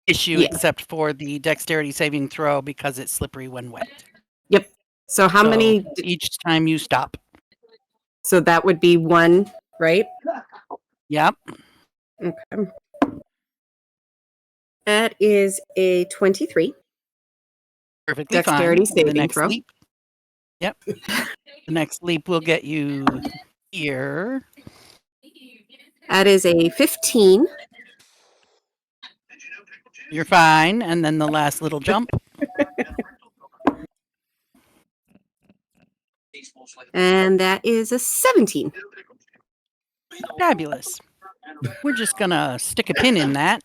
Speaker 2: issue
Speaker 5: Yeah.
Speaker 2: except for the dexterity saving throw because it's slippery when wet.
Speaker 5: Yep. So how
Speaker 2: So
Speaker 5: many?
Speaker 2: each time you stop.
Speaker 5: So that would be 1, right?
Speaker 2: Yep.
Speaker 5: Okay. That is a 23.
Speaker 2: Perfectly
Speaker 5: Dexterity
Speaker 2: fine. The
Speaker 5: saving
Speaker 2: next
Speaker 5: throw.
Speaker 2: leap. Yep. The next leap will get you here.
Speaker 5: That is a 15.
Speaker 2: You're fine. And then the last little jump.
Speaker 5: And that is a 17.
Speaker 2: Fabulous. We're just going to stick a pin in that.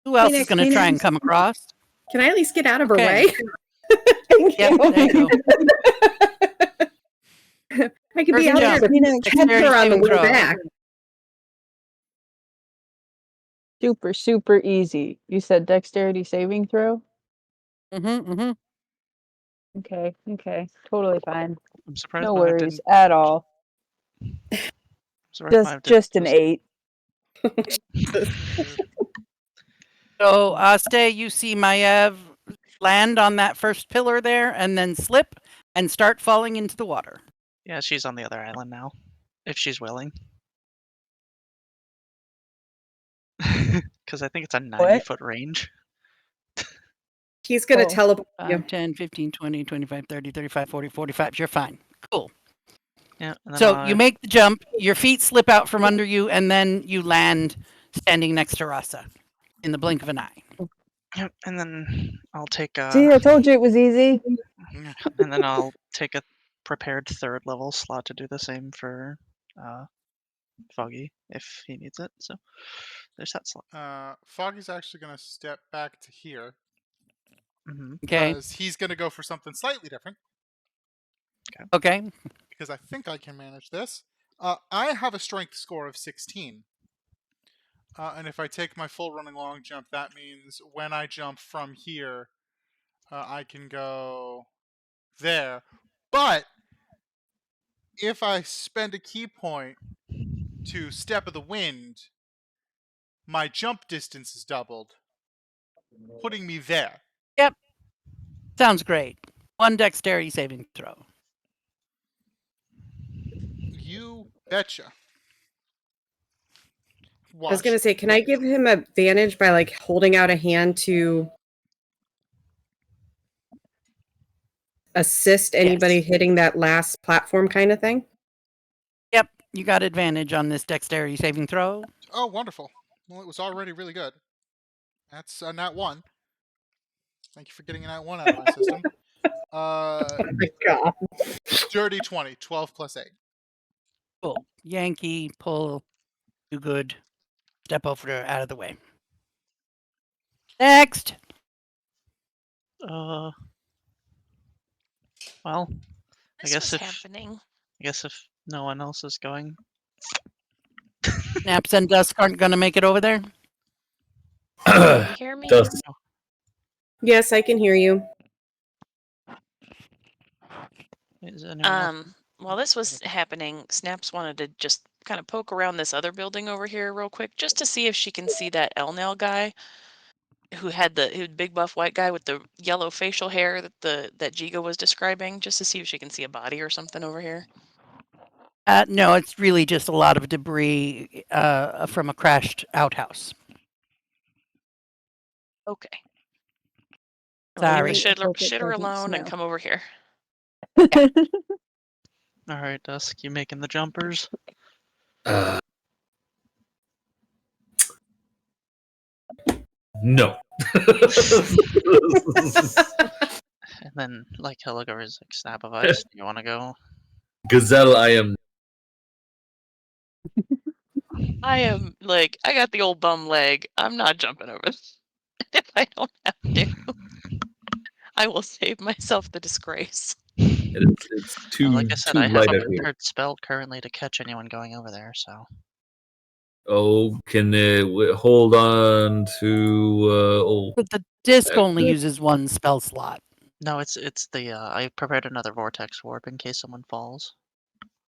Speaker 2: Who else is
Speaker 5: Kleenex,
Speaker 2: going to try and
Speaker 5: Kleenex.
Speaker 2: come across?
Speaker 5: Can I at least get out of her
Speaker 2: Okay.
Speaker 5: way? Thank
Speaker 2: Yep, there you go.
Speaker 5: I could be
Speaker 2: Perfect
Speaker 5: out there
Speaker 2: jump.
Speaker 5: to catch her on the
Speaker 2: Dexterity
Speaker 5: way
Speaker 2: saving
Speaker 5: back.
Speaker 3: Super, super easy. You said dexterity saving throw?
Speaker 2: Mm-hmm.
Speaker 3: Okay, totally fine.
Speaker 6: I'm surprised
Speaker 3: No
Speaker 6: Mav
Speaker 3: worries
Speaker 6: didn't.
Speaker 3: at all.
Speaker 6: Surprised Mav
Speaker 3: Just
Speaker 6: didn't
Speaker 3: an 8.
Speaker 2: So, Aste, you see Maiev land on that first pillar there and then slip and start falling into the water.
Speaker 6: Yeah, she's on the other island now, if she's willing. Because I think it's a 90-foot range.
Speaker 5: He's going to
Speaker 3: Oh.
Speaker 5: teleport you.
Speaker 2: 5, 10, 15, 20, 25, 30, 35, 40, 45. You're fine. Cool.
Speaker 6: Yeah. And then
Speaker 2: So you make the jump, your feet slip out from under you, and then you land standing next to Rasa in the blink of an eye.
Speaker 6: Yep, and then I'll take
Speaker 3: See, I told you it was easy.
Speaker 6: and then I'll take a prepared 3rd level slot to do the same for Foggy if he needs it. So There's that slot.
Speaker 1: Foggy's actually going to step back to here
Speaker 6: Mm-hmm.
Speaker 2: Okay.
Speaker 1: because he's going to go for something slightly different.
Speaker 2: Okay.
Speaker 1: Because I think I can manage this. I have a strength score of 16. And if I take my full running long jump, that means when I jump from here, I can go there. But if I spend a key point to Step of the Wind, my jump distance is doubled, putting me there.
Speaker 2: Yep. Sounds great. 1 dexterity saving throw.
Speaker 1: You betcha.
Speaker 5: I was gonna say, can I give him advantage by like holding out a hand to assist anybody hitting that last platform kind of thing?
Speaker 2: Yep. You got advantage on this dexterity saving throw.
Speaker 1: Oh, wonderful. Well, it was already really good. That's a nat 1. Thank you for getting a nat 1 out of my system.
Speaker 5: Oh my god.
Speaker 1: Dirty 20. 12 plus 8.
Speaker 2: Cool. Yankee, pull, do good. Step over out of the way. Next.
Speaker 6: Well,
Speaker 7: This
Speaker 6: guess
Speaker 7: was
Speaker 6: if-
Speaker 7: happening.
Speaker 6: I guess if no one else is going,
Speaker 2: Naps and Dusk aren't going to make it over there.
Speaker 7: Can you hear me?
Speaker 4: Dust.
Speaker 5: Yes, I can hear you.
Speaker 6: is anyone else?
Speaker 7: While this was happening, Snaps wanted to just kind of poke around this other building over here real quick, just to see if she can see that Elnell guy who had the big buff white guy with the yellow facial hair that Giga was describing, just to see if she can see a body or something over here.
Speaker 2: No, it's really just a lot of debris from a crashed outhouse.
Speaker 7: Okay.
Speaker 2: Sorry.
Speaker 7: Leave the
Speaker 3: Hope it
Speaker 7: shitter
Speaker 3: doesn't
Speaker 7: alone and
Speaker 3: snow.
Speaker 7: come over here.
Speaker 6: All right, Dusk, you making the jumpers?
Speaker 4: No.
Speaker 6: And then, like, he'll look over his like, Snap of Ice. You want to go?
Speaker 4: Gazelle, I am.
Speaker 7: I am like, I got the old bum leg. I'm not jumping over this. If I don't have to, I will save myself the disgrace.
Speaker 4: It's too,
Speaker 6: like I said,
Speaker 4: too
Speaker 6: I have
Speaker 4: light
Speaker 6: a
Speaker 4: out here.
Speaker 6: prepared spell currently to catch anyone going over there. So
Speaker 4: Oh, can hold on to
Speaker 2: But the disc
Speaker 4: That's
Speaker 2: only
Speaker 4: good.
Speaker 2: uses 1 spell slot.
Speaker 6: no, it's the I prepared another vortex warp in case someone falls.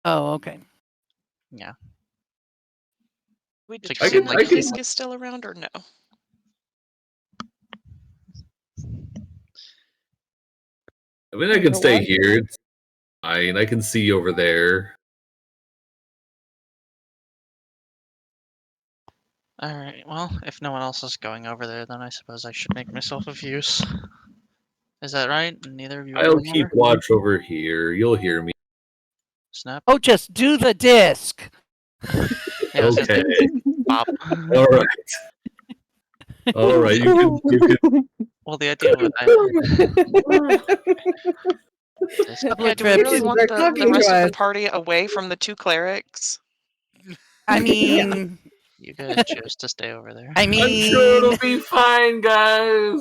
Speaker 2: Oh, okay.
Speaker 6: Yeah.
Speaker 7: We
Speaker 6: So you
Speaker 7: determine
Speaker 6: can-
Speaker 7: that the disc is still around or no?
Speaker 4: I mean, I can stay here. It's fine. I can see over there.
Speaker 6: All right. Well, if no one else is going over there, then I suppose I should make myself of use. Is that right? Neither of you are
Speaker 4: I'll
Speaker 6: going
Speaker 4: keep
Speaker 6: over?
Speaker 4: watch over here. You'll hear me.
Speaker 6: Snap.
Speaker 2: Oh, just do the disc.
Speaker 6: Yeah, I was gonna
Speaker 4: Okay.
Speaker 6: say, Bop.
Speaker 4: All right. All right. You can.
Speaker 6: Well, the idea was
Speaker 2: Couple of
Speaker 7: Do we really
Speaker 2: trips.
Speaker 7: want
Speaker 5: They're
Speaker 7: the
Speaker 5: talking
Speaker 7: rest
Speaker 5: to
Speaker 7: of
Speaker 5: us.
Speaker 7: the party away from the 2 clerics?
Speaker 2: I mean,
Speaker 6: you guys chose to stay over there.
Speaker 2: I
Speaker 4: I'm
Speaker 2: mean,
Speaker 4: sure it'll be fine, guys.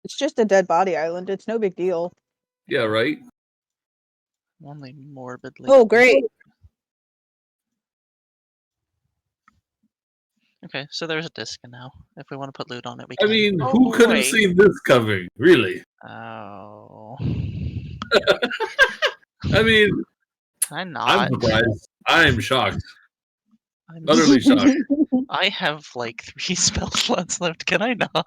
Speaker 3: It's just a dead body island. It's no big deal.
Speaker 4: Yeah, right.
Speaker 6: Only morbidly.
Speaker 5: Oh, great.
Speaker 6: Okay, so there's a disc now. If we want to put loot on it, we
Speaker 4: I
Speaker 6: can.
Speaker 4: mean,
Speaker 7: Oh,
Speaker 4: who could have
Speaker 7: wait.
Speaker 4: seen this coming? Really?
Speaker 6: Oh.
Speaker 4: I mean,
Speaker 6: I'm
Speaker 4: I'm
Speaker 6: not.
Speaker 4: surprised. I'm shocked.
Speaker 6: I'm
Speaker 4: Utterly shocked.
Speaker 6: I have like 3 spell slots left. Can I not?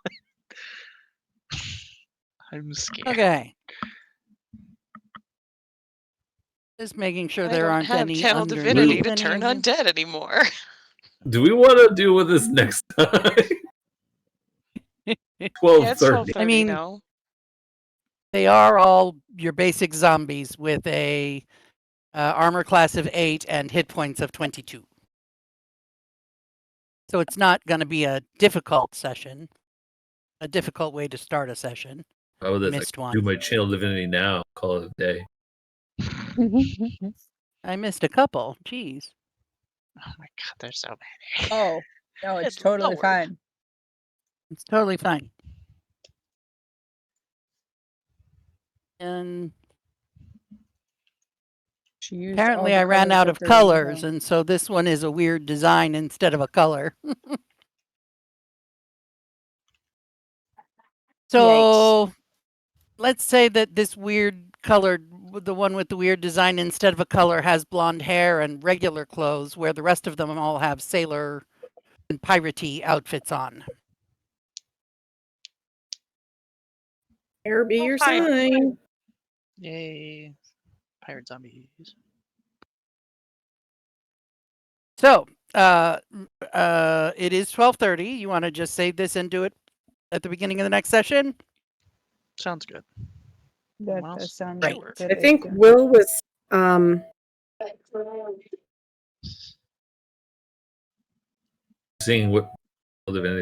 Speaker 6: I'm scared.
Speaker 2: okay. Just making sure
Speaker 7: I
Speaker 2: there
Speaker 7: don't
Speaker 2: aren't
Speaker 7: have
Speaker 2: any
Speaker 7: channel
Speaker 2: underneath
Speaker 7: divinity to
Speaker 2: any
Speaker 7: turn
Speaker 2: of you.
Speaker 7: undead anymore.
Speaker 4: Do we want to deal with this next time? 12:30.
Speaker 7: Yeah, it's 12:30
Speaker 2: I mean-
Speaker 7: now.
Speaker 2: They are all your basic zombies with a armor class of 8 and hit points of 22. So it's not going to be a difficult session, a difficult way to start a session.
Speaker 4: Oh, this.
Speaker 2: Missed
Speaker 4: I
Speaker 2: one.
Speaker 4: can do my channel divinity now. Call it a day.
Speaker 2: I missed a couple. Jeez.
Speaker 6: Oh my god, there's so many.
Speaker 3: Oh, no, it's
Speaker 6: It's
Speaker 3: totally
Speaker 6: lower.
Speaker 3: fine.
Speaker 2: It's totally fine. And
Speaker 3: She used all
Speaker 2: apparently
Speaker 3: the
Speaker 2: I ran
Speaker 3: colors
Speaker 2: out of
Speaker 3: her
Speaker 2: colors,
Speaker 3: rainbow.
Speaker 2: and so this one is a weird design instead of a color. So let's say that this weird colored, the one with the weird design instead of a color, has blonde hair and regular clothes, where the rest of them all have sailor and piratey outfits on.
Speaker 5: There be your
Speaker 7: Hi.
Speaker 5: sign.
Speaker 6: Yay. Pirate zombies.
Speaker 2: So it is 12:30. You want to just save this and do it at the beginning of the next session?
Speaker 6: Sounds good.
Speaker 3: That
Speaker 6: Well,
Speaker 3: does sound
Speaker 2: Right.
Speaker 3: like a
Speaker 5: I
Speaker 3: good
Speaker 5: think
Speaker 3: idea.
Speaker 5: Will was
Speaker 4: Seeing what divinity.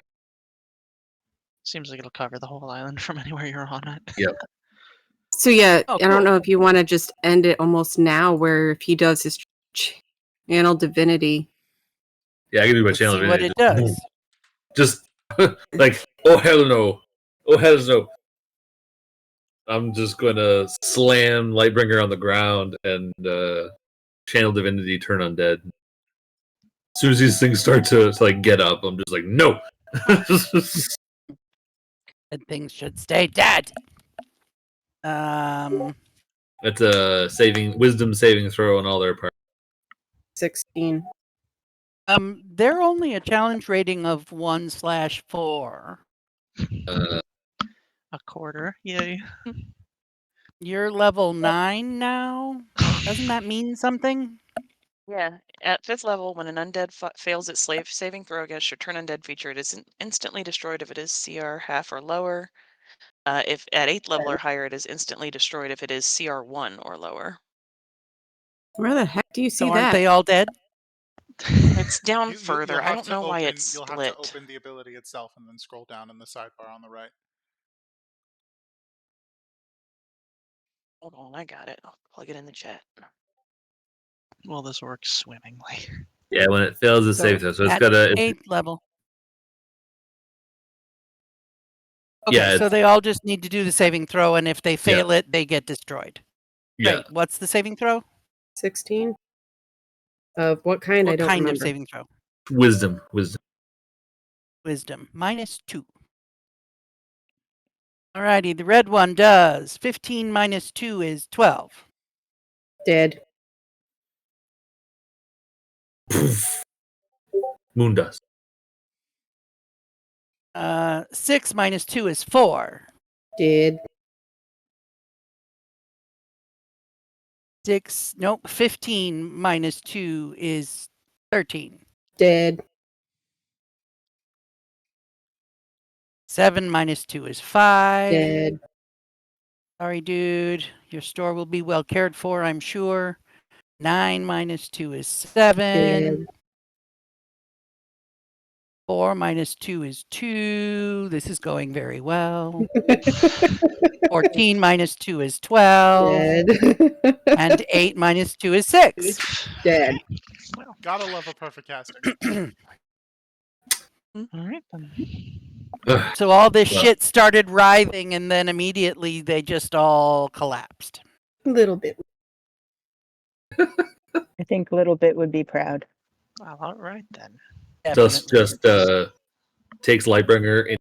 Speaker 6: Seems like it'll cover the whole island from anywhere you're on it.
Speaker 4: Yep.
Speaker 5: so yeah,
Speaker 2: Oh,
Speaker 5: I don't
Speaker 2: cool.
Speaker 5: know if you want to just end it almost now where if he does his channel divinity.
Speaker 4: Yeah, I can do my
Speaker 2: Let's
Speaker 4: channel
Speaker 2: see what
Speaker 4: divinity.
Speaker 2: it does.
Speaker 4: Just like, oh hell no. Oh hell no. I'm just gonna slam Lightbringer on the ground and channel divinity turn undead. As soon as these things start to like get up, I'm just like, no.
Speaker 2: And things should stay dead.
Speaker 4: That's a wisdom saving throw on all their parts.
Speaker 5: 16.
Speaker 2: They're only a challenge rating of 1/4.
Speaker 6: A quarter. Yay.
Speaker 2: You're level 9 now. Doesn't that mean something?
Speaker 7: Yeah, at 5th level, when an undead fails its saving throw against your turn undead feature, it is instantly destroyed if it is CR half or lower. If at 8th level or higher, it is instantly destroyed if it is CR 1 or lower.
Speaker 5: Where the heck do you see
Speaker 2: So aren't
Speaker 5: that?
Speaker 2: they all dead?
Speaker 7: It's down further.
Speaker 1: You'll
Speaker 7: I
Speaker 1: have
Speaker 7: don't
Speaker 1: to
Speaker 7: know why
Speaker 1: open.
Speaker 7: it's
Speaker 1: You'll have to
Speaker 7: split.
Speaker 1: open the ability itself and then scroll down in the sidebar on the right.
Speaker 7: Hold on, I got it. I'll plug it in the chat.
Speaker 6: Well, this works swimmingly.
Speaker 4: Yeah, when it fails its save throw, so it's
Speaker 2: at
Speaker 4: got a
Speaker 2: 8th level. Okay,
Speaker 4: yeah,
Speaker 2: so they all just need to do the saving throw, and if they fail it, they get destroyed.
Speaker 4: yeah.
Speaker 2: Right. What's the saving throw?
Speaker 5: 16? Of what kind? I
Speaker 2: What
Speaker 5: don't
Speaker 2: kind
Speaker 5: remember.
Speaker 2: of saving throw?
Speaker 4: Wisdom.
Speaker 2: Wisdom. -2. Alrighty, the red one does. 15 minus 2 is 12.
Speaker 5: Dead.
Speaker 4: Moon dust.
Speaker 2: 6 minus 2 is 4.
Speaker 5: Dead.
Speaker 2: 15 minus 2 is 13.
Speaker 5: Dead.
Speaker 2: 7 minus 2 is 5.
Speaker 5: Dead.
Speaker 2: Sorry, dude. Your store will be well cared for, I'm sure. 9 minus 2 is 7.
Speaker 5: Dead.
Speaker 2: 4 minus 2 is 2. This is going very well. 14 minus 2 is 12.
Speaker 5: Dead.
Speaker 2: And 8 minus 2 is 6.
Speaker 5: Dead.
Speaker 6: Well,
Speaker 1: Gotta love a perfect casting.
Speaker 6: all right then.
Speaker 2: So all this
Speaker 4: Well.
Speaker 2: shit started writhing, and then immediately they just all collapsed.
Speaker 5: A little bit.
Speaker 3: I think Little Bit would be proud.
Speaker 6: Well, all right then.
Speaker 4: Just
Speaker 2: Definitely.
Speaker 4: takes Lightbringer and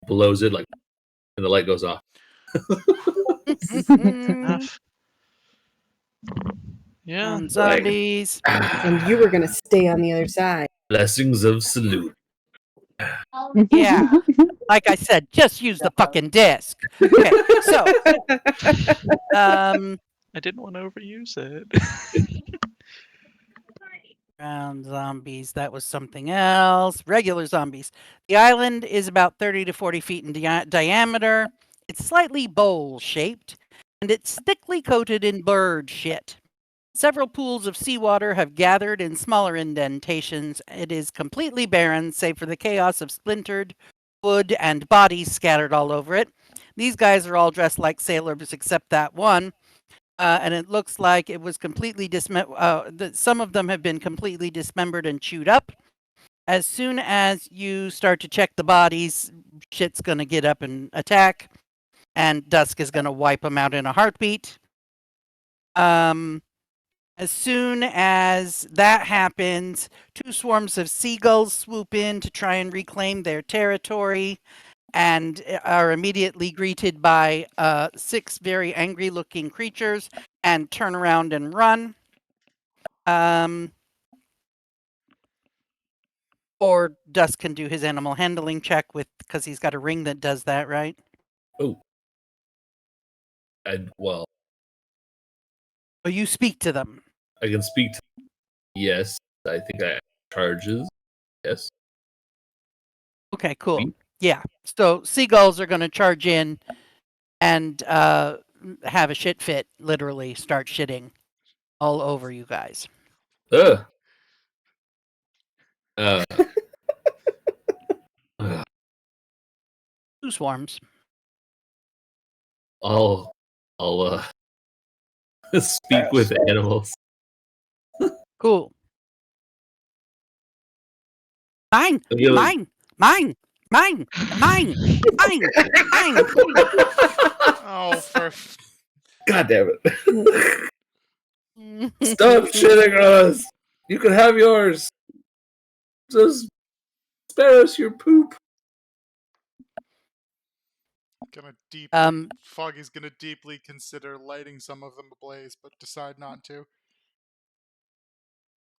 Speaker 4: blows it like, and the light goes off.
Speaker 6: Enough. Yeah.
Speaker 2: On zombies.
Speaker 5: And you were going to stay on the other side.
Speaker 4: Blessings of salute.
Speaker 2: Yeah. Like I said, just use the fucking disc. Okay, so
Speaker 6: I didn't want to overuse it.
Speaker 2: round zombies, that was something else. Regular zombies. The island is about 30 to 40 feet in diameter. It's slightly bowl-shaped, and it's thickly coated in bird shit. Several pools of seawater have gathered in smaller indentations. It is completely barren, save for the chaos of splintered wood and bodies scattered all over it. These guys are all dressed like sailors, except that one. and it looks like it was completely some of them have been completely dismembered and chewed up. As soon as you start to check the bodies, shit's going to get up and attack, and Dusk is going to wipe them out in a heartbeat. As soon as that happens, 2 swarms of seagulls swoop in to try and reclaim their territory and are immediately greeted by 6 very angry-looking creatures and turn around and run. Or Dusk can do his animal handling check because he's got a ring that does that, right?
Speaker 4: Oh. Well,
Speaker 2: Or you speak to them.
Speaker 4: I can speak to. Yes, I think I charges. Yes.
Speaker 2: Okay, cool. Yeah. So seagulls are going to charge in and have a shit fit, literally start shitting all over you guys.
Speaker 4: Uh.
Speaker 2: 2 swarms.
Speaker 4: I'll speak with animals.
Speaker 2: Cool. Mine,
Speaker 4: Really?
Speaker 2: mine.
Speaker 1: Oh, for
Speaker 4: God damn it. Stop shitting on us. You can have yours. Just spare us your poop.
Speaker 1: Foggy's gonna deeply consider lighting some of them ablaze, but decide not to.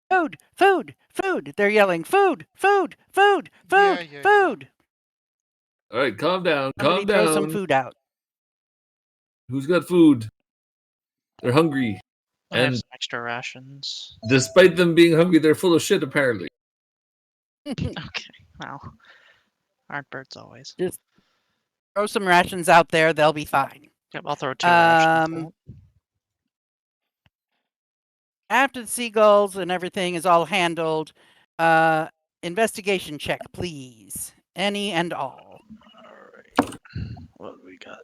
Speaker 2: Food, food, food. They're yelling, food, food, food, food,
Speaker 1: Yeah.
Speaker 2: food.
Speaker 4: All right, calm down.
Speaker 2: Somebody
Speaker 4: Calm
Speaker 2: throw
Speaker 4: down.
Speaker 2: some food out.
Speaker 4: Who's got food? They're hungry.
Speaker 6: I have
Speaker 4: And
Speaker 6: some extra rations.
Speaker 4: despite them being hungry, they're full of shit, apparently.
Speaker 6: Okay, well, aren't birds always?
Speaker 2: Just throw some rations out there. They'll be fine.
Speaker 6: Yep, I'll throw 2 rations out.
Speaker 2: After the seagulls and everything is all handled, investigation check, please. Any and all.
Speaker 6: Alright. What do we got?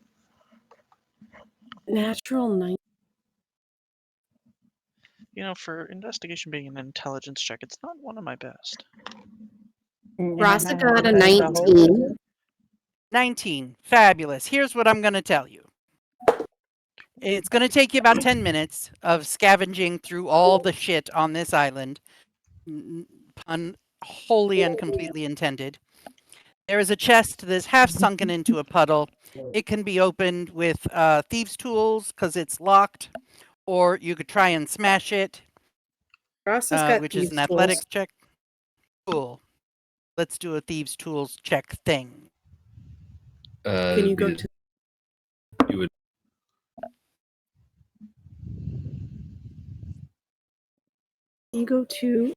Speaker 5: Natural 9.
Speaker 6: You know, for investigation being an intelligence check, it's not one of my best.
Speaker 5: Rasa got a 19.
Speaker 2: 19. Fabulous. Here's what I'm going to tell you. It's going to take you about 10 minutes of scavenging through all the shit on this island. Pun wholly and completely intended. There is a chest that's half sunken into a puddle. It can be opened with thieves' tools because it's locked, or you could try and smash it,
Speaker 5: Rasa's got
Speaker 2: which is
Speaker 5: thieves'
Speaker 2: an athletics
Speaker 5: tools.
Speaker 2: check. Cool. Let's do a thieves' tools check thing.
Speaker 5: Can you go to?
Speaker 4: You would.
Speaker 5: You go to.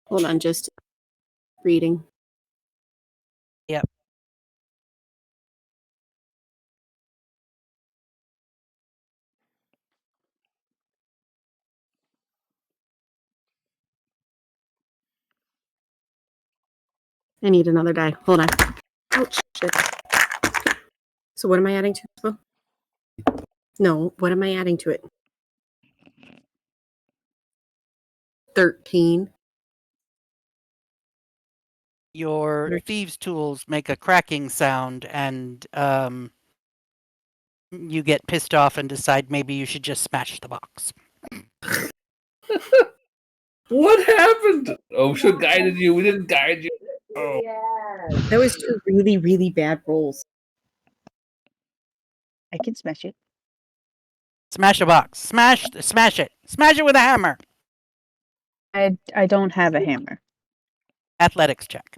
Speaker 5: Hold on, just reading.
Speaker 2: Yep.
Speaker 5: I need another die. Hold on. Ouch, shit. So what am I adding to this one? No, what am I adding to it? 13.
Speaker 2: Your thieves' tools make a cracking sound, and you get pissed off and decide maybe you should just smash the box.
Speaker 4: What happened? OSHA guided you. We didn't guide you. Oh.
Speaker 5: That was 2 really, really bad rolls.
Speaker 3: I can smash it.
Speaker 2: Smash a box. Smash it. Smash it with a hammer.
Speaker 3: I don't have a hammer.
Speaker 2: Athletics check.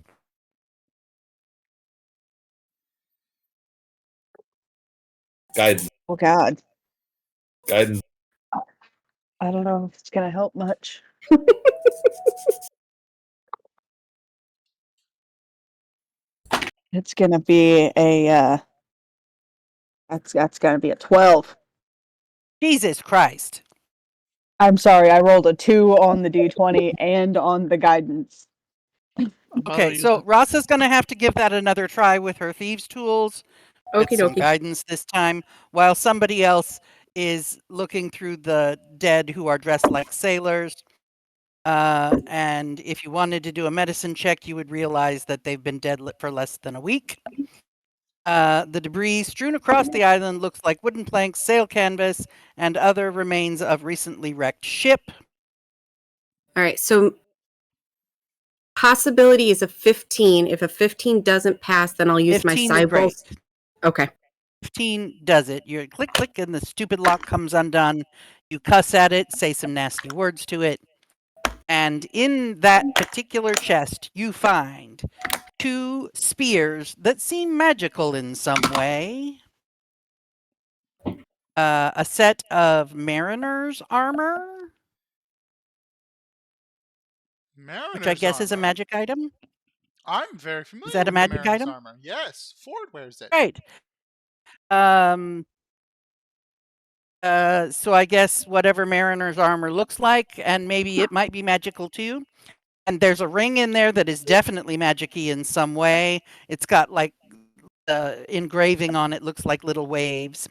Speaker 4: Guidance.
Speaker 3: Oh God.
Speaker 4: Guidance.
Speaker 3: I don't know if it's gonna help much. It's gonna be a that's gonna be a 12.
Speaker 2: Jesus Christ.
Speaker 3: I'm sorry, I rolled a 2 on the D20 and on the guidance.
Speaker 2: Okay, so Ross is going to have to give that another try with her thieves' tools. Get
Speaker 5: Okie
Speaker 2: some
Speaker 5: dokie.
Speaker 2: guidance this time, while somebody else is looking through the dead who are dressed like sailors. And if you wanted to do a medicine check, you would realize that they've been dead for less than a week. The debris strewn across the island looks like wooden planks, sail canvas, and other remains of recently wrecked ship.
Speaker 5: All right. So possibility is a 15. If a 15 doesn't pass, then I'll use my
Speaker 2: 15 is great.
Speaker 5: cyber. Okay.
Speaker 2: 15 does it. You click, click, and the stupid lock comes undone. You cuss at it, say some nasty words to it. And in that particular chest, you find 2 spears that seem magical in some way. A set of mariner's armor, which I
Speaker 1: Mariner's
Speaker 2: guess is a
Speaker 1: armor.
Speaker 2: magic item.
Speaker 1: I'm very familiar
Speaker 2: that a
Speaker 1: with the
Speaker 2: magic
Speaker 1: Mariner's
Speaker 2: item?
Speaker 1: armor. Yes, Ford wears it.
Speaker 2: Right. So I guess whatever mariner's armor looks like, and maybe it might be magical too. And there's a ring in there that is definitely magic-y in some way. It's got like engraving on it, looks like little waves.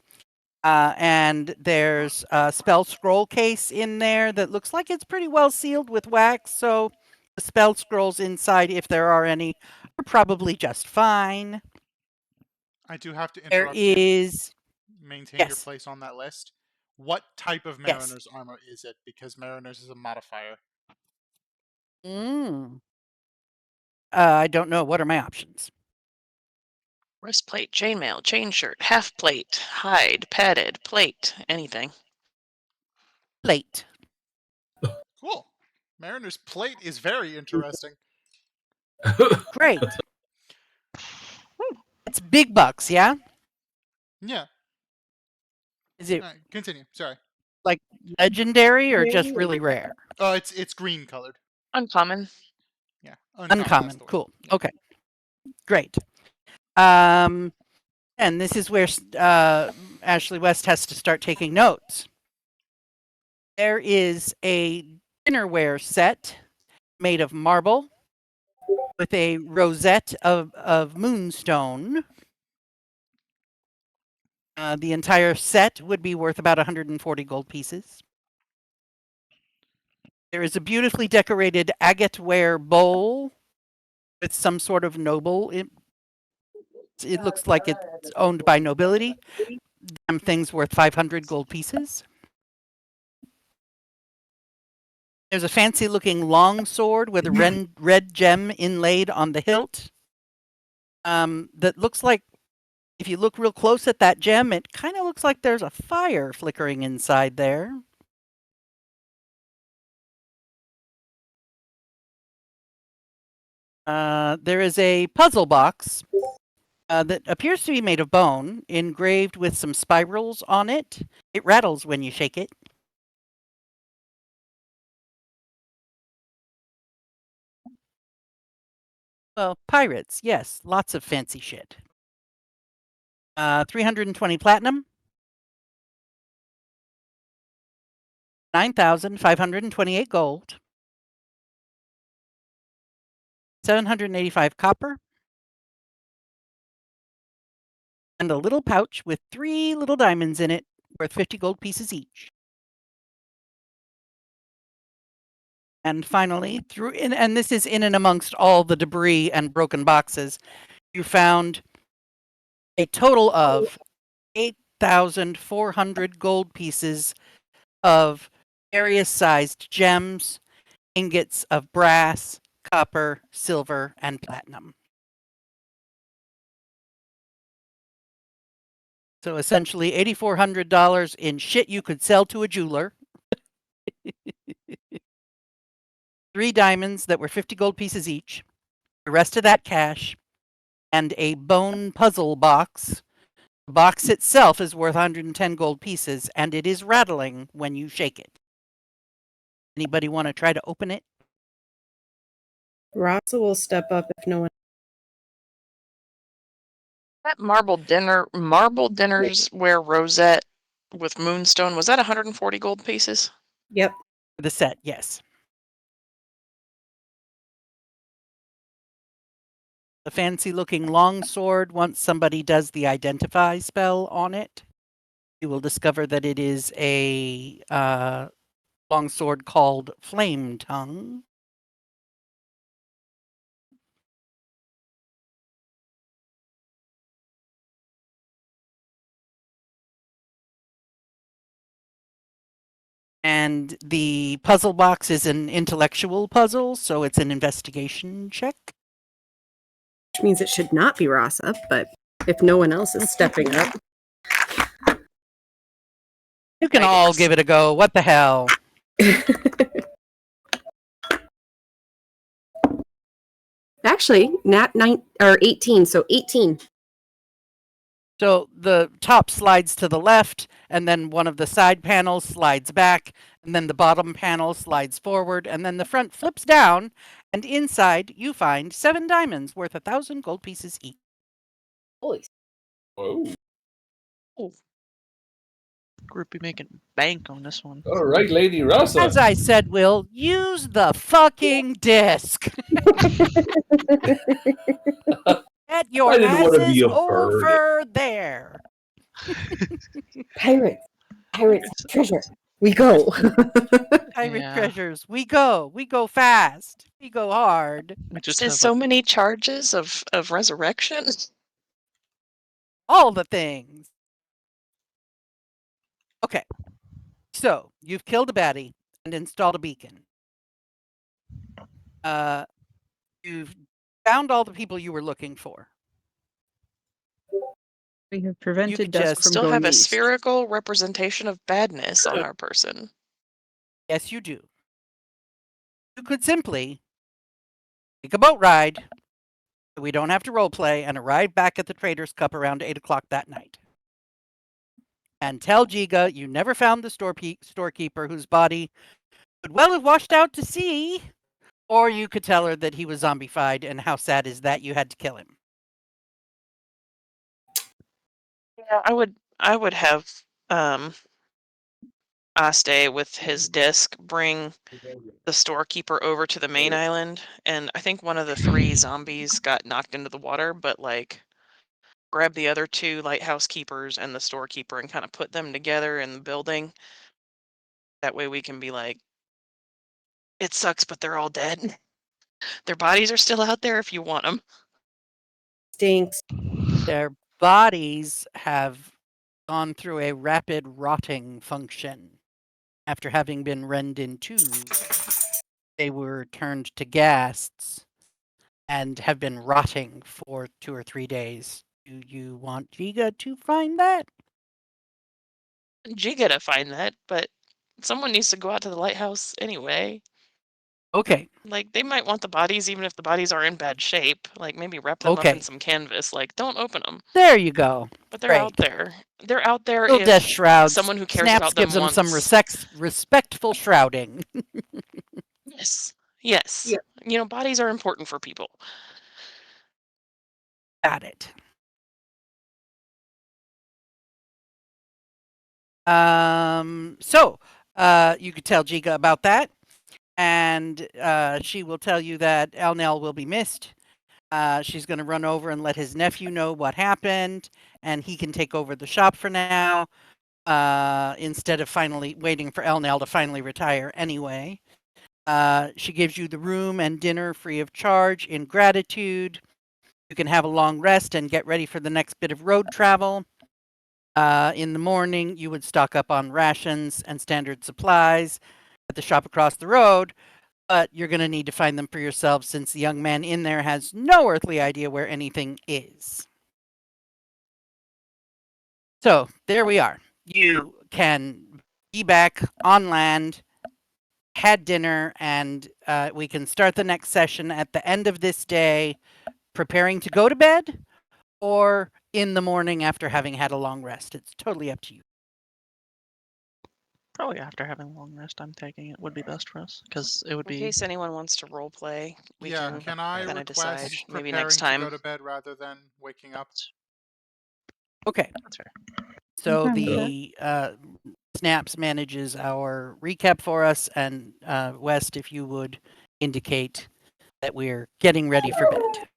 Speaker 2: And there's a spell scroll case in there that looks like it's pretty well sealed with wax. So the spell scrolls inside, if there are any, are probably just fine.
Speaker 1: I do have to
Speaker 2: There
Speaker 1: interrupt you.
Speaker 2: is...
Speaker 1: Maintain your
Speaker 2: Yes.
Speaker 1: place on that list. What type of
Speaker 2: Yes.
Speaker 1: Mariner's armor is it? Because Mariner's is a modifier.
Speaker 2: I don't know. What are my options?
Speaker 7: Breastplate, chainmail, chain shirt, half plate, hide, padded, plate, anything.
Speaker 2: Plate.
Speaker 1: Cool. Mariner's plate is very interesting.
Speaker 2: Great. It's big bucks, yeah?
Speaker 1: Yeah.
Speaker 2: Is it
Speaker 1: All right, continue. Sorry.
Speaker 2: like legendary or just really rare?
Speaker 1: Oh, it's green colored.
Speaker 7: Uncommon.
Speaker 1: Yeah. Uncommon. That's
Speaker 2: Uncommon.
Speaker 1: the word.
Speaker 2: Cool.
Speaker 1: Yeah.
Speaker 2: Okay. Great. And this is where Ashley West has to start taking notes. There is a dinnerware set made of marble with a rosette of moonstone. The entire set would be worth about 140 gold pieces. There is a beautifully decorated agateware bowl with some sort of noble. It looks like it's owned by nobility. Damn thing's worth 500 gold pieces. There's a fancy looking long sword with a red gem inlaid on the hilt. That looks like, if you look real close at that gem, it kind of looks like there's a fire flickering inside there. There is a puzzle box that appears to be made of bone, engraved with some spirals on it. It rattles when you shake it. Well, pirates, yes, lots of fancy shit. 320 platinum. 9,528 gold. 785 copper. And a little pouch with 3 little diamonds in it, worth 50 gold pieces each. And finally, and this is in and amongst all the debris and broken boxes, you found a total of 8,400 gold pieces of various sized gems, ingots of brass, copper, silver, and platinum. So essentially $8,400 in shit you could sell to a jeweler. 3 diamonds that were 50 gold pieces each. The rest of that cash. And a bone puzzle box. The box itself is worth 110 gold pieces, and it is rattling when you shake it. Anybody want to try to open it?
Speaker 5: Rasa will step up if no one.
Speaker 7: That marble dinners where rosette with moonstone, was that 140 gold pieces?
Speaker 5: Yep.
Speaker 2: The set, yes. a fancy-looking longsword. Once somebody does the identify spell on it, you will discover that it is a longsword called Flame Tongue. And the puzzle box is an intellectual puzzle, so it's an investigation check.
Speaker 5: Which means it should not be Rasa, but if no one else is stepping up.
Speaker 2: You can
Speaker 7: I
Speaker 2: all
Speaker 7: guess.
Speaker 2: give it a go. What the hell?
Speaker 5: Actually, nat 9 or 18, so 18.
Speaker 2: So the top slides to the left, and then one of the side panels slides back, and then the bottom panel slides forward, and then the front flips down, and inside you find 7 diamonds worth 1,000 gold pieces each.
Speaker 5: Holy.
Speaker 4: Whoa.
Speaker 6: Group be making bank on this one.
Speaker 4: All right, Lady Rasa.
Speaker 2: As I said, Will, use the fucking disc. Get your
Speaker 4: I didn't wanna
Speaker 2: asses
Speaker 4: be a bird.
Speaker 2: over there.
Speaker 5: Pirates. Treasure. We go.
Speaker 2: Pirate
Speaker 6: Yeah.
Speaker 2: treasures. We go. We go fast. We go hard.
Speaker 6: We just
Speaker 7: There's
Speaker 6: have
Speaker 7: so many charges of resurrection.
Speaker 2: All the things. Okay. So, you've killed a baddie and installed a beacon. You've found all the people you were looking for.
Speaker 3: We have prevented
Speaker 2: could
Speaker 3: dusk
Speaker 2: just
Speaker 3: from
Speaker 7: Still
Speaker 3: going
Speaker 7: have a
Speaker 3: east.
Speaker 7: spherical representation of badness on our person.
Speaker 2: Yes, you do. You could simply take a boat ride. We don't have to roleplay and arrive back at the Trader's Cup around 8 o'clock that night. And tell Jiga you never found the storekeeper whose body could well have washed out to sea. Or you could tell her that he was zombified and how sad is that you had to kill him.
Speaker 7: Yeah, I would have Aste with his disc bring the storekeeper over to the main island, and I think one of the 3 zombies got knocked into the water, but like grab the other 2 lighthouse keepers and the storekeeper and kind of put them together in the building. That way we can be like, it sucks, but they're all dead. Their bodies are still out there if you want them.
Speaker 5: Stinks.
Speaker 2: Their bodies have gone through a rapid rotting function. After having been rend in two, they were turned to ghasts and have been rotting for 2 or 3 days. Do you want Jiga to find that?
Speaker 7: Giga to find that, but someone needs to go out to the lighthouse anyway.
Speaker 2: Okay.
Speaker 7: Like, they might want the bodies even if the bodies are in bad shape. Like, maybe wrap them up in some canvas. Like, don't open them.
Speaker 2: There you go.
Speaker 7: But they're out there. They're out there
Speaker 2: Still
Speaker 7: if
Speaker 2: death shrouds.
Speaker 7: someone who cares
Speaker 2: Snaps
Speaker 7: about them
Speaker 2: gives them
Speaker 7: wants...
Speaker 2: some respectful shrouding.
Speaker 7: Yes. Yes.
Speaker 5: Yeah.
Speaker 7: You know, bodies are important for people.
Speaker 2: Got it. So you could tell Jiga about that, and she will tell you that Elnell will be missed. She's going to run over and let his nephew know what happened, and he can take over the shop for now, instead of finally waiting for Elnell to finally retire anyway. She gives you the room and dinner free of charge in gratitude. You can have a long rest and get ready for the next bit of road travel. In the morning, you would stock up on rations and standard supplies at the shop across the road, but you're going to need to find them for yourself since the young man in there has no earthly idea where anything is. So, there we are. You can be back on land, had dinner, and we can start the next session at the end of this day, preparing to go to bed, or in the morning after having had a long rest. It's totally up to you.
Speaker 6: Probably after having a long rest, I'm taking it would be best for us because it would
Speaker 7: In
Speaker 6: be.
Speaker 7: case anyone wants to role play, we
Speaker 1: Yeah, can I
Speaker 7: kind of decide
Speaker 1: request
Speaker 7: maybe
Speaker 1: preparing
Speaker 7: next
Speaker 1: to
Speaker 7: time.
Speaker 1: go to bed rather than waking up?
Speaker 2: Okay.
Speaker 6: That's fair.
Speaker 2: So
Speaker 3: Okay.
Speaker 2: the Snaps manages our recap for us, and West, if you would indicate that we're getting ready for bed.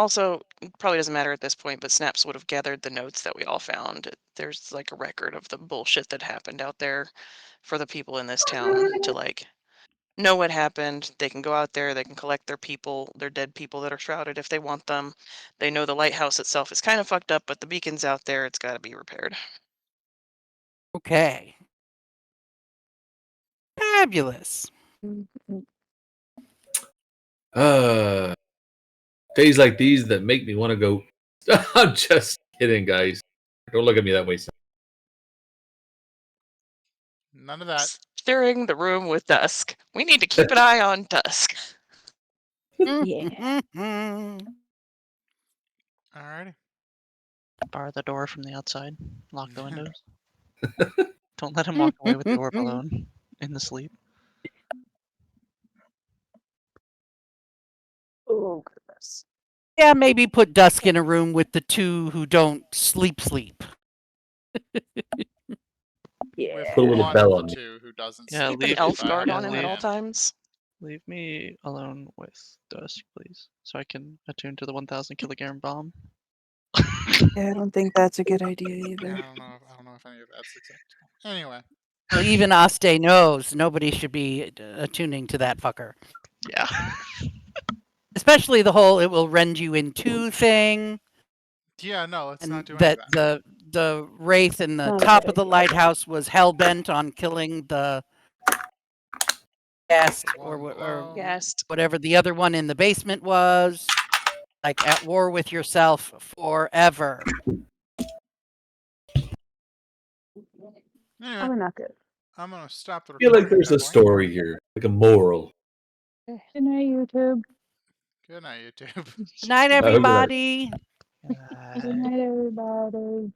Speaker 7: Also, it probably doesn't matter at this point, but Snaps would have gathered the notes that we all found. There's like a record of the bullshit that happened out there for the people in this town to like know what happened. They can go out there, they can collect their people, their dead people that are shrouded if they want them. They know the lighthouse itself is kind of fucked up, but the beacon's out there, it's got to be repaired.
Speaker 2: Okay. Fabulous.
Speaker 4: Days like these that make me want to go. I'm just kidding, guys. Don't look at me that way.
Speaker 1: None of that.
Speaker 7: Stirring the room with Dusk. We need to keep an eye on Dusk.
Speaker 3: Yeah.
Speaker 1: Alrighty.
Speaker 6: Bar the door from the outside. Lock the windows. Don't let him walk away with the orb alone in the sleep.
Speaker 3: Oh, goodness.
Speaker 2: Yeah, maybe put Dusk in a room with the two who don't sleep.
Speaker 1: With
Speaker 3: Yeah.
Speaker 4: Put a little
Speaker 1: one
Speaker 4: bell
Speaker 1: of
Speaker 4: on
Speaker 1: the
Speaker 4: me.
Speaker 1: two who doesn't
Speaker 6: Yeah,
Speaker 1: sleep.
Speaker 7: Keep an
Speaker 6: leave-
Speaker 7: elf
Speaker 1: if I
Speaker 7: guard on him
Speaker 1: understand.
Speaker 7: at all times.
Speaker 6: Leave me alone with Dusk, please, so I can attune to the 1,000 kilogram bomb.
Speaker 3: Yeah, I don't think that's a good idea
Speaker 1: I
Speaker 3: either.
Speaker 1: don't know if any of that's acceptable. Anyway.
Speaker 2: Well, even Aste knows nobody should be attuning to that fucker.
Speaker 6: Yeah.
Speaker 2: Especially the whole "it will rend you in two" thing.
Speaker 1: Yeah, no, let's
Speaker 2: And
Speaker 1: not do any
Speaker 2: that
Speaker 1: of that.
Speaker 2: the wraith in the
Speaker 3: Not a
Speaker 2: top
Speaker 3: good
Speaker 2: of the
Speaker 3: idea.
Speaker 2: lighthouse was hell bent on killing the guest or
Speaker 1: One below.
Speaker 7: Guest.
Speaker 2: whatever the other one in the basement was. Like at war with yourself forever.
Speaker 1: Anyway,
Speaker 3: Probably not good.
Speaker 1: I'm gonna stop the
Speaker 4: I feel
Speaker 1: recording.
Speaker 4: like there's
Speaker 1: at
Speaker 4: a
Speaker 1: that point.
Speaker 4: story here, like a moral.
Speaker 3: Good night, YouTube.
Speaker 1: Good night, YouTube.
Speaker 2: Good night,
Speaker 4: good night.
Speaker 2: everybody.
Speaker 3: Good night, everybody.